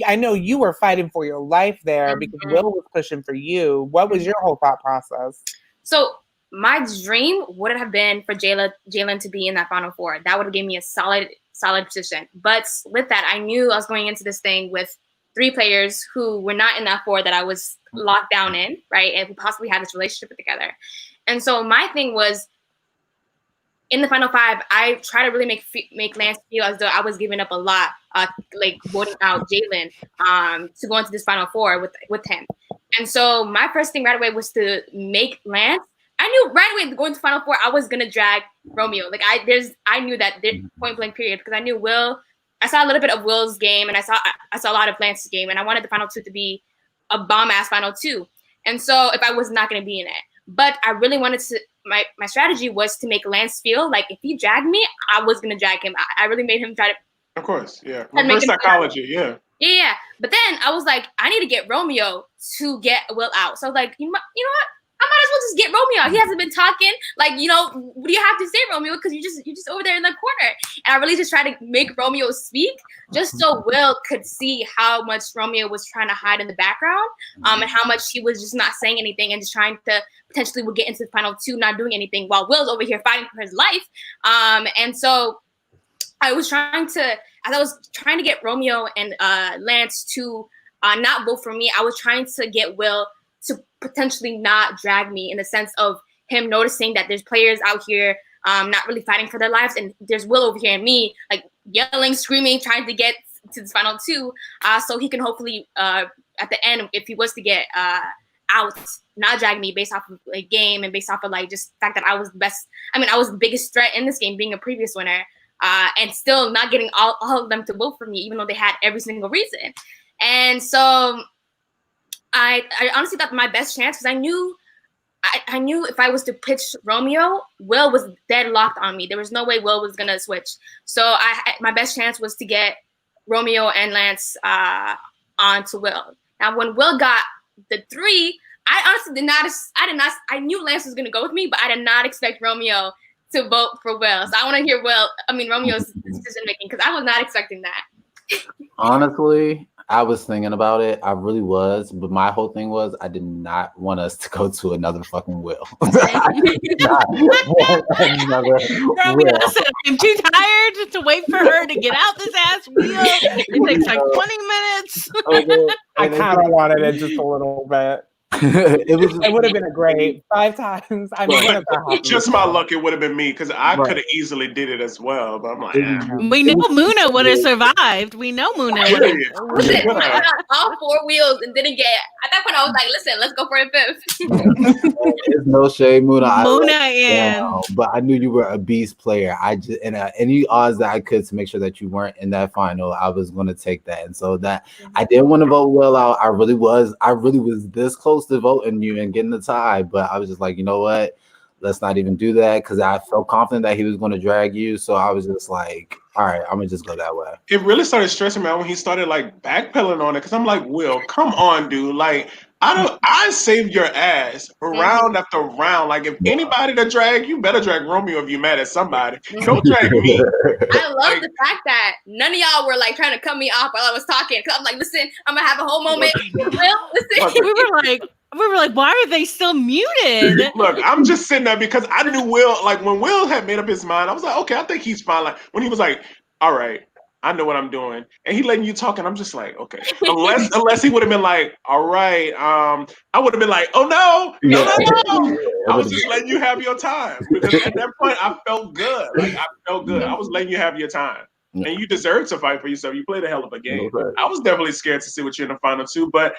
I know you were fighting for your life there because Will was pushing for you. What was your whole thought process? So my dream would have been for Jalen to be in that Final Four. That would have given me a solid position. But with that, I knew I was going into this thing with 3 players who were not in that 4 that I was locked down in, right? And who possibly had this relationship together. And so my thing was, in the Final 5, I try to really make Lance feel as though I was giving up a lot, like voting out Jalen to go into this Final 4 with him. And so my first thing right away was to make Lance. I knew right away going to Final 4, I was gonna drag Romeo. Like I knew that point blank period, because I knew Will. I saw a little bit of Will's game, and I saw a lot of Lance's game, and I wanted the Final 2 to be a bomb ass Final 2. And so if I was not gonna be in it, but I really wanted to. My strategy was to make Lance feel like if he dragged me, I was gonna drag him. I really made him try to. Of course, yeah. Reverse psychology, yeah. Yeah. But then I was like, I need to get Romeo to get Will out. So I was like, you know what? I might as well just get Romeo. He hasn't been talking. Like, you know, what do you have to say, Romeo? Because you're just over there in the corner. And I really just tried to make Romeo speak just so Will could see how much Romeo was trying to hide in the background, and how much he was just not saying anything and just trying to potentially would get into the final two, not doing anything while Will's over here fighting for his life. And so I was trying to get Romeo and Lance to not vote for me. I was trying to get Will to potentially not drag me, in the sense of him noticing that there's players out here not really fighting for their lives, and there's Will over here and me like yelling, screaming, trying to get to the final two, so he can hopefully at the end, if he was to get out, not drag me based off of a game and based off of like just the fact that I was the best. I mean, I was the biggest threat in this game, being a previous winner, and still not getting all of them to vote for me, even though they had every single reason. And so I honestly thought my best chance, because I knew if I was to pitch Romeo, Will was dead locked on me. There was no way Will was gonna switch. So my best chance was to get Romeo and Lance onto Will. Now, when Will got the 3, I honestly did not. I knew Lance was gonna go with me, but I did not expect Romeo to vote for Will. So I want to hear Romeo's decision making, because I was not expecting that. Honestly, I was thinking about it. I really was, but my whole thing was I did not want us to go to another fucking Will. Romeo said, I'm too tired to wait for her to get out this ass wheel. It takes like 20 minutes. I kind of wanted it just a little bit. It would have been a great 5 times. I mean, just my luck, it would have been me, because I could have easily did it as well. But I'm like, we know Muna would have survived. We know Muna would have. Listen, I got all 4 wheels and didn't get. At that point, I was like, listen, let's go for the 5th. There's no shade, Muna. But I knew you were a beast player. I just any odds that I could to make sure that you weren't in that final, I was going to take that. And so that I didn't want to vote Will out. I really was this close to voting you and getting the tie, but I was just like, you know what? Let's not even do that, because I felt confident that he was going to drag you. So I was just like, all right, I'm gonna just go that way. It really started stressing me out when he started like backpedaling on it, because I'm like, Will, come on, dude. Like, I saved your ass round after round. Like, if anybody to drag, you better drag Romeo if you're mad at somebody. Don't drag me. I love the fact that none of y'all were like trying to cut me off while I was talking. Cause I'm like, listen, I'm gonna have a whole moment. Will, listen. We were like, why are they still muted? Look, I'm just sitting there because I knew Will. Like, when Will had made up his mind, I was like, okay, I think he's fine. Like, when he was like, all right, I know what I'm doing, and he letting you talk, and I'm just like, okay. Unless he would have been like, all right, I would have been like, oh no. I was just letting you have your time, because at that point I felt good. Like, I felt good. I was letting you have your time. And you deserve to fight for yourself. You played a hell of a game. I was definitely scared to see what you're in the final 2, but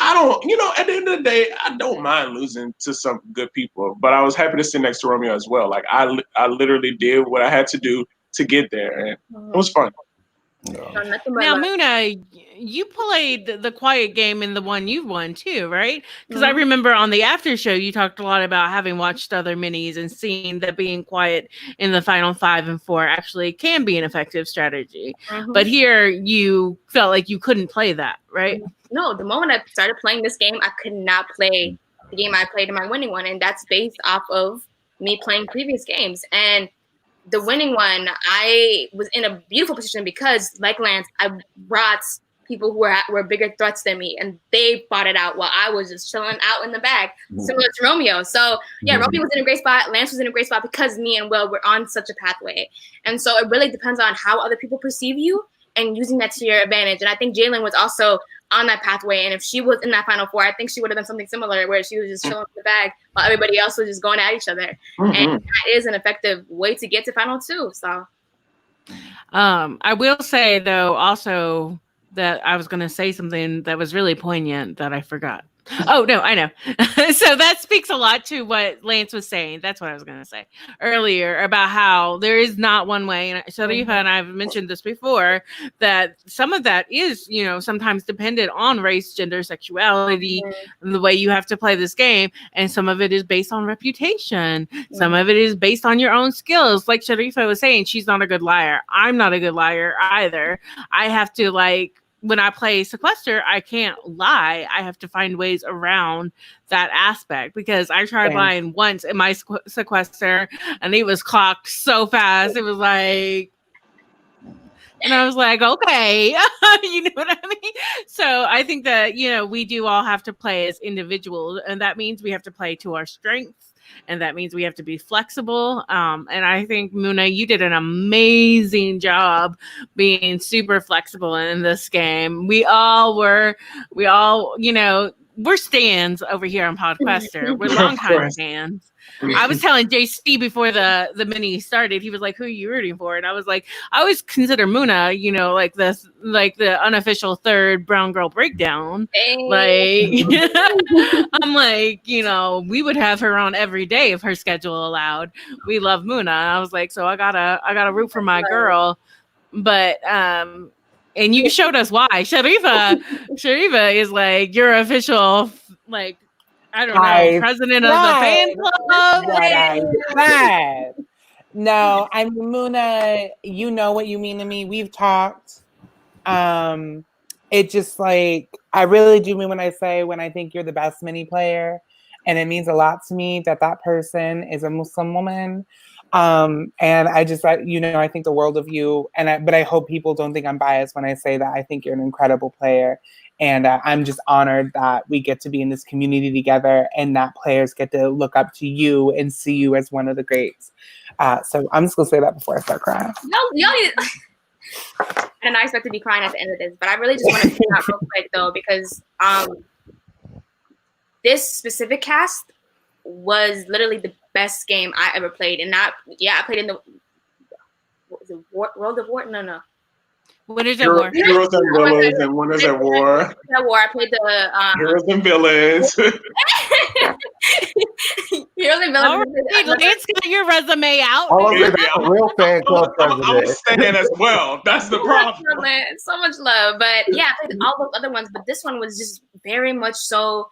I don't, at the end of the day, I don't mind losing to some good people, but I was happy to sit next to Romeo as well. Like, I literally did what I had to do to get there, and it was fun. Now, Muna, you played the quiet game in the one you won too, right? Because I remember on the after show, you talked a lot about having watched other minis and seeing that being quiet in the final 5 and 4 actually can be an effective strategy. But here, you felt like you couldn't play that, right? No, the moment I started playing this game, I could not play the game I played in my winning one, and that's based off of me playing previous games. And the winning one, I was in a beautiful position because, like Lance, I brought people who were bigger threats than me, and they fought it out while I was just chilling out in the back, similar to Romeo. So, yeah, Romeo was in a great spot. Lance was in a great spot because me and Will were on such a pathway. And so it really depends on how other people perceive you and using that to your advantage. And I think Jalen was also on that pathway, and if she was in that final 4, I think she would have done something similar, where she was just chilling in the bag while everybody else was just going at each other. And that is an effective way to get to final 2. So I will say though also that I was going to say something that was really poignant that I forgot. Oh, no, I know. So that speaks a lot to what Lance was saying. That's what I was going to say earlier about how there is not one way. And Sharifa and I have mentioned this before, that some of that is, sometimes dependent on race, gender, sexuality, and the way you have to play this game. And some of it is based on reputation. Some of it is based on your own skills. Like Sharifa was saying, she's not a good liar. I'm not a good liar either. I have to when I play Sequester, I can't lie. I have to find ways around that aspect because I tried lying once in my Sequester and it was clocked so fast. It was like, and I was like, okay, you know what I mean? So I think that, we do all have to play as individuals, and that means we have to play to our strengths. And that means we have to be flexible. And I think, Muna, you did an amazing job being super flexible in this game. We all, we're stands over here on Podquester. We're longtime fans. I was telling JC before the mini started, he was like, who are you rooting for? And I was like, I always consider Muna, like the unofficial third brown girl breakdown. Like, I'm like, we would have her on every day if her schedule allowed. We love Muna. I was like, so I gotta root for my girl. But and you showed us why. Sharifa is like your official, like, I don't know, president of the fan club. What I said. No, I'm Muna. You know what you mean to me. We've talked. It just like, I really do mean when I think you're the best mini player, and it means a lot to me that person is a Muslim woman. And I just, I think the world of you, but I hope people don't think I'm biased when I say that I think you're an incredible player. And I'm just honored that we get to be in this community together and that players get to look up to you and see you as one of the greats. So I'm just going to say that before I start crying. No, y'all need and I expect to be crying at the end of this, but I really just want to say that real quick, though, because this specific cast was literally the best game I ever played. And I played in the World of War? No. Winners at War. Heroes and Villains and Winners at War. I played the Heroes and Villains. Heroes and Villains. All right, let's get your resume out. Real fan club president. I'm saying as well. That's the problem. So much love, but yeah, I played all those other ones, but this one was just very much so.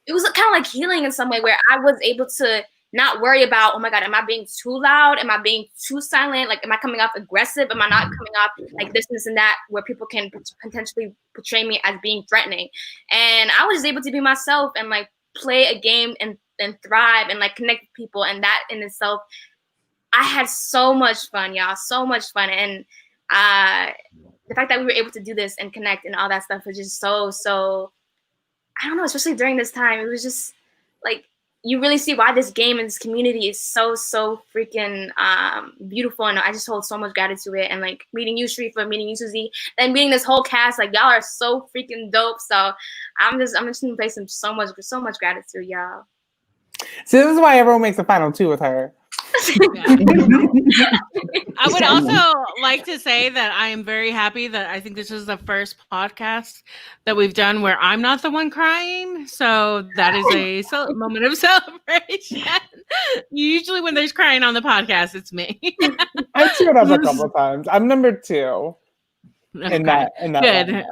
It was kind of like healing in some way, where I was able to not worry about, oh my God, am I being too loud? Am I being too silent? Like, am I coming off aggressive? Am I not coming off like this and that, where people can potentially portray me as being threatening? And I was able to be myself and like play a game and thrive and like connect with people. And that in itself, I had so much fun, y'all, so much fun. And the fact that we were able to do this and connect and all that stuff was just so, I don't know, especially during this time, it was just like, you really see why this game and this community is so freaking beautiful, and I just hold so much gratitude to it. And like meeting you, Sharifa, meeting you, Suzi, and meeting this whole cast, like y'all are so freaking dope. So I'm just gonna play so much gratitude, y'all. So this is why everyone makes a final two with her. I would also like to say that I am very happy that I think this is the first podcast that we've done where I'm not the one crying. So that is a moment of celebration. Usually when there's crying on the podcast, it's me. I teared up a couple of times. I'm number 2. In that Good.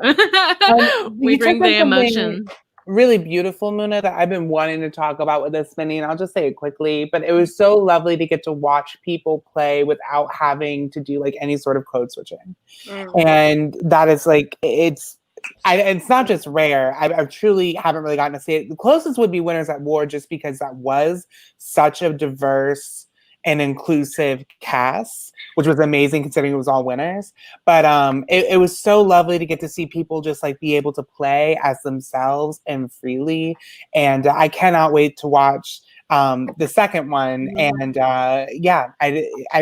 We bring the emotion. Really beautiful, Muna, that I've been wanting to talk about with this mini, and I'll just say it quickly, but it was so lovely to get to watch people play without having to do like any sort of code switching. And that is like, it's not just rare. I truly haven't really gotten to see it. The closest would be Winners at War, just because that was such a diverse and inclusive cast, which was amazing considering it was all winners. But it was so lovely to get to see people just like be able to play as themselves and freely. And I cannot wait to watch the second one. And I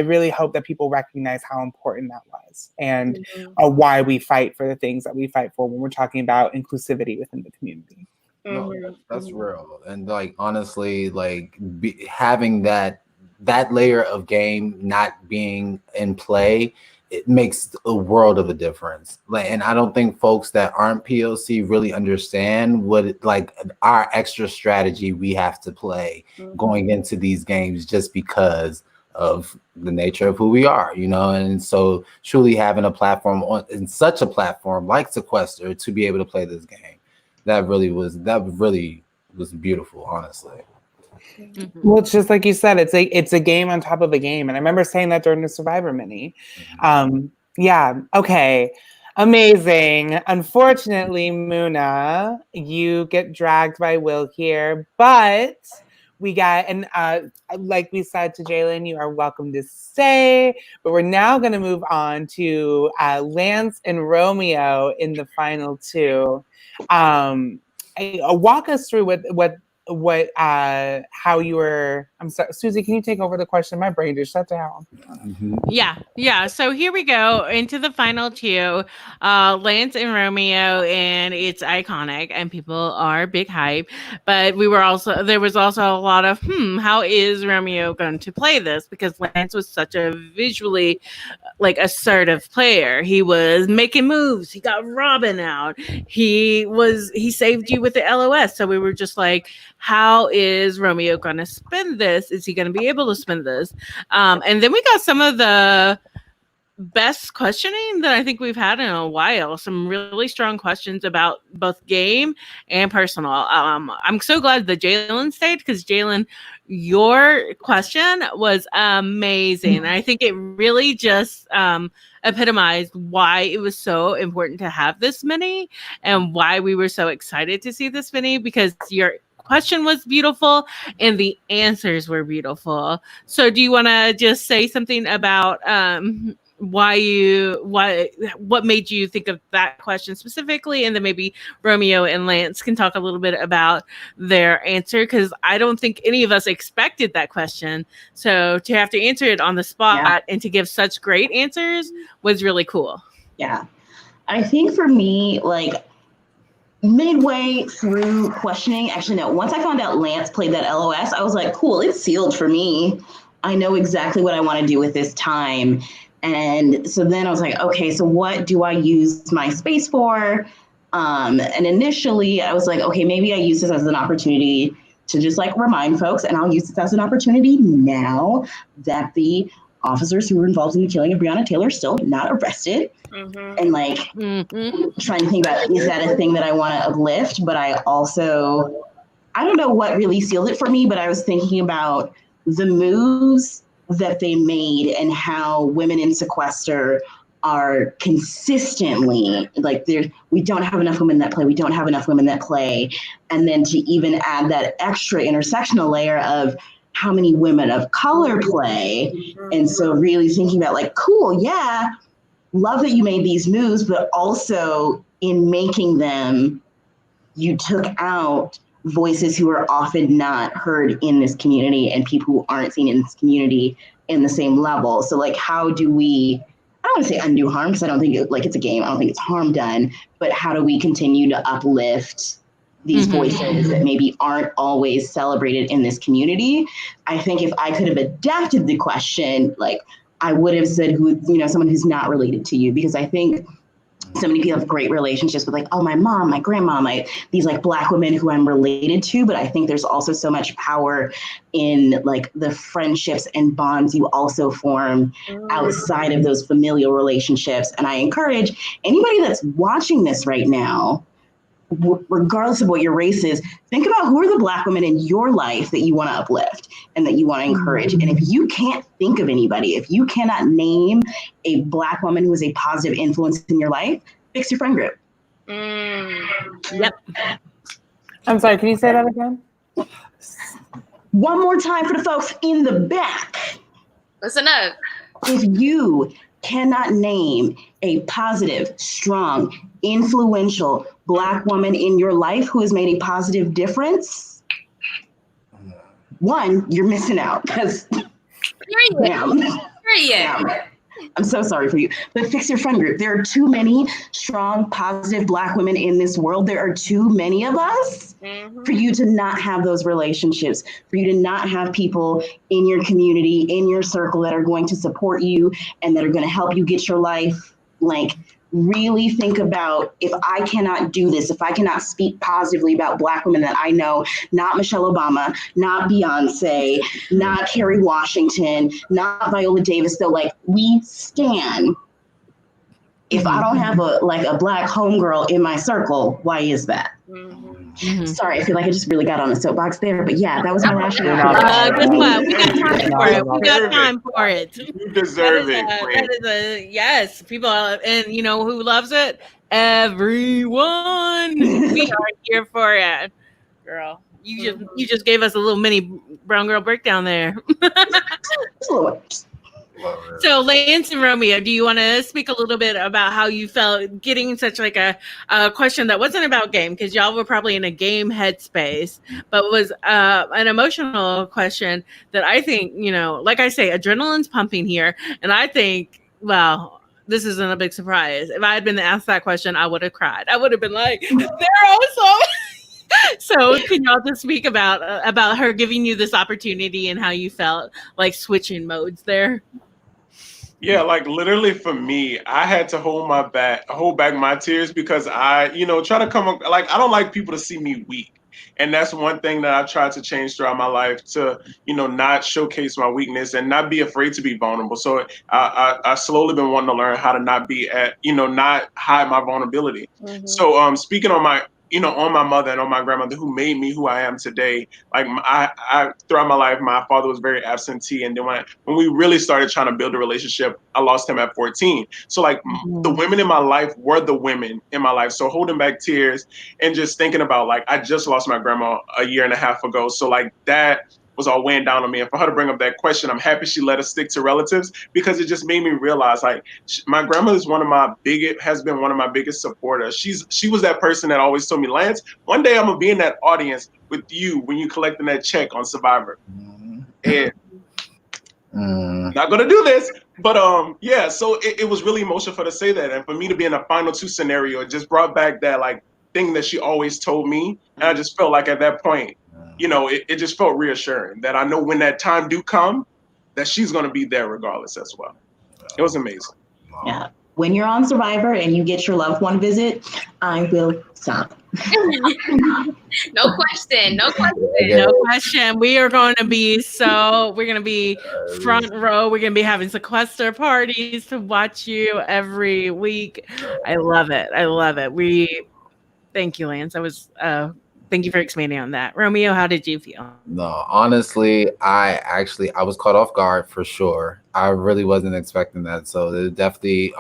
really hope that people recognize how important that was and why we fight for the things that we fight for when we're talking about inclusivity within the community. No, that's real. And like, honestly, like having that layer of game not being in play, it makes a world of a difference. Like, and I don't think folks that aren't POC really understand what like our extra strategy we have to play going into these games, just because of the nature of who we are, you know. And so truly having a platform in such a platform like Sequester to be able to play this game, that really was beautiful, honestly. Well, it's just like you said, it's a game on top of a game. And I remember saying that during the Survivor mini. Okay. Amazing. Unfortunately, Muna, you get dragged by Will here, but we got, and like we said to Jalen, you are welcome to stay, but we're now going to move on to Lance and Romeo in the final two. Walk us through how you were. I'm sorry, Suzi, can you take over the question? My brain just shut down. Yeah. So here we go into the final two, Lance and Romeo, and it's iconic, and people are big hype. But there was also a lot of how is Romeo going to play this? Because Lance was such a visually assertive player. He was making moves. He got Robin out. He saved you with the LOS. So we were just like, how is Romeo going to spin this? Is he going to be able to spin this? And then we got some of the best questioning that I think we've had in a while. Some really strong questions about both game and personal. I'm so glad that Jalen stayed, because Jalen, your question was amazing. I think it really just epitomized why it was so important to have this mini and why we were so excited to see this mini, because your question was beautiful and the answers were beautiful. So do you want to just say something about what made you think of that question specifically, and then maybe Romeo and Lance can talk a little bit about their answer, because I don't think any of us expected that question. So to have to answer it on the spot and to give such great answers was really cool. Yeah. I think for me, midway through questioning, actually no, once I found out Lance played that LOS, I was like, cool, it's sealed for me. I know exactly what I want to do with this time. And so then I was like, okay, so what do I use my space for? And initially I was like, okay, maybe I use this as an opportunity to just remind folks, and I'll use this as an opportunity now that the officers who were involved in the killing of Breonna Taylor are still not arrested. And trying to think about, is that a thing that I want to uplift? But I don't know what really sealed it for me, but I was thinking about the moves that they made and how women in sequester are consistently we don't have enough women that play. We don't have enough women that play. And then to even add that extra intersectional layer of how many women of color play. And so really thinking about cool, yeah, love that you made these moves, but also in making them, you took out voices who are often not heard in this community and people who aren't seen in this community in the same level. So how do we, I don't want to say undo harm, because I don't think it's a game. I don't think it's harm done, but how do we continue to uplift these voices that maybe aren't always celebrated in this community? I think if I could have adapted the question, I would have said someone who's not related to you, because I think so many people have great relationships with my mom, my grandma, these Black women who I'm related to. But I think there's also so much power in the friendships and bonds you also form outside of those familial relationships. And I encourage anybody that's watching this right now, regardless of what your race is, think about who are the Black women in your life that you want to uplift and that you want to encourage. And if you can't think of anybody, if you cannot name a Black woman who is a positive influence in your life, fix your friend group. Yep. I'm sorry, can you say that again? One more time for the folks in the back. Listen up. If you cannot name a positive, strong, influential Black woman in your life who has made a positive difference, one, you're missing out, because I'm so sorry for you. But fix your friend group. There are too many strong, positive Black women in this world. There are too many of us for you to not have those relationships, for you to not have people in your community, in your circle that are going to support you and that are going to help you get your life. Really think about, if I cannot do this, if I cannot speak positively about Black women that I know, not Michelle Obama, not Beyonce, not Kerry Washington, not Viola Davis, though, we stand. If I don't have a Black homegirl in my circle, why is that? Sorry, I feel like I just really got on a soapbox there, but yeah, that was my rationale. Guess what? We got time for it. We got time for it. You deserve it. That is a yes. People and you know who loves it? Everyone. We are here for it, girl. You just gave us a little mini brown girl breakdown there. So, Lance and Romeo, do you want to speak a little bit about how you felt getting such like a question that wasn't about game, because y'all were probably in a game headspace, but was an emotional question that I think, you know, like I say, adrenaline's pumping here. And I think, well, this isn't a big surprise. If I had been asked that question, I would have cried. I would have been like, they're awesome. So can y'all just speak about her giving you this opportunity and how you felt like switching modes there? Yeah, like literally for me, I had to hold back my tears because I, try to come up, like I don't like people to see me weak. And that's one thing that I've tried to change throughout my life to, not showcase my weakness and not be afraid to be vulnerable. So I slowly been wanting to learn how to not be not hide my vulnerability. Mm-hmm. So speaking on my, on my mother and on my grandmother who made me who I am today, like I throughout my life, my father was very absentee. And then when we really started trying to build a relationship, I lost him at 14. So like the women in my life were the women in my life. So holding back tears and just thinking about like, I just lost my grandma a year and a half ago. So like that was all weighing down on me. And for her to bring up that question, I'm happy she let us stick to relatives because it just made me realize like my grandma is has been one of my biggest supporters. She was that person that always told me, Lance, one day I'm gonna be in that audience with you when you collecting that check on Survivor. And not gonna do this, but yeah, so it was really emotional for her to say that. And for me to be in a final two scenario, it just brought back that like thing that she always told me. And I just felt like at that point, it just felt reassuring that I know when that time do come, that she's going to be there regardless as well. It was amazing. Yeah. When you're on Survivor and you get your loved one visit, I will stop. No question. We are going to be front row. We're going to be having sequester parties to watch you every week. I love it. Thank you, Lance. Thank you for expanding on that. Romeo, how did you feel? No, honestly, I was caught off guard for sure. I really wasn't expecting that. So it definitely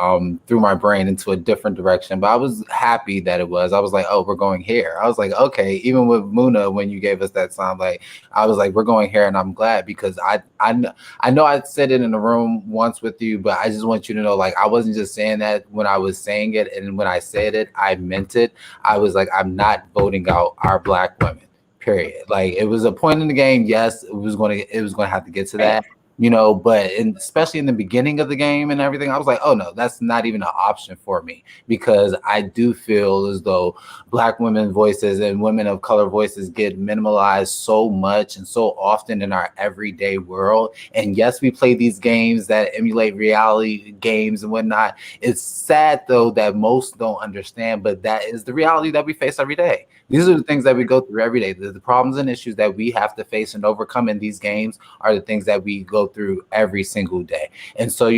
threw my brain into a different direction. But I was happy that it was. I was like, oh, we're going here. I was like, okay. Even with Muna, when you gave us that sound, like I was like, we're going here, and I'm glad because I know I said it in the room once with you, but I just want you to know, like I wasn't just saying that when I was saying it, and when I said it, I meant it. I was like, I'm not voting out our Black women. Period. Like it was a point in the game. Yes, it was going to have to get to that. But especially in the beginning of the game and everything, I was like, oh no, that's not even an option for me because I do feel as though Black women's voices and women of color voices get minimalized so much and so often in our everyday world. And yes, we play these games that emulate reality games and whatnot. It's sad though that most don't understand, but that is the reality that we face every day. These are the things that we go through every day. The problems and issues that we have to face and overcome in these games are the things that we go through every single day. And so,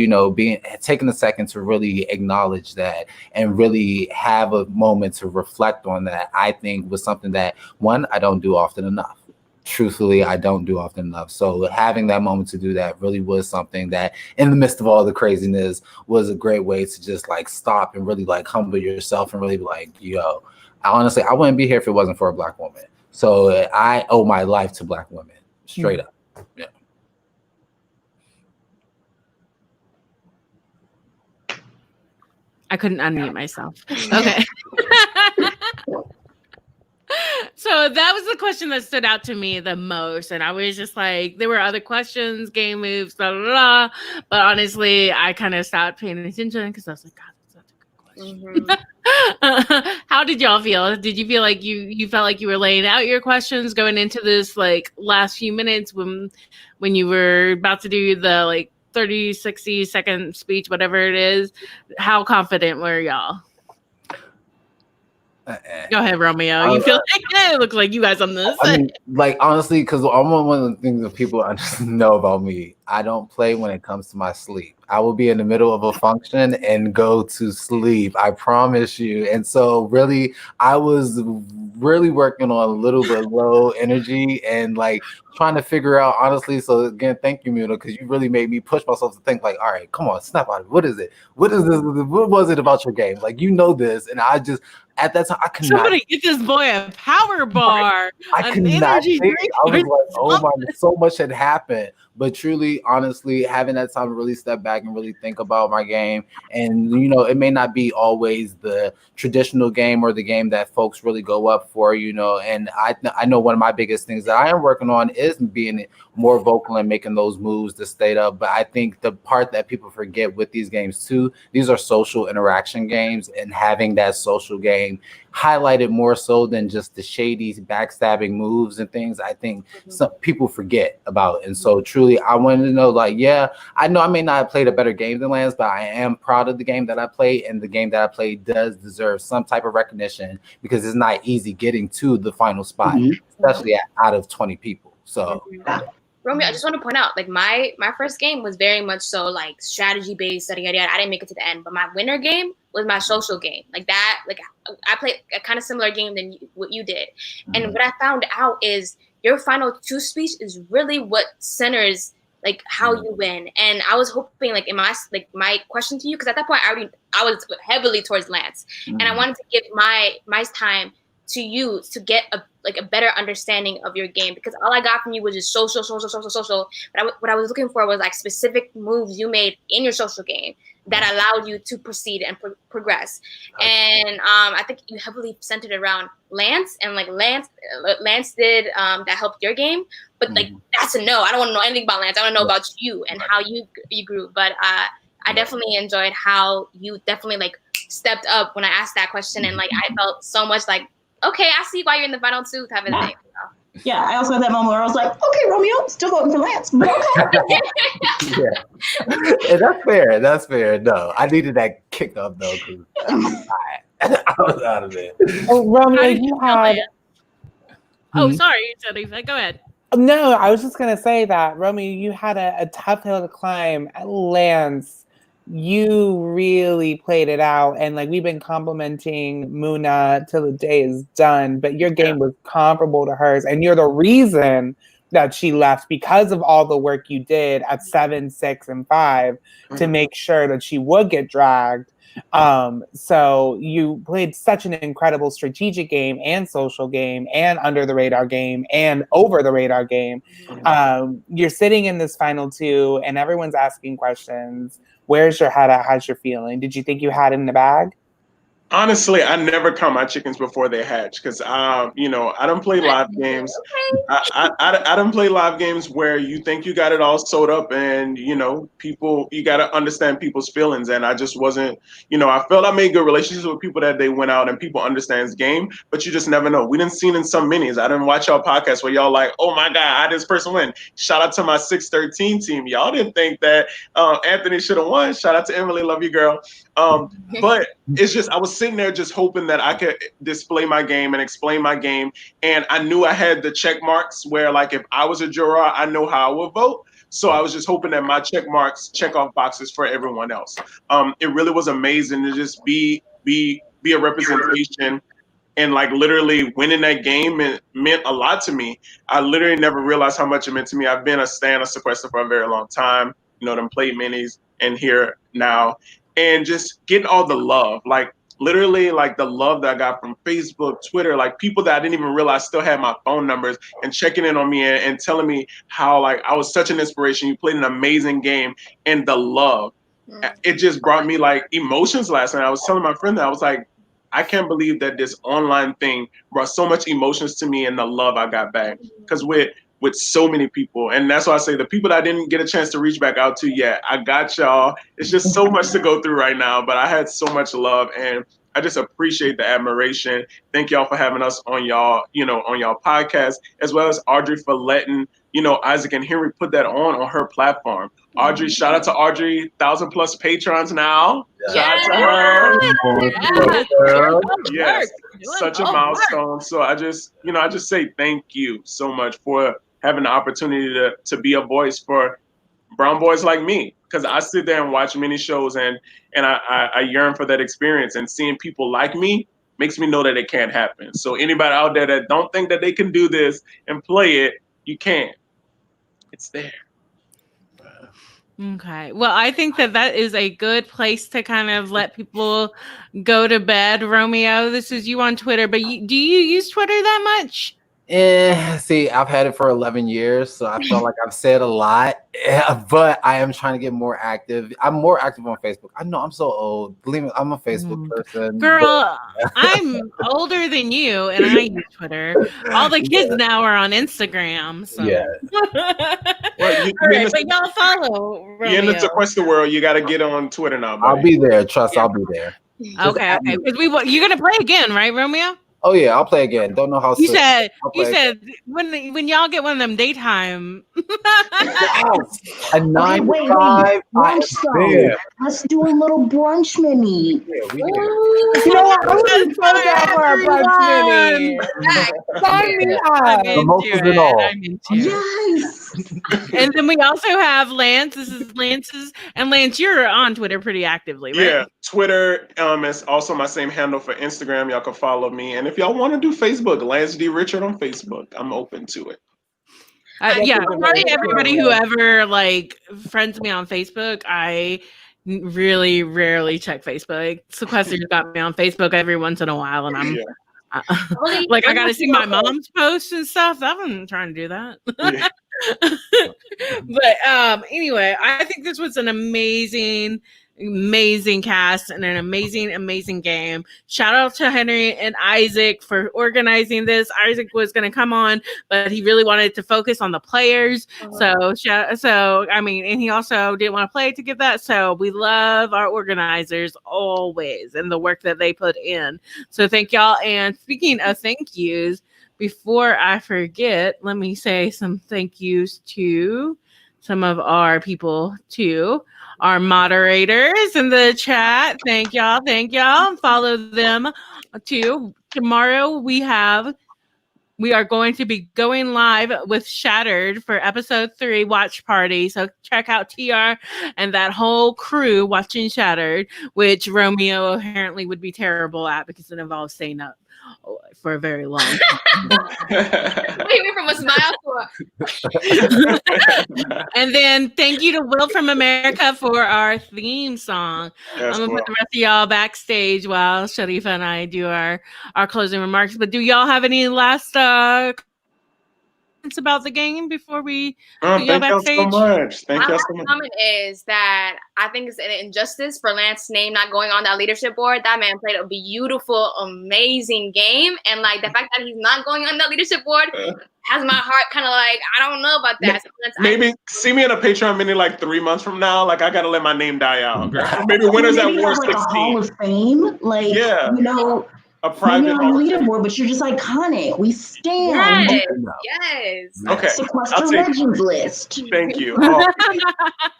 taking a second to really acknowledge that and really have a moment to reflect on that, I think was something that, one, I don't do often enough. Truthfully, I don't do often enough. So having that moment to do that really was something that in the midst of all the craziness was a great way to just like stop and really like humble yourself and really be like, yo, honestly, I wouldn't be here if it wasn't for a Black woman. So I owe my life to Black women, straight up. Yeah. I couldn't unmute myself. Okay. So that was the question that stood out to me the most. And I was just like, there were other questions, game moves, blah, blah, blah. But honestly, I kind of stopped paying attention because I was like, God, that's such a good question. Mm-hmm. How did y'all feel? Did you feel like you felt like you were laying out your questions going into this like last few minutes when you were about to do the like 30, 60 second speech, whatever it is? How confident were y'all? Go ahead, Romeo. You feel like it looks like you guys on this. I mean, like honestly, because one of the things that people know about me, I don't play when it comes to my sleep. I will be in the middle of a function and go to sleep. I promise you. And so really, I was really working on a little bit low energy and like trying to figure out honestly. So again, thank you, Muna, because you really made me push myself to think like, all right, come on, snap out of it. What is it? What is this? What was it about your game? Like, you know this, and I just at that time I could not. Somebody get this boy a power bar, I an could not energy think. drink. I was or like, oh my, something. so much had happened. But truly, honestly, having that time to really step back and really think about my game, and you know, it may not be always the traditional game or the game that folks really go up for, you know. And I know one of my biggest things that I am working on is being more vocal and making those moves to stay up. But I think the part that people forget with these games too, these are social interaction games, and having that social game highlighted more so than just the shady backstabbing moves and things, I think some people forget about. And so truly, I wanted to know, like, yeah, I know I may not have played a better game than Lance, but I am proud of the game that I played, and the game that I played does deserve some type of recognition because it's not easy getting to the final spot, especially out of 20 people. So Romeo, I just want to point out, like my first game was very much so like strategy based, yada yada yada. I didn't make it to the end, but my winner game was my social game. Like that, like I played a kind of similar game than what you did. And what I found out is your final 2 speech is really what centers like how you win. And I was hoping like in my question to you, because at that point I was heavily towards Lance, and I wanted to give my time to you to get a better understanding of your game, because all I got from you was just social. But what I was looking for was like specific moves you made in your social game that allowed you to proceed and progress. And I think you heavily centered around Lance, and like Lance did that helped your game. But like that's a no. I don't want to know anything about Lance. I want to know about you and how you grew. But I definitely enjoyed how you definitely like stepped up when I asked that question, and like I felt so much like, okay, I see why you're in the final 2 type of thing. Yeah, I also had that moment where I was like, okay, Romeo, still voting for Lance, but okay. yeah, and that's fair. No, I needed that kick up though, because I was out of it. Oh, Romeo, you had. Oh, sorry, Sharifa. Go ahead. No, I was just gonna say that, Romeo, you had a tough hill to climb. Lance, you really played it out, and like we've been complimenting Muna till the day is done, but your game was comparable to hers, and you're the reason that she left, because of all the work you did at 7, 6, and 5 to make sure that she would get dragged. So you played such an incredible strategic game and social game and under the radar game and over the radar game. You're sitting in this final 2 and everyone's asking questions. Where's your head at? How's your feeling? Did you think you had it in the bag? Honestly, I never count my chickens before they hatch, because you know, I don't play live games. I don't play live games where you think you got it all sewed up, and you know, you got to understand people's feelings. And I just wasn't, you know, I felt I made good relationships with people that they went out and people understands game, but you just never know. We didn't see it in some minis. I didn't watch y'all podcast where y'all like, oh my God, I this person win. Shout out to my 613 team. Y'all didn't think that Anthony should have won. Shout out to Emily, love you, girl. But it's just, I was sitting there just hoping that I could display my game and explain my game. And I knew I had the check marks where, like, if I was a juror, I know how I would vote. So I was just hoping that my check marks check off boxes for everyone else. It really was amazing to just be a representation. And like literally winning that game, it meant a lot to me. I literally never realized how much it meant to me. I've been a stan of Sequester for a very long time. You know, them played minis and here now. And just getting all the love, like literally like the love that I got from Facebook, Twitter, like people that I didn't even realize still had my phone numbers and checking in on me and telling me how like I was such an inspiration. You played an amazing game, and the love, it just brought me like emotions last night. I was telling my friend that I was like, I can't believe that this online thing brought so much emotions to me and the love I got back. Because with so many people, and that's why I say the people that I didn't get a chance to reach back out to yet, I got y'all. It's just so much to go through right now, but I had so much love, and I just appreciate the admiration. Thank y'all for having us on y'all, you know, on y'all podcast, as well as Audrey for letting, you know, Isaac and Henry put that on her platform. Audrey, shout out to Audrey, 1,000+ patrons now. Shout out to her. Yes, such a milestone. So I just say thank you so much for having the opportunity to be a voice for brown boys like me, because I sit there and watch many shows and I yearn for that experience, and seeing people like me makes me know that it can't happen. So anybody out there that don't think that they can do this and play it, you can. It's there. Okay. Well, I think that is a good place to kind of let people go to bed. Romeo, this is you on Twitter, but do you use Twitter that much? See, I've had it for 11 years, so I feel like I've said a lot, but I am trying to get more active. I'm more active on Facebook. I know I'm so old. Believe me, I'm a Facebook person. Girl, I'm older than you, and I use Twitter. All the kids now are on Instagram. So. Yeah. Well, All right, but y'all follow Romeo. You're in the Sequester world. You got to get on Twitter now, buddy. I'll be there. Trust, I'll be there. Okay. Because you're gonna play again, right, Romeo? Oh yeah, I'll play again. Don't know how. You soon. said when y'all get one of them daytime. A 9 to 5. Brunch. Let's do a little brunch mini. Yeah, You know what? I was so down for a brunch mini. Sign me up. Yes. And then we also have Lance. This is Lance's. And Lance, you're on Twitter pretty actively, right? Yeah, Twitter is also my same handle for Instagram. Y'all can follow me. And if y'all want to do Facebook, Lance D. Richard on Facebook, I'm open to it. Sorry everybody who ever friends me on Facebook. I really rarely check Facebook. Sequester's got me on Facebook every once in a while, and I'm I gotta see my mom's posts and stuff. I'm trying to do that. But anyway, I think this was an amazing cast and an amazing game. Shout out to Henry and Isaac for organizing this. Isaac was going to come on, but he really wanted to focus on the players. So I mean, and he also didn't want to play to get that. So we love our organizers always and the work that they put in. So thank y'all. And speaking of thank yous, before I forget, let me say some thank yous to some of our people too. Our moderators in the chat. Thank y'all. Follow them too. Tomorrow we are going to be going live with Shattered for episode 3 watch party. So check out TR and that whole crew watching Shattered, which Romeo apparently would be terrible at because it involves staying up for a very long time. Wait from a smile to And then thank you to Will from America for our theme song. Yes, I'm gonna Will. put the rest of y'all backstage while Sharifa and I do our closing remarks. But do y'all have any last comments about the game before we Thank y'all so much. Thank y'all so My much. comment is that I think it's an injustice for Lance's name not going on that leadership board. That man played a beautiful, amazing game, and the fact that he's not going on that leadership board has my heart kind of I don't know about that. So Maybe see me in a Patreon mini 3 months from now. I gotta let my name die out. Girl. Maybe winners at War 16. A Hall of Fame, a private on leaderboard, but you're just iconic. We stand. Yes. Okay. Sequester Legends list. Thank you.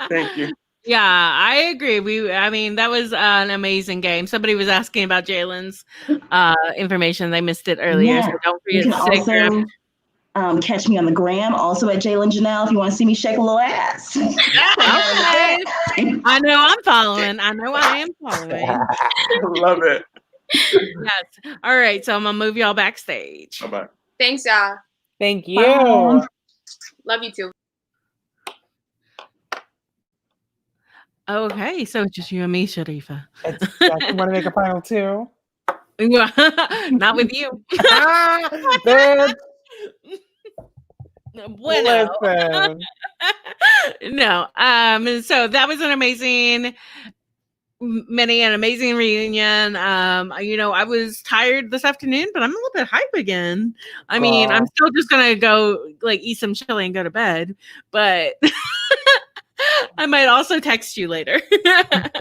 Thank you. Yeah, I agree. I mean, that was an amazing game. Somebody was asking about Jalen's information. They missed it earlier, so don't You forget can to also catch me on the gram, also at Jalen Janelle, if you want to see me shake a little ass. Okay. I know I'm following. I know I am following. Love it. Yes. All right. So I'm gonna move y'all backstage. Bye-bye. Thanks, y'all. Thank you. Bye. Love you too. Okay, so it's just you and me, Sharifa. You want to make a final 2? Not with you. Bitch. Bueno. Listen. No. So that was an amazing reunion. I was tired this afternoon, but I'm a little bit hype again. I mean, I'm still just gonna go eat some chili and go to bed, but I might also text you later.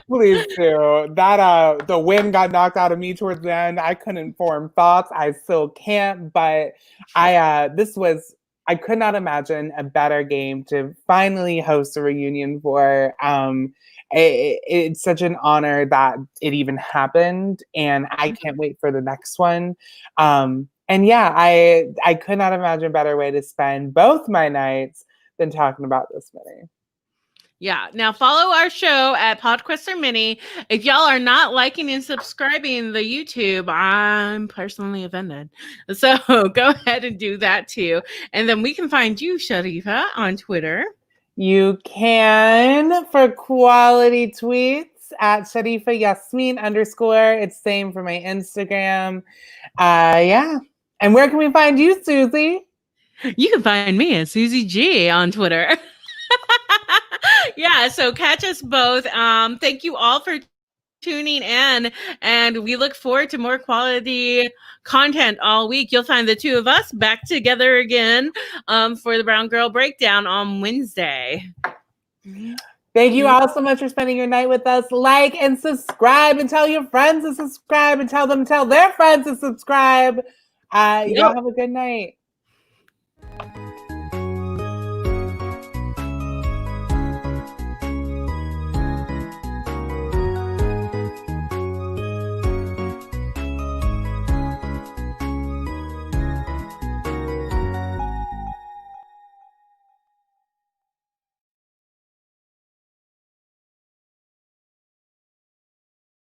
Please do. That the wind got knocked out of me towards the end. I couldn't form thoughts. I still can't, but I could not imagine a better game to finally host a reunion for. It's such an honor that it even happened, and I can't wait for the next one. And yeah, I could not imagine a better way to spend both my nights than talking about this mini. Yeah. Now follow our show at Sequester Mini. If y'all are not liking and subscribing the YouTube, I'm personally offended. So go ahead and do that too. And then we can find you, Sharifa, on Twitter. You can for quality tweets at Sharifa Yasmin _ It's same for my Instagram. Yeah. And where can we find you, Suzi? You can find me at Suzi G on Twitter. Yeah, so catch us both. Thank you all for tuning in, and we look forward to more quality content all week. You'll find the two of us back together again for the Brown Girl Breakdown on Wednesday. Thank you all so much for spending your night with us. Like and subscribe, and tell your friends to subscribe, and tell them to tell their friends to subscribe. Y'all have a good night.